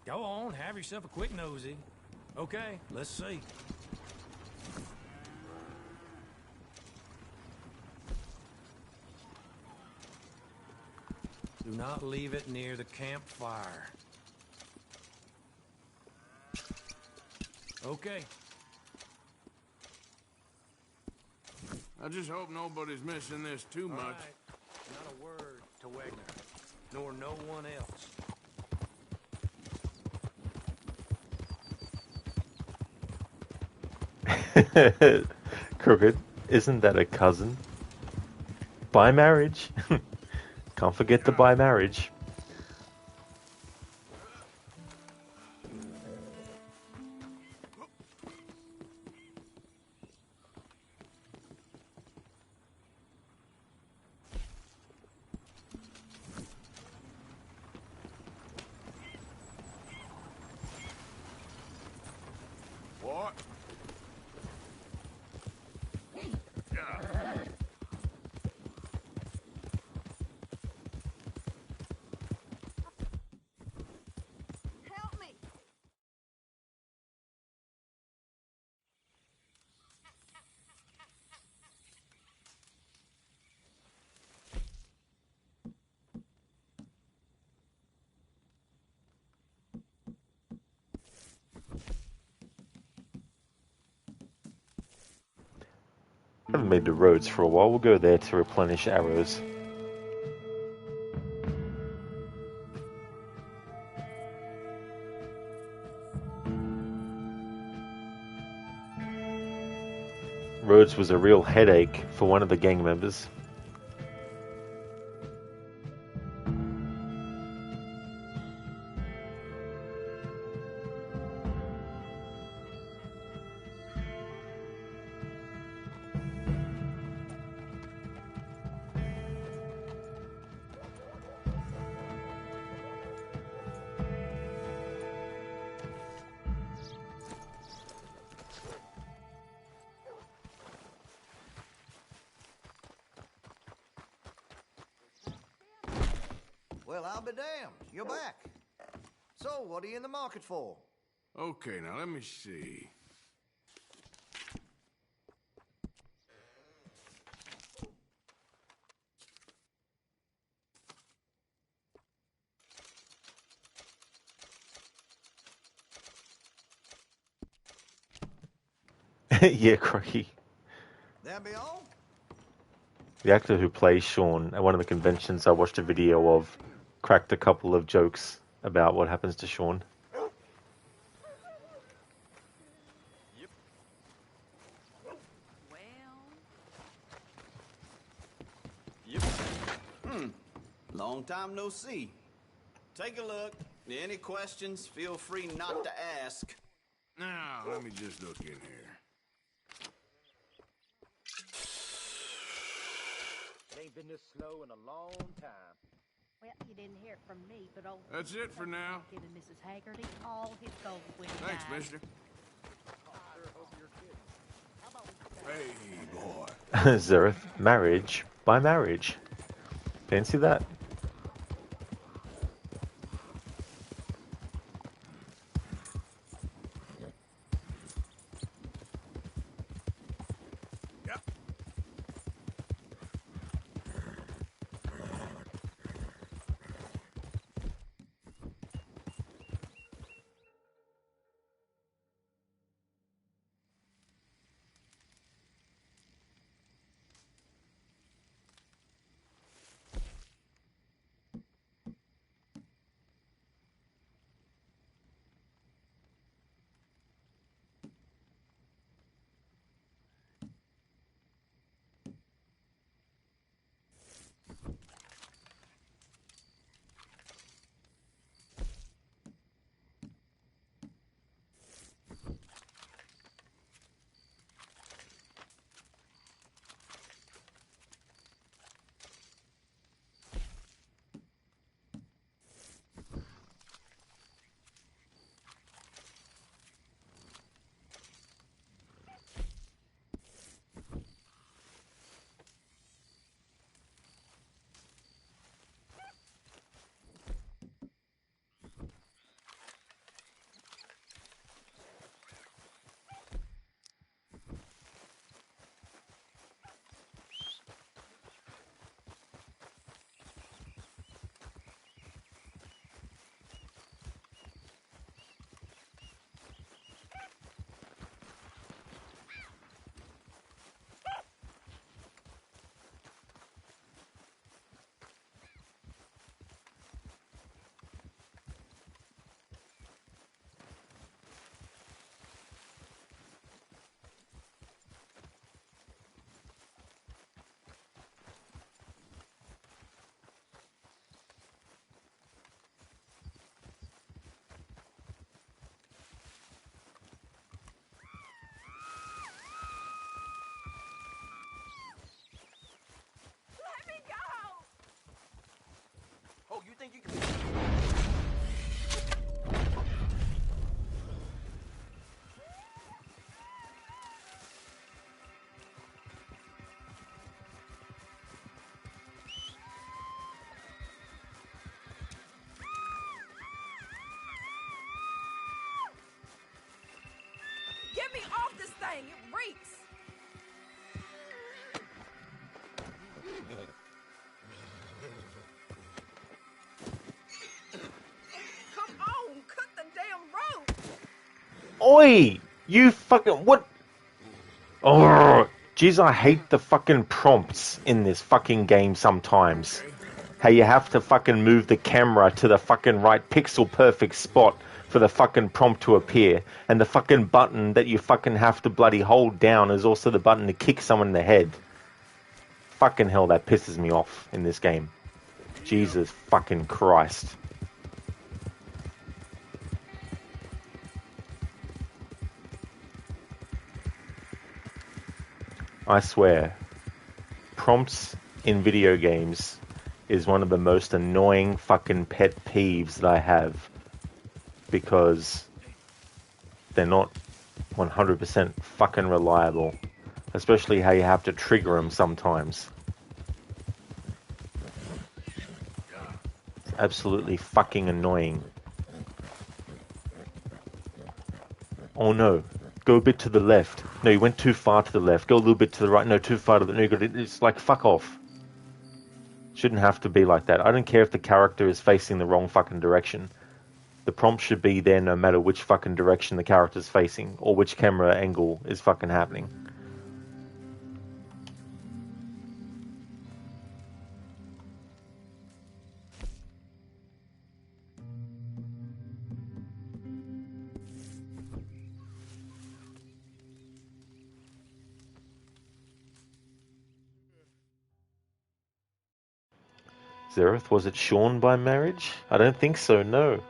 S4: Go on, have yourself a quick nosy. Okay, let's see. Do not leave it near the campfire. Okay.
S10: I just hope nobody's missing this too much.
S4: All right. Not a word to Wagner, nor no one
S1: else. Crooked, isn't that a cousin? By marriage. Can't forget the by marriage.
S10: What?
S16: Help me!
S1: I haven't made the roads for a while. We'll go there to replenish arrows. Rhodes was a real headache for one of the gang members.
S5: Well, I'll be damned. You're back. So, what are you in the market for?
S10: Okay, now let me see.
S1: Yeah, Crocky.
S5: That be all?
S1: The actor who plays Sean at one of the conventions I watched a video of cracked a couple of jokes about what happens to Sean.
S5: Yep. Long time no see. Take a look. Any questions, feel free not to ask.
S10: Now, let me just look in here.
S11: It ain't been this slow in a long time.
S19: Well, you didn't hear it from me, but old...
S10: That's it for now.
S19: Giving Mrs. Haggerty all his gold when he
S10: Thanks,
S19: died.
S10: mister. Hey, boy.
S1: Zereth, marriage by marriage. Fancy that.
S16: thing. It reeks. Come on, cut the damn rope.
S1: Oi! You fucking... What? Oh, jeez, I hate the fucking prompts in this fucking game sometimes. How you have to fucking move the camera to the fucking right pixel perfect spot for the fucking prompt to appear. And the fucking button that you fucking have to bloody hold down is also the button to kick someone in the head. Fucking hell, that pisses me off in this game. Jesus fucking Christ. I swear, prompts in video games is one of the most annoying fucking pet peeves that I have, because they're not 100% fucking reliable, especially how you have to trigger them sometimes. It's absolutely fucking annoying. Oh no. Go a bit to the left. No, you went too far to the left. Go a little bit to the right. No, too far to the... No, it's like, fuck off. Shouldn't have to be like that. I don't care if the character is facing the wrong fucking direction. The prompt should be there no matter which fucking direction the character's facing, or which camera angle is fucking happening. Zereth, was it shorn by marriage? I don't think so, no.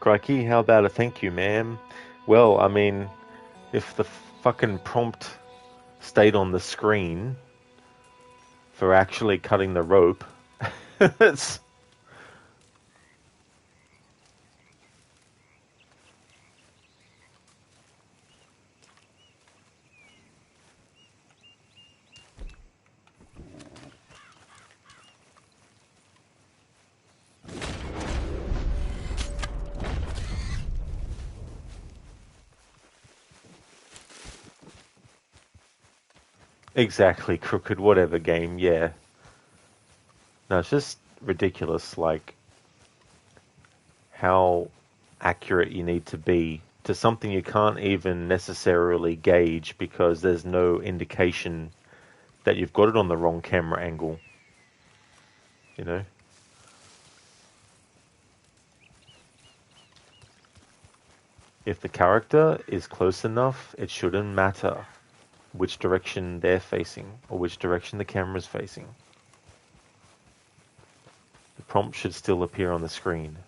S1: Crikey, how about a thank you, ma'am? Well, I mean, if the fucking prompt stayed on the screen for actually cutting the rope, it's... Exactly, crooked, whatever game, yeah. No, it's just ridiculous, like, how accurate you need to be to something you can't even necessarily gauge because there's no indication that you've got it on the wrong camera angle. You know? If the character is close enough, it shouldn't matter which direction they're facing or which direction the camera's facing. The prompt should still appear on the screen.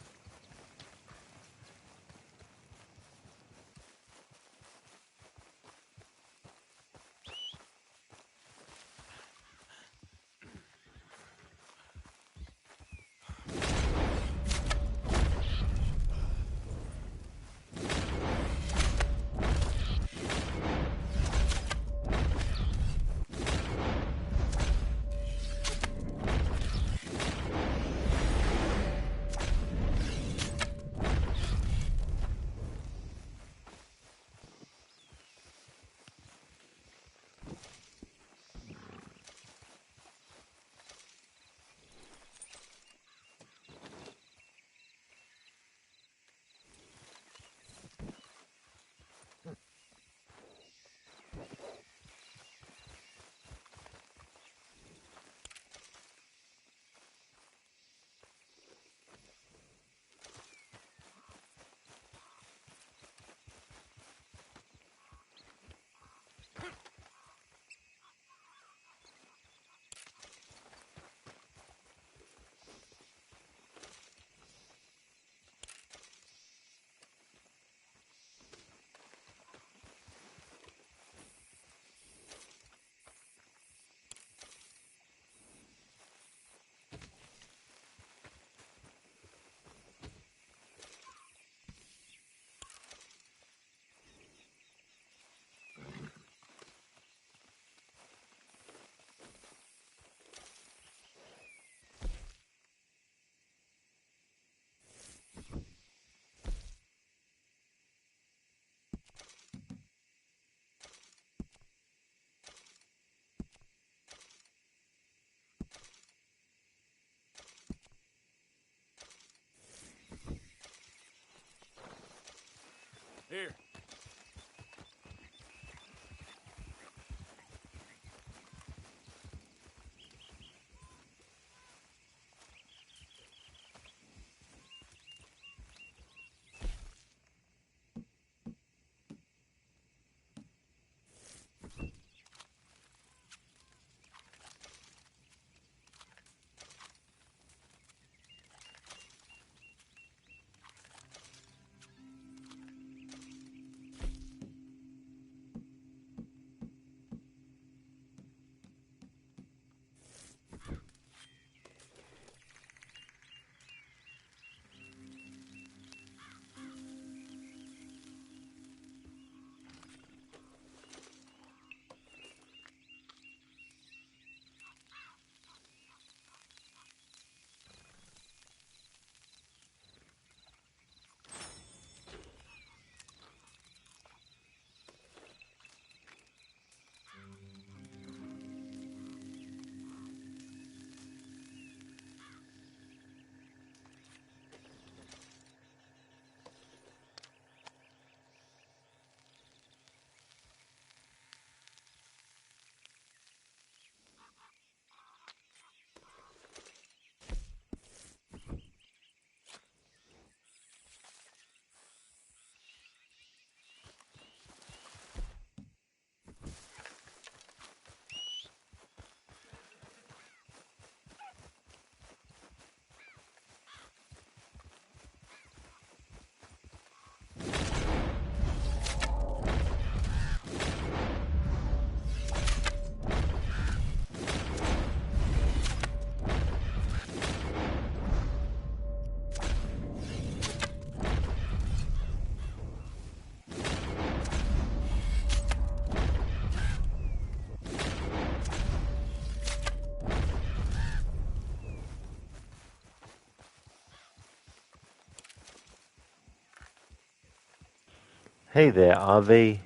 S1: Hey there, RV.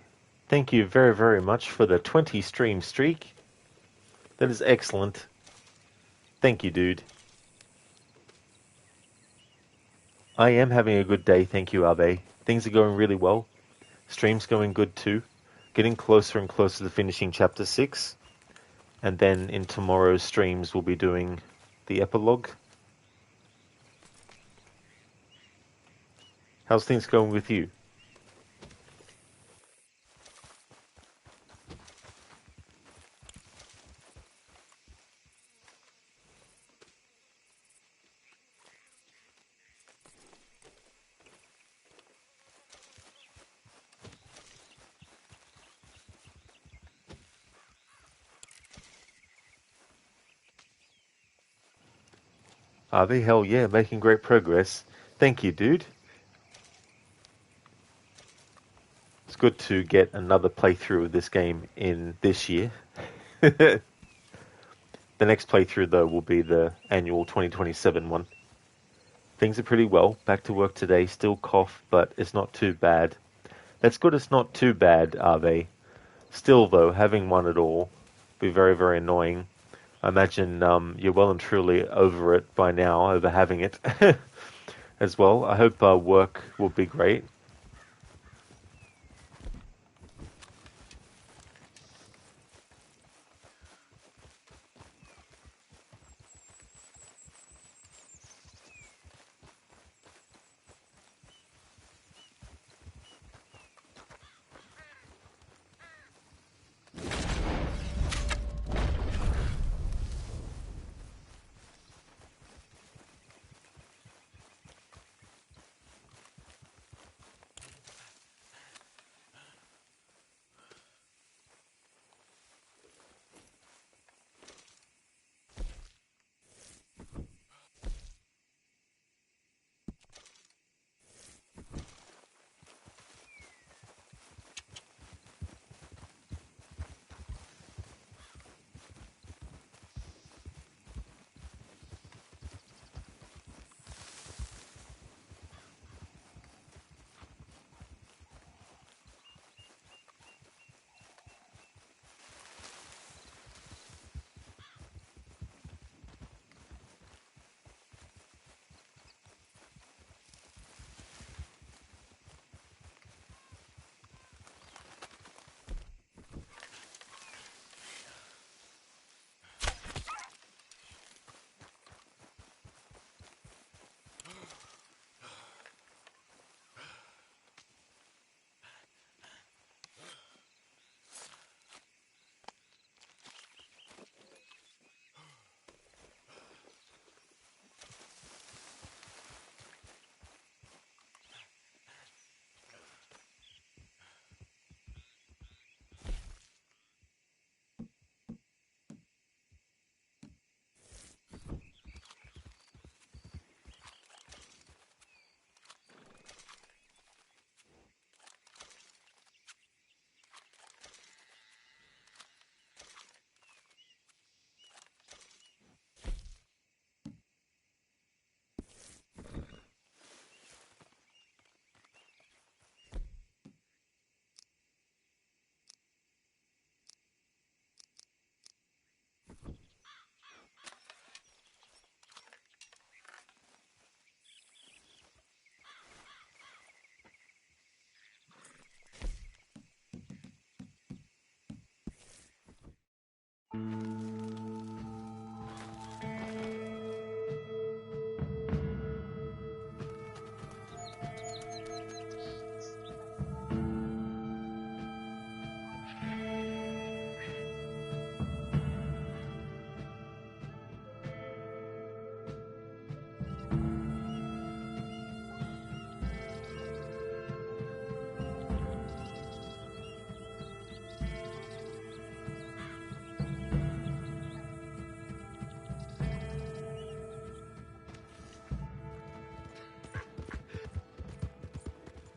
S1: Thank you very, very much for the 20 stream streak. That is excellent. Thank you, dude. I am having a good day, thank you, RV. Things are going really well. Stream's going good too. Getting closer and closer to finishing chapter 6. And then in tomorrow's streams we'll be doing the epilogue. How's things going with you? RV, hell yeah, making great progress. Thank you, dude. It's good to get another playthrough of this game in this year. The next playthrough, though, will be the annual 2027 one. Things are pretty well. Back to work today. Still cough, but it's not too bad. That's good it's not too bad, RV. Still, though, having one at all be very, very annoying. I imagine you're well and truly over it by now, over having it as well. I hope work will be great.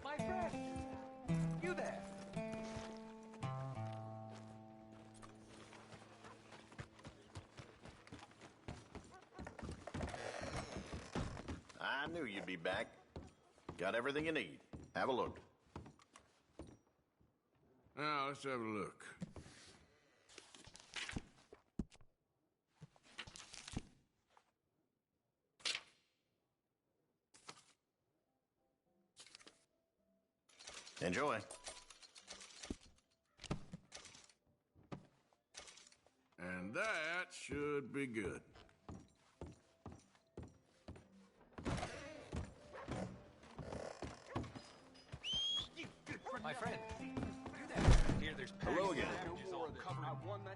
S11: My friend! You there!
S5: I knew you'd be back. Got everything you need. Have a look.
S10: Now, let's have a look.
S5: Enjoy.
S10: And that should be good.
S11: My friend, here there's
S5: Hello again.
S11: Is all covered in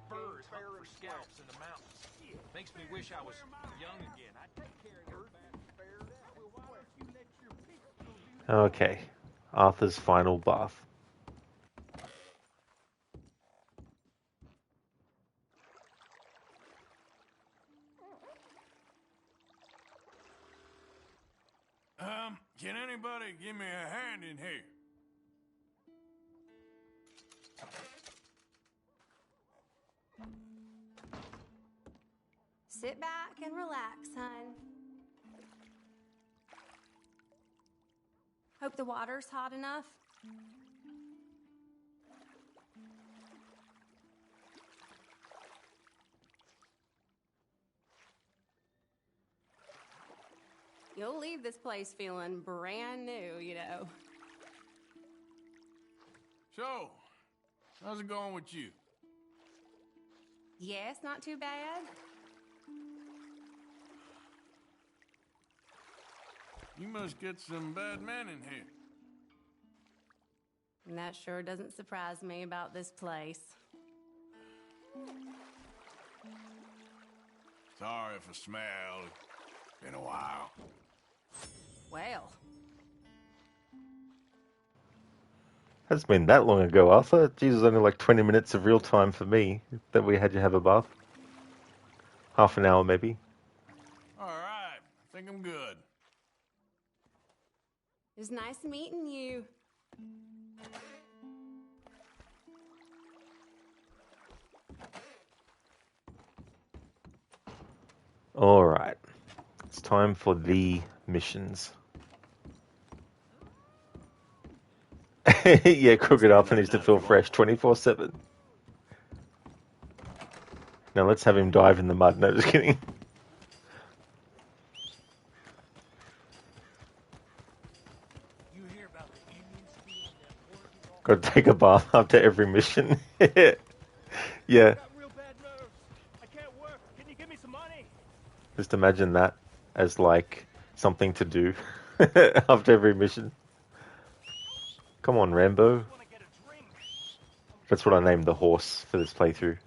S11: birds, hunt for scalps in the mountains. Makes me wish I was young again. I'd take care of your
S1: Okay, Arthur's final bath.
S10: Can anybody give me a hand in here?
S14: Sit back and relax, hon. Hope the water's hot enough. You'll leave this place feeling brand new, you know.
S10: So, how's it going with you?
S14: Yes, not too bad.
S10: You must get some bad men in here.
S14: And that sure doesn't surprise me about this place.
S10: Sorry for smell. Been a while.
S14: Well.
S1: Hasn't been that long ago, Arthur. Jesus, only like 20 minutes of real time for me that we had you have a bath. Half an hour, maybe.
S10: All right, I think I'm good.
S14: It was nice meeting you.
S1: All right. It's time for the missions. Yeah, Crooked Arthur needs to feel fresh 24/7. Now let's have him dive in the mud. No, just kidding. Got to take a bath after every mission. Yeah. Just imagine that as like something to do after every mission. Come on, Rambo. That's what I named the horse for this playthrough.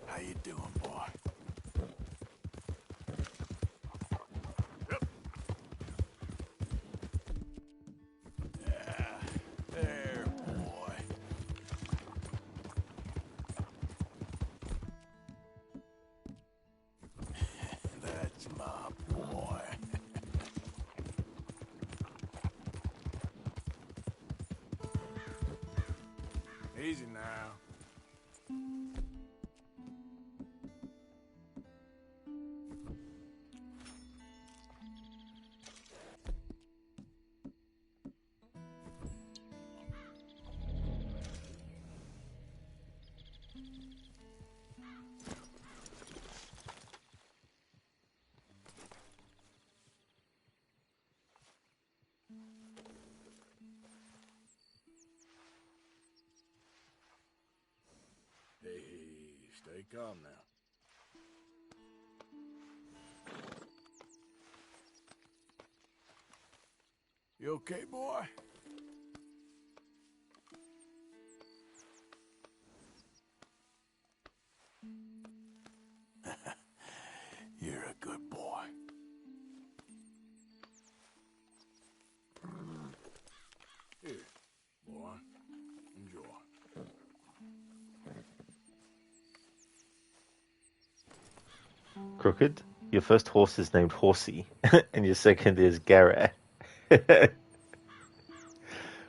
S10: How you doing, boy? Yep. Yeah, there, boy. That's my boy. Easy now. Hey, stay calm now. You okay, boy? You're a good boy. Here, boy. Enjoy.
S1: Crooked, your first horse is named Horsey, and your second is Garrett.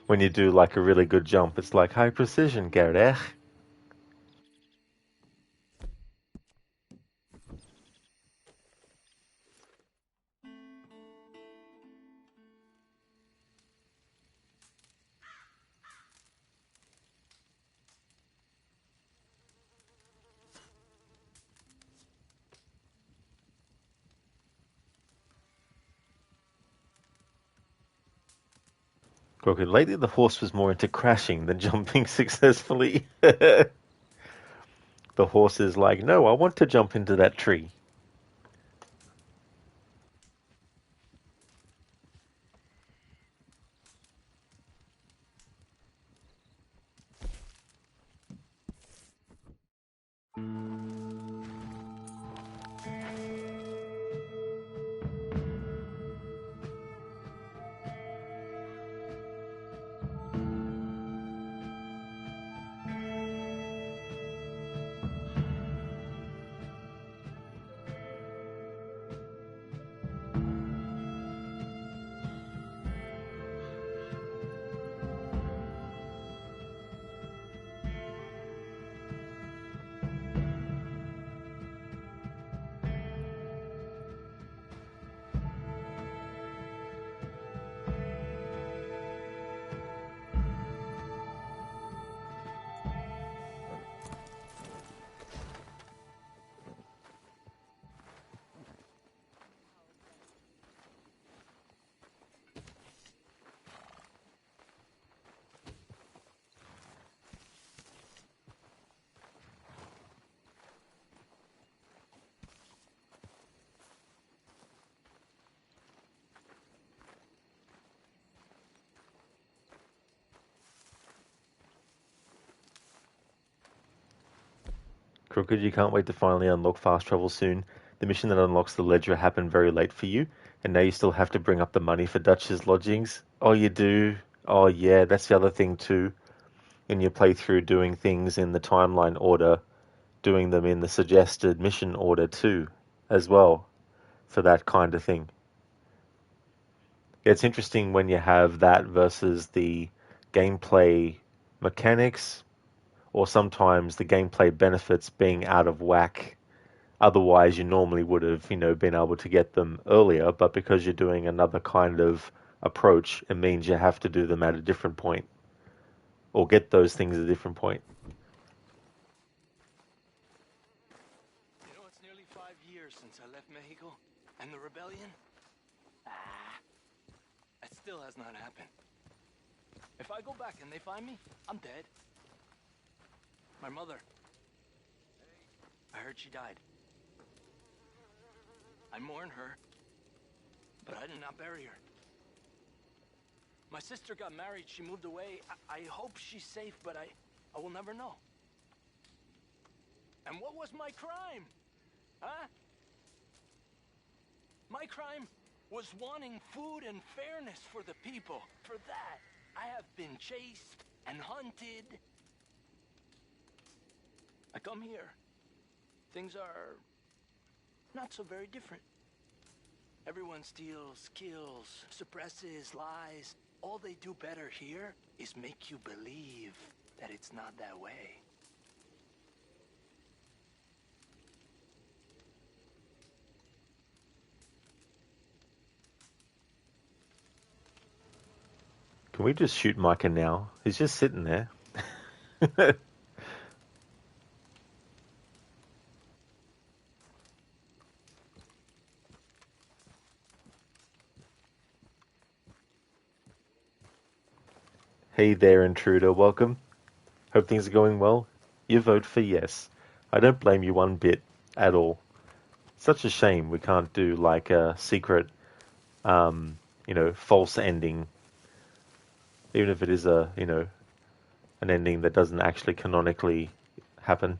S1: When you do like a really good jump, it's like high precision, Garrett. Crooked, lately the horse was more into crashing than jumping successfully. The horse is like, no, I want to jump into that tree. Crooked, you can't wait to finally unlock fast travel soon. The mission that unlocks the ledger happened very late for you, and now you still have to bring up the money for Dutch's lodgings. Oh, you do? Oh, yeah, that's the other thing too. In your playthrough, doing things in the timeline order, doing them in the suggested mission order too, as well, for that kind of thing. It's interesting when you have that versus the gameplay mechanics, or sometimes the gameplay benefits being out of whack. Otherwise, you normally would have, been able to get them earlier, but because you're doing another kind of approach, it means you have to do them at a different point, or get those things at a different point.
S9: You know, it's nearly 5 years since I left Mexico, and the rebellion? It still has not happened. If I go back and they find me, I'm dead. My mother, I heard she died. I mourn her, but I did not bury her. My sister got married, she moved away. I hope she's safe, but I will never know. And what was my crime? Huh? My crime was wanting food and fairness for the people. For that, I have been chased and hunted. I come here. Things are not so very different. Everyone steals, kills, suppresses, lies. All they do better here is make you believe that it's not that way.
S1: Can we just shoot Micah now? He's just sitting there. Hey there, intruder. Welcome. Hope things are going well. You vote for yes. I don't blame you one bit at all. Such a shame we can't do like a secret, false ending. Even if it is an ending that doesn't actually canonically happen.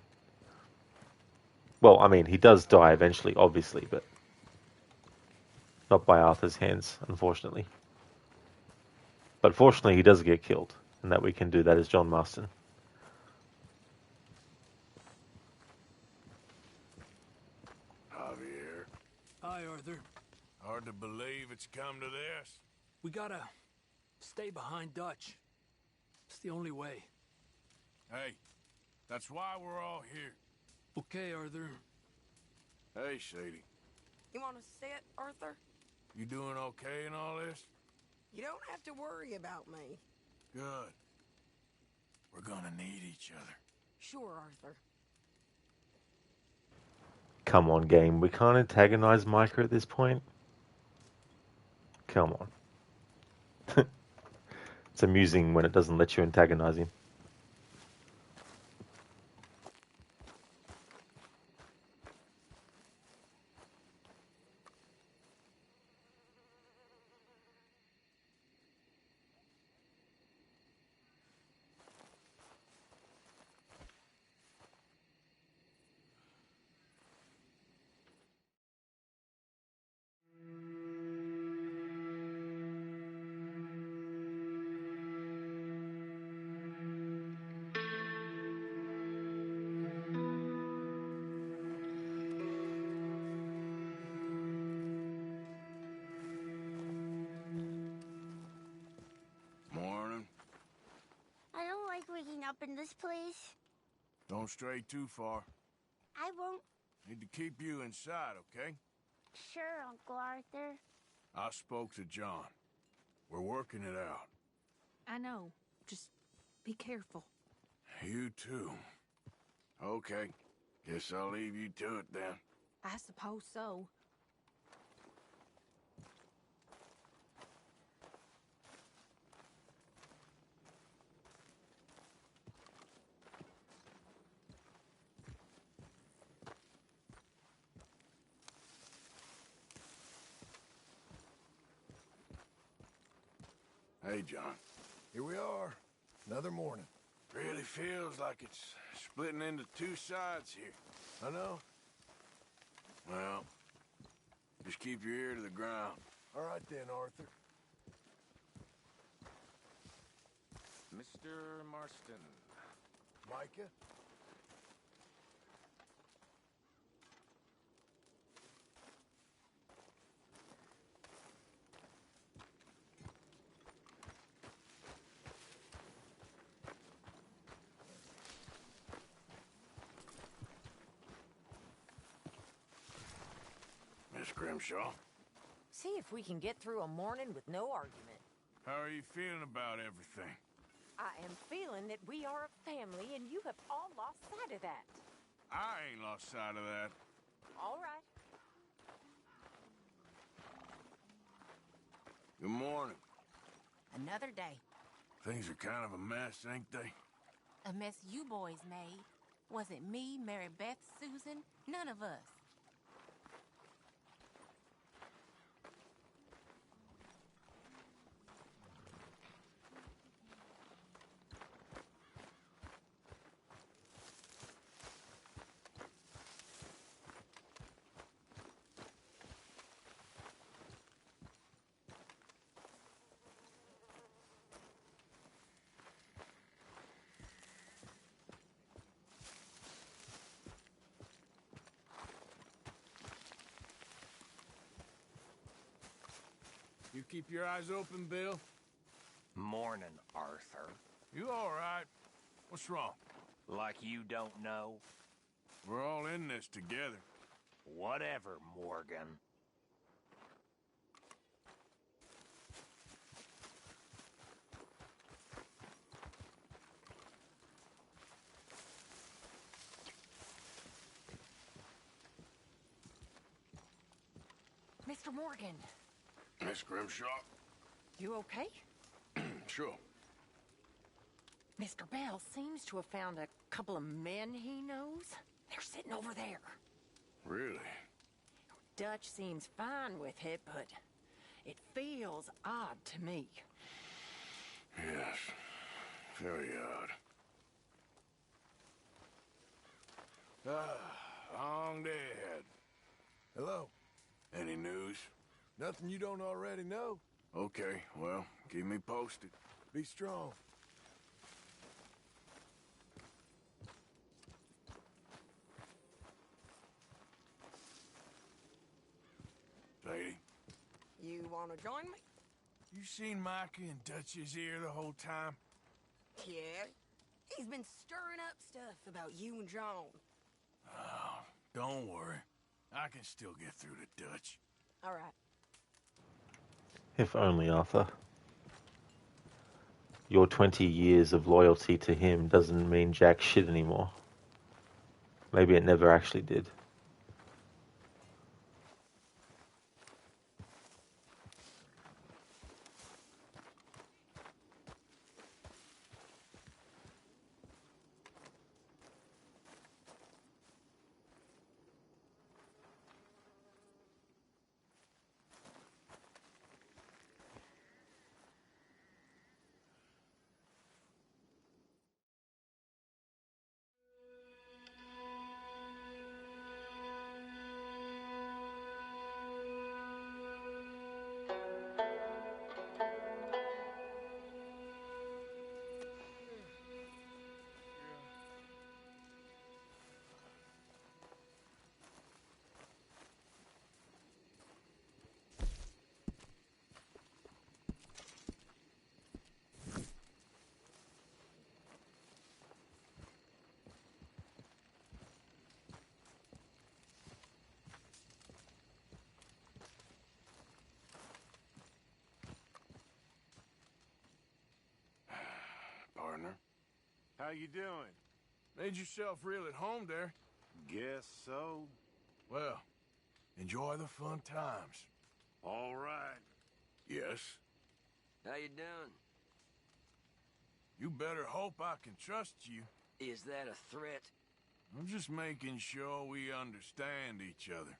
S1: Well, I mean, he does die eventually, obviously, but not by Arthur's hands, unfortunately. But fortunately, he does get killed, and that we can do that as John Marston.
S3: Javier.
S9: Hi, Arthur.
S10: Hard to believe it's come to this.
S9: We gotta stay behind Dutch. It's the only way.
S10: Hey, that's why we're all here.
S9: Okay, Arthur.
S10: Hey, Sadie.
S16: You want to sit, Arthur?
S10: You doing okay in all this?
S16: You don't have to worry about me.
S10: Good. We're gonna need each other.
S16: Sure, Arthur.
S1: Come on, game. We can't antagonize Micah at this point. Come on. It's amusing when it doesn't let you antagonize him.
S10: Morning.
S18: I don't like waking up in this place.
S10: Don't stray too far.
S18: I won't.
S10: Need to keep you inside, okay?
S18: Sure, Uncle Arthur.
S10: I spoke to John. We're working it out.
S20: I know. Just be careful.
S10: You too. Okay. Guess I'll leave you to it then.
S20: I suppose so.
S10: Hey, John.
S23: Here we are. Another morning.
S10: Really feels like it's splitting into two sides here.
S23: I know.
S10: Well, just keep your ear to the ground.
S23: All right then, Arthur.
S17: Mr. Marston.
S23: Micah?
S10: Miss Grimshaw,
S24: See if we can get through a morning with no argument.
S10: how are you feeling about everything?
S24: I am feeling that we are a family, and you have all lost sight of that.
S10: I ain't lost sight of that.
S24: All right.
S10: Good morning.
S24: Another day.
S10: Things are kind of a mess, ain't they?
S25: A mess you boys made. Was it me, Mary Beth, Susan? None of us.
S10: You keep your eyes open, Bill?
S26: Morning, Arthur.
S10: You all right? What's wrong?
S26: Like you don't know?
S10: We're all in this together.
S26: Whatever, Morgan.
S24: Mr. Morgan,
S10: Miss Grimshaw?
S24: you okay?
S10: Sure.
S24: Mr. Bell seems to have found a couple of men he knows. They're sitting over there.
S10: Really?
S24: Dutch seems fine with it, but it feels odd to me.
S10: Yes. Very odd. Long day ahead.
S23: Hello.
S10: Any news?
S23: Nothing you don't already know.
S10: Okay, well, keep me posted.
S23: Be strong.
S16: Wanna join me?
S10: You seen Micah and Dutch's ear the whole time?
S16: Yeah. He's been stirring up stuff about you and John.
S10: Oh, don't worry. I can still get through to Dutch.
S16: All right.
S1: If only, Arthur. Your 20 years of loyalty to him doesn't mean jack shit anymore. Maybe it never actually did.
S10: Partner.
S3: How you doing?
S10: Made yourself real at home there.
S3: Guess so.
S10: Well, enjoy the fun times.
S3: All right.
S10: Yes?
S9: How you doing?
S10: You better hope I can trust you.
S9: Is that a threat?
S10: I'm just making sure we understand each other.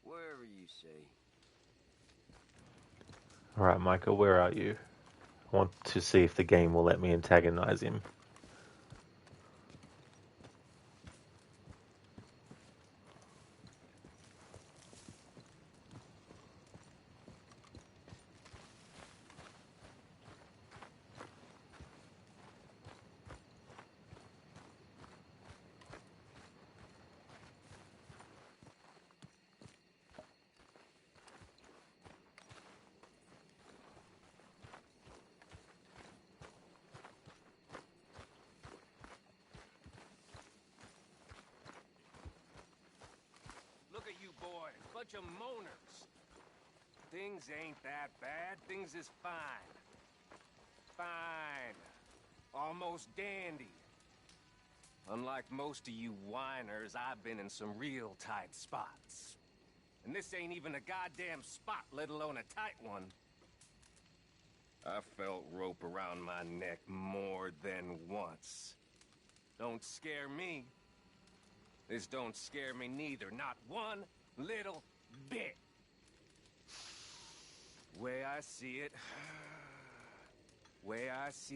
S9: Wherever you say.
S1: Alright, Micah, where are you? I want to see if the game will let me antagonize him.
S17: Look at you boys, bunch of moaners. Things ain't that bad, things is fine. Fine. Almost dandy. Unlike most of you whiners, I've been in some real tight spots. And this ain't even a goddamn spot, let alone a tight one. I felt rope around my neck more than once. Don't scare me. This don't scare me neither, not one little bit. Way I see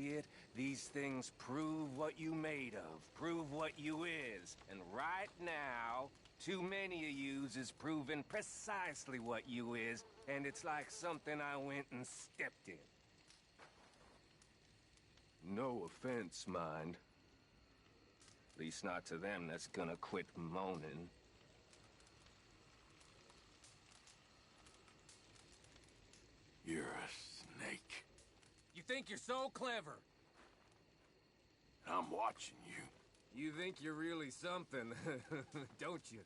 S17: it, these things prove what you made of, prove what you is. And right now, too many of yous is proving precisely what you is, and it's like something I went and stepped in. No offense, mind. At least not to them that's gonna quit moaning.
S10: You're a snake.
S17: You think you're so clever?
S10: I'm watching you.
S17: You think you're really something, don't you?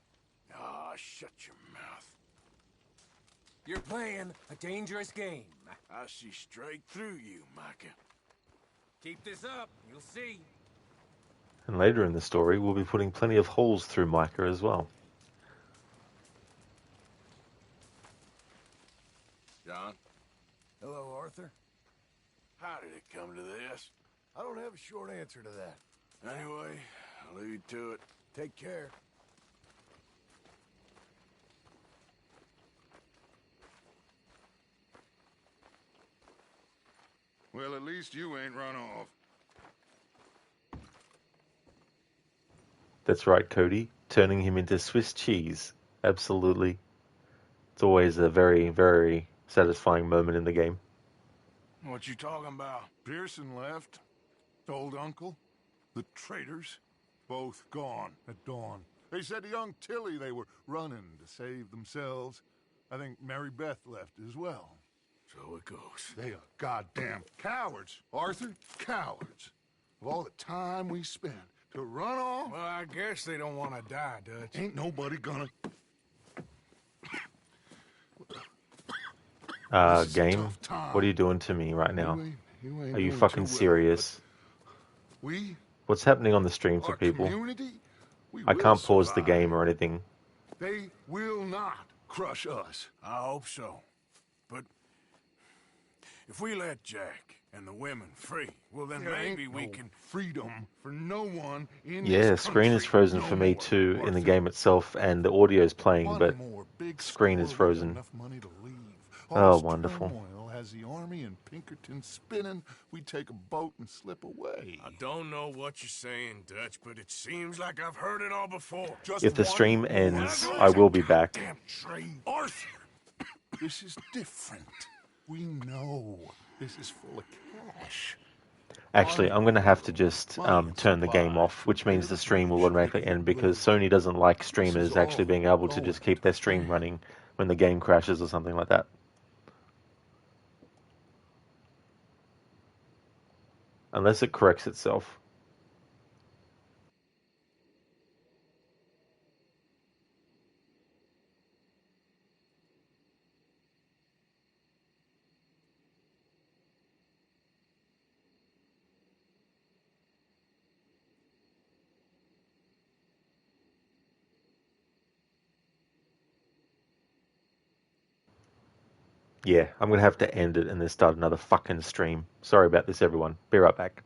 S10: Ah, shut your mouth.
S17: You're playing a dangerous game.
S10: I see straight through you, Micah.
S17: Keep this up, you'll see.
S1: And later in the story, we'll be putting plenty of holes through Micah as well.
S10: John?
S23: Hello, Arthur.
S10: How did it come to this?
S23: I don't have a short answer to that.
S10: Anyway, I'll leave you to it.
S23: Take care.
S3: Well, at least you ain't run off.
S1: That's right, Cody. Turning him into Swiss cheese. Absolutely. It's always a very, very satisfying moment in the game.
S10: What you talking about?
S3: Pearson left. Old uncle. The traitors. Both gone at dawn. They said to young Tilly they were running to save themselves. I think Mary Beth left as well.
S10: So it goes.
S3: They are goddamn cowards, Arthur. Cowards. Of all the time we spent to run off.
S10: Well, I guess they don't want to die, Dutch.
S3: Ain't nobody gonna...
S1: Game, what are you doing to me right now? Are you fucking serious? What's happening on the stream for people? I can't pause the game or anything.
S3: They will not crush us.
S10: I hope so. But if we let Jack and the women free, well then maybe we can...
S3: freedom for no one in
S1: Yeah,
S3: this
S1: screen is frozen for me too in the game itself, and the audio is playing, but screen is frozen. Oh, wonderful.
S3: Has the army and Pinkerton spinning, we take a boat and slip away.
S10: I don't know what you're saying, Dutch, but it seems like I've heard it all before.
S1: If the stream ends, I will be back.
S3: Arthur, this is different. We know this is full of cash.
S1: Actually, I'm going to have to just turn the game off, which means the stream will automatically end, because Sony doesn't like streamers actually being able to just keep their stream running when the game crashes or something like that. Unless it corrects itself. Yeah, I'm going to have to end it and then start another fucking stream. Sorry about this, everyone. Be right back.